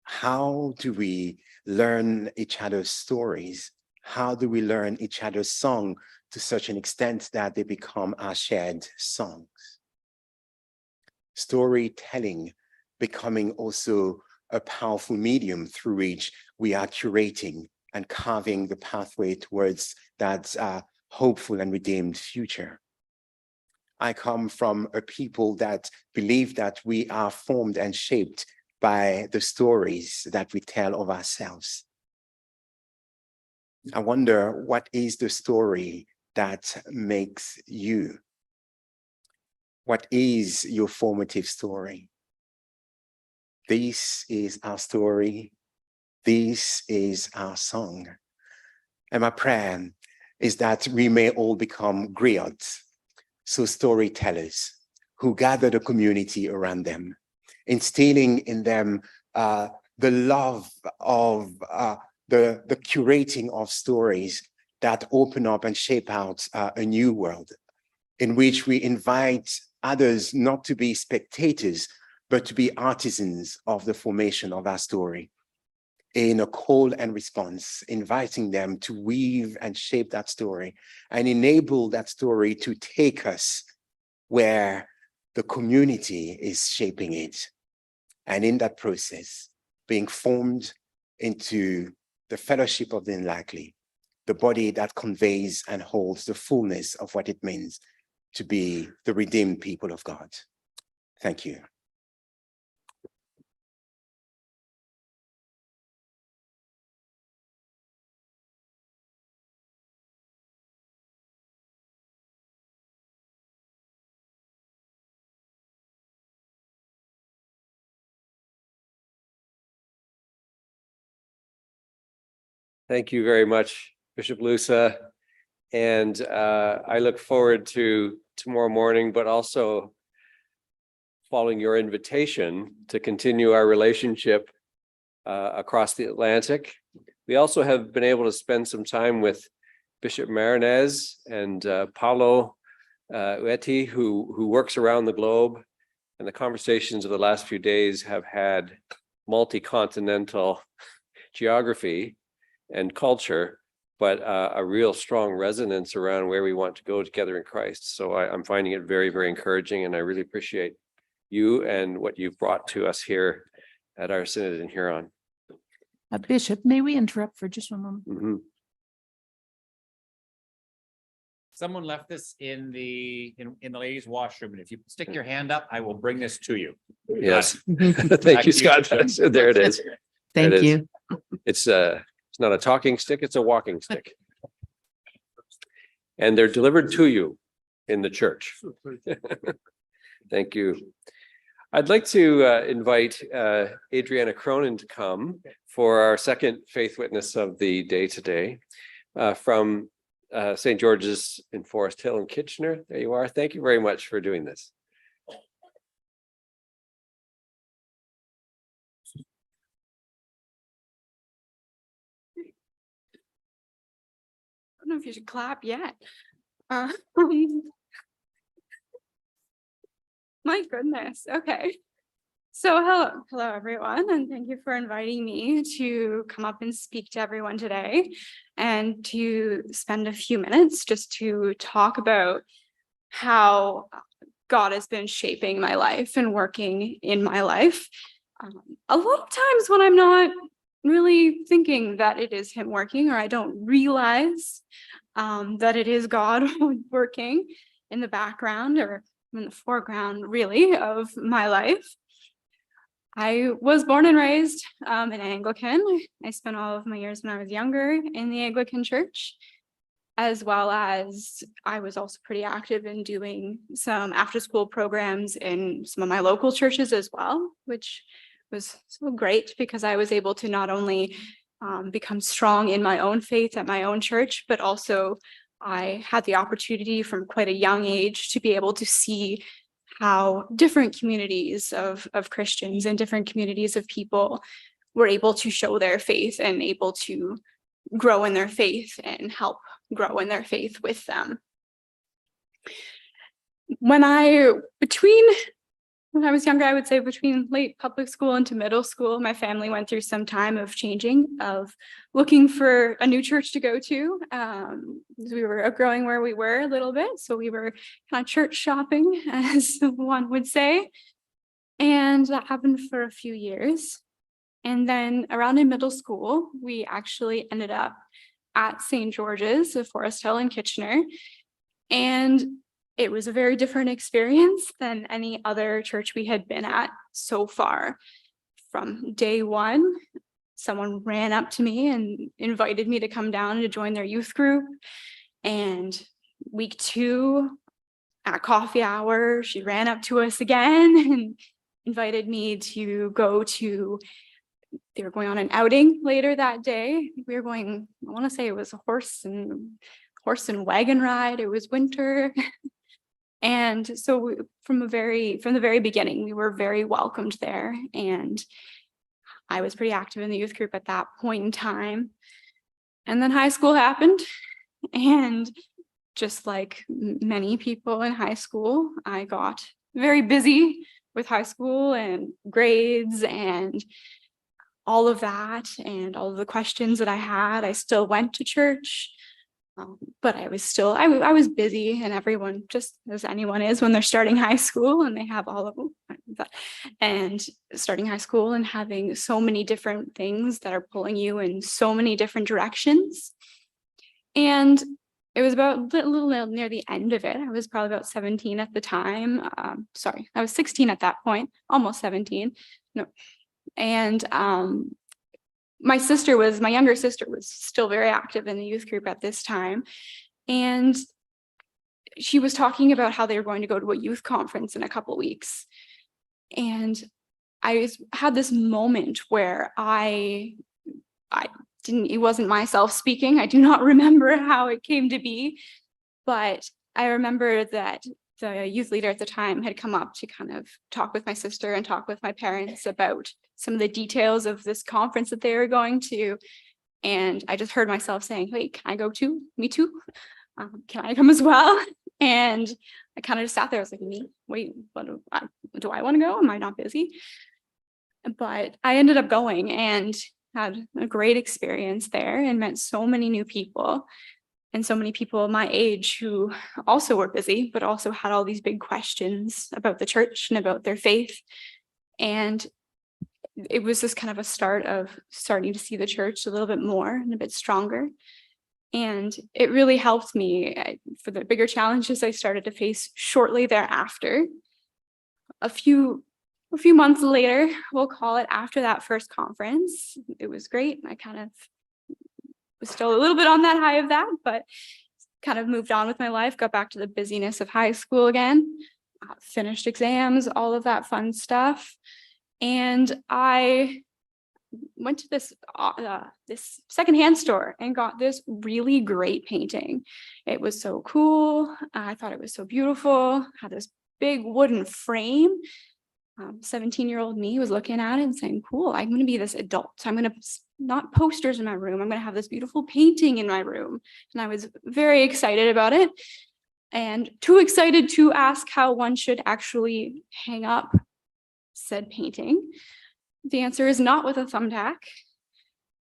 How do we learn each other's stories? How do we learn each other's song to such an extent that they become our shared songs? Storytelling becoming also a powerful medium through which we are curating and carving the pathway towards that hopeful and redeemed future. I come from a people that believe that we are formed and shaped by the stories that we tell of ourselves. I wonder, what is the story that makes you? What is your formative story? This is our story. This is our song. And my prayer is that we may all become griots, so storytellers who gather the community around them, instilling in them the love of the curating of stories that open up and shape out a new world in which we invite others not to be spectators, but to be artisans of the formation of our story, in a call and response, inviting them to weave and shape that story and enable that story to take us where the community is shaping it. And in that process, being formed into the fellowship of the unlikely, the body that conveys and holds the fullness of what it means to be the redeemed people of God. Thank you. Thank you very much, Bishop Lusa. And I look forward to tomorrow morning, but also following your invitation to continue our relationship across the Atlantic. We also have been able to spend some time with Bishop Marinez and Paulo Ueti, who works around the globe. And the conversations of the last few days have had multi-continental geography and culture, but a real strong resonance around where we want to go together in Christ. So I'm finding it very, very encouraging, and I really appreciate you and what you've brought to us here at our Synod in Huron. Bishop, may we interrupt for just one moment? Mm-hmm. Someone left this in the ladies' washroom, and if you stick your hand up, I will bring this to you. Yes. Thank you, Scott. There it is. Thank you. It's not a talking stick, it's a walking stick. And they're delivered to you in the church. Thank you. I'd like to invite Adriana Cronin to come for our second faith witness of the day today from St. George's in Forest Hill in Kitchener. There you are. Thank you very much for doing this. I don't know if you should clap yet. My goodness. Okay. So hello everyone, and thank you for inviting me to come up and speak to everyone today and to spend a few minutes just to talk about how God has been shaping my life and working in my life. A lot of times when I'm not really thinking that it is him working, or I don't realize that it is God working in the background or in the foreground really of my life. I was born and raised an Anglican. I spent all of my years when I was younger in the Anglican church, as well as I was also pretty active in doing some after school programs in some of my local churches as well, which was so great because I was able to not only become strong in my own faith at my own church, but also I had the opportunity from quite a young age to be able to see how different communities of Christians and different communities of people were able to show their faith and able to grow in their faith and help grow in their faith with them. When I was younger, I would say between late public school into middle school, my family went through some time of changing, of looking for a new church to go to. We were outgrowing where we were a little bit, so we were kind of church shopping, as one would say. And that happened for a few years. And then around in middle school, we actually ended up at St. George's of Forest Hill in Kitchener. And it was a very different experience than any other church we had been at so far. From day one, someone ran up to me and invited me to come down to join their youth group. And week 2, at coffee hour, she ran up to us again and invited me to go to, they were going on an outing later that day. We were going, I want to say it was a horse and wagon ride. It was winter. And so from the very beginning, we were very welcomed there. And I was pretty active in the youth group at that point in time. And then high school happened. And just like many people in high school, I got very busy with high school and grades and all of that. And all of the questions that I had, I still went to church. But I was busy, and everyone, just as anyone is when they're starting high school and they have all of that, and starting high school and having so many different things that are pulling you in so many different directions. And it was about a little near the end of it. I was probably about 17 at the time. Sorry, I was 16 at that point, almost 17. No. And my younger sister was still very active in the youth group at this time. And she was talking about how they were going to go to a youth conference in a couple weeks. And I had this moment where it wasn't myself speaking. I do not remember how it came to be, but I remember that the youth leader at the time had come up to kind of talk with my sister and talk with my parents about some of the details of this conference that they were going to. And I just heard myself saying, wait, can I go too? Me too? Can I come as well? And I kind of just sat there. I was like, me? Wait, do I want to go? Am I not busy? But I ended up going and had a great experience there and met so many new people and so many people my age who also were busy, but also had all these big questions about the church and about their faith. And it was just kind of a start of starting to see the church a little bit more and a bit stronger. And it really helped me for the bigger challenges I started to face shortly thereafter. A few months later, we'll call it, after that first conference, it was great. I kind of was still a little bit on that high of that, but kind of moved on with my life, got back to the busyness of high school again, finished exams, all of that fun stuff. And I went to this secondhand store and got this really great painting. It was so cool. I thought it was so beautiful. Had this big wooden frame. 17-year-old me was looking at it and saying, cool, I'm going to be this adult. I'm going to not posters in my room. I'm going to have this beautiful painting in my room. And I was very excited about it, and too excited to ask how one should actually hang up said painting. The answer is not with a thumbtack.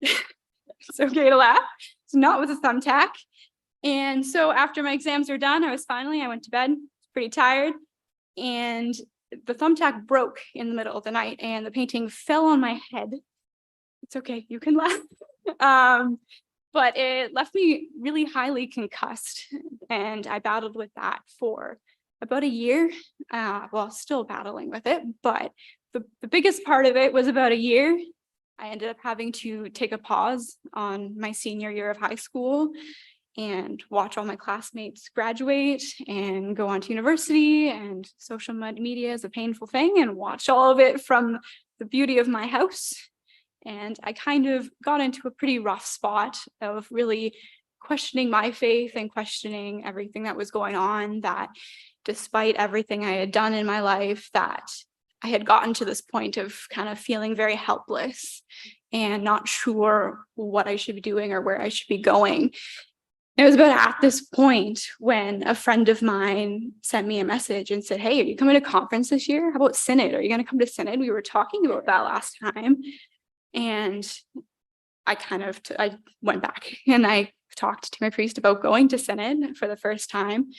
It's okay to laugh. It's not with a thumbtack. And so after my exams were done, I went to bed, pretty tired, and the thumbtack broke in the middle of the night and the painting fell on my head. It's okay, you can laugh. But it left me really highly concussed, and I battled with that for about a year. Well, still battling with it, but the biggest part of it was about a year. I ended up having to take a pause on my senior year of high school and watch all my classmates graduate and go on to university, and social media is a painful thing, and watch all of it from the beauty of my house. And I kind of got into a pretty rough spot of really questioning my faith and questioning everything that was going on, that despite everything I had done in my life, that I had gotten to this point of kind of feeling very helpless and not sure what I should be doing or where I should be going. It was about at this point when a friend of mine sent me a message and said, hey, are you coming to conference this year? How about Synod? Are you going to come to Synod? We were talking about that last time. And I went back and I talked to my priest about going to Synod for the first time.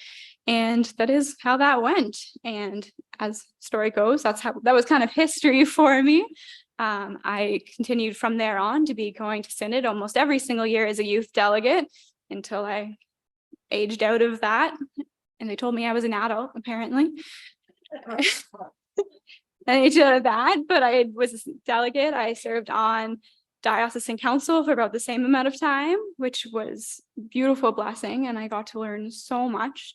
And that is how that went. And as the story goes, that was kind of history for me. I continued from there on to be going to Synod almost every single year as a youth delegate until I aged out of that. And they told me I was an adult, apparently. I aged out of that, but I was a delegate. I served on diocesan council for about the same amount of time, which was a beautiful blessing. And I got to learn so much.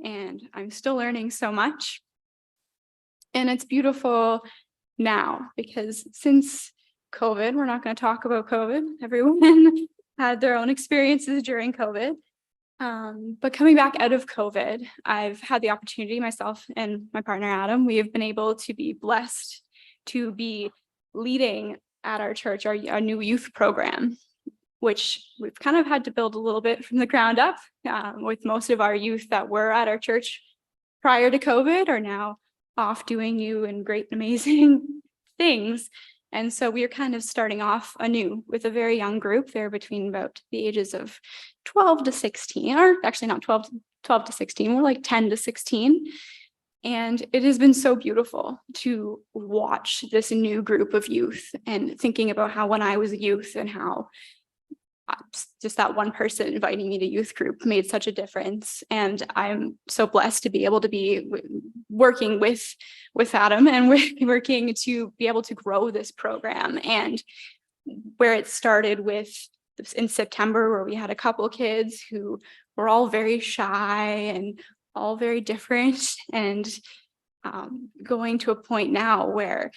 And I'm still learning so much. And it's beautiful now because since COVID, we're not going to talk about COVID. Everyone had their own experiences during COVID. But coming back out of COVID, I've had the opportunity, myself and my partner, Adam, we have been able to be blessed to be leading at our church, our new youth program, which we've kind of had to build a little bit from the ground up, with most of our youth that were at our church prior to COVID are now off doing new and great and amazing things. And so we are kind of starting off anew with a very young group. They're between about the ages of 12 to 16, or actually not 12 to 16, more like 10 to 16. And it has been so beautiful to watch this new group of youth and thinking about how when I was a youth and how just that one person inviting me to youth group made such a difference. And I'm so blessed to be able to be working with Adam and working to be able to grow this program. And where it started with in September, where we had a couple kids who were all very shy and all very different, and going to a point now where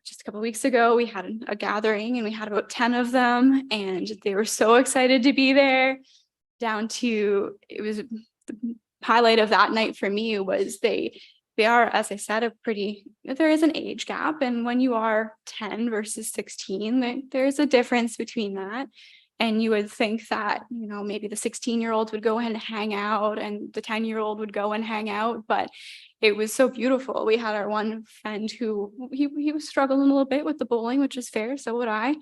just a couple of weeks ago, we had a gathering and we had about 10 of them, and they were so excited to be there. Down to, it was the highlight of that night for me was they are, as I said, there is an age gap. And when you are 10 versus 16, there's a difference between that. And you would think that, maybe the 16-year-old would go and hang out and the 10-year-old would go and hang out, but it was so beautiful. We had our one friend who he was struggling a little bit with the bowling, which is fair. So would I.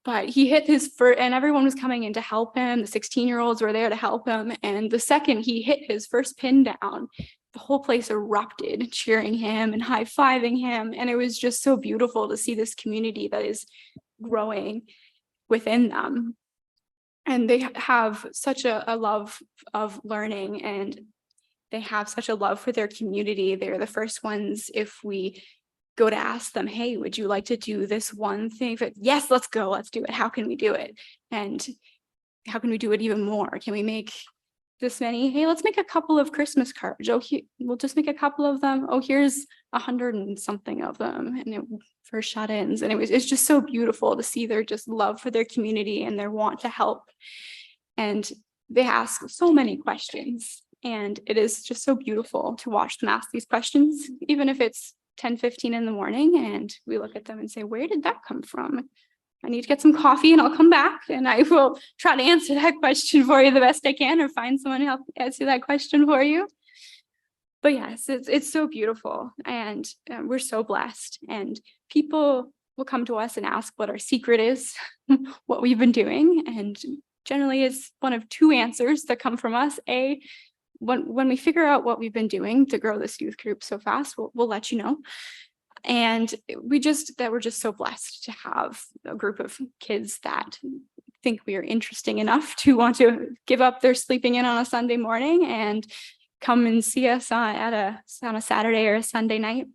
But he hit his first, and everyone was coming in to help him. The 16-year-olds were there to help him. And the second he hit his first pin down, the whole place erupted, cheering him and high-fiving him. And it was just so beautiful to see this community that is growing within them. And they have such a love of learning, and they have such a love for their community. They're the first ones, if we go to ask them, hey, would you like to do this one thing? But yes, let's go, let's do it. How can we do it? And how can we do it even more? Can we make this many? Hey, let's make a couple of Christmas cards. Oh, we'll just make a couple of them. Oh, here's 100 and something of them, and for shut-ins. And it's just so beautiful to see their just love for their community and their want to help. And they ask so many questions, and it is just so beautiful to watch them ask these questions, even if it's 10:15 in the morning, and we look at them and say, where did that come from? I need to get some coffee and I'll come back and I will try to answer that question for you the best I can, or find someone to help answer that question for you. But yes, it's so beautiful, and we're so blessed, and people will come to us and ask what our secret is, what we've been doing. And generally it's one of two answers that come from us. When we figure out what we've been doing to grow this youth group so fast, we'll let you know. And we're just so blessed to have a group of kids that think we are interesting enough to want to give up their sleeping in on a Sunday morning and come and see us on a Saturday or a Sunday night.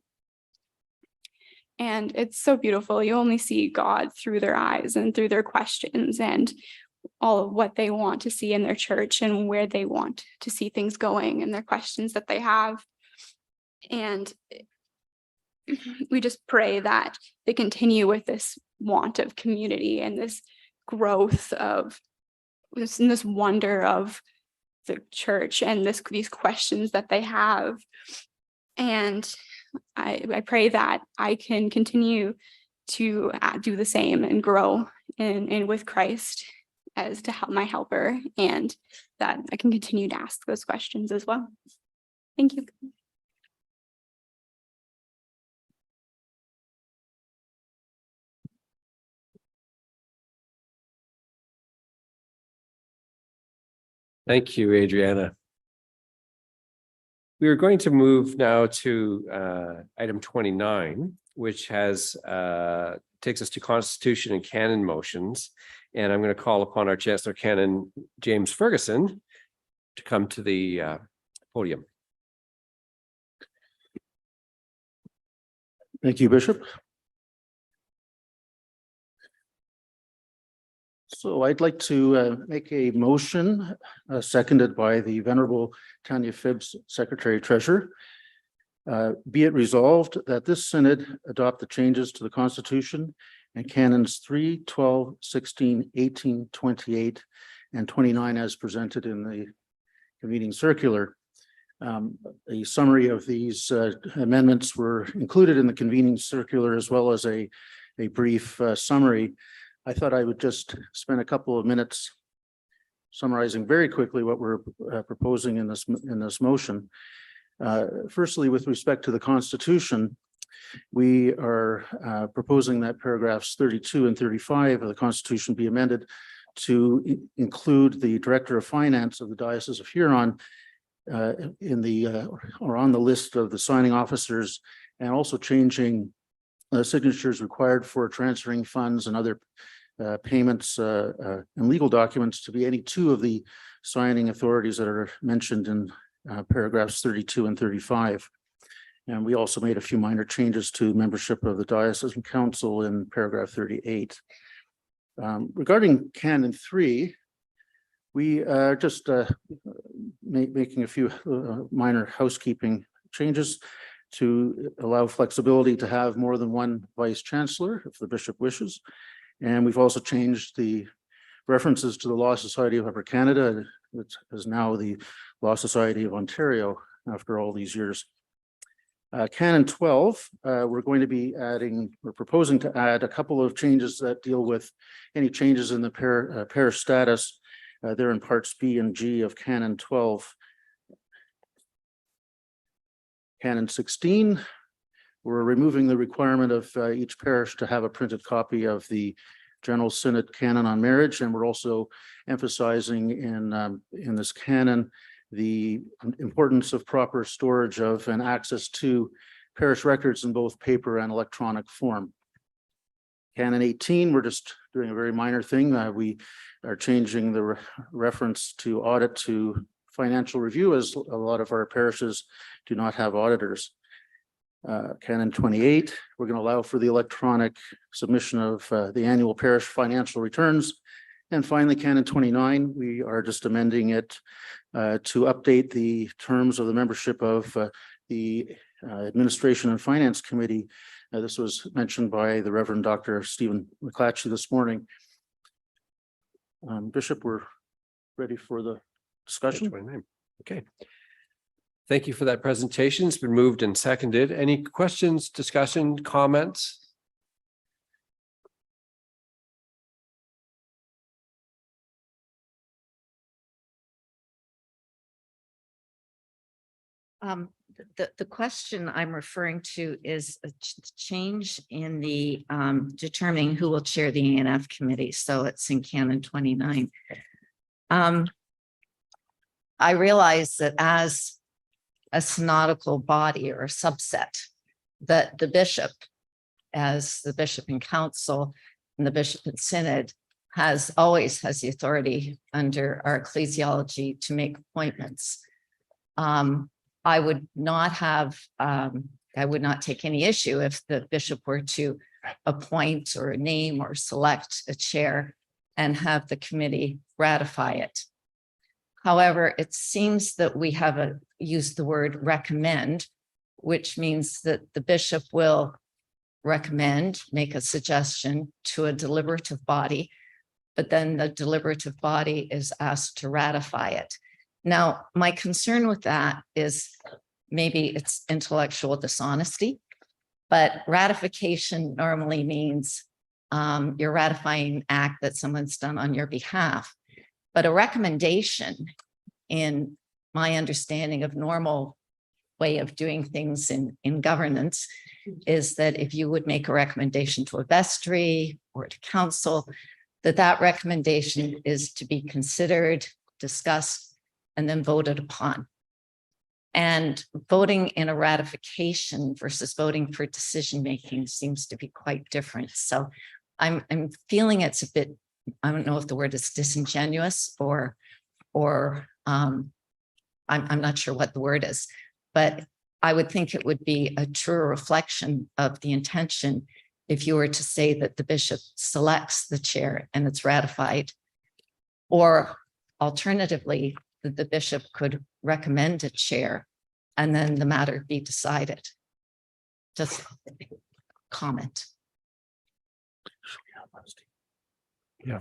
And it's so beautiful. You only see God through their eyes and through their questions and all of what they want to see in their church and where they want to see things going and their questions that they have. And we just pray that they continue with this want of community and this growth of this wonder of the church and these questions that they have. And I pray that I can continue to do the same and grow in with Christ as to help my helper, and that I can continue to ask those questions as well. Thank you. Thank you, Adriana. We are going to move now to item 29, which takes us to Constitution and Canon motions. And I'm going to call upon our Chancellor Canon James Ferguson to come to the podium. Thank you, Bishop. So I'd like to make a motion seconded by the Venerable Tanya Phibbs, Secretary Treasurer. Be it resolved that this Synod adopt the changes to the Constitution and Canons 3, 12, 16, 18, 28, and 29 as presented in the convening circular. A summary of these amendments were included in the convening circular, as well as a brief summary. I thought I would just spend a couple of minutes summarizing very quickly what we're proposing in this motion. Firstly, with respect to the Constitution, we are proposing that paragraphs 32 and 35 of the Constitution be amended to include the Director of Finance of the Diocese of Huron in the or on the list of the signing officers, and also changing signatures required for transferring funds and other payments and legal documents to be any two of the signing authorities that are mentioned in paragraphs 32 and 35. And we also made a few minor changes to membership of the Diocesan Council in paragraph 38. Regarding Canon 3, we are just making a few minor housekeeping changes to allow flexibility to have more than one vice chancellor if the bishop wishes. And we've also changed the references to the Law Society of Upper Canada, which is now the Law Society of Ontario after all these years. Canon 12, we're going to be we're proposing to add a couple of changes that deal with any changes in the parish status. They're in parts B and G of Canon 12. Canon 16, we're removing the requirement of each parish to have a printed copy of the General Synod Canon on Marriage, and we're also emphasizing in this canon the importance of proper storage of and access to parish records in both paper and electronic form. Canon 18, we're just doing a very minor thing. We are changing the reference to audit to financial review, as a lot of our parishes do not have auditors. Canon 28, we're going to allow for the electronic submission of the annual parish financial returns. And finally, Canon 29, we are just amending it to update the terms of the membership of the Administration and Finance Committee. This was mentioned by the Reverend Dr. Stephen McClatchy this morning. Bishop, we're ready for the discussion. Okay. Thank you for that presentation. It's been moved and seconded. Any questions, discussion, comments? The question I'm referring to is a change in the determining who will chair the ANF committee. So it's in Canon 29. I realize that as a synodical body or a subset, that the bishop, as the bishop in council and the bishop in synod, always has the authority under our ecclesiology to make appointments. I would not take any issue if the bishop were to appoint or name or select a chair and have the committee ratify it. However, it seems that we have used the word recommend, which means that the bishop will recommend, make a suggestion to a deliberative body, but then the deliberative body is asked to ratify it. Now, my concern with that is maybe it's intellectual dishonesty, but ratification normally means you're ratifying an act that someone's done on your behalf. But a recommendation, in my understanding of normal way of doing things in governance, is that if you would make a recommendation to a vestry or to council, that recommendation is to be considered, discussed, and then voted upon. And voting in a ratification versus voting for decision-making seems to be quite different. So I'm feeling it's a bit, I don't know if the word is disingenuous or I'm not sure what the word is, but I would think it would be a truer reflection of the intention if you were to say that the bishop selects the chair and it's ratified, or alternatively, that the bishop could recommend a chair and then the matter be decided. Just comment. Yeah.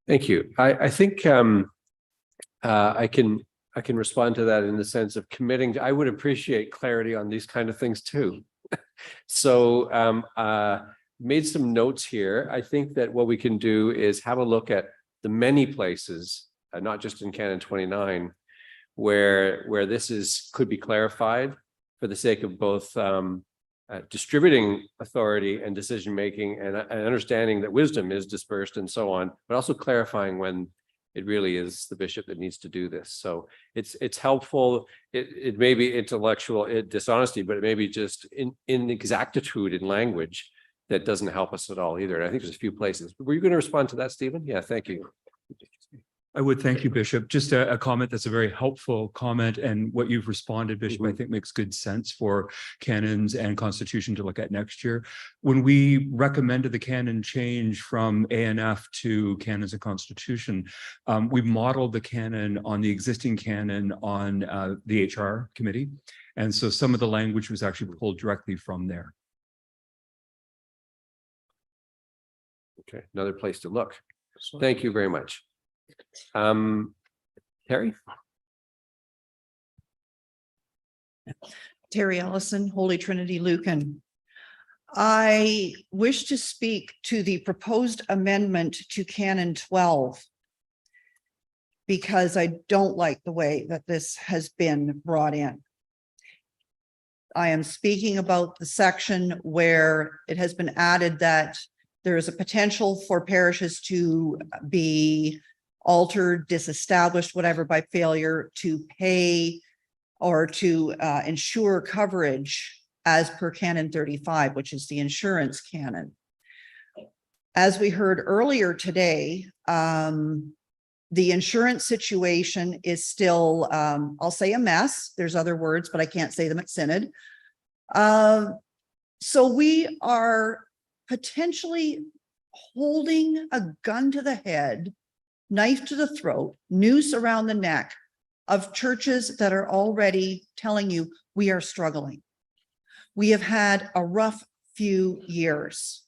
Thank you. I think I can respond to that in the sense of committing. I would appreciate clarity on these kind of things too. So made some notes here. I think that what we can do is have a look at the many places, not just in Canon 29, where this could be clarified for the sake of both distributing authority and decision making and understanding that wisdom is dispersed and so on, but also clarifying when it really is the bishop that needs to do this. So it's helpful. It may be intellectual dishonesty, but it may be just inexactitude in language that doesn't help us at all either. And I think there's a few places. Were you going to respond to that, Stephen? Yeah, thank you. I would thank you, Bishop. Just a comment that's a very helpful comment, and what you've responded, Bishop, I think makes good sense for canons and constitution to look at next year. When we recommended the canon change from ANF to canons and constitution, we modeled the canon on the existing canon on the HR committee. And so some of the language was actually pulled directly from there. Okay, another place to look. Thank you very much. Terry? Terry Ellison, Holy Trinity Lucan. I wish to speak to the proposed amendment to Canon 12 because I don't like the way that this has been brought in. I am speaking about the section where it has been added that there is a potential for parishes to be altered, disestablished, whatever, by failure to pay or to ensure coverage as per Canon 35, which is the insurance canon. As we heard earlier today, the insurance situation is still, I'll say a mess. There's other words, but I can't say them at Synod. So we are potentially holding a gun to the head, knife to the throat, noose around the neck of churches that are already telling you we are struggling. We have had a rough few years.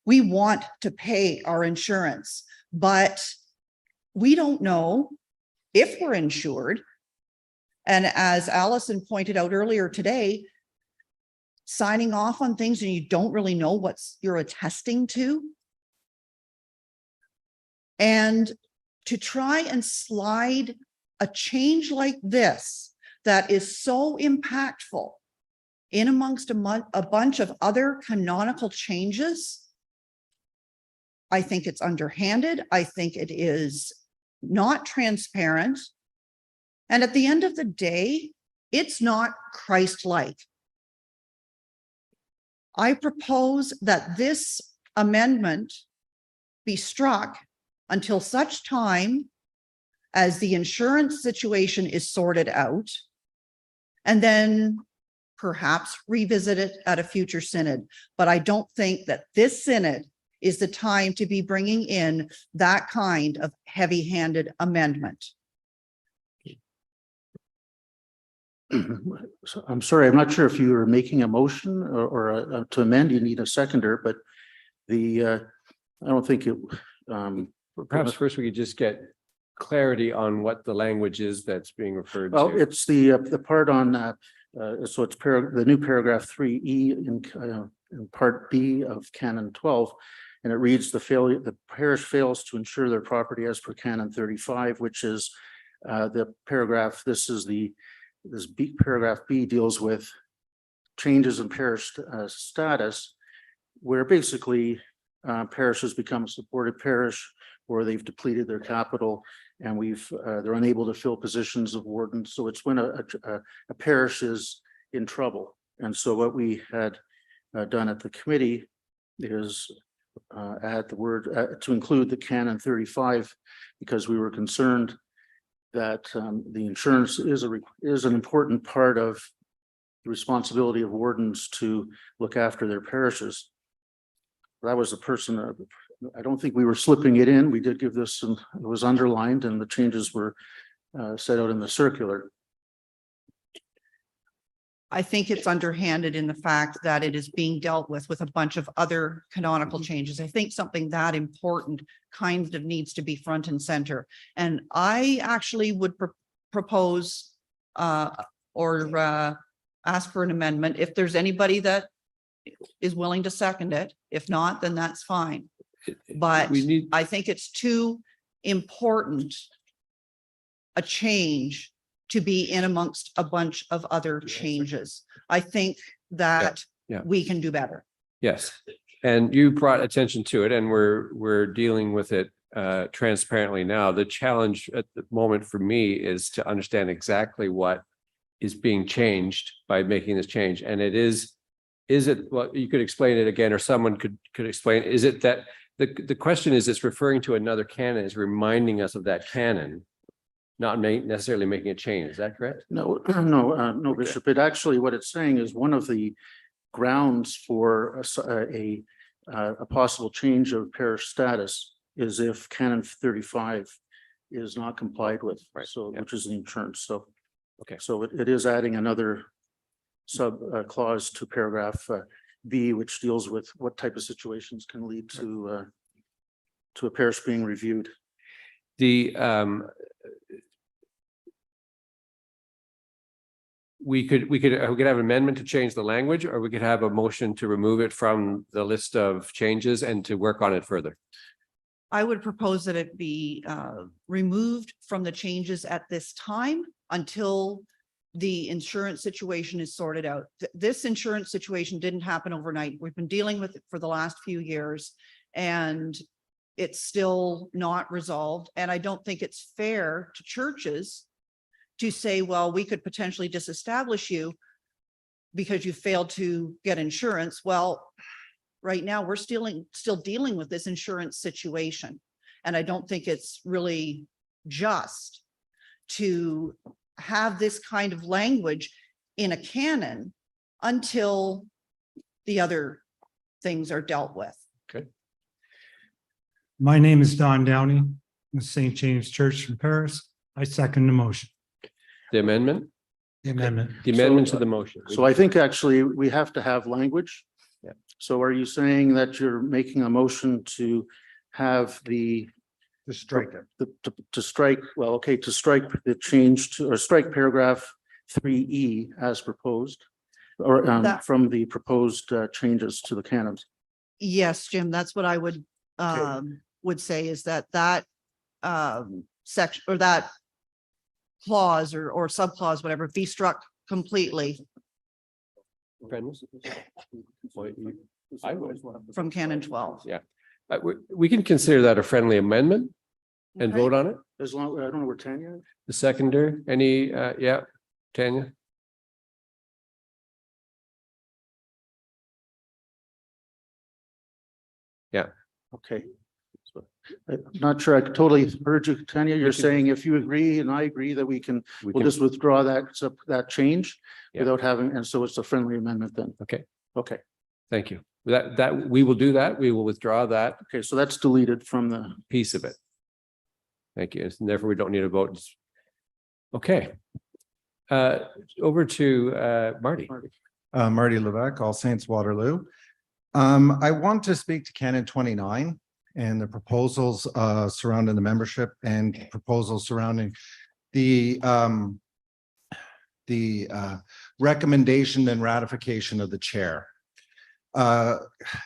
We want to pay our insurance, but we don't know if we're insured. And as Allison pointed out earlier today, signing off on things and you don't really know what you're attesting to. And to try and slide a change like this that is so impactful in amongst a bunch of other canonical changes, I think it's underhanded. I think it is not transparent. And at the end of the day, it's not Christ-like. I propose that this amendment be struck until such time as the insurance situation is sorted out, and then perhaps revisit it at a future synod. But I don't think that this synod is the time to be bringing in that kind of heavy-handed amendment. So I'm sorry, I'm not sure if you were making a motion or to amend, you need a seconder, but I don't think it. Perhaps first we could just get clarity on what the language is that's being referred to. Well, it's the part on so it's the new paragraph 3E in part B of Canon 12, and it reads the parish fails to insure their property as per Canon 35, which is the paragraph. Paragraph B deals with changes in parish status, where basically parishes become a supported parish, or they've depleted their capital, and they're unable to fill positions of warden. So it's when a parish is in trouble. And so what we had done at the committee is add the word to include the Canon 35, because we were concerned that the insurance is an important part of the responsibility of wardens to look after their parishes. That was the person. I don't think we were slipping it in. We did give this some, it was underlined, and the changes were set out in the circular. I think it's underhanded in the fact that it is being dealt with a bunch of other canonical changes. I think something that important kind of needs to be front and center. And I actually would propose or ask for an amendment if there's anybody that is willing to second it. If not, then that's fine. But I think it's too important a change to be in amongst a bunch of other changes. I think that we can do better. Yes, and you brought attention to it, and we're dealing with it transparently now. The challenge at the moment for me is to understand exactly what is being changed by making this change, and it is is it, well, you could explain it again, or someone could explain, is it that the question is it's referring to another canon, is reminding us of that canon, not necessarily making a change. Is that correct? No, no, Bishop. It actually, what it's saying is one of the grounds for a possible change of parish status is if Canon 35 is not complied with, so which is the insurance. So, okay, so it is adding another sub clause to paragraph B, which deals with what type of situations can lead to a parish being reviewed. The we could have an amendment to change the language, or we could have a motion to remove it from the list of changes and to work on it further. I would propose that it be removed from the changes at this time until the insurance situation is sorted out. This insurance situation didn't happen overnight. We've been dealing with it for the last few years, and it's still not resolved. And I don't think it's fair to churches to say, well, we could potentially disestablish you because you failed to get insurance. Well, right now we're still dealing with this insurance situation. And I don't think it's really just to have this kind of language in a canon until the other things are dealt with. Okay. My name is Don Downey, with St. James Church from Paris. I second the motion. The amendment? The amendment. The amendment to the motion. So I think actually we have to have language. Yeah. So are you saying that you're making a motion to have to strike it? To strike, well, okay, to strike the change to, or strike paragraph 3E as proposed, or from the proposed changes to the canons. Yes, Jim, that's what I would say, is that section, or that clause or subclause, whatever, be struck completely I would. from canon 12. Yeah, we can consider that a friendly amendment and Okay. vote on it. As long, I don't know where Tanya is. The seconder, any, yeah, Tanya? Yeah. Okay. I'm not sure I totally heard you, Tanya. You're can- saying if you agree and I agree that we'll just withdraw that change Yeah. without having, and so it's a friendly amendment then. Okay, Okay. thank you. That we will do that. We will withdraw that Okay, so that's deleted from the, piece of it. Thank you. And therefore, we don't need a vote. Okay. Over to Marty. Marty Levesque, All Saints Waterloo. I want to speak to Canon 29 and the proposals surrounding the membership and proposals surrounding the recommendation and ratification of the chair. The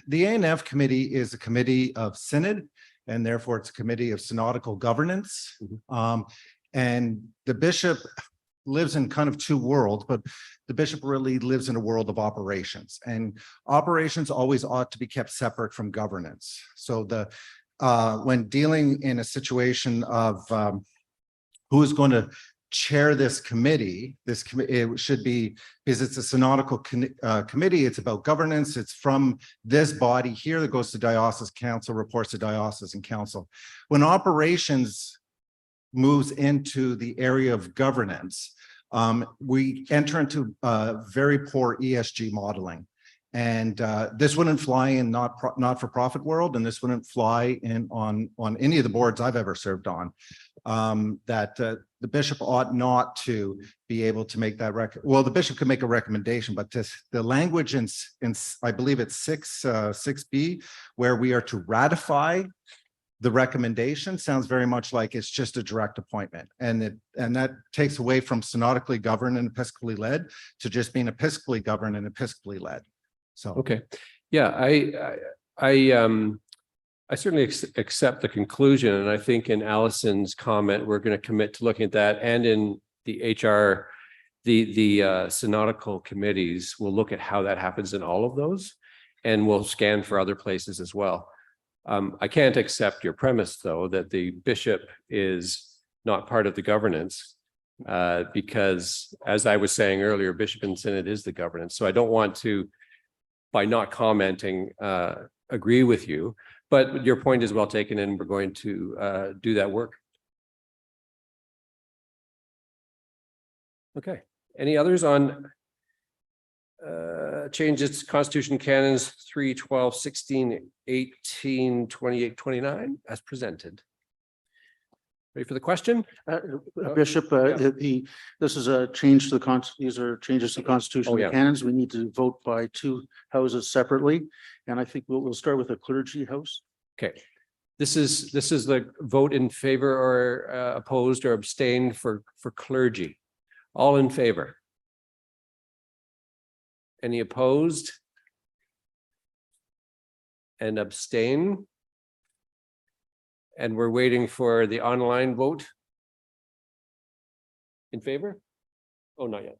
ANF committee is a committee of synod, and therefore it's a committee of synodical governance. And the bishop lives in kind of two worlds, but the bishop really lives in a world of operations, and operations always ought to be kept separate from governance. So when dealing in a situation of who is going to chair this committee, it should be, because it's a synodical committee, it's about governance, it's from this body here that goes to diocese council, reports to diocesan council. When operations moves into the area of governance, we enter into very poor ESG modeling. And this wouldn't fly in not-for-profit world, and this wouldn't fly in on any of the boards I've ever served on. That the bishop ought not to be able to make that well, the bishop could make a recommendation, but the language in I believe it's 6B, where we are to ratify the recommendation, sounds very much like it's just a direct appointment, and that takes away from synodically governed and episcopally led to just being episcopally governed and episcopally led. So okay, yeah, I certainly accept the conclusion, and I think in Allison's comment, we're going to commit to looking at that, and in the HR, the synodical committees will look at how that happens in all of those, and we'll scan for other places as well. I can't accept your premise, though, that the bishop is not part of the governance, because as I was saying earlier, bishop and synod is the governance. So I don't want to by not commenting, agree with you, but your point is well taken and we're going to do that work. Okay, any others on changes to Constitution canons 3, 12, 16, 18, 28, 29 as presented? Ready for the question? Bishop, this is a change to the these are changes to the Constitution, Oh, the yeah. canons. We need to vote by two houses separately. And I think we'll start with the clergy house. Okay, this is the vote in favor or opposed or abstained for clergy. All in favor? Any opposed? And abstain? And we're waiting for the online vote. In favor? Oh, not yet.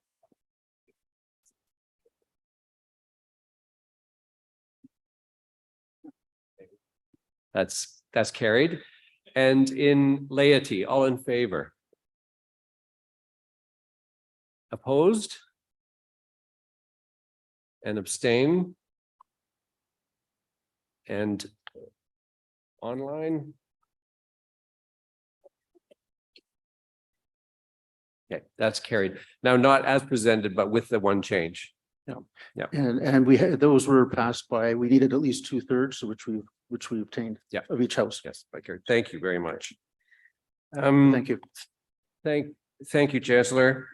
That's carried. And in laity, all in favor? Opposed? And abstain? And online? Okay, that's carried. Now, not as presented, but with the one change. Yeah. And we had, those were passed by, we needed at least 2/3, which we obtained. Yeah. Of each house. Yes, thank you very much. Thank you. Thank you, Chancellor.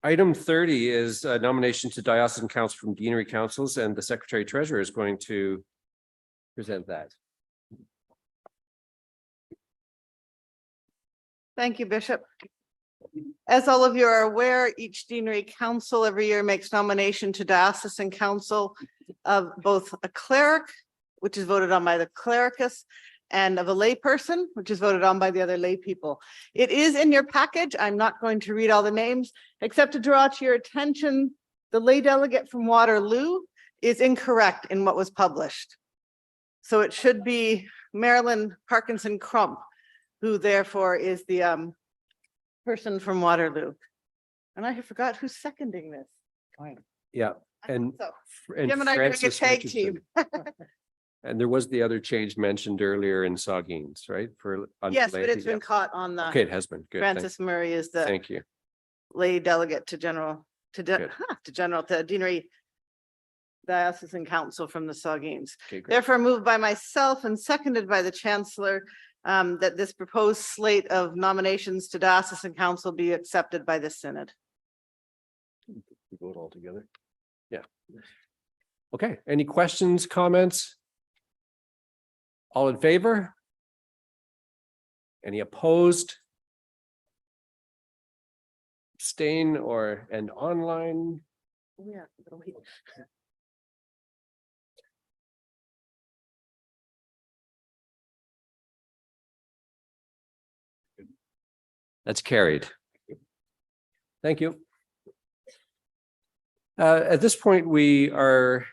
Item 30 is a nomination to diocesan council from deanery councils, and the Secretary Treasurer is going to present that. Thank you, Bishop. As all of you are aware, each deanery council every year makes nomination to diocesan council of both a cleric, which is voted on by the clericus, and of a layperson, which is voted on by the other lay people. It is in your package. I'm not going to read all the names, except to draw to your attention, the lay delegate from Waterloo is incorrect in what was published. So it should be Marilyn Parkinson Crump, who therefore is the person from Waterloo. And I forgot who's seconding this. Yeah, and So Jim and I are doing a Francis tag Richardson. team. And there was the other change mentioned earlier in Saugeen's, right? Yes, but it's been caught on the. Okay, it has been good. Francis Murray is the Thank you. lay delegate to Good. to deanery diocesan council from the Saugeen's. Okay, great. Therefore moved by myself and seconded by the chancellor that this proposed slate of nominations to diocesan council be accepted by the synod. We vote all together. Yeah. Okay, any questions, comments? All in favor? Any opposed? Abstain and online? Yeah. That's carried. Thank you. At this point, we are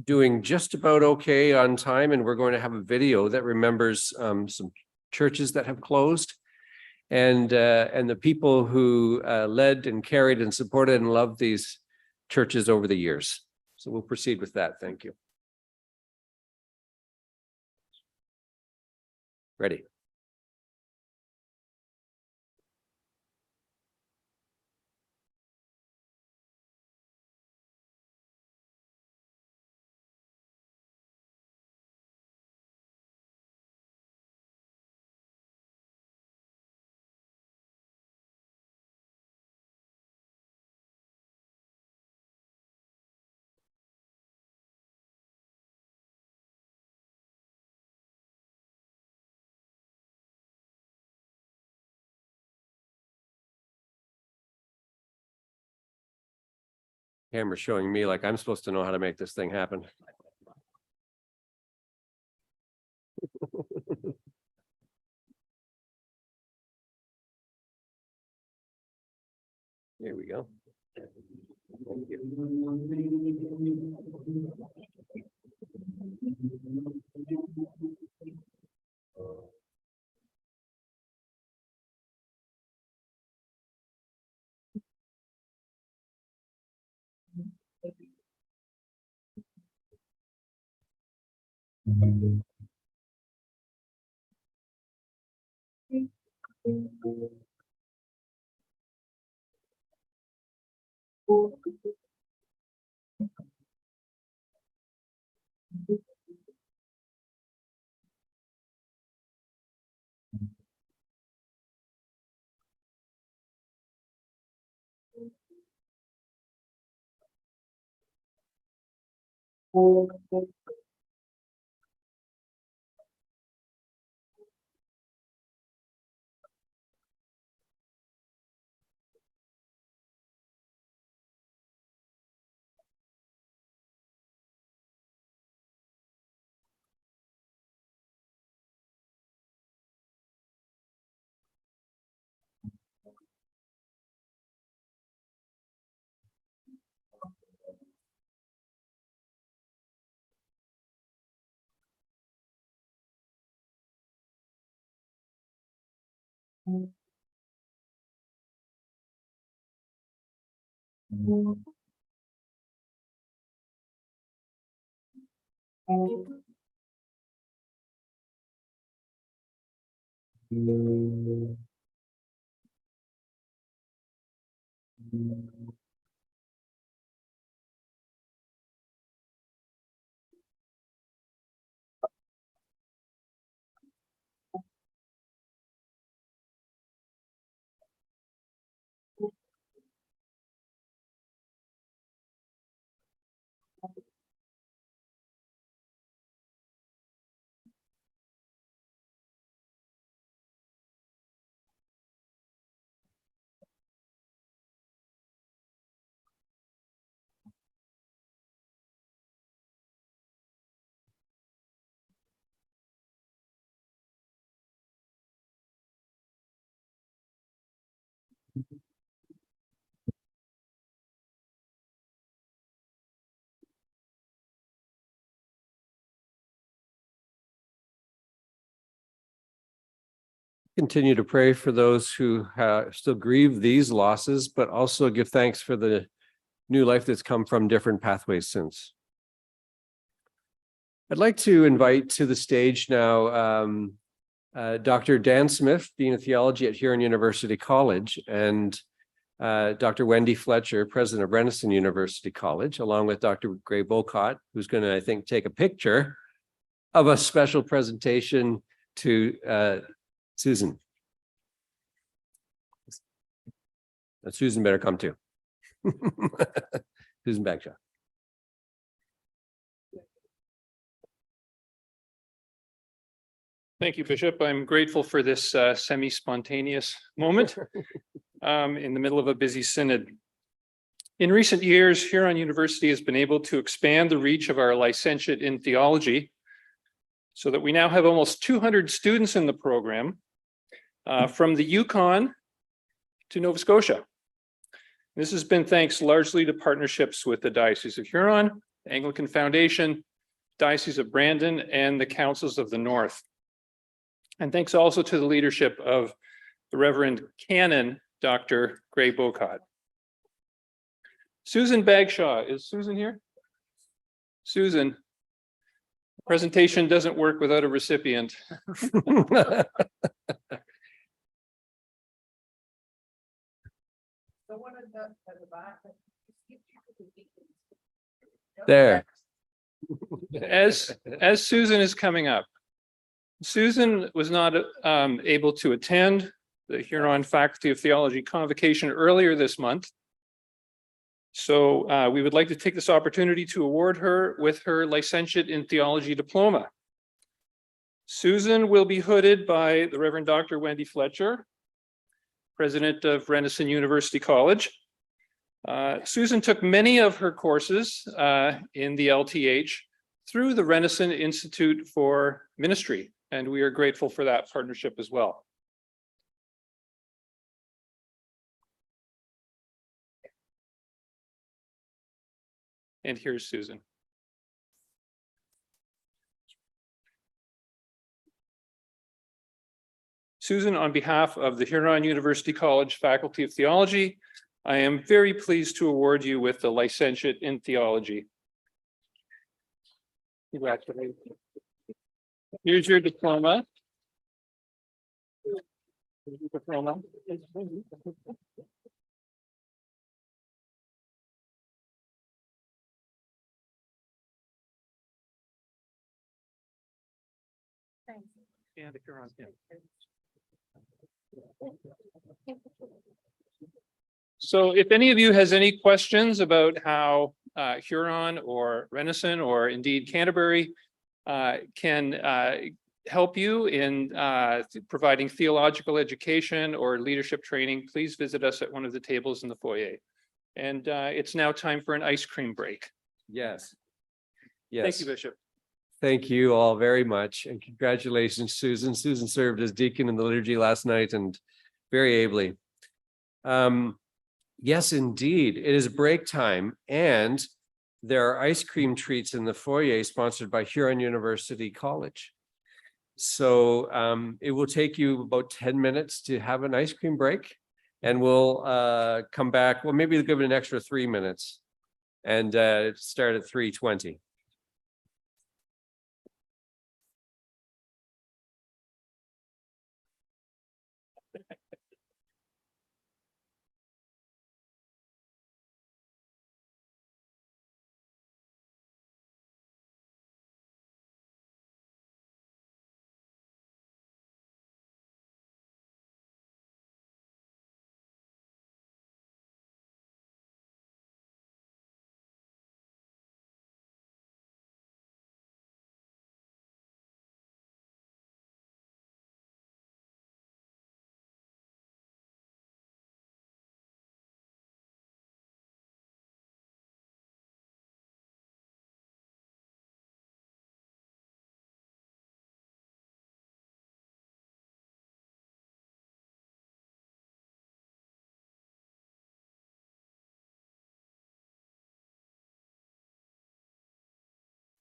doing just about okay on time, and we're going to have a video that remembers some churches that have closed, and the people who led and carried and supported and loved these churches over the years. So we'll proceed with that. Thank you. Ready. Camera's showing me like I'm supposed to know how to make this thing happen. Here we go. Thank you. Continue to pray for those who still grieve these losses, but also give thanks for the new life that's come from different pathways since. I'd like to invite to the stage now Dr. Dan Smith, Dean of Theology at Huron University College, and Dr. Wendy Fletcher, President of Renison University College, along with Dr. Gray Bocott, who's going to, I think, take a picture of a special presentation to Susan. Susan better come too. Susan Bagshaw. Thank you, Bishop. I'm grateful for this semi-spontaneous moment in the middle of a busy synod. In recent years, Huron University has been able to expand the reach of our licentiate in theology so that we now have almost 200 students in the program from the Yukon to Nova Scotia. This has been thanks largely to partnerships with the Diocese of Huron, the Anglican Foundation, Diocese of Brandon, and the Councils of the North. And thanks also to the leadership of the Reverend Canon, Dr. Gray Bocott. Susan Bagshaw, is Susan here? Susan, presentation doesn't work without a recipient. There. As Susan is coming up, Susan was not able to attend the Huron Faculty of Theology convocation earlier this month. So we would like to take this opportunity to award her with her Licentiate in Theology diploma. Susan will be hooded by the Reverend Dr. Wendy Fletcher, President of Renison University College. Susan took many of her courses in the LTH through the Renison Institute for Ministry, and we are grateful for that partnership as well. And here's Susan. Susan, on behalf of the Huron University College Faculty of Theology, I am very pleased to award you with the Licentiate in Theology. Congratulations. Here's your diploma. Here's your diploma. And the Huron pin. So if any of you has any questions about how Huron or Renison or indeed Canterbury can help you in providing theological education or leadership training, please visit us at one of the tables in the foyer. And it's now time for an ice cream break. Yes. Yes. Thank you, Bishop. Thank you all very much, and congratulations, Susan. Susan served as deacon in the liturgy last night and very ably. Yes, indeed, it is break time, and there are ice cream treats in the foyer sponsored by Huron University College. So it will take you about 10 minutes to have an ice cream break, and we'll come back. Well, maybe we'll give it an extra 3 minutes and start at 3:20.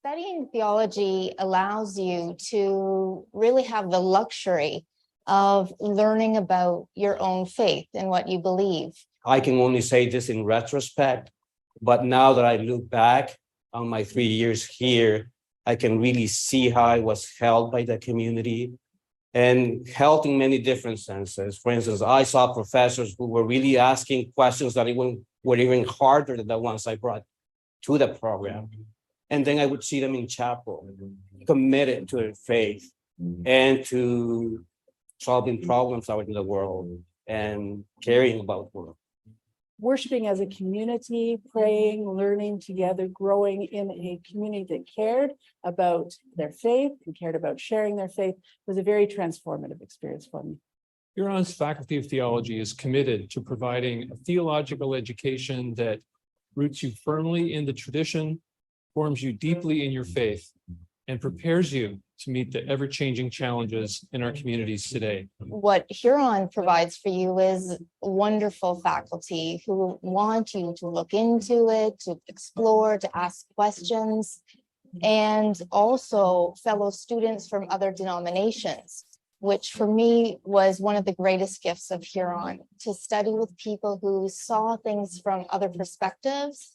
Studying theology allows you to really have the luxury of learning about your own faith and what you believe. I can only say this in retrospect, but now that I look back on my 3 years here, I can really see how I was held by the community and held in many different senses. For instance, I saw professors who were really asking questions that were even harder than the ones I brought to the program. And then I would see them in chapel, committed to their faith and to solving problems out in the world and caring about world. Worshiping as a community, praying, learning together, growing in a community that cared about their faith and cared about sharing their faith was a very transformative experience for me. Huron's Faculty of Theology is committed to providing a theological education that roots you firmly in the tradition, forms you deeply in your faith, and prepares you to meet the ever-changing challenges in our communities today. What Huron provides for you is wonderful faculty who want you to look into it, to explore, to ask questions, and also fellow students from other denominations, which for me was one of the greatest gifts of Huron, to study with people who saw things from other perspectives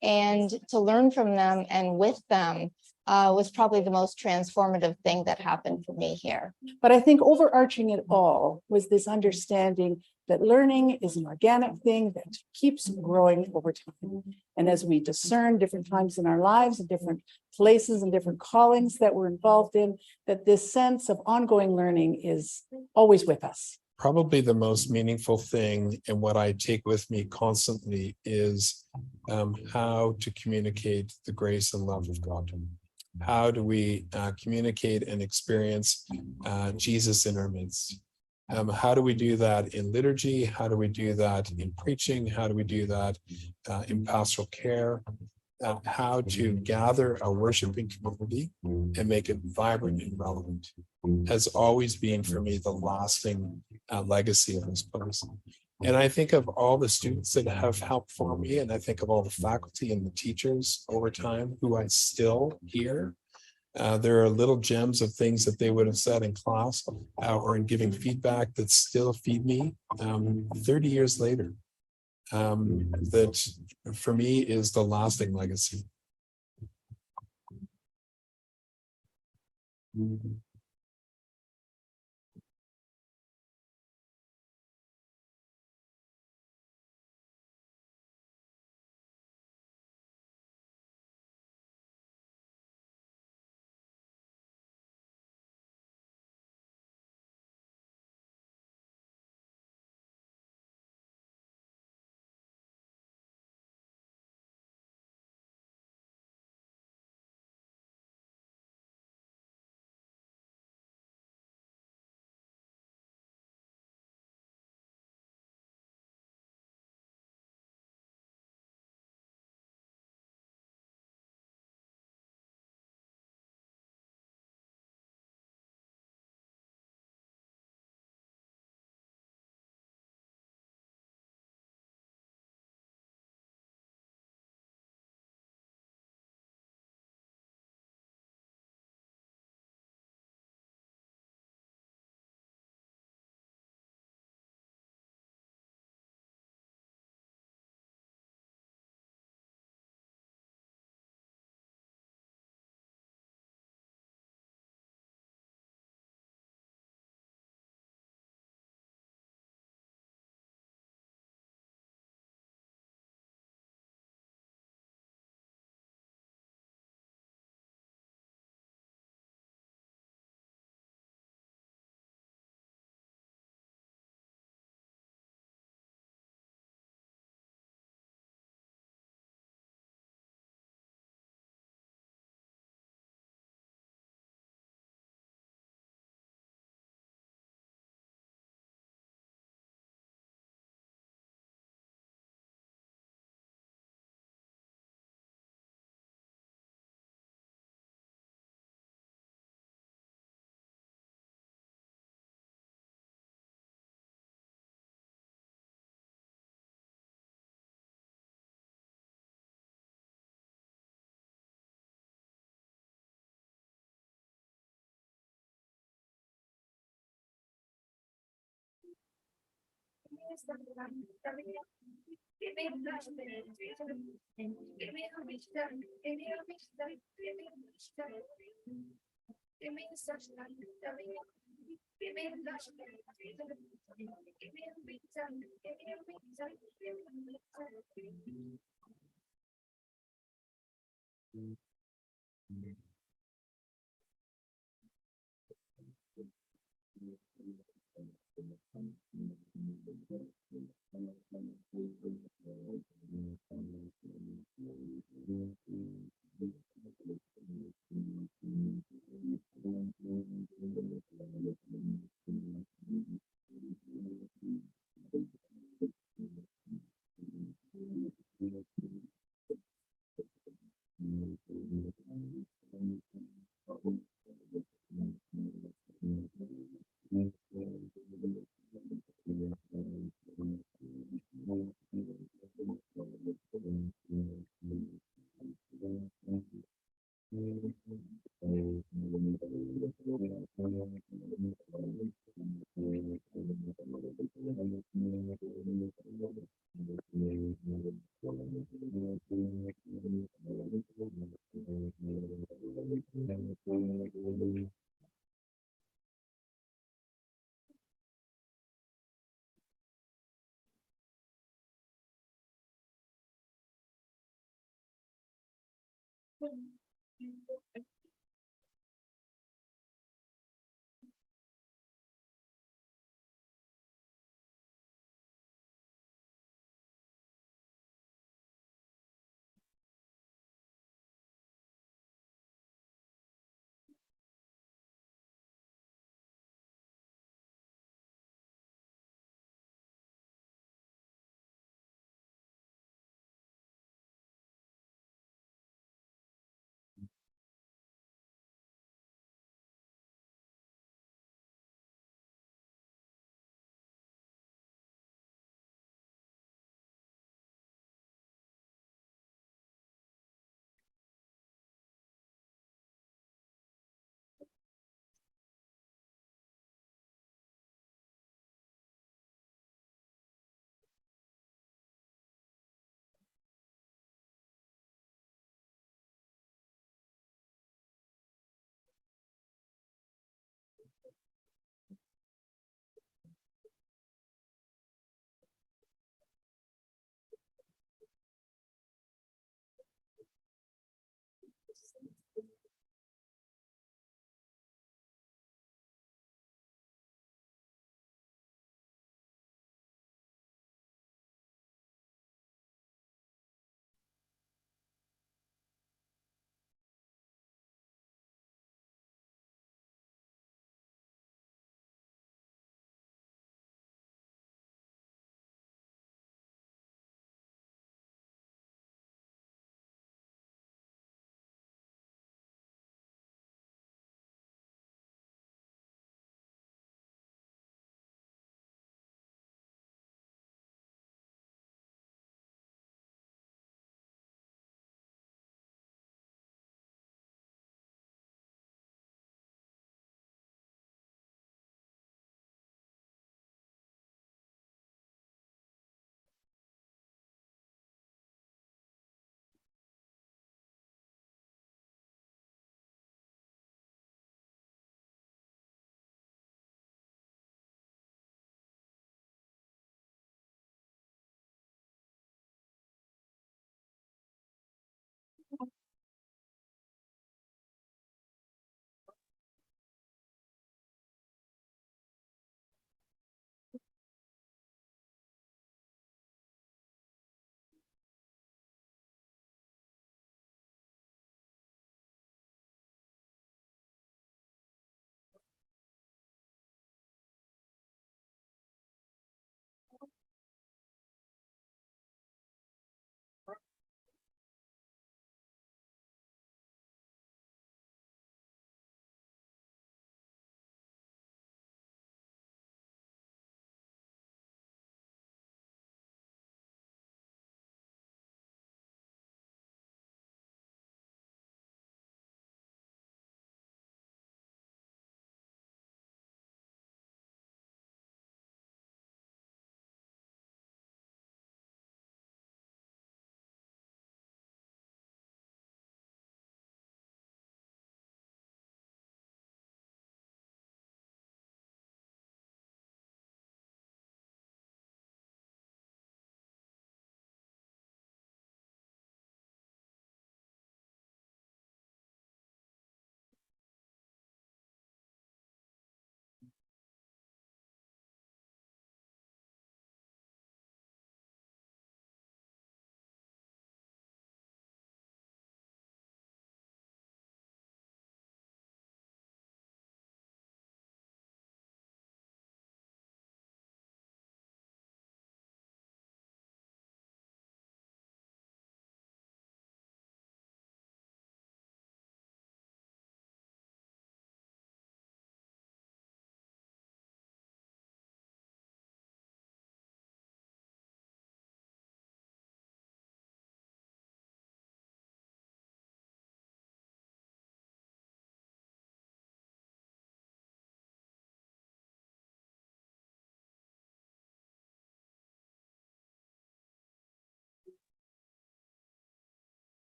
and to learn from them and with them was probably the most transformative thing that happened for me here. But I think overarching it all was this understanding that learning is an organic thing that keeps growing over time. And as we discern different times in our lives and different places and different callings that we're involved in, that this sense of ongoing learning is always with us. Probably the most meaningful thing and what I take with me constantly is how to communicate the grace and love of God. How do we communicate and experience Jesus in our midst? How do we do that in liturgy? How do we do that in preaching? How do we do that in pastoral care? How to gather a worshiping community and make it vibrant and relevant has always been for me the lasting legacy of this place. And I think of all the students that have helped form me, and I think of all the faculty and the teachers over time who I still hear. There are little gems of things that they would have said in class or in giving feedback that still feed me 30 years later. That for me is the lasting legacy.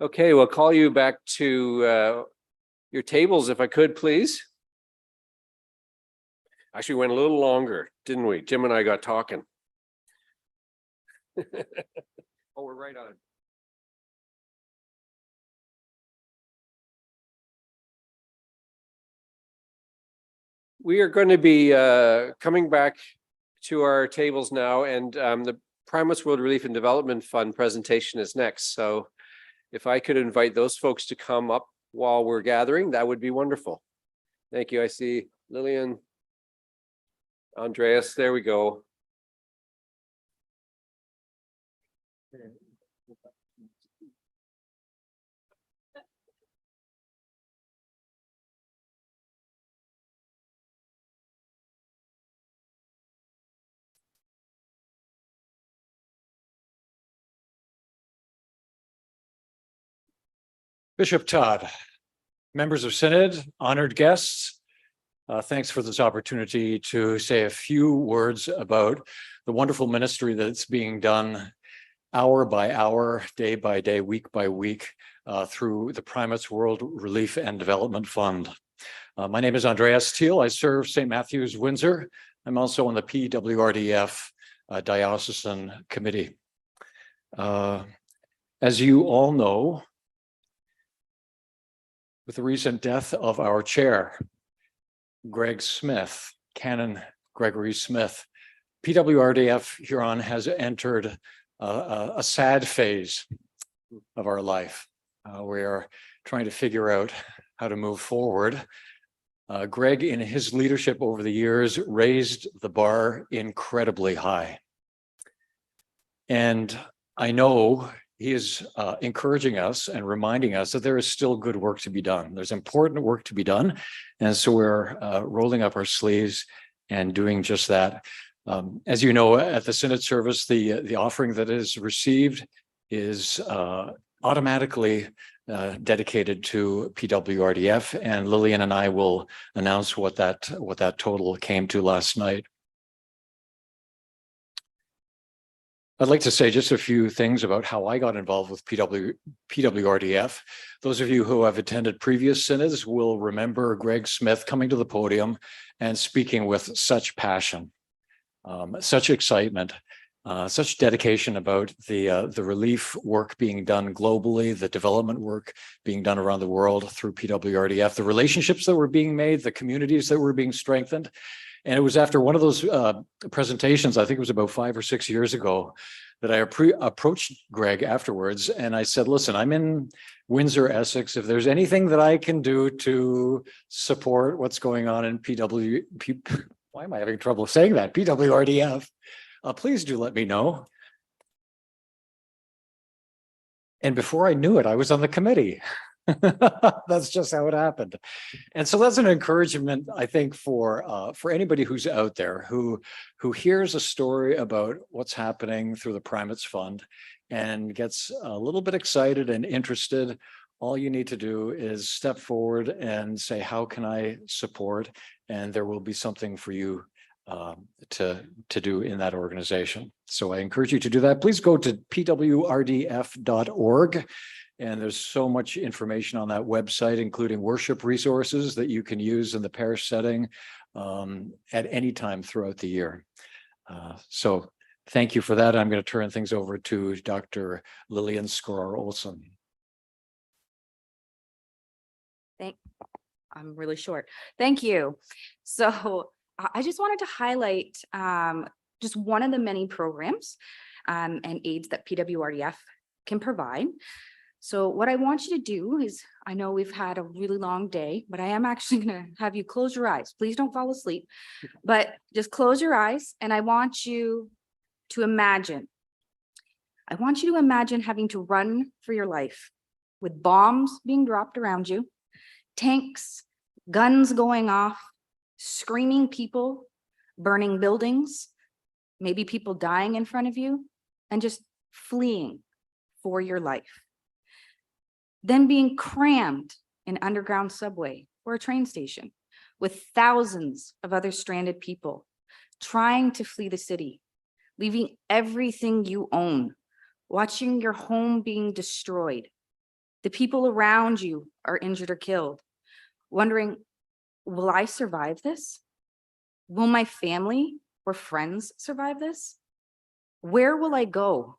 Okay, we'll call you back to your tables if I could, please. Actually went a little longer, didn't we? Jim and I got talking. Oh, we're right on. We are going to be coming back to our tables now, and the Primus World Relief and Development Fund presentation is next. So if I could invite those folks to come up while we're gathering, that would be wonderful. Thank you. I see Lillian, Andreas, there we go. Bishop Todd, members of Synod, honored guests, thanks for this opportunity to say a few words about the wonderful ministry that's being done hour by hour, day by day, week by week through the Primus World Relief and Development Fund. My name is Andreas Thiel. I serve St. Matthew's, Windsor. I'm also on the PWRDF Diocesan Committee. As you all know, with the recent death of our chair, Greg Smith, Canon Gregory Smith, PWRDF Huron has entered a sad phase of our life. We are trying to figure out how to move forward. Greg, in his leadership over the years, raised the bar incredibly high. And I know he is encouraging us and reminding us that there is still good work to be done. There's important work to be done. And so we're rolling up our sleeves and doing just that. As you know, at the Synod service, the offering that is received is automatically dedicated to PWRDF, and Lillian and I will announce what that total came to last night. I'd like to say just a few things about how I got involved with PWRDF. Those of you who have attended previous synods will remember Greg Smith coming to the podium and speaking with such passion, such excitement, such dedication about the relief work being done globally, the development work being done around the world through PWRDF, the relationships that were being made, the communities that were being strengthened. And it was after one of those presentations, I think it was about 5 or 6 years ago, that I approached Greg afterwards and I said, listen, I'm in Windsor, Essex. If there's anything that I can do to support what's going on in why am I having trouble saying that? PWRDF, please do let me know. And before I knew it, I was on the committee. That's just how it happened. And so that's an encouragement, I think, for anybody who's out there who hears a story about what's happening through the Primates Fund and gets a little bit excited and interested. All you need to do is step forward and say, how can I support? And there will be something for you to do in that organization. So I encourage you to do that. Please go to pwrdf.org. And there's so much information on that website, including worship resources that you can use in the parish setting at any time throughout the year. So thank you for that. I'm going to turn things over to Dr. Lillian Sklar-Olsen. I'm really short. Thank you. So I just wanted to highlight just one of the many programs and aids that PWRDF can provide. So what I want you to do is, I know we've had a really long day, but I am actually going to have you close your eyes. Please don't fall asleep, but just close your eyes. And I want you to imagine. I want you to imagine having to run for your life with bombs being dropped around you, tanks, guns going off, screaming people, burning buildings, maybe people dying in front of you, and just fleeing for your life. Then being crammed in an underground subway or a train station with thousands of other stranded people trying to flee the city, leaving everything you own, watching your home being destroyed. The people around you are injured or killed, wondering, will I survive this? Will my family or friends survive this? Where will I go?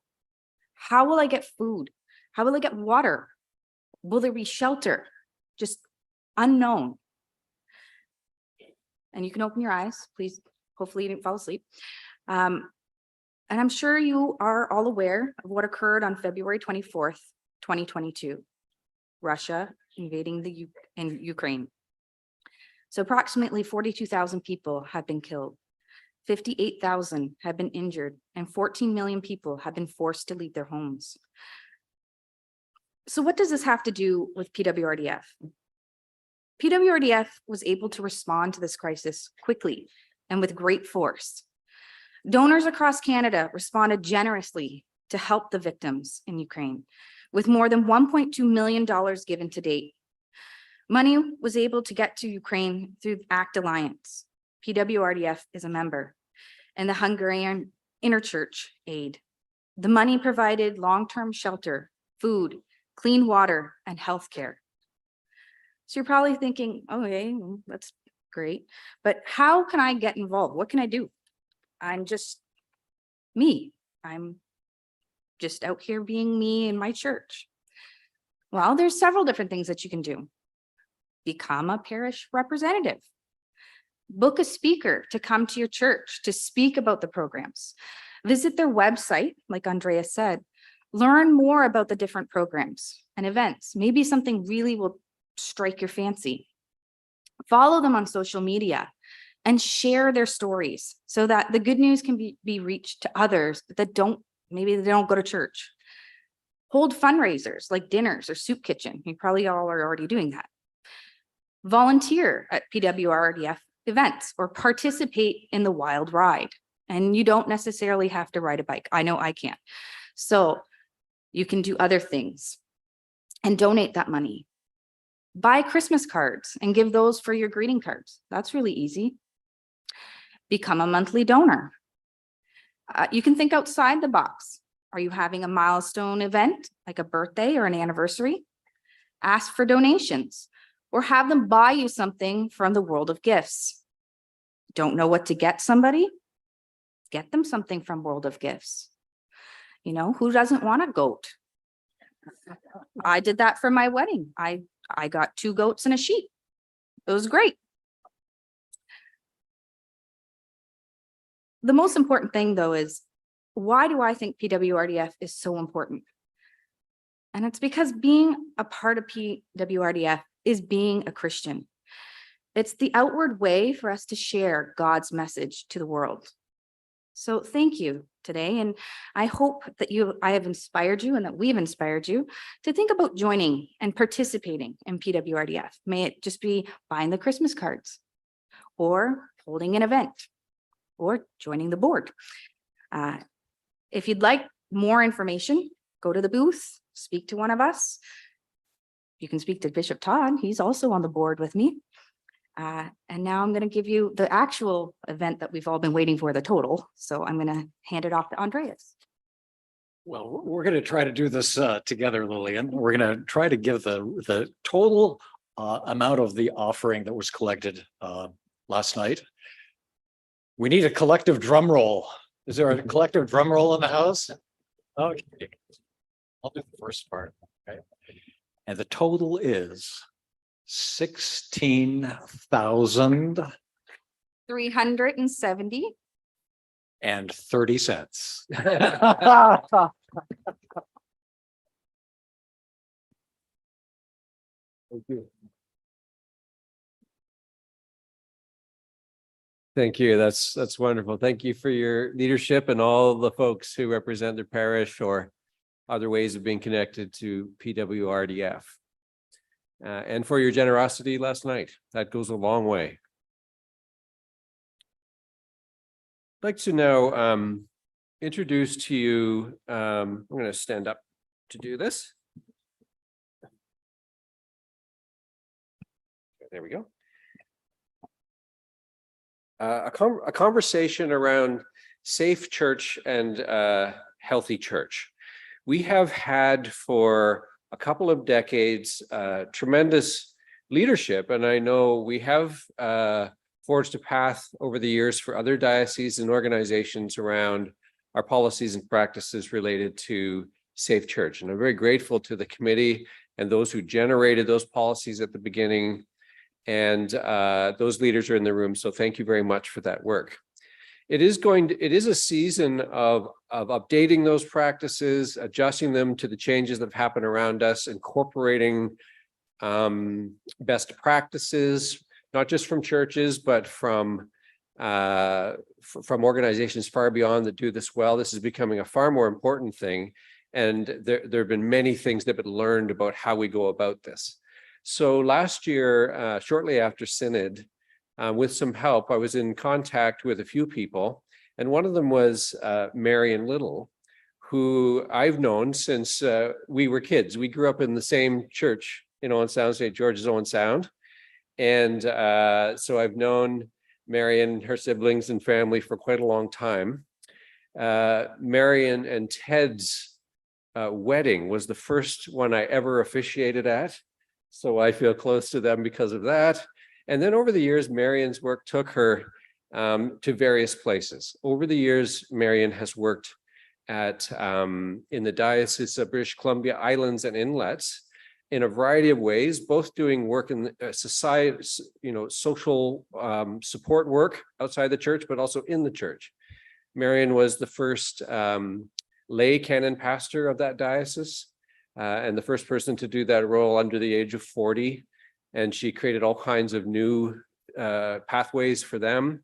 How will I get food? How will I get water? Will there be shelter? Just unknown. And you can open your eyes, please. Hopefully you didn't fall asleep. And I'm sure you are all aware of what occurred on February 24th, 2022. Russia invading Ukraine. So approximately 42,000 people have been killed. 58,000 have been injured, and 14 million people have been forced to leave their homes. So what does this have to do with PWRDF? PWRDF was able to respond to this crisis quickly and with great force. Donors across Canada responded generously to help the victims in Ukraine, with more than $1.2 million given to date. Money was able to get to Ukraine through ACT Alliance. PWRDF is a member, and the Hungarian Interchurch Aid. The money provided long-term shelter, food, clean water, and healthcare. So you're probably thinking, okay, well, that's great, but how can I get involved? What can I do? I'm just me. I'm just out here being me in my church. Well, there's several different things that you can do. Become a parish representative. Book a speaker to come to your church to speak about the programs. Visit their website, like Andrea said. Learn more about the different programs and events. Maybe something really will strike your fancy. Follow them on social media and share their stories so that the good news can be reached to others that maybe they don't go to church. Hold fundraisers like dinners or soup kitchen. You probably all are already doing that. Volunteer at PWRDF events or participate in the wild ride. And you don't necessarily have to ride a bike. I know I can't. So you can do other things and donate that money. Buy Christmas cards and give those for your greeting cards. That's really easy. Become a monthly donor. You can think outside the box. Are you having a milestone event, like a birthday or an anniversary? Ask for donations or have them buy you something from the world of gifts. Don't know what to get somebody? Get them something from World of Gifts. You know, who doesn't want a goat? I did that for my wedding. I got 2 goats and a sheep. It was great. The most important thing though is, why do I think PWRDF is so important? And it's because being a part of PWRDF is being a Christian. It's the outward way for us to share God's message to the world. So thank you today. And I hope that I have inspired you and that we've inspired you to think about joining and participating in PWRDF. May it just be buying the Christmas cards or holding an event or joining the board. If you'd like more information, go to the booth, speak to one of us. You can speak to Bishop Todd. He's also on the board with me. And now I'm going to give you the actual event that we've all been waiting for, the total. So I'm going to hand it off to Andreas. Well, we're going to try to do this together, Lillian. We're going to try to give the total amount of the offering that was collected last night. We need a collective drum roll. Is there a collective drum roll in the house? Okay. I'll do the first part. Okay. And the total is 16,000 370 and 30 cents. Thank you. That's wonderful. Thank you for your leadership and all the folks who represent their parish or other ways of being connected to PWRDF. And for your generosity last night. That goes a long way. I'd like to now introduce to you, I'm going to stand up to do this. There we go. A conversation around safe church and healthy church. We have had for a couple of decades tremendous leadership, and I know we have forged a path over the years for other dioceses and organizations around our policies and practices related to safe church. And I'm very grateful to the committee and those who generated those policies at the beginning. And those leaders are in the room, so thank you very much for that work. It is a season of updating those practices, adjusting them to the changes that have happened around us, incorporating best practices, not just from churches, but from organizations far beyond that do this well. This is becoming a far more important thing. And there have been many things that have been learned about how we go about this. So last year, shortly after Synod, with some help, I was in contact with a few people, and one of them was Marion Little, who I've known since we were kids. We grew up in the same church in Owen Sound, St. George's Owen Sound, and so I've known Marion, her siblings and family for quite a long time. Marion and Ted's wedding was the first one I ever officiated at. So I feel close to them because of that. And then over the years, Marion's work took her to various places. Over the years, Marion has worked at in the Diocese of British Columbia Islands and Inlets, in a variety of ways, both doing work in society, social support work outside the church, but also in the church. Marion was the first lay canon pastor of that diocese, and the first person to do that role under the age of 40. And she created all kinds of new pathways for them.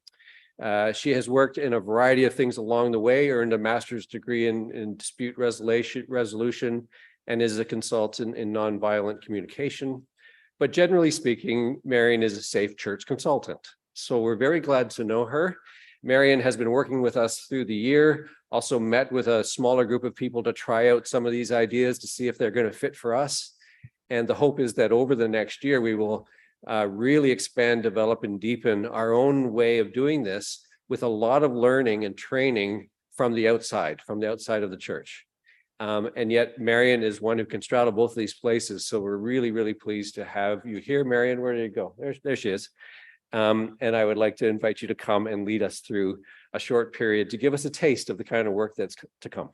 She has worked in a variety of things along the way, earned a master's degree in dispute resolution, and is a consultant in nonviolent communication. But generally speaking, Marion is a safe church consultant. So we're very glad to know her. Marion has been working with us through the year, also met with a smaller group of people to try out some of these ideas to see if they're going to fit for us. And the hope is that over the next year, we will really expand, develop, and deepen our own way of doing this with a lot of learning and training from the outside of the church. And yet Marion is one who can straddle both of these places. So we're really, really pleased to have you here. Marion, where did you go? There she is. And I would like to invite you to come and lead us through a short period to give us a taste of the kind of work that's to come.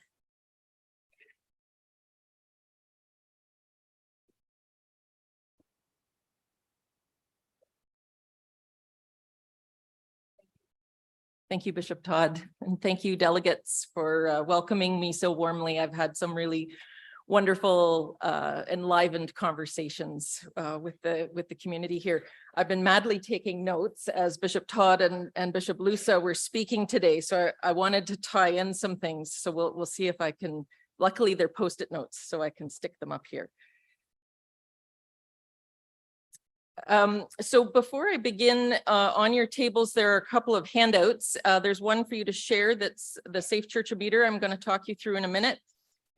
Thank you, Bishop Todd, and thank you, delegates, for welcoming me so warmly. I've had some really wonderful, enlivened conversations with the community here. I've been madly taking notes as Bishop Todd and Bishop Lusa were speaking today, so I wanted to tie in some things. So we'll see if I can. Luckily, they're post-it notes, so I can stick them up here. So before I begin, on your tables, there are a couple of handouts. There's one for you to share that's the Safe Church of Beater. I'm going to talk you through in a minute.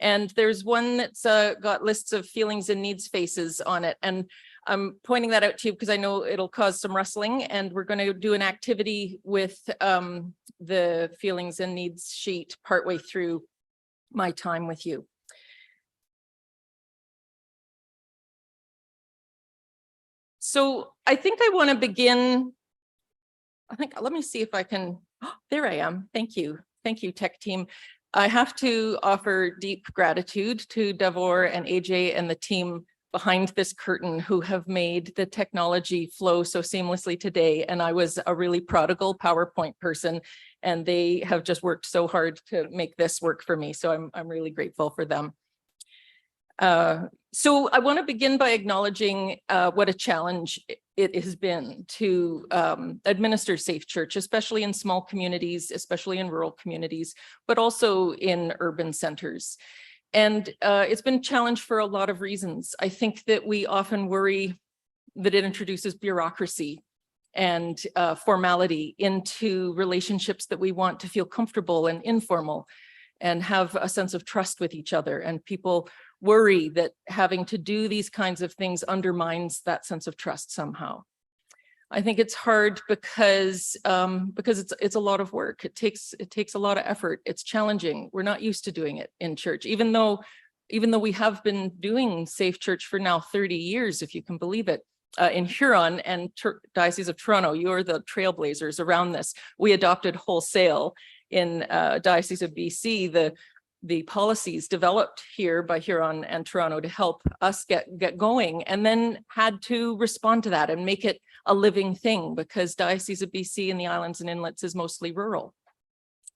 And there's one that's got lists of feelings and needs faces on it. And I'm pointing that out to you because I know it'll cause some rustling. And we're going to do an activity with the feelings and needs sheet partway through my time with you. So I think I want to begin. Let me see if I can. Oh, there I am. Thank you. Thank you, tech team. I have to offer deep gratitude to Davor and AJ and the team behind this curtain who have made the technology flow so seamlessly today. And I was a really prodigal PowerPoint person, and they have just worked so hard to make this work for me. So I'm really grateful for them. So I want to begin by acknowledging what a challenge it has been to administer Safe Church, especially in small communities, especially in rural communities, but also in urban centers. And it's been a challenge for a lot of reasons. I think that we often worry that it introduces bureaucracy and formality into relationships that we want to feel comfortable and informal and have a sense of trust with each other. And people worry that having to do these kinds of things undermines that sense of trust somehow. I think it's hard because it's a lot of work. It takes a lot of effort. It's challenging. We're not used to doing it in church, even though we have been doing Safe Church for now 30 years, if you can believe it. In Huron and Diocese of Toronto, you're the trailblazers around this. We adopted wholesale in Diocese of BC the policies developed here by Huron and Toronto to help us get going, and then had to respond to that and make it a living thing because Diocese of BC and the Islands and Inlets is mostly rural.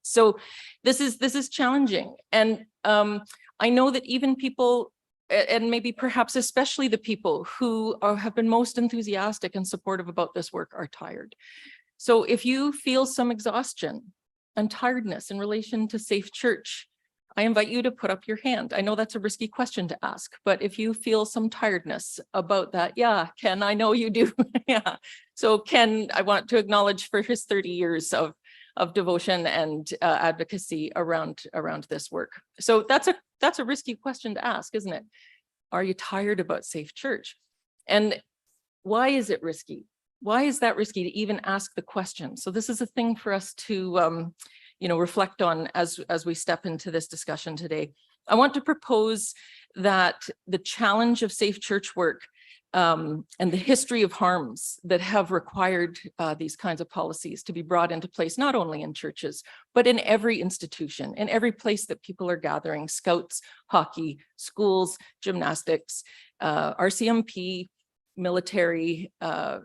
So this is challenging. And I know that even people, and maybe perhaps especially the people who have been most enthusiastic and supportive about this work, are tired. So if you feel some exhaustion and tiredness in relation to Safe Church, I invite you to put up your hand. I know that's a risky question to ask, but if you feel some tiredness about that, yeah, Ken, I know you do. Yeah. So Ken, I want to acknowledge for his 30 years of devotion and advocacy around this work. So that's a risky question to ask, isn't it? Are you tired about Safe Church? And why is it risky? Why is that risky to even ask the question? So this is a thing for us to reflect on as we step into this discussion today. I want to propose that the challenge of Safe Church work and the history of harms that have required these kinds of policies to be brought into place, not only in churches, but in every institution, in every place that people are gathering, scouts, hockey, schools, gymnastics, RCMP, military,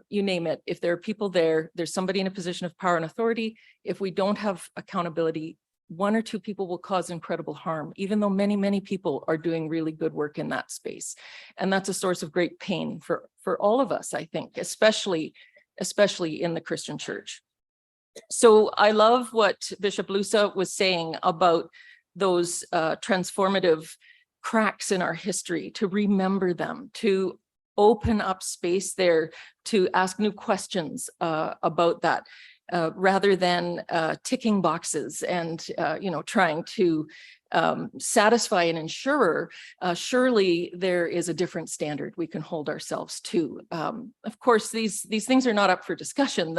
you name it. If there are people there, there's somebody in a position of power and authority. If we don't have accountability, one or two people will cause incredible harm, even though many, many people are doing really good work in that space. And that's a source of great pain for all of us, I think, especially in the Christian church. So I love what Bishop Lusa was saying about those transformative cracks in our history, to remember them, to open up space there, to ask new questions about that. Rather than ticking boxes and trying to satisfy an insurer, surely there is a different standard we can hold ourselves to. Of course, these things are not up for discussion.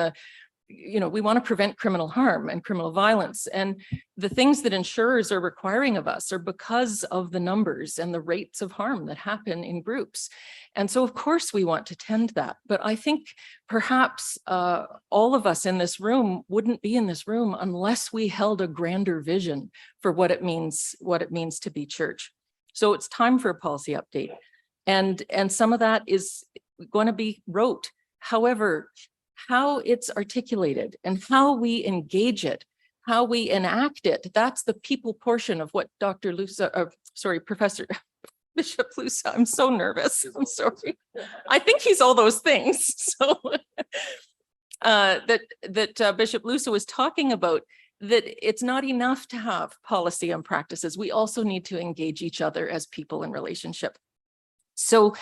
We want to prevent criminal harm and criminal violence. And the things that insurers are requiring of us are because of the numbers and the rates of harm that happen in groups. And so, of course, we want to tend that. But I think perhaps all of us in this room wouldn't be in this room unless we held a grander vision for what it means to be church. So it's time for a policy update. And some of that is going to be rote. However, how it's articulated and how we engage it, how we enact it, that's the people portion of what Dr. Lusa, Professor Bishop Lusa, I'm so nervous, I'm sorry. I think he's all those things. So that Bishop Lusa was talking about, that it's not enough to have policy and practices. We also need to engage each other as people in relationship. So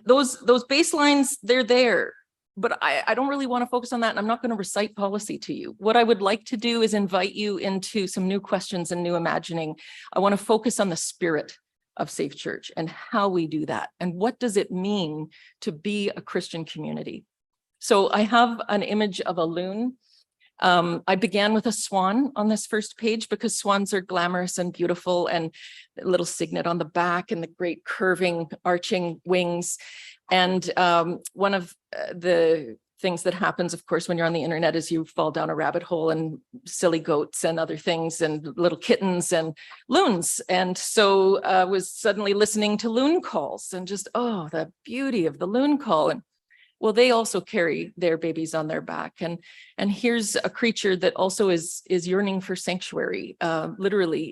those baselines, they're there, but I don't really want to focus on that. And I'm not going to recite policy to you. What I would like to do is invite you into some new questions and new imagining. I want to focus on the spirit of Safe Church and how we do that. And what does it mean to be a Christian community? So I have an image of a loon. I began with a swan on this first page because swans are glamorous and beautiful, and a little signet on the back and the great curving, arching wings. And one of the things that happens, of course, when you're on the internet is you fall down a rabbit hole and silly goats and other things and little kittens and loons. And so I was suddenly listening to loon calls and just, oh, the beauty of the loon call. And well, they also carry their babies on their back. And here's a creature that also is yearning for sanctuary, literally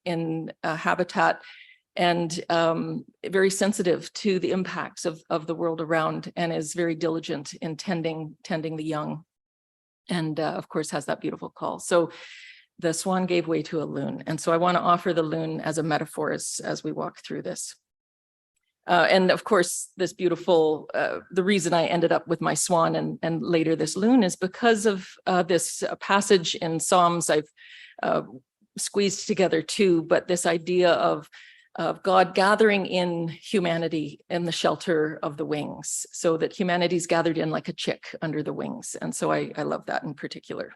in a habitat, and very sensitive to the impacts of the world around, and is very diligent in tending the young, and of course has that beautiful call. So the swan gave way to a loon. And so I want to offer the loon as a metaphor as we walk through this. And of course, this beautiful, the reason I ended up with my swan and later this loon is because of this passage in Psalms I've squeezed together too, but this idea of God gathering in humanity in the shelter of the wings, so that humanity's gathered in like a chick under the wings. And so I love that in particular.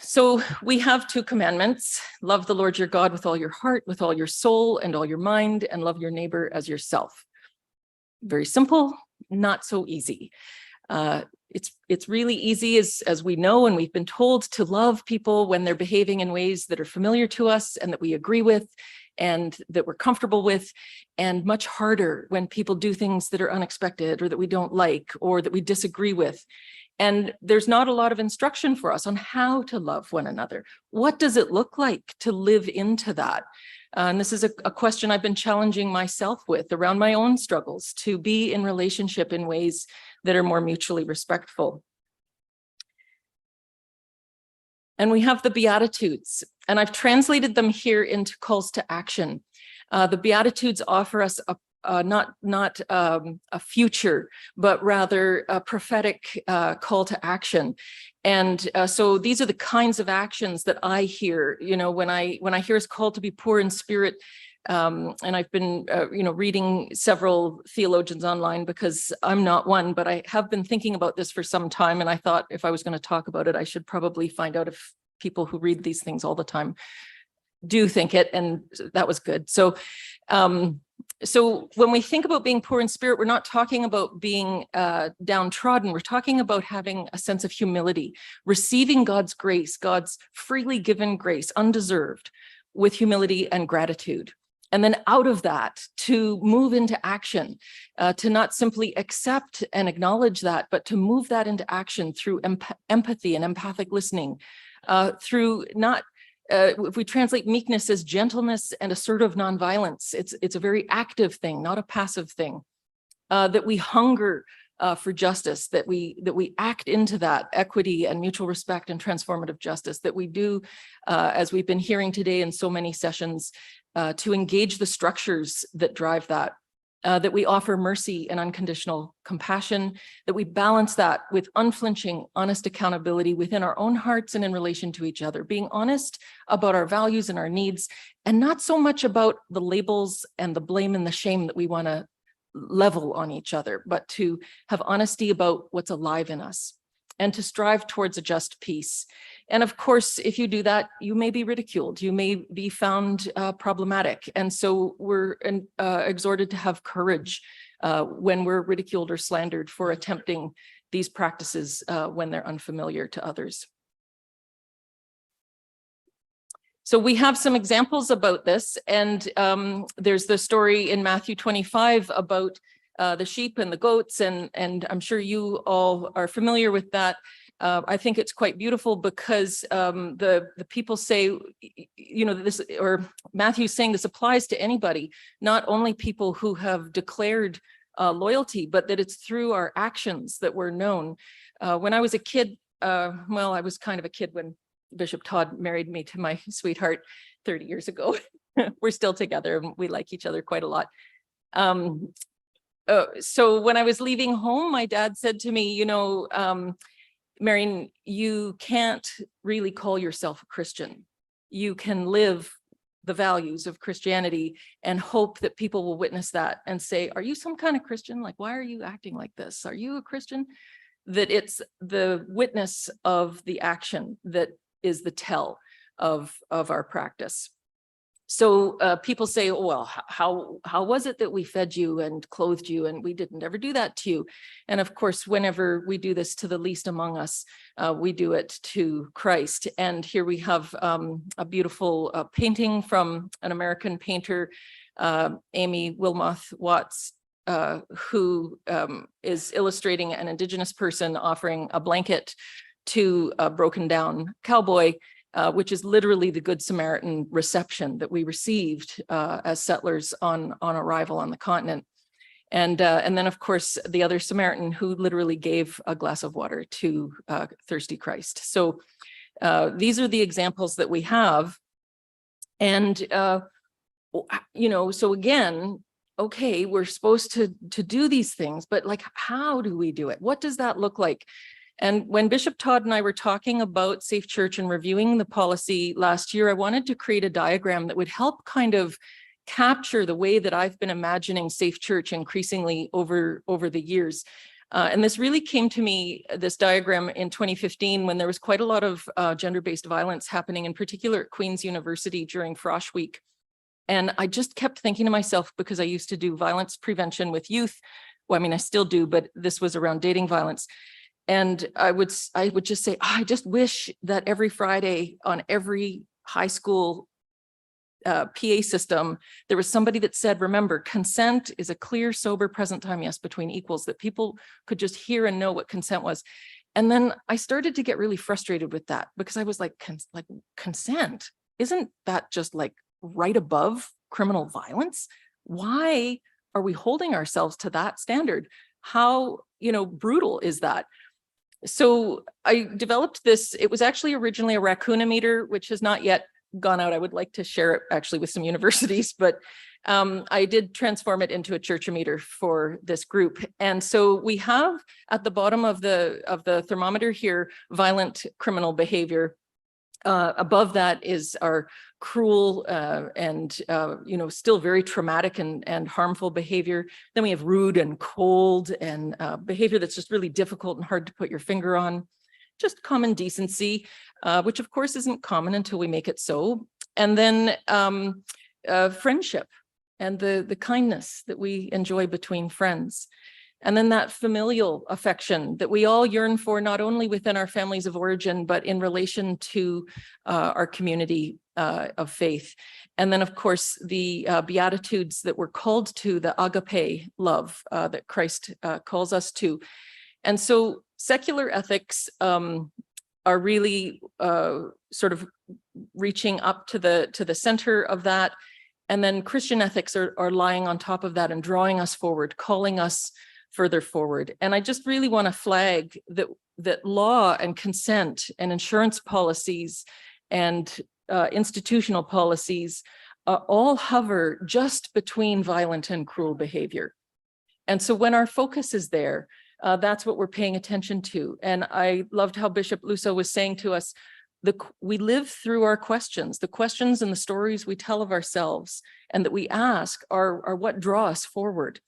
So we have two commandments: love the Lord your God with all your heart, with all your soul, and all your mind, and love your neighbor as yourself. Very simple, not so easy. It's really easy, as we know, and we've been told, to love people when they're behaving in ways that are familiar to us and that we agree with and that we're comfortable with, and much harder when people do things that are unexpected or that we don't like or that we disagree with. And there's not a lot of instruction for us on how to love one another. What does it look like to live into that? And this is a question I've been challenging myself with around my own struggles, to be in relationship in ways that are more mutually respectful. And we have the Beatitudes, and I've translated them here into calls to action. The Beatitudes offer us not a future, but rather a prophetic call to action. And so these are the kinds of actions that I hear, when I hear us called to be poor in spirit. And I've been, reading several theologians online, because I'm not one, but I have been thinking about this for some time. And I thought if I was going to talk about it, I should probably find out if people who read these things all the time do think it, and that was good. So so when we think about being poor in spirit, we're not talking about being downtrodden. We're talking about having a sense of humility, receiving God's grace, God's freely given grace, undeserved, with humility and gratitude. And then out of that, to move into action, to not simply accept and acknowledge that, but to move that into action through empathy and empathic listening, through not if we translate meekness as gentleness and assertive nonviolence, it's a very active thing, not a passive thing. That we hunger for justice, that we act into that equity and mutual respect and transformative justice, that we do, as we've been hearing today in so many sessions, to engage the structures that drive that. That we offer mercy and unconditional compassion, that we balance that with unflinching, honest accountability within our own hearts and in relation to each other, being honest about our values and our needs, and not so much about the labels and the blame and the shame that we want to level on each other, but to have honesty about what's alive in us and to strive towards a just peace. And of course, if you do that, you may be ridiculed, you may be found problematic. And so we're exhorted to have courage when we're ridiculed or slandered for attempting these practices when they're unfamiliar to others. So we have some examples about this, and there's the story in Matthew 25 about the sheep and the goats, and I'm sure you all are familiar with that. I think it's quite beautiful because the people say, you know, this, or Matthew's saying this applies to anybody, not only people who have declared loyalty, but that it's through our actions that we're known. When I was a kid, well, I was kind of a kid when Bishop Todd married me to my sweetheart 30 years ago. We're still together and we like each other quite a lot. So when I was leaving home, my dad said to me, you know, Marion, you can't really call yourself a Christian. You can live the values of Christianity and hope that people will witness that and say, are you some kind of Christian? Like, why are you acting like this? Are you a Christian? That it's the witness of the action that is the tell of our practice. So people say, oh, well, how was it that we fed you and clothed you and we didn't ever do that to you? And of course, whenever we do this to the least among us, we do it to Christ. And here we have a beautiful painting from an American painter, Amy Wilmoth Watts, who is illustrating an Indigenous person offering a blanket to a broken down cowboy, which is literally the Good Samaritan reception that we received as settlers on arrival on the continent. And then, of course, the other Samaritan who literally gave a glass of water to thirsty Christ. So these are the examples that we have. And, you know, so again, okay, we're supposed to do these things, but like, how do we do it? What does that look like? And when Bishop Todd and I were talking about Safe Church and reviewing the policy last year, I wanted to create a diagram that would help kind of capture the way that I've been imagining Safe Church increasingly over the years. And this really came to me, this diagram, in 2015, when there was quite a lot of gender-based violence happening, in particular at Queen's University during Frosh Week. And I just kept thinking to myself, because I used to do violence prevention with youth. Well, I mean, I still do, but this was around dating violence. And I would just say, oh, I just wish that every Friday on every high school PA system, there was somebody that said, remember, consent is a clear, sober, present time yes between equals, that people could just hear and know what consent was. And then I started to get really frustrated with that, because I was like, consent, isn't that just like right above criminal violence? Why are we holding ourselves to that standard? How, you know, brutal is that? So I developed this. It was actually originally a raccoon-o-meter, which has not yet gone out. I would like to share it actually with some universities, but I did transform it into a church-o-meter for this group. And so we have at the bottom of the thermometer here, violent criminal behavior. Above that is our cruel and you know, still very traumatic and harmful behavior. Then we have rude and cold and behavior that's just really difficult and hard to put your finger on. Just common decency, which of course isn't common until we make it so. And then friendship and the kindness that we enjoy between friends. And then that familial affection that we all yearn for, not only within our families of origin, but in relation to our community of faith. And then, of course, the Beatitudes that we're called to, the agape love that Christ calls us to. And so secular ethics are really sort of reaching up to the center of that. And then Christian ethics are lying on top of that and drawing us forward, calling us further forward. And I just really want to flag that law and consent and insurance policies and institutional policies all hover just between violent and cruel behavior. And so when our focus is there, that's what we're paying attention to. And I loved how Bishop Lusso was saying to us, we live through our questions. The questions and the stories we tell of ourselves and that we ask are what draw us forward.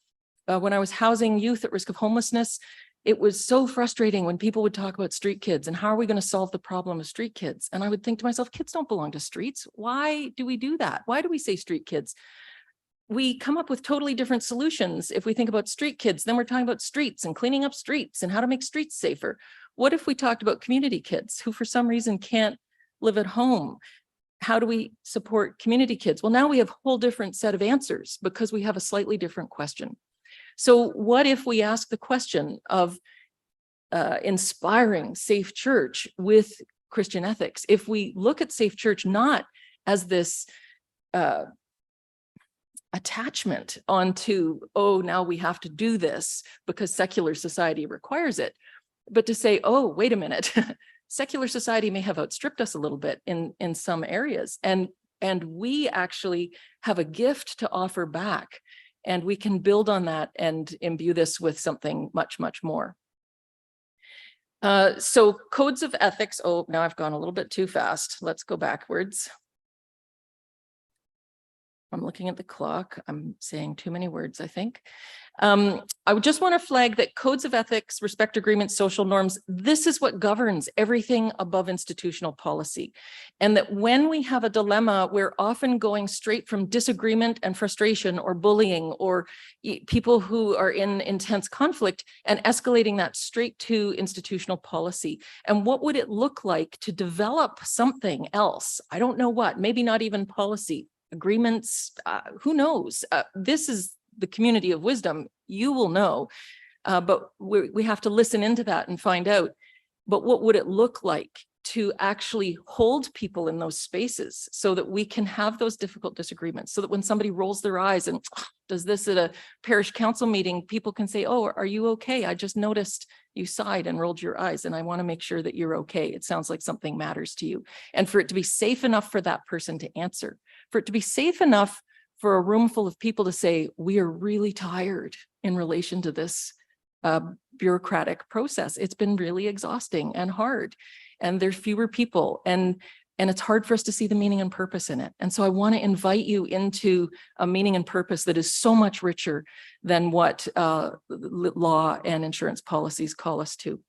When I was housing youth at risk of homelessness, it was so frustrating when people would talk about street kids and how are we going to solve the problem of street kids? And I would think to myself, kids don't belong to streets. Why do we do that? Why do we say street kids? We come up with totally different solutions. If we think about street kids, then we're talking about streets and cleaning up streets and how to make streets safer. What if we talked about community kids who for some reason can't live at home? How do we support community kids? Well, now we have a whole different set of answers because we have a slightly different question. So what if we ask the question of inspiring safe church with Christian ethics? If we look at safe church not as this attachment onto, oh, now we have to do this because secular society requires it, but to say, oh, wait a minute, secular society may have outstripped us a little bit in some areas, and we actually have a gift to offer back. And we can build on that and imbue this with something much, much more. So codes of ethics. Oh, now I've gone a little bit too fast. Let's go backwards. I'm looking at the clock. I'm saying too many words, I think. I would just want to flag that codes of ethics, respect agreements, social norms, this is what governs everything above institutional policy. And that when we have a dilemma, we're often going straight from disagreement and frustration or bullying or people who are in intense conflict and escalating that straight to institutional policy. And what would it look like to develop something else? I don't know what, maybe not even policy, agreements, who knows? This is the community of wisdom, you will know, but we have to listen into that and find out. But what would it look like to actually hold people in those spaces so that we can have those difficult disagreements, so that when somebody rolls their eyes and does this at a parish council meeting, people can say, oh, are you okay? I just noticed you sighed and rolled your eyes and I want to make sure that you're okay. It sounds like something matters to you. And for it to be safe enough for that person to answer, for it to be safe enough for a room full of people to say, we are really tired in relation to this bureaucratic process. It's been really exhausting and hard, and there's fewer people, and it's hard for us to see the meaning and purpose in it. And so I want to invite you into a meaning and purpose that is so much richer than what law and insurance policies call us to.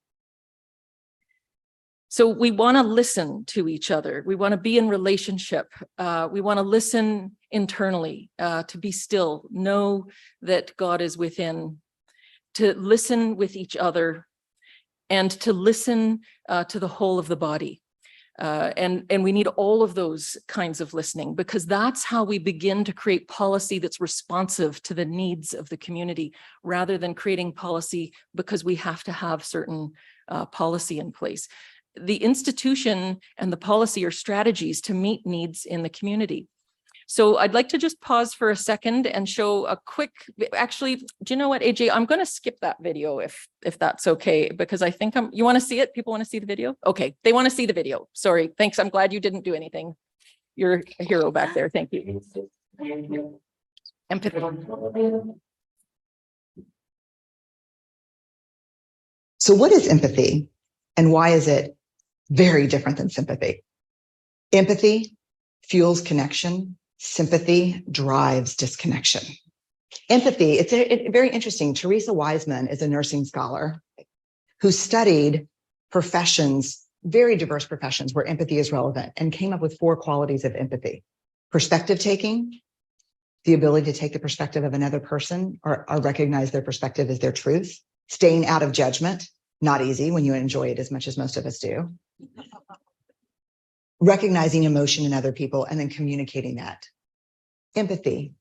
So we want to listen to each other. We want to be in relationship. We want to listen internally, to be still, know that God is within, to listen with each other, and to listen to the whole of the body. And we need all of those kinds of listening, because that's how we begin to create policy that's responsive to the needs of the community, rather than creating policy because we have to have certain policy in place. The institution and the policy are strategies to meet needs in the community. So I'd like to just pause for a second and show a quick, actually, do you know what, AJ, I'm going to skip that video if that's okay, because I think you want to see it? People want to see the video? Okay, they want to see the video. Sorry, thanks. I'm glad you didn't do anything. You're a hero back there. Thank you. Empathy. So what is empathy, and why is it very different than sympathy? Empathy fuels connection. Sympathy drives disconnection. Empathy, it's very interesting. Teresa Wiseman is a nursing scholar who studied professions, very diverse professions where empathy is relevant, and came up with 4 qualities of empathy. perspective taking, the ability to take the perspective of another person or recognize their perspective as their truth, staying out of judgment, not easy when you enjoy it as much as most of us do. Recognizing emotion in other people and then communicating that. Empathy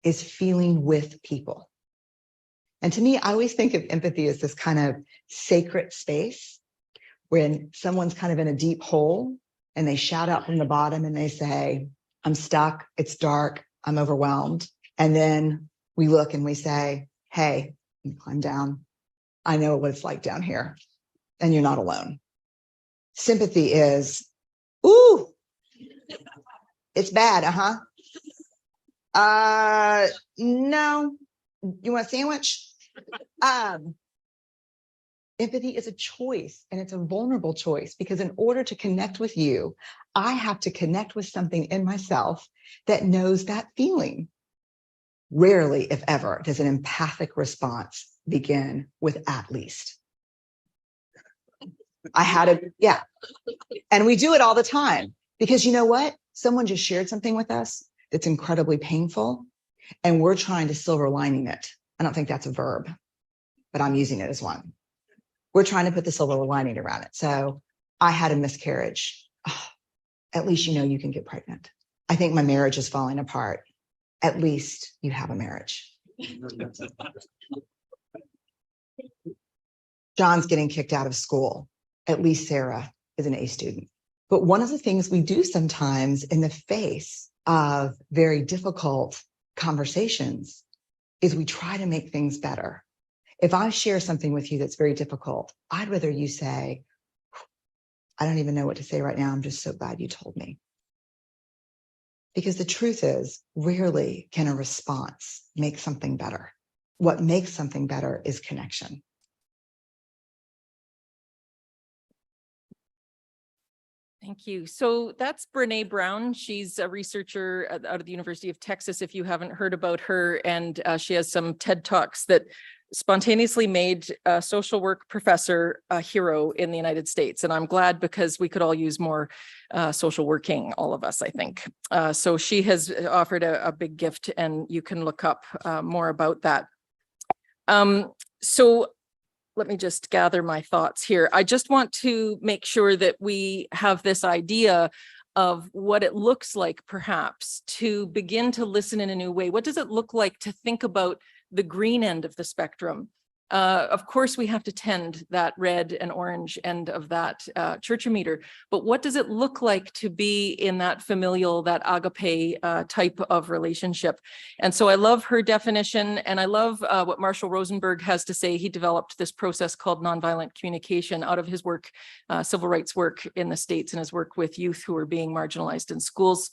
is feeling with people. And to me, I always think of empathy as this kind of sacred space when someone's kind of in a deep hole and they shout out from the bottom and they say, I'm stuck, it's dark, I'm overwhelmed. And then we look and we say, hey, you climb down. I know what it's like down here and you're not alone. Sympathy is, ooh, it's bad, no, you want a sandwich? Empathy is a choice, and it's a vulnerable choice, because in order to connect with you, I have to connect with something in myself that knows that feeling. Rarely, if ever, does an empathic response begin with at least. Yeah. And we do it all the time, because you know what? Someone just shared something with us that's incredibly painful, and we're trying to silver lining it. I don't think that's a verb, but I'm using it as one. We're trying to put the silver lining around it. So I had a miscarriage. Oh, at least you know you can get pregnant. I think my marriage is falling apart. At least you have a marriage. John's getting kicked out of school. At least Sarah is an A student. But one of the things we do sometimes in the face of very difficult conversations is we try to make things better. If I share something with you that's very difficult, I'd rather you say, I don't even know what to say right now. I'm just so glad you told me. Because the truth is, rarely can a response make something better. What makes something better is connection. Thank you. So that's Brene Brown. She's a researcher out of the University of Texas, if you haven't heard about her. And she has some TED Talks that spontaneously made a social work professor a hero in the United States. And I'm glad, because we could all use more social working, all of us, I think. So she has offered a big gift, and you can look up more about that. So let me just gather my thoughts here. I just want to make sure that we have this idea of what it looks like, perhaps, to begin to listen in a new way. What does it look like to think about the green end of the spectrum? Of course, we have to tend that red and orange end of that churchometer, but what does it look like to be in that familial, that agape type of relationship? And so I love her definition, and I love what Marshall Rosenberg has to say. He developed this process called nonviolent communication out of his work, civil rights work in the States, and his work with youth who are being marginalized in schools.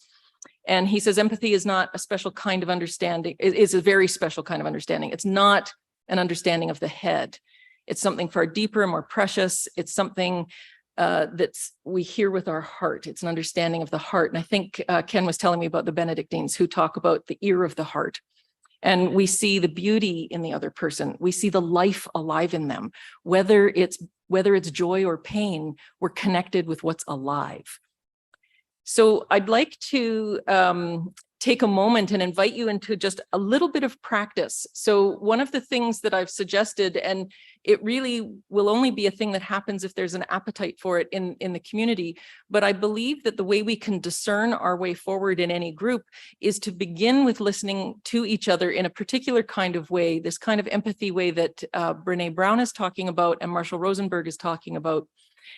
And he says empathy is not a special kind of understanding. It is a very special kind of understanding. It's not an understanding of the head. It's something far deeper and more precious. It's something we hear with our heart. It's an understanding of the heart. And I think Ken was telling me about the Benedictines, who talk about the ear of the heart. And we see the beauty in the other person. We see the life alive in them. Whether it's joy or pain, we're connected with what's alive. So I'd like to take a moment and invite you into just a little bit of practice. So one of the things that I've suggested, and it really will only be a thing that happens if there's an appetite for it in the community, but I believe that the way we can discern our way forward in any group is to begin with listening to each other in a particular kind of way, this kind of empathy way that Brene Brown is talking about and Marshall Rosenberg is talking about.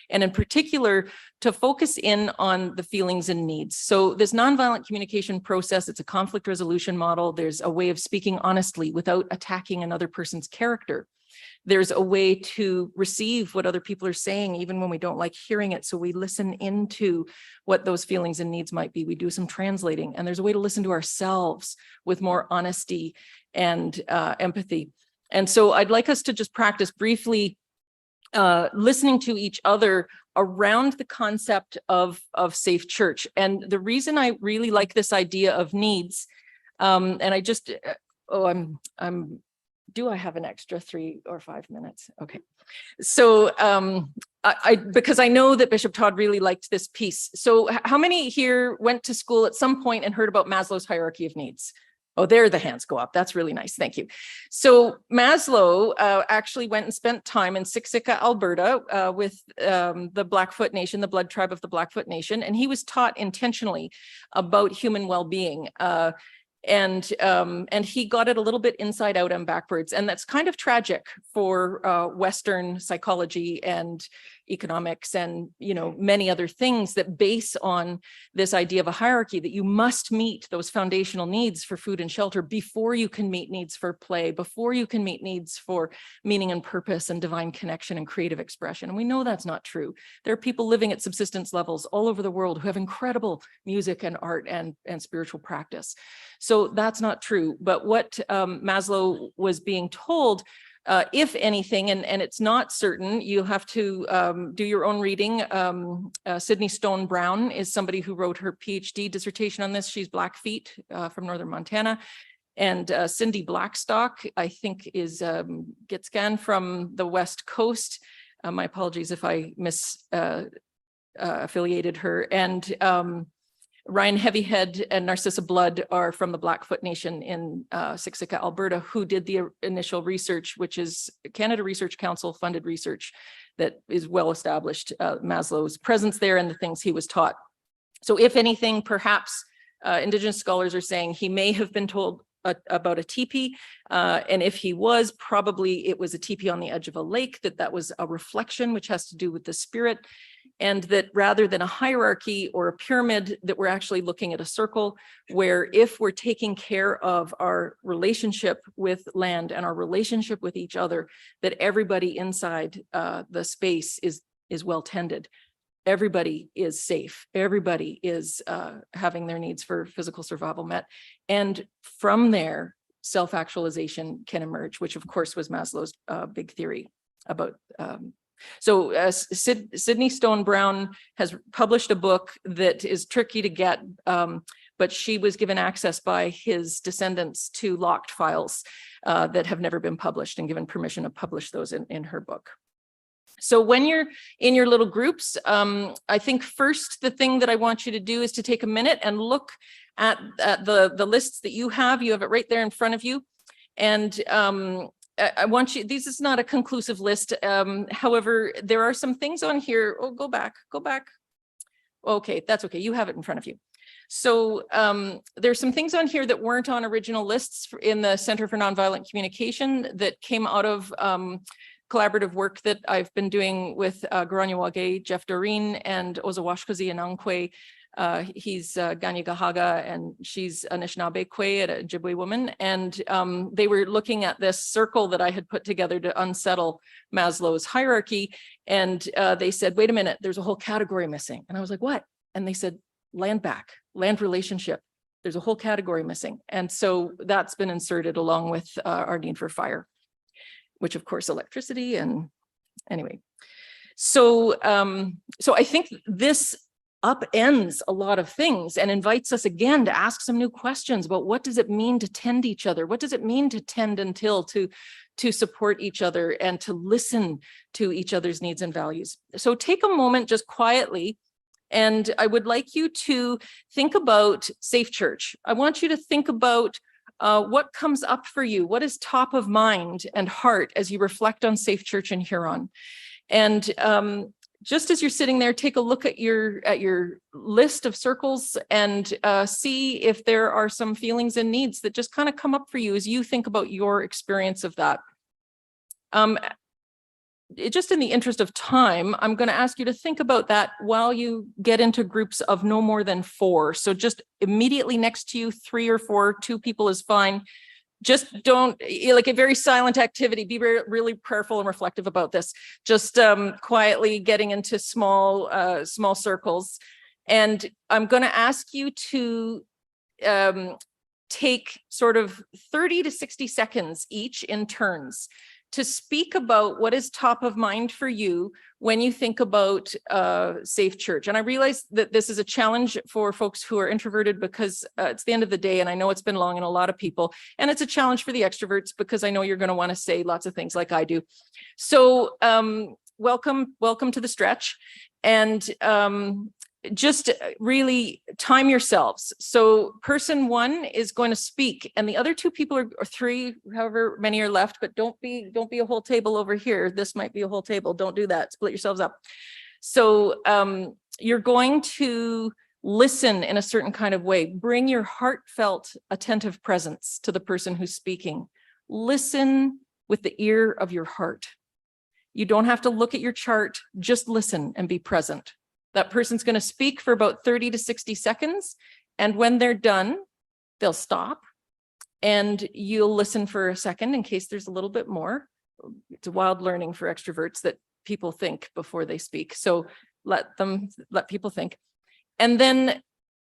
And in particular, to focus in on the feelings and needs. So this nonviolent communication process, it's a conflict resolution model. There's a way of speaking honestly without attacking another person's character. There's a way to receive what other people are saying, even when we don't like hearing it. So we listen into what those feelings and needs might be. We do some translating, and there's a way to listen to ourselves with more honesty and empathy. And so I'd like us to just practice briefly listening to each other around the concept of safe church. And the reason I really like this idea of needs, and I just, do I have an extra 3 or 5 minutes? Okay. So because I know that Bishop Todd really liked this piece. So how many here went to school at some point and heard about Maslow's hierarchy of needs? Oh, there the hands go up. That's really nice. Thank you. So Maslow actually went and spent time in Siksika, Alberta with the Blackfoot Nation, the blood tribe of the Blackfoot Nation. And he was taught intentionally about human well-being. And he got it a little bit inside out and backwards. And that's kind of tragic for Western psychology and economics and, you know, many other things that base on this idea of a hierarchy, that you must meet those foundational needs for food and shelter before you can meet needs for play, before you can meet needs for meaning and purpose and divine connection and creative expression. And we know that's not true. There are people living at subsistence levels all over the world who have incredible music and art and spiritual practice. So that's not true. But what Maslow was being told, if anything, and it's not certain, you have to do your own reading. Sydney Stone Brown is somebody who wrote her PhD dissertation on this. She's Blackfeet from Northern Montana. And Cindy Blackstock, I think, is Gitscan from the West Coast. My apologies if I affiliated her. And Ryan Heavyhead and Narcissa Blood are from the Blackfoot Nation in Siksika, Alberta, who did the initial research, which is Canada Research Council funded research that is well established, Maslow's presence there and the things he was taught. So if anything, perhaps Indigenous scholars are saying he may have been told about a teepee, and if he was, probably it was a teepee on the edge of a lake, that was a reflection, which has to do with the spirit, and that rather than a hierarchy or a pyramid, that we're actually looking at a circle where if we're taking care of our relationship with land and our relationship with each other, that everybody inside the space is well tended. Everybody is safe. Everybody is having their needs for physical survival met. And from there, self-actualization can emerge, which of course was Maslow's big theory about. Sydney Stone Brown has published a book that is tricky to get, but she was given access by his descendants to locked files that have never been published and given permission to publish those in her book. So when you're in your little groups, I think first the thing that I want you to do is to take a minute and look at the lists that you have. You have it right there in front of you. And I want you, this is not a conclusive list. However, there are some things on here. Oh, go back. Okay, that's okay. You have it in front of you. So there's some things on here that weren't on original lists in the Center for Nonviolent Communication that came out of collaborative work that I've been doing with Garanyawage, Jeff Doreen, and Ozawashkazi Anangkwe. He's Ganyagahaga and she's Anishinaabe Kwe, a Ojibwe woman. And they were looking at this circle that I had put together to unsettle Maslow's hierarchy. And they said, wait a minute, there's a whole category missing. And I was like, what? And they said, land back, land relationship. There's a whole category missing. And so that's been inserted along with our need for fire, which of course electricity and anyway. So I think this upends a lot of things and invites us again to ask some new questions about what does it mean to tend each other? What does it mean to tend until to support each other and to listen to each other's needs and values? So take a moment just quietly. And I would like you to think about Safe Church. I want you to think about what comes up for you, what is top of mind and heart as you reflect on Safe Church in Huron. And just as you're sitting there, take a look at your list of circles and see if there are some feelings and needs that just kind of come up for you as you think about your experience of that. Just in the interest of time, I'm going to ask you to think about that while you get into groups of no more than 4. So just immediately next to you, 3 or 4, 2 people is fine. Just don't, like a very silent activity, be really prayerful and reflective about this. Just quietly getting into small circles. And I'm going to ask you to take sort of 30 to 60 seconds each in turns to speak about what is top of mind for you when you think about Safe Church. And I realize that this is a challenge for folks who are introverted because it's the end of the day and I know it's been long and a lot of people, and it's a challenge for the extroverts because I know you're going to want to say lots of things like I do. So welcome to the stretch. And just really time yourselves. So person one is going to speak and the other two people or three, however many are left, but don't be a whole table over here. This might be a whole table. Don't do that. Split yourselves up. So you're going to listen in a certain kind of way. Bring your heartfelt, attentive presence to the person who's speaking. Listen with the ear of your heart. You don't have to look at your chart, just listen and be present. That person's going to speak for about 30 to 60 seconds. And when they're done, they'll stop and you'll listen for a second in case there's a little bit more. It's a wild learning for extroverts that people think before they speak. So let people think. And then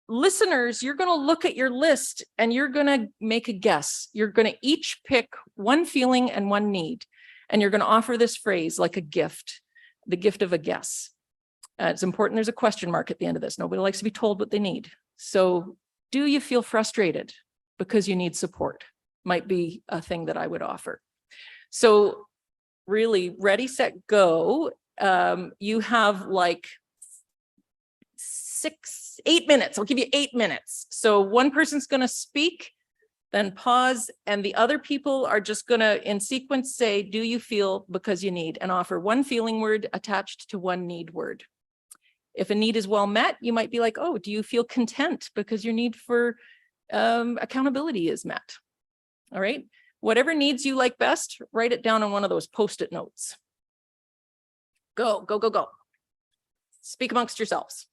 listeners, you're going to look at your list and you're going to make a guess. You're going to each pick one feeling and one need. And you're going to offer this phrase like a gift, the gift of a guess. It's important there's a question mark at the end of this. Nobody likes to be told what they need. So do you feel frustrated because you need support? Might be a thing that I would offer. So really ready, set, go. You have like 8 minutes. I'll give you 8 minutes. So one person's going to speak, then pause, and the other people are just going to in sequence say, do you feel because you need, and offer one feeling word attached to one need word. If a need is well met, you might be like, oh, do you feel content because your need for accountability is met? All right. Whatever needs you like best, write it down on one of those Post-it notes. Go, go, go, go. Speak amongst yourselves.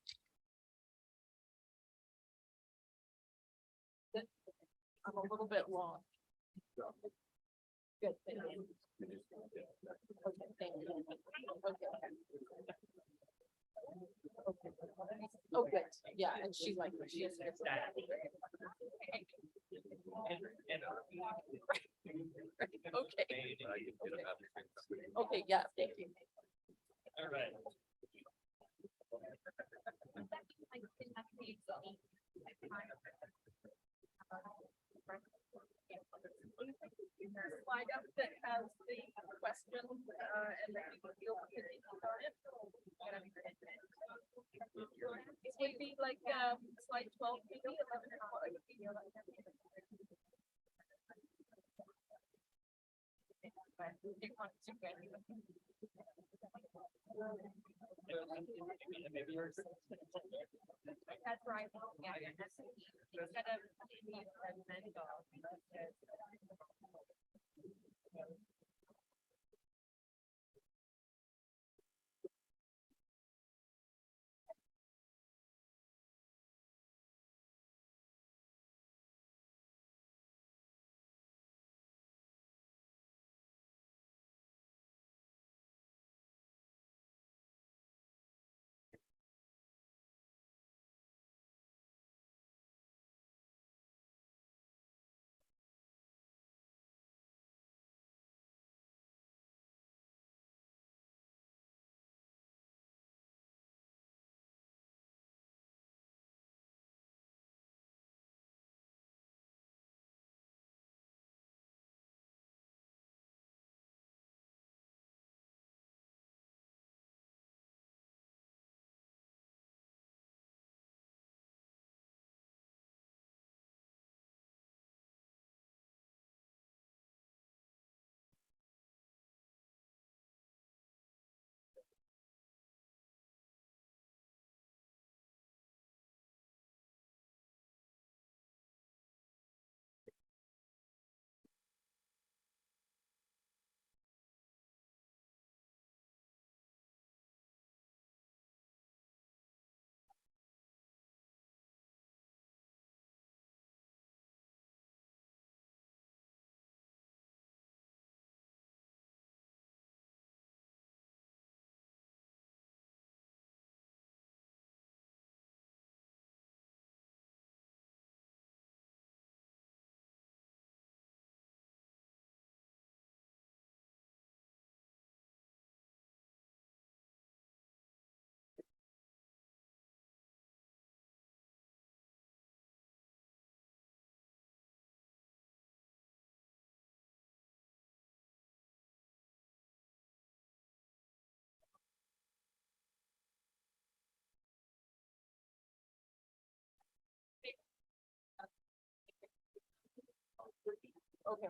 I'm a little bit long. Good. Thank you. Okay, thank you. Okay. Oh, good. Yeah, and she like she is. Okay. Okay, yeah, thank you. All right. Slide up that has the question and then you can feel on it. It would be like slide 12, maybe 11 or 12. That's right. Instead of Okay.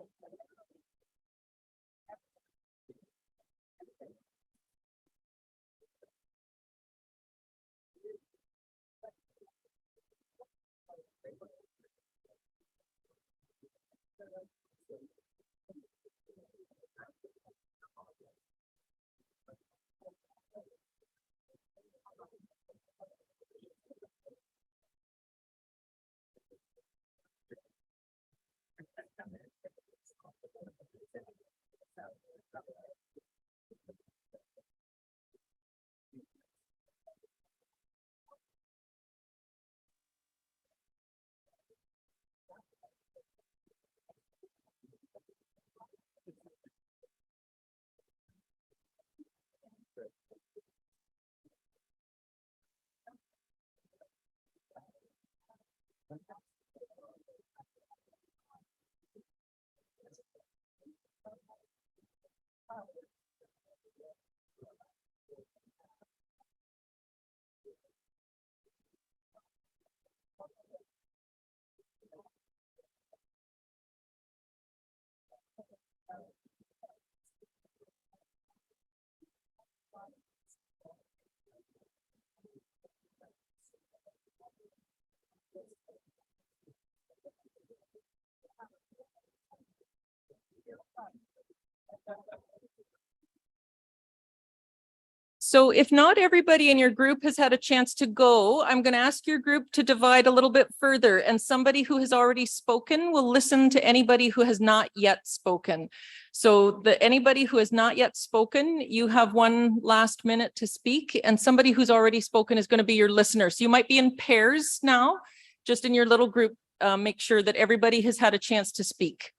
So if not everybody in your group has had a chance to go, I'm going to ask your group to divide a little bit further, and somebody who has already spoken will listen to anybody who has not yet spoken. So anybody who has not yet spoken, you have 1 last minute to speak, and somebody who's already spoken is going to be your listener. So you might be in pairs now, just in your little group. Make sure that everybody has had a chance to speak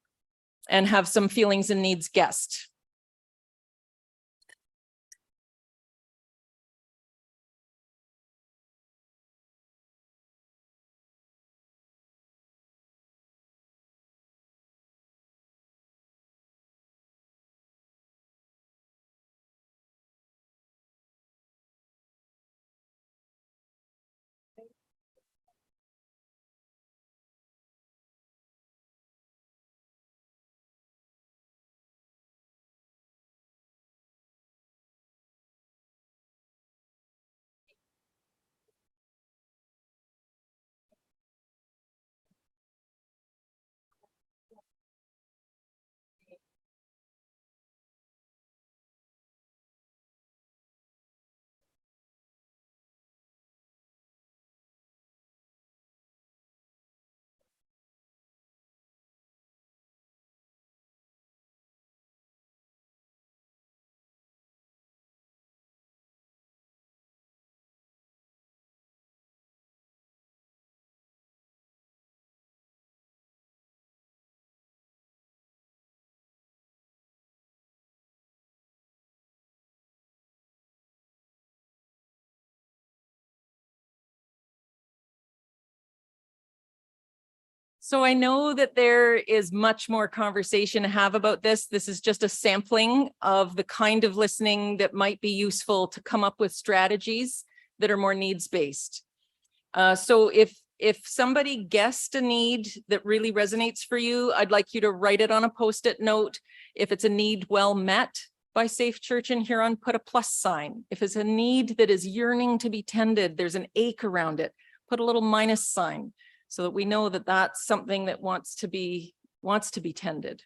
and have some feelings and needs guessed. So I know that there is much more conversation to have about this. This is just a sampling of the kind of listening that might be useful to come up with strategies that are more needs-based. So if somebody guessed a need that really resonates for you, I'd like you to write it on a Post-it note. If it's a need well met by Safe Church in Huron, put a plus sign. If it's a need that is yearning to be tended, there's an ache around it, put a little minus sign, so that we know that that's something that wants to be tended.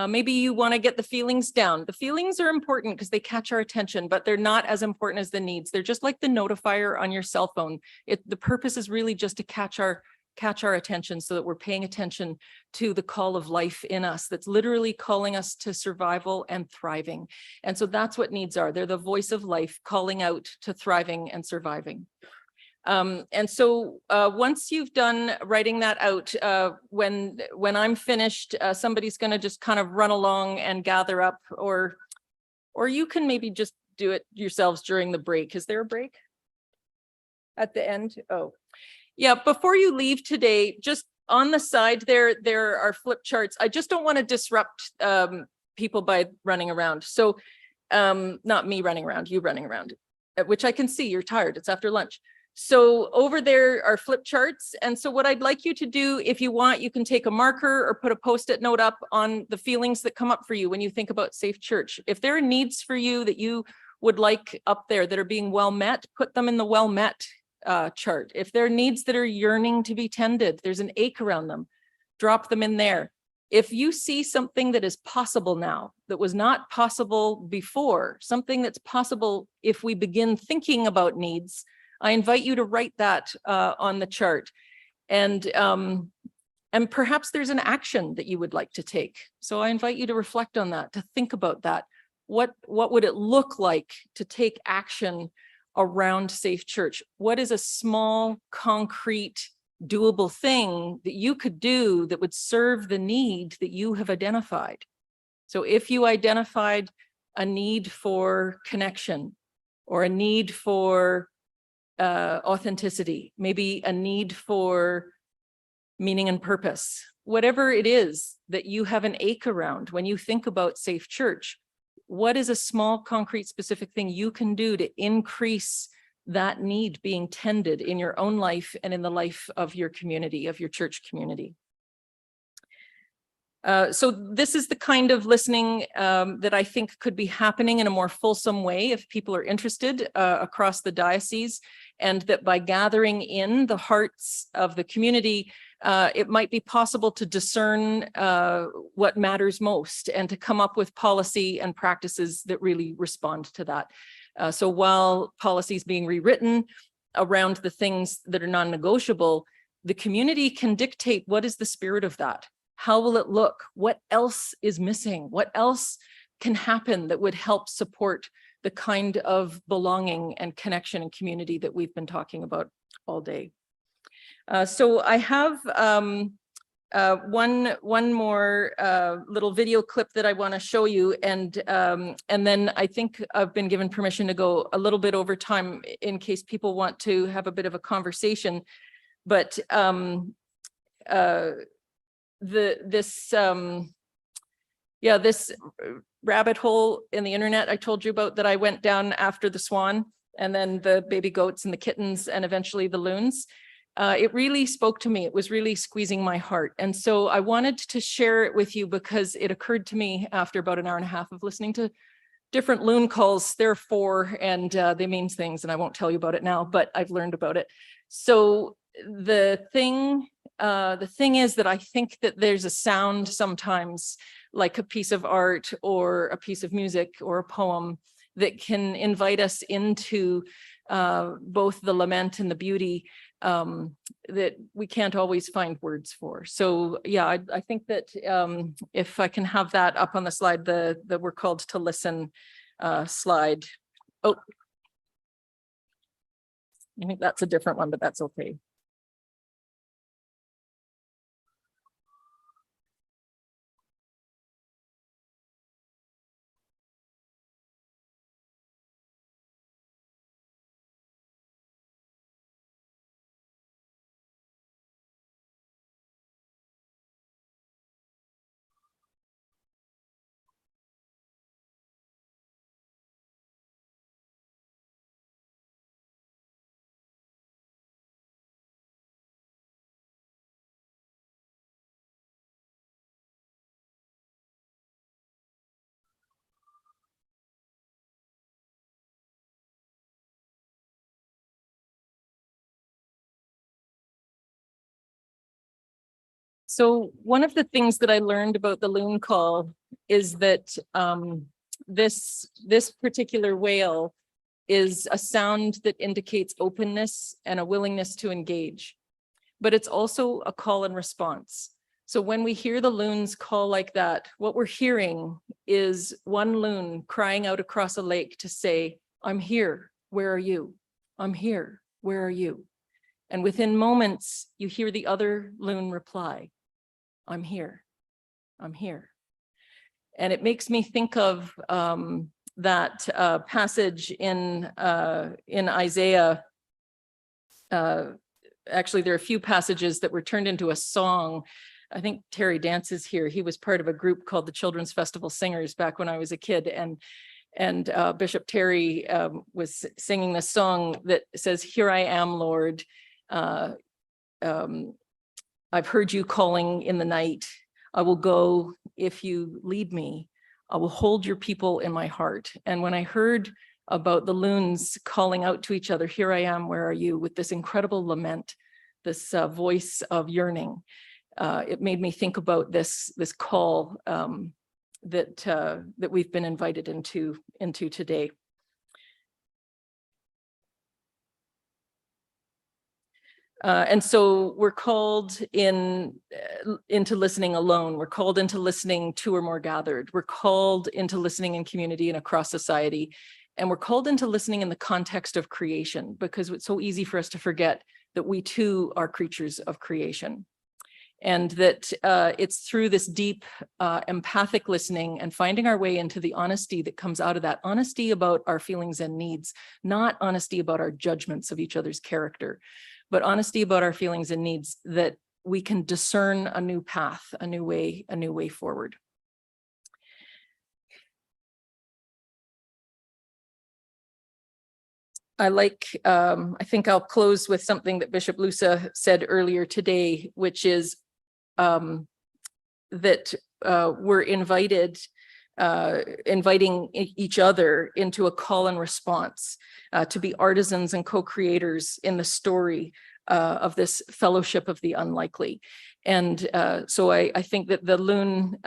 Maybe you want to get the feelings down. The feelings are important because they catch our attention, but they're not as important as the needs. They're just like the notifier on your cell phone. The purpose is really just to catch our attention so that we're paying attention to the call of life in us that's literally calling us to survival and thriving. And so that's what needs are. They're the voice of life calling out to thriving and surviving. And so once you've done writing that out, when I'm finished, somebody's going to just kind of run along and gather up, or you can maybe just do it yourselves during the break. Is there a break at the end? Oh, yeah. Before you leave today, just on the side there are flip charts. I just don't want to disrupt people by running around. So not me running around, you running around, which I can see you're tired. It's after lunch. So over there are flip charts. And so what I'd like you to do, if you want, you can take a marker or put a Post-it note up on the feelings that come up for you when you think about Safe Church. If there are needs for you that you would like up there that are being well met, put them in the well met chart. If there are needs that are yearning to be tended, there's an ache around them, drop them in there. If you see something that is possible now, that was not possible before, something that's possible if we begin thinking about needs, I invite you to write that on the chart. And perhaps there's an action that you would like to take. So I invite you to reflect on that, to think about that. What would it look like to take action around Safe Church? What is a small, concrete, doable thing that you could do that would serve the need that you have identified? So if you identified a need for connection or a need for authenticity, maybe a need for meaning and purpose, whatever it is that you have an ache around when you think about Safe Church, what is a small, concrete, specific thing you can do to increase that need being tended in your own life and in the life of your community, of your church community? So this is the kind of listening that I think could be happening in a more fulsome way if people are interested across the diocese, and that by gathering in the hearts of the community, it might be possible to discern what matters most and to come up with policy and practices that really respond to that. So while policy is being rewritten around the things that are non-negotiable, the community can dictate what is the spirit of that. How will it look? What else is missing? What else can happen that would help support the kind of belonging and connection and community that we've been talking about all day? So I have one more little video clip that I want to show you, and then I think I've been given permission to go a little bit over time in case people want to have a bit of a conversation. But this rabbit hole in the internet I told you about that I went down after the swan, and then the baby goats and the kittens, and eventually the loons. It really spoke to me. It was really squeezing my heart. And so I wanted to share it with you because it occurred to me after about an hour and a half of listening to different loon calls. There are 4, and they mean things, and I won't tell you about it now, but I've learned about it. So the thing is that I think that there's a sound sometimes, like a piece of art or a piece of music or a poem, that can invite us into both the lament and the beauty that we can't always find words for. So yeah, I think that if I can have that up on the slide, the We're Called to Listen slide. Oh, I think that's a different one, but that's okay. So one of the things that I learned about the loon call is that this particular wail is a sound that indicates openness and a willingness to engage, but it's also a call and response. So when we hear the loons call like that, what we're hearing is one loon crying out across a lake to say, "I'm here, where are you? I'm here, where are you?" And within moments, you hear the other loon reply, "I'm here, I'm here." And it makes me think of that passage in Isaiah. Actually, there are a few passages that were turned into a song. I think Terry Dance is here. He was part of a group called the Children's Festival Singers back when I was a kid. And Bishop Terry was singing this song that says, "Here I am, Lord. I've heard you calling in the night. I will go if you lead me. I will hold your people in my heart." And when I heard about the loons calling out to each other, "Here I am, where are you?" with this incredible lament, this voice of yearning, it made me think about this call that we've been invited into today. And so we're called into listening alone. We're called into listening two or more gathered. We're called into listening in community and across society. And we're called into listening in the context of creation, because it's so easy for us to forget that we too are creatures of creation. And that it's through this deep empathic listening and finding our way into the honesty that comes out of that, honesty about our feelings and needs, not honesty about our judgments of each other's character, but honesty about our feelings and needs, that we can discern a new path, a new way forward. I think I'll close with something that Bishop Lusa said earlier today, which is that we're inviting each other into a call and response to be artisans and co-creators in the story of this fellowship of the unlikely. And so I think that the loon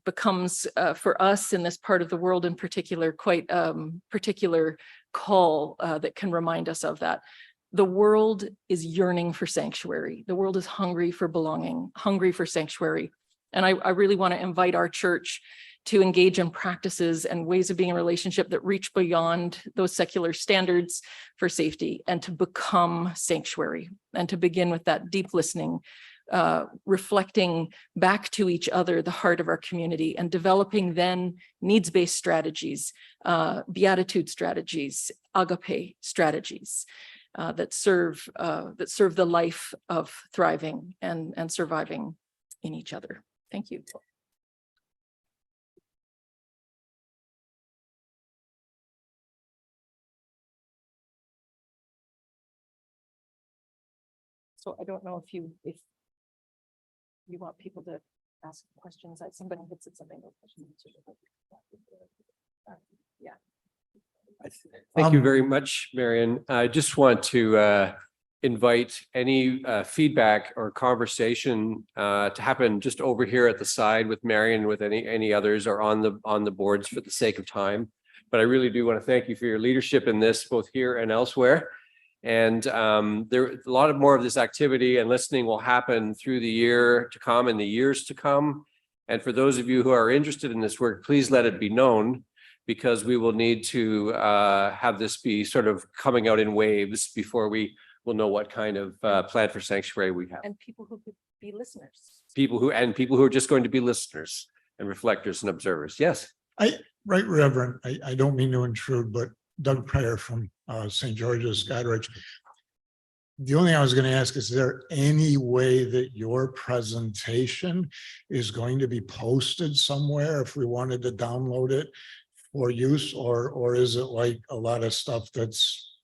becomes for us in this part of the world in particular, quite particular call that can remind us of that. The world is yearning for sanctuary. The world is hungry for belonging, hungry for sanctuary. And I really want to invite our church to engage in practices and ways of being in a relationship that reach beyond those secular standards for safety, and to become sanctuary, and to begin with that deep listening, reflecting back to each other the heart of our community, and developing then needs-based strategies, beatitude strategies, agape strategies that serve the life of thriving and surviving in each other. Thank you. So I don't know if you want people to ask questions. Somebody had said something. Yeah. Thank you very much, Marion. I just want to invite any feedback or conversation to happen just over here at the side with Marion, with any others, or on the boards for the sake of time. But I really do want to thank you for your leadership in this, both here and elsewhere. And there a lot more of this activity and listening will happen through the year to come and the years to come. And for those of you who are interested in this work, please let it be known, because we will need to have this be sort of coming out in waves before we will know what kind of plan for sanctuary we have. And people who could be listeners. People who are just going to be listeners and reflectors and observers. Yes. Right, Reverend, I don't mean to intrude, but Doug Pryor from St. George's, Goderich. The only thing I was going to ask, is there any way that your presentation is going to be posted somewhere if we wanted to download it for use, or is it like a lot of stuff that's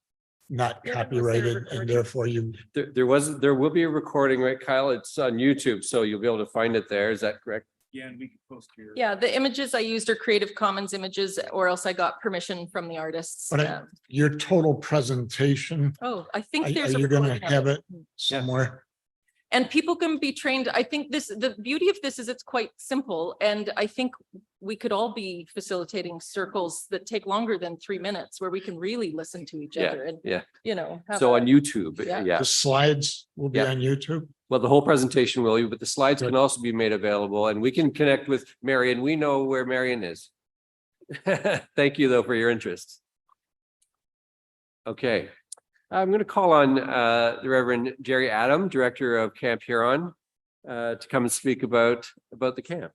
not copyrighted and therefore you? There will be a recording, right, Kyle? It's on YouTube, so you'll be able to find it there. Is that correct? Yeah, and we can post here. Yeah, the images I used are Creative Commons images, or else I got permission from the artists. But your total presentation, Oh, I think there's a you're going to recording of have it somewhere. And people can be trained. I think the beauty of this is it's quite simple. And I think we could all be facilitating circles that take longer than 3 minutes, where we can really listen to each other and, have So a- on YouTube, yeah. The slides will be on YouTube. Well, the whole presentation will be, but the slides can also be made available, and we can connect with Marion. We know where Marion is. Thank you, though, for your interest. Okay. I'm going to call on the Reverend Jerry Adam, Director of Camp Huron, to come and speak about the camp.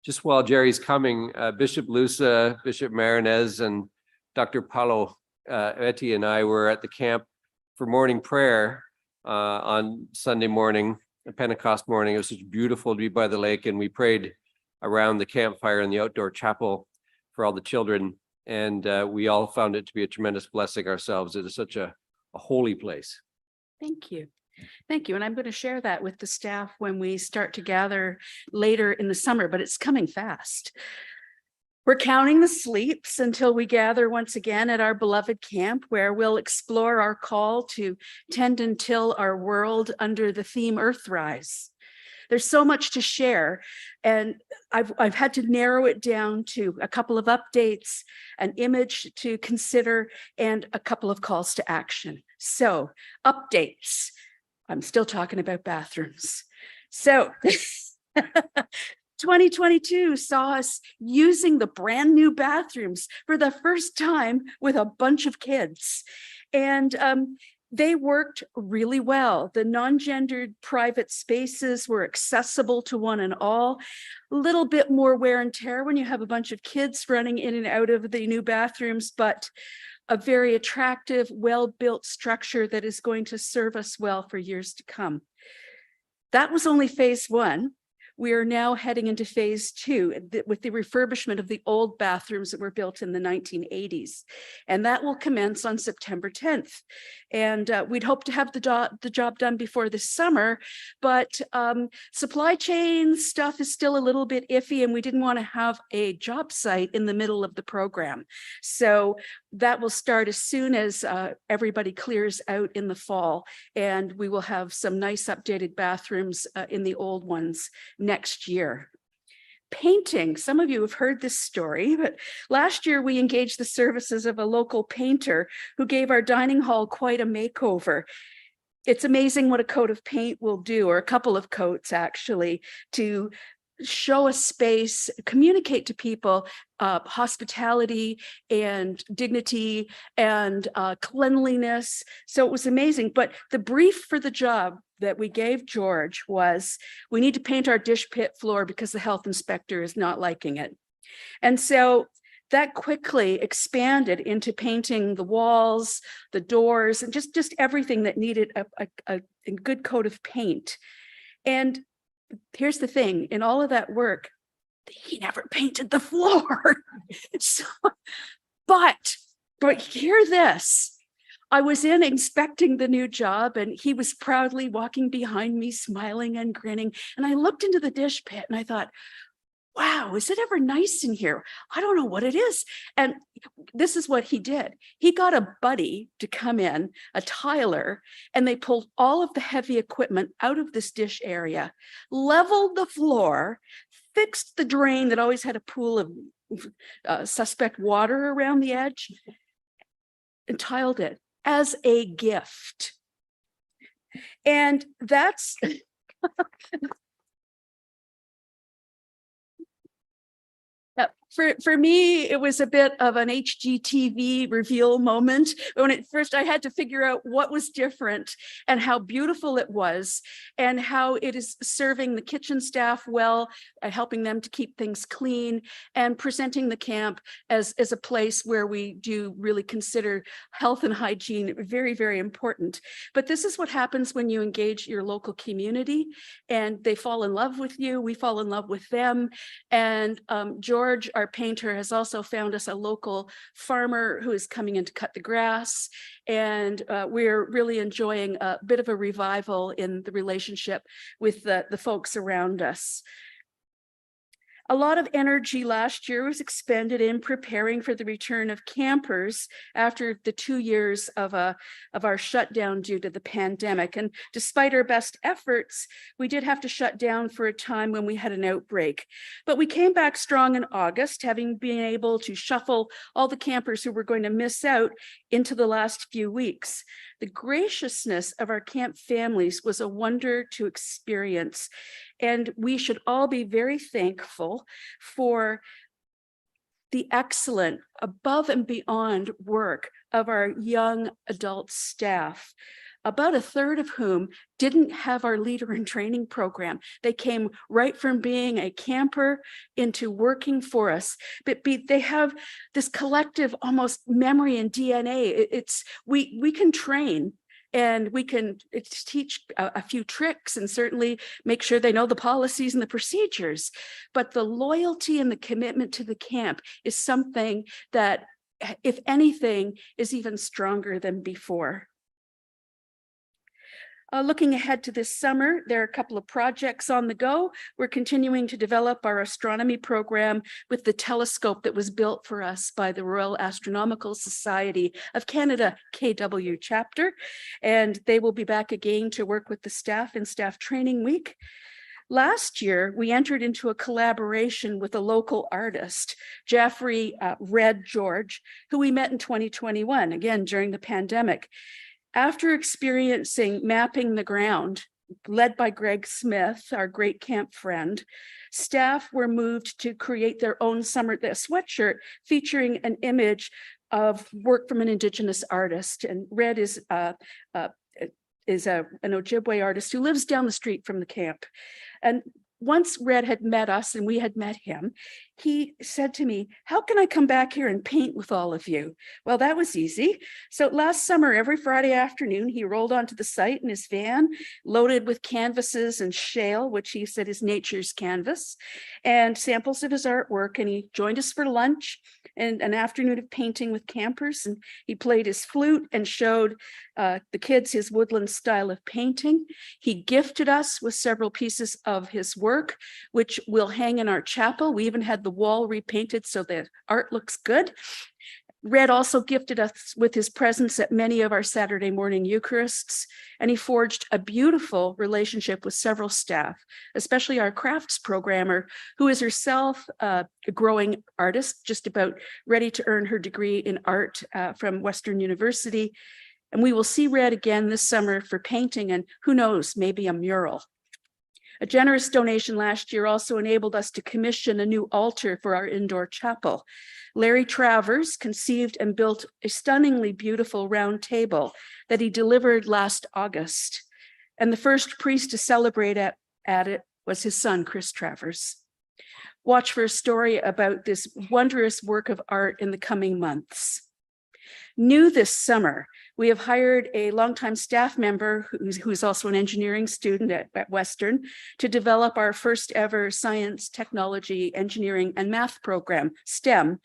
Just while Jerry's coming, Bishop Lusa, Bishop Marinez, and Dr. Paulo Eti and I were at the camp for morning prayer on Sunday morning, Pentecost morning. It was such beautiful to be by the lake, and we prayed around the campfire in the outdoor chapel for all the children. And we all found it to be a tremendous blessing ourselves. It is such a holy place. Thank you. Thank you. And I'm going to share that with the staff when we start to gather later in the summer, but it's coming fast. We're counting the sleeps until we gather once again at our beloved camp, where we'll explore our call to tend and till our world under the theme Earthrise. There's so much to share, and I've had to narrow it down to a couple of updates, an image to consider, and a couple of calls to action. So, updates. I'm still talking about bathrooms. So 2022 saw us using the brand new bathrooms for the first time with a bunch of kids. And they worked really well. The non-gendered private spaces were accessible to one and all. A little bit more wear and tear when you have a bunch of kids running in and out of the new bathrooms, but a very attractive, well-built structure that is going to serve us well for years to come. That was only phase one. We are now heading into phase two with the refurbishment of the old bathrooms that were built in the 1980s. And that will commence on September 10th. And we'd hope to have the job done before this summer, but supply chain stuff is still a little bit iffy, and we didn't want to have a job site in the middle of the program. So that will start as soon as everybody clears out in the fall, and we will have some nice updated bathrooms in the old ones next year. Painting, some of you have heard this story, but last year we engaged the services of a local painter who gave our dining hall quite a makeover. It's amazing what a coat of paint will do, or a couple of coats actually, to show a space, communicate to people hospitality and dignity and cleanliness. So it was amazing. But the brief for the job that we gave George was, we need to paint our dish pit floor because the health inspector is not liking it. And so that quickly expanded into painting the walls, the doors, and just everything that needed a good coat of paint. And here's the thing, in all of that work, he never painted the floor. So, but hear this. I was in inspecting the new job, and he was proudly walking behind me, smiling and grinning. And I looked into the dish pit and I thought, wow, is it ever nice in here? I don't know what it is. And this is what he did. He got a buddy to come in, a tiler, and they pulled all of the heavy equipment out of this dish area, leveled the floor, fixed the drain that always had a pool of suspect water around the edge, and tiled it as a gift. And that's For me, it was a bit of an HGTV reveal moment. When at first I had to figure out what was different and how beautiful it was, and how it is serving the kitchen staff well, helping them to keep things clean, and presenting the camp as a place where we do really consider health and hygiene very, very important. But this is what happens when you engage your local community and they fall in love with you, we fall in love with them. And George, our painter, has also found us a local farmer who is coming in to cut the grass. And we're really enjoying a bit of a revival in the relationship with the folks around us. A lot of energy last year was expended in preparing for the return of campers after the 2 years of our shutdown due to the pandemic. And despite our best efforts, we did have to shut down for a time when we had an outbreak. But we came back strong in August, having been able to shuffle all the campers who were going to miss out into the last few weeks. The graciousness of our camp families was a wonder to experience. And we should all be very thankful for the excellent, above and beyond work of our young adult staff, about a third of whom didn't have our leader in training program. They came right from being a camper into working for us, but they have this collective almost memory and DNA. We can train And we can teach a few tricks and certainly make sure they know the policies and the procedures. But the loyalty and the commitment to the camp is something that, if anything, is even stronger than before. Looking ahead to this summer, there are a couple of projects on the go. We're continuing to develop our astronomy program with the telescope that was built for us by the Royal Astronomical Society of Canada, KW chapter, and they will be back again to work with the staff in Staff Training Week. Last year, we entered into a collaboration with a local artist, Jeffrey Red George, who we met in 2021, again, during the pandemic. After experiencing Mapping the Ground, led by Greg Smith, our great camp friend, staff were moved to create their own summer sweatshirt featuring an image of work from an Indigenous artist. And Red is an Ojibwe artist who lives down the street from the camp. And once Red had met us and we had met him, he said to me, "How can I come back here and paint with all of you?" Well, that was easy. So last summer, every Friday afternoon, he rolled onto the site in his van, loaded with canvases and shale, which he said is nature's canvas, and samples of his artwork. And he joined us for lunch and an afternoon of painting with campers. And he played his flute and showed the kids his woodland style of painting. He gifted us with several pieces of his work, which will hang in our chapel. We even had the wall repainted so the art looks good. Red also gifted us with his presence at many of our Saturday morning Eucharists, and he forged a beautiful relationship with several staff, especially our crafts programmer, who is herself a growing artist, just about ready to earn her degree in art from Western University. And we will see Red again this summer for painting and, who knows, maybe a mural. A generous donation last year also enabled us to commission a new altar for our indoor chapel. Larry Travers conceived and built a stunningly beautiful round table that he delivered last August. And the first priest to celebrate at it was his son, Chris Travers. Watch for a story about this wondrous work of art in the coming months. New this summer, we have hired a longtime staff member who's also an engineering student at Western to develop our first ever science, technology, engineering, and math program, STEM,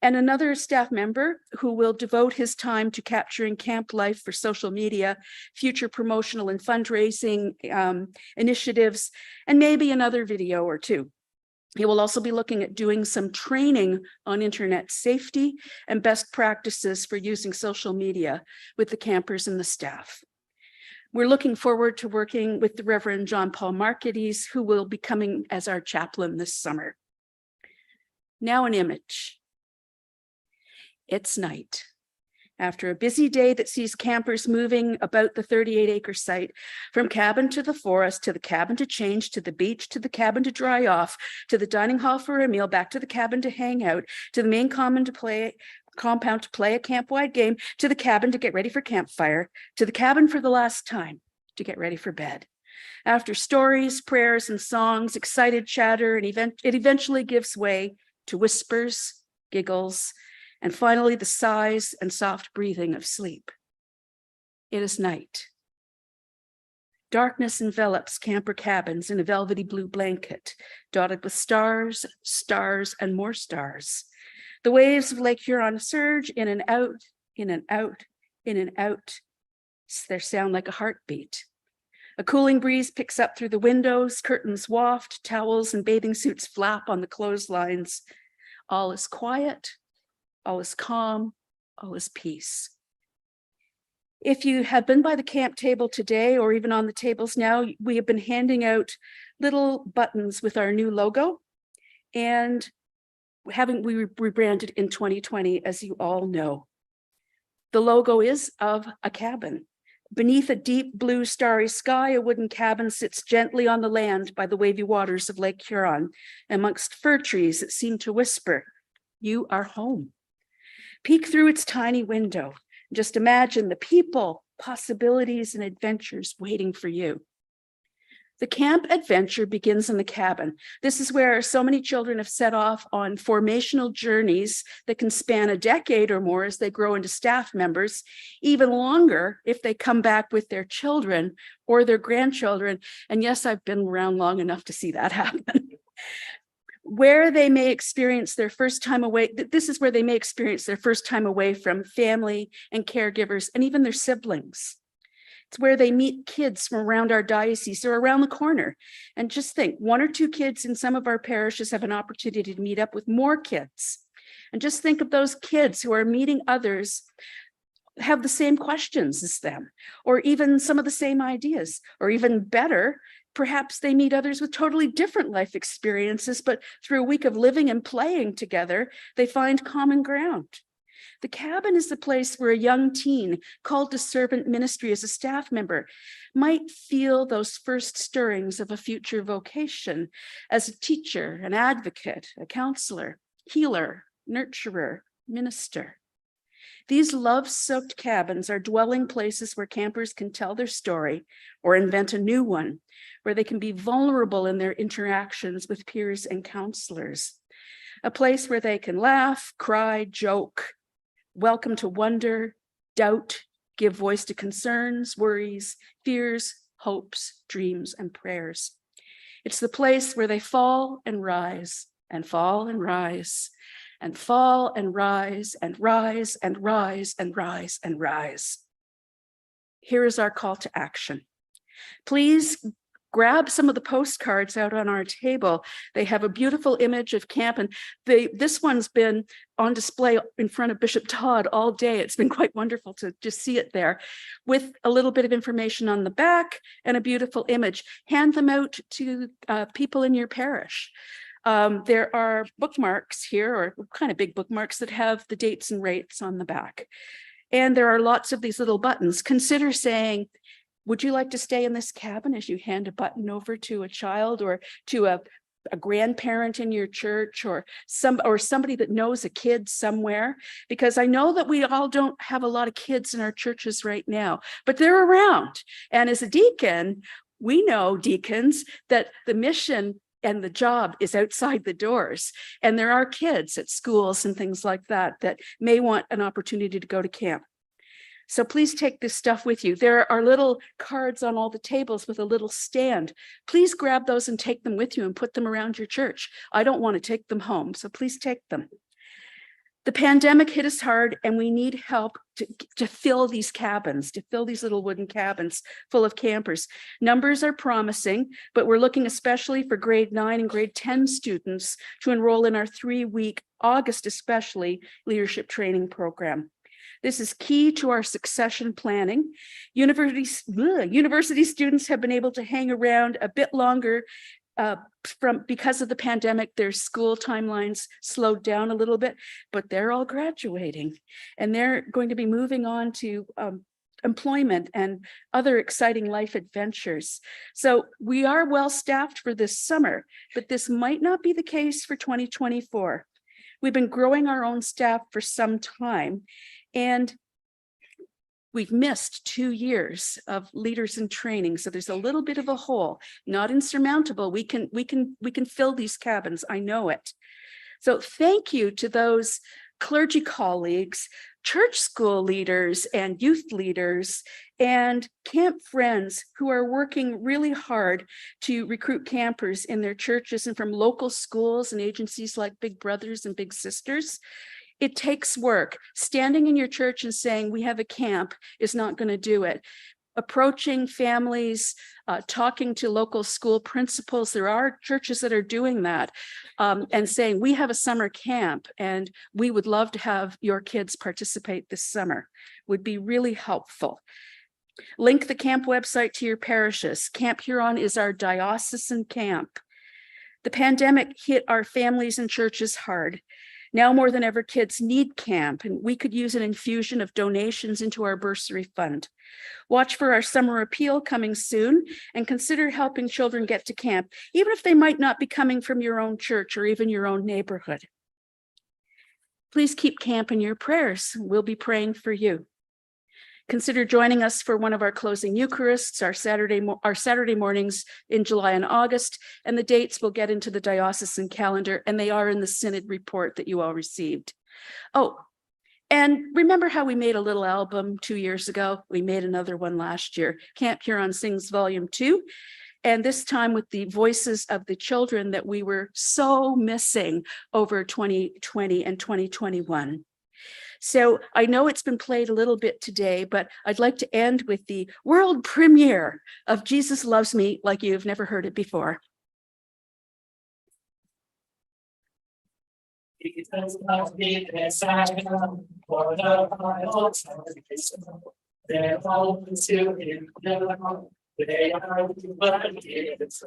and another staff member who will devote his time to capturing camp life for social media, future promotional and fundraising initiatives, and maybe another video or two. He will also be looking at doing some training on internet safety and best practices for using social media with the campers and the staff. We're looking forward to working with the Reverend John Paul Markides, who will be coming as our chaplain this summer. Now an image. It's night. After a busy day that sees campers moving about the 38-acre site, from cabin to the forest, to the cabin to change, to the beach, to the cabin to dry off, to the dining hall for a meal, back to the cabin to hang out, to the main compound to play a camp-wide game, to the cabin to get ready for campfire, to the cabin for the last time to get ready for bed. After stories, prayers, and songs, excited chatter, and it eventually gives way to whispers, giggles, and finally the sighs and soft breathing of sleep. It is night. Darkness envelops camper cabins in a velvety blue blanket, dotted with stars, stars, and more stars. The waves of Lake Huron surge in and out, in and out, in and out. Their sound like a heartbeat. A cooling breeze picks up through the windows, curtains waft, towels and bathing suits flap on the clotheslines. All is quiet. All is calm, all is peace. If you have been by the camp table today, or even on the tables now, we have been handing out little buttons with our new logo, and we rebranded in 2020, as you all know. The logo is of a cabin. Beneath a deep blue starry sky, a wooden cabin sits gently on the land by the wavy waters of Lake Huron, amongst fir trees that seem to whisper, "You are home." Peek through its tiny window. Just imagine the people, possibilities, and adventures waiting for you. The camp adventure begins in the cabin. This is where so many children have set off on formational journeys that can span a decade or more as they grow into staff members, even longer if they come back with their children or their grandchildren. And yes, I've been around long enough to see that happen. Where they may experience their first time away, this is where they may experience their first time away from family and caregivers and even their siblings. It's where they meet kids from around our diocese or around the corner. And just think, 1 or 2 kids in some of our parishes have an opportunity to meet up with more kids. And just think of those kids who are meeting others, have the same questions as them, or even some of the same ideas, or even better, perhaps they meet others with totally different life experiences, but through a week of living and playing together, they find common ground. The cabin is the place where a young teen called to servant ministry as a staff member might feel those first stirrings of a future vocation as a teacher, an advocate, a counselor, healer, nurturer, minister. These love-soaked cabins are dwelling places where campers can tell their story or invent a new one, where they can be vulnerable in their interactions with peers and counselors. A place where they can laugh, cry, joke, welcome to wonder, doubt, give voice to concerns, worries, fears, hopes, dreams, and prayers. It's the place where they fall and rise and fall and rise and fall and rise and rise and rise and rise and rise. Here is our call to action. Please grab some of the postcards out on our table. They have a beautiful image of camp, and this one's been on display in front of Bishop Todd all day. It's been quite wonderful to just see it there with a little bit of information on the back and a beautiful image. Hand them out to people in your parish. There are bookmarks here, or kind of big bookmarks, that have the dates and rates on the back. And there are lots of these little buttons. Consider saying, would you like to stay in this cabin, as you hand a button over to a child or to a grandparent in your church, or somebody that knows a kid somewhere? Because I know that we all don't have a lot of kids in our churches right now, but they're around. And as a deacon, we know, deacons, that the mission and the job is outside the doors. And there are kids at schools and things like that that may want an opportunity to go to camp. So please take this stuff with you. There are little cards on all the tables with a little stand. Please grab those and take them with you and put them around your church. I don't want to take them home, so please take them. The pandemic hit us hard, and we need help to fill these cabins, to fill these little wooden cabins full of campers. Numbers are promising, but we're looking especially for grade 9 and grade 10 students to enroll in our 3-week, August especially, leadership training program. This is key to our succession planning. University students have been able to hang around a bit longer because of the pandemic. Their school timelines slowed down a little bit, but they're all graduating, and they're going to be moving on to employment and other exciting life adventures. So we are well staffed for this summer, but this might not be the case for 2024. We've been growing our own staff for some time, and we've missed 2 years of leaders in training. So there's a little bit of a hole, not insurmountable. We can fill these cabins. I know it. So thank you to those clergy colleagues, church school leaders and youth leaders, and camp friends who are working really hard to recruit campers in their churches and from local schools and agencies like Big Brothers and Big Sisters. It takes work. Standing in your church and saying, we have a camp, is not going to do it. Approaching families, talking to local school principals, there are churches that are doing that, and saying, we have a summer camp and we would love to have your kids participate this summer, would be really helpful. Link the camp website to your parishes. Camp Huron is our diocesan camp. The pandemic hit our families and churches hard. Now more than ever, kids need camp, and we could use an infusion of donations into our bursary fund. Watch for our summer appeal coming soon, and consider helping children get to camp, even if they might not be coming from your own church or even your own neighborhood. Please keep camp in your prayers. We'll be praying for you. Consider joining us for one of our closing Eucharists, our Saturday mornings in July and August, and the dates will get into the diocesan calendar, and they are in the Synod report that you all received. Oh, and remember how we made a little album 2 years ago? We made another one last year, Camp Huron Sings Volume 2. And this time with the voices of the children that we were so missing over 2020 and 2021. So I know it's been played a little bit today, but I'd like to end with the world premiere of Jesus Loves Me Like You've Never Heard It Before. Jesus loves me, this I know, for the Bible tells me so. They're all to him, they are but it's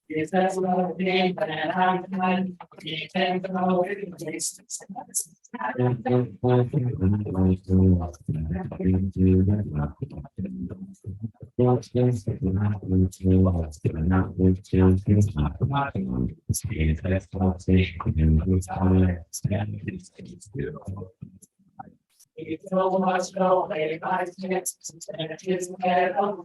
Jesus loved me, but I'm not. He can go in places. He told us no way by chance, and his head on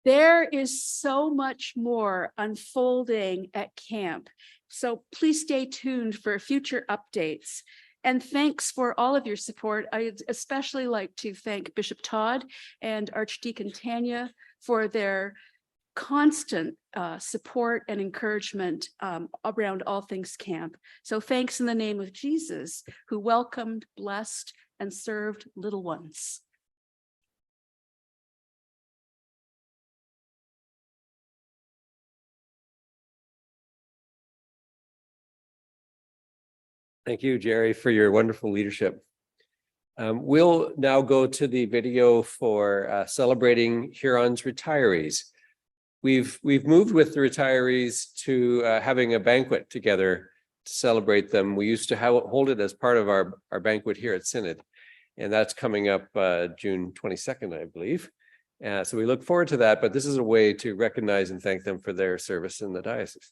There is so much more unfolding at camp. So please stay tuned for future updates. And thanks for all of your support. I'd especially like to thank Bishop Todd and Archdeacon Tanya for their constant support and encouragement around all things camp. So thanks in the name of Jesus, who welcomed, blessed, and served little ones. Thank you, Jerry, for your wonderful leadership. We'll now go to the video for celebrating Huron's retirees. We've moved with the retirees to having a banquet together to celebrate them. We used to hold it as part of our banquet here at Synod, and that's coming up June 22nd, I believe. So we look forward to that, but this is a way to recognize and thank them for their service in the diocese.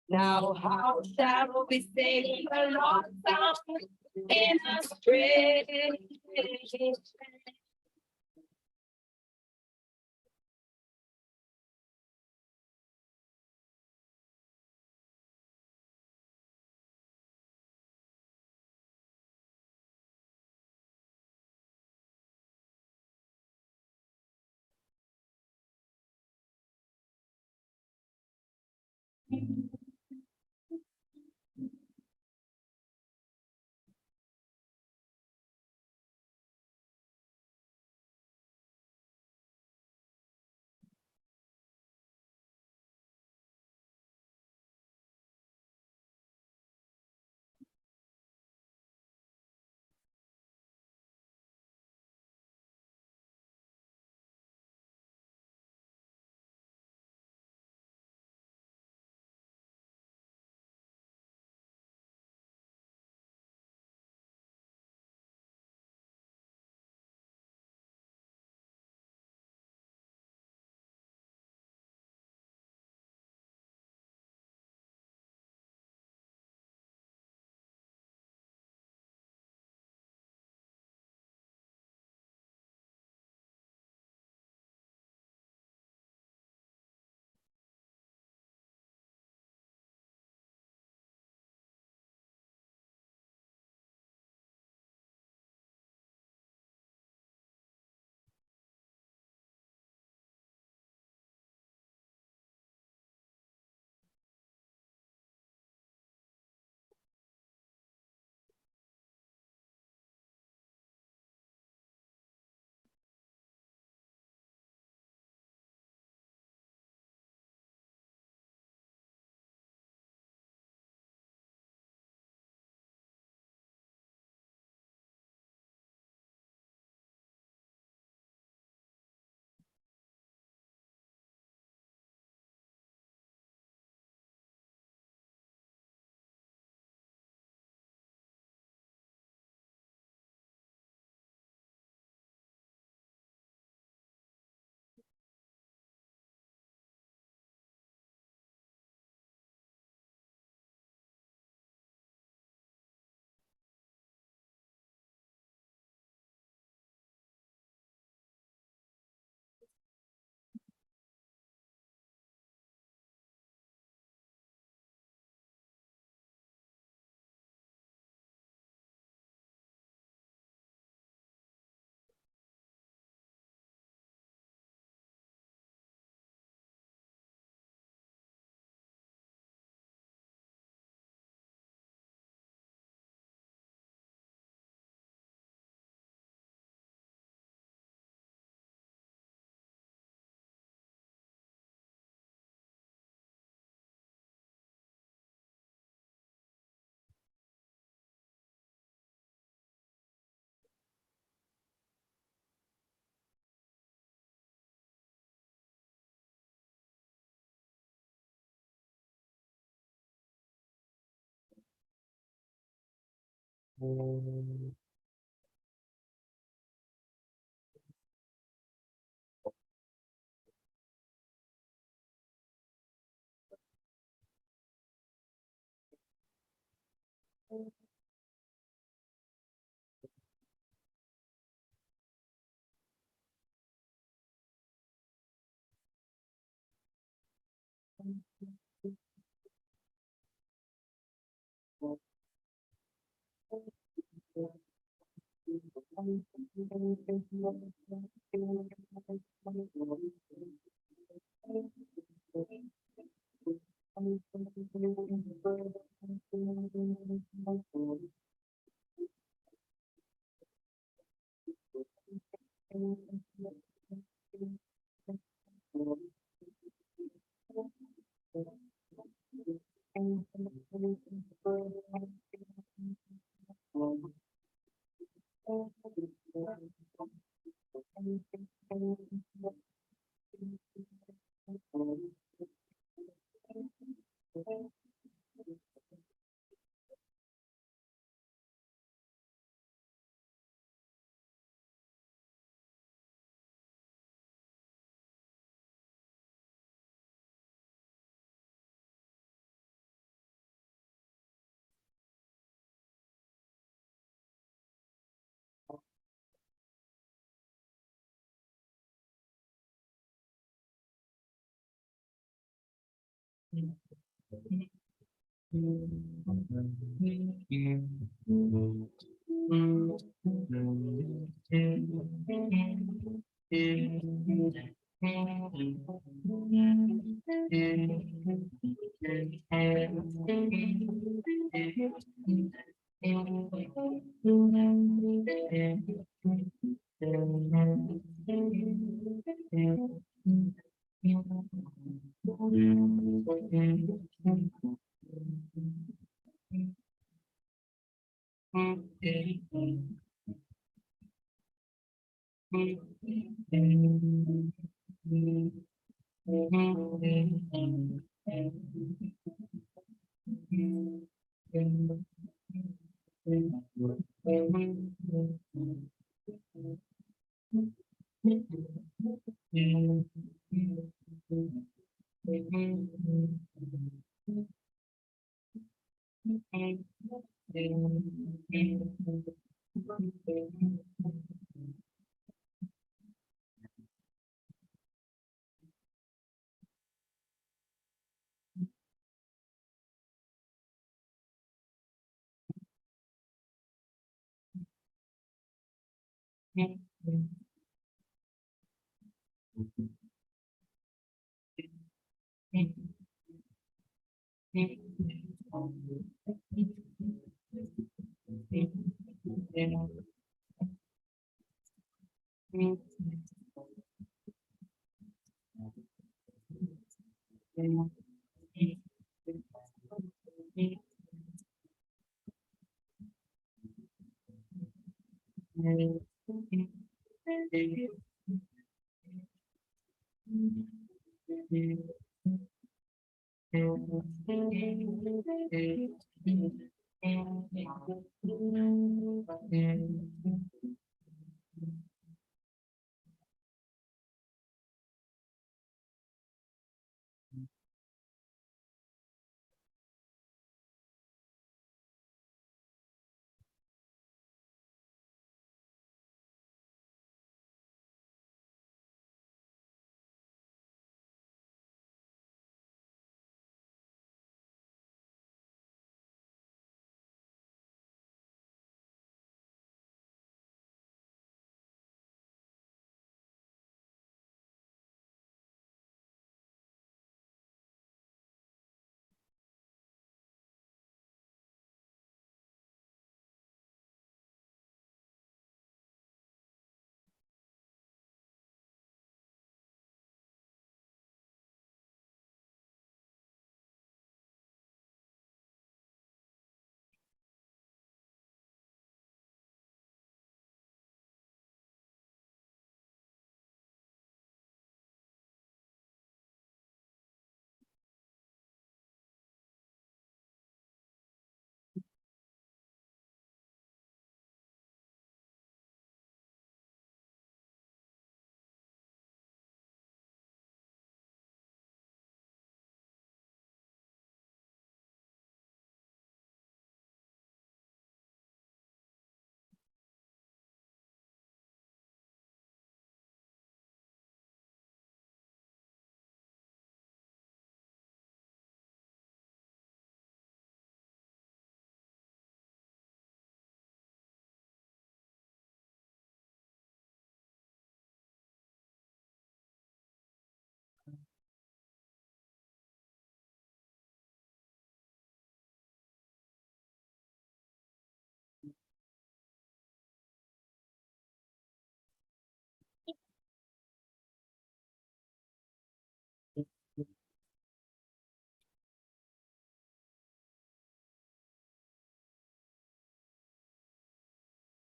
Now how shall we sing the lost song in a strange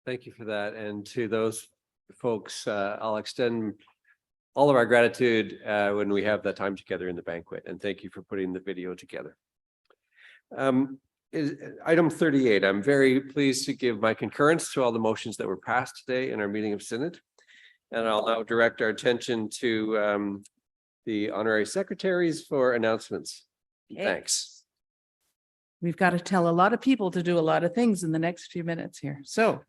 Thank you for that. And to those folks, I'll extend all of our gratitude when we have that time together in the banquet. And thank you for putting the video together. Item 38, I'm very pleased to give my concurrence to all the motions that were passed today in our meeting of Synod. And I'll now direct our attention to the honorary secretaries for announcements. Okay. Thanks. We've got to tell a lot of people to do a lot of things in the next few minutes here. So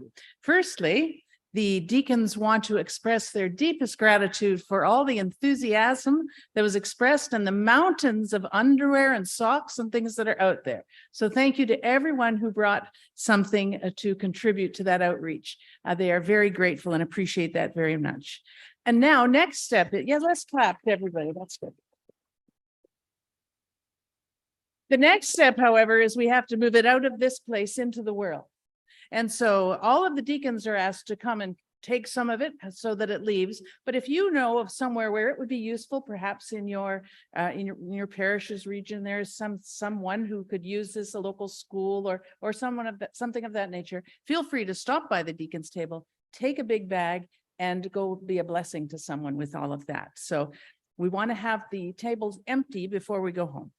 firstly, the deacons want to express their deepest gratitude for all the enthusiasm that was expressed in the mountains of underwear and socks and things that are out there. So thank you to everyone who brought something to contribute to that outreach. They are very grateful and appreciate that very much. And now next step, yeah, let's clap to everybody. That's good. The next step, however, is we have to move it out of this place into the world. And so all of the deacons are asked to come and take some of it so that it leaves. But if you know of somewhere where it would be useful, perhaps in your parish's region, there's someone who could use this, a local school or someone of that, something of that nature, feel free to stop by the deacon's table, take a big bag and go be a blessing to someone with all of that. So we want to have the tables empty before we go home.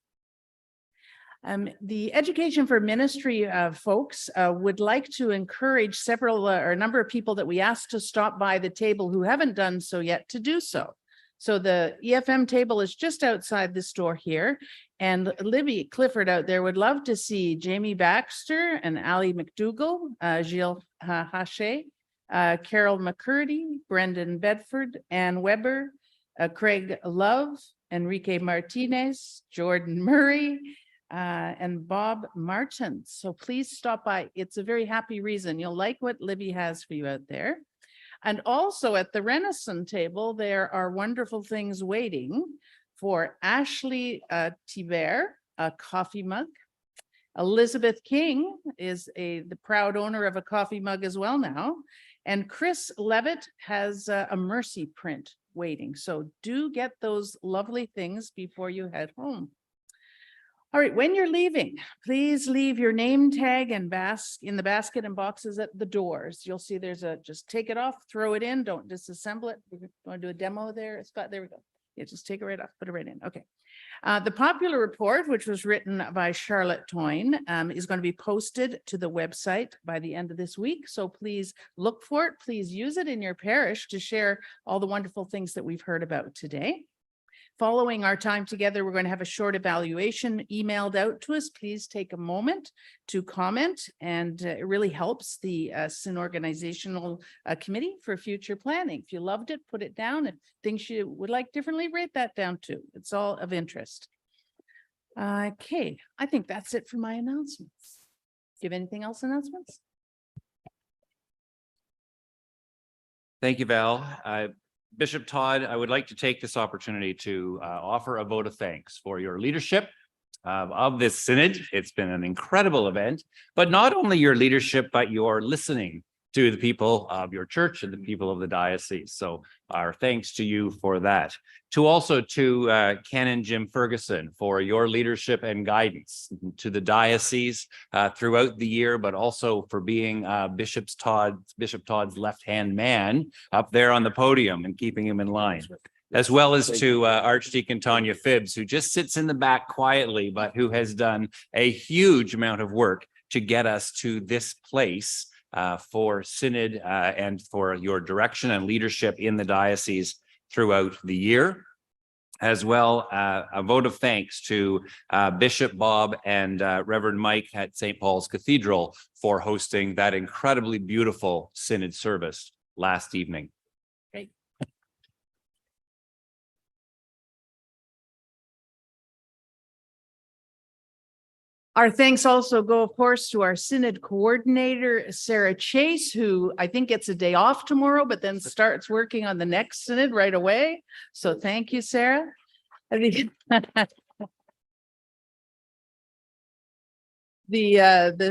The Education for Ministry folks would like to encourage several or a number of people that we asked to stop by the table who haven't done so yet to do so. So the EFM table is just outside this door here. And Libby Clifford out there would love to see Jamie Baxter and Ali McDougall, Gilles Hache, Carol McCurdy, Brendan Bedford, Ann Weber, Craig Love, Enrique Martinez, Jordan Murray, and Bob Martin. So please stop by. It's a very happy reason. You'll like what Libby has for you out there. And also at the Renaissance table, there are wonderful things waiting for Ashley Tiber, a coffee mug. Elizabeth King is the proud owner of a coffee mug as well now. And Chris Levitt has a mercy print waiting. So do get those lovely things before you head home. All right, when you're leaving, please leave your name tag and in the basket and boxes at the doors. You'll see there's just take it off, throw it in, don't disassemble it. We're going to do a demo there. There we go. Yeah, just take it right off, put it right in. Okay. The popular report, which was written by Charlotte Toyne, is going to be posted to the website by the end of this week. So please look for it. Please use it in your parish to share all the wonderful things that we've heard about today. Following our time together, we're going to have a short evaluation emailed out to us. Please take a moment to comment, and it really helps the Synod organizational committee for future planning. If you loved it, put it down. If things you would like differently, write that down too. It's all of interest. Okay, I think that's it for my announcements. Do you have anything else announcements? Thank you, Val. Bishop Todd, I would like to take this opportunity to offer a vote of thanks for your leadership of this synod. It's been an incredible event, but not only your leadership, but your listening to the people of your church and the people of the diocese. So our thanks to you for that. To Canon Jim Ferguson for your leadership and guidance to the diocese throughout the year, but also for being Bishop Todd's left-hand man up there on the podium and keeping him in line. As well as to Archdeacon Tanya Phibbs, who just sits in the back quietly, but who has done a huge amount of work to get us to this place for Synod and for your direction and leadership in the diocese throughout the year. As well, a vote of thanks to Bishop Bob and Reverend Mike at St. Paul's Cathedral for hosting that incredibly beautiful Synod service last evening. Great. Our thanks also go, of course, to our Synod coordinator, Sarah Chase, who I think gets a day off tomorrow, but then starts working on the next Synod right away. So thank you, Sarah. The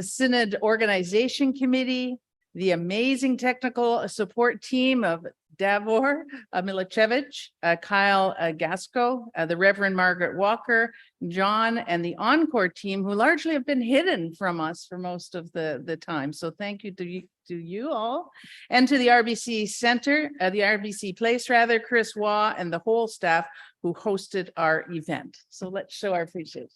Synod Organization Committee, the amazing technical support team of Davor Milicevic, Kyle Gasco, the Reverend Margaret Walker, John, and the Encore team, who largely have been hidden from us for most of the time. So thank you to to you all, and to the RBC Center, the RBC Place rather, Chris Waugh, and the whole staff who hosted our event. So let's show our appreciation.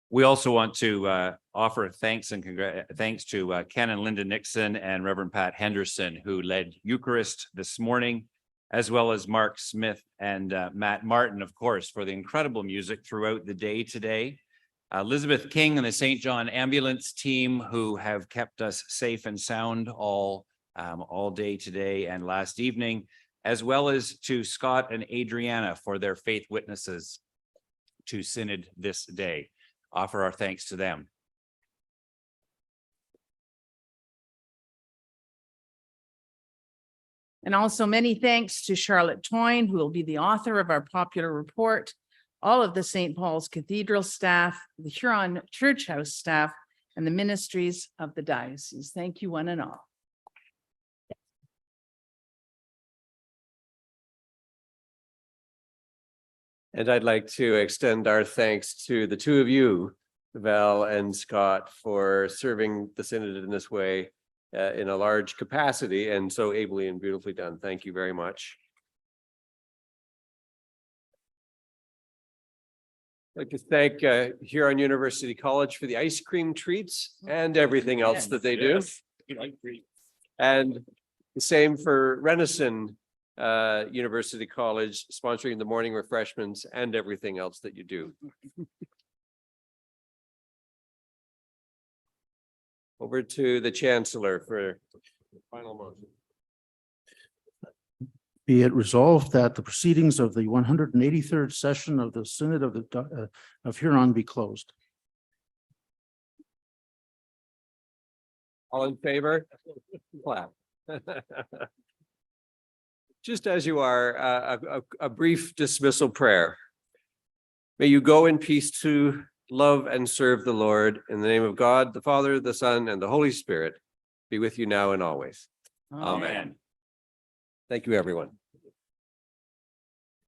We also want to offer thanks and thanks to Ken and Linda Nixon and Reverend Pat Henderson, who led Eucharist this morning, as well as Mark Smith and Matt Martin, of course, for the incredible music throughout the day today. Elizabeth King and the St. John Ambulance team, who have kept us safe and sound all day today and last evening, as well as to Scott and Adriana for their faith witnesses to Synod this day. Offer our thanks to them. And also many thanks to Charlotte Toyne, who will be the author of our popular report, all of the St. Paul's Cathedral staff, the Huron Church House staff, and the ministries of the diocese. Thank you one and all. And I'd like to extend our thanks to the two of you, Val and Scott, for serving the Synod in this way in a large capacity and so ably and beautifully done. Thank you very much. I'd like to thank Huron University College for the ice cream treats and everything else that they do. And the same for Renison University College, sponsoring the morning refreshments and everything else that you do. Over to the Chancellor for the final motion. Be it resolved that the proceedings of the 183rd session of the Synod of Huron be closed. All in favor? Clap. Just as you are, a brief dismissal prayer. May you go in peace to love and serve the Lord. In the name of God, the Father, the Son, and the Holy Spirit, be with you now and always. Amen. Thank you, everyone.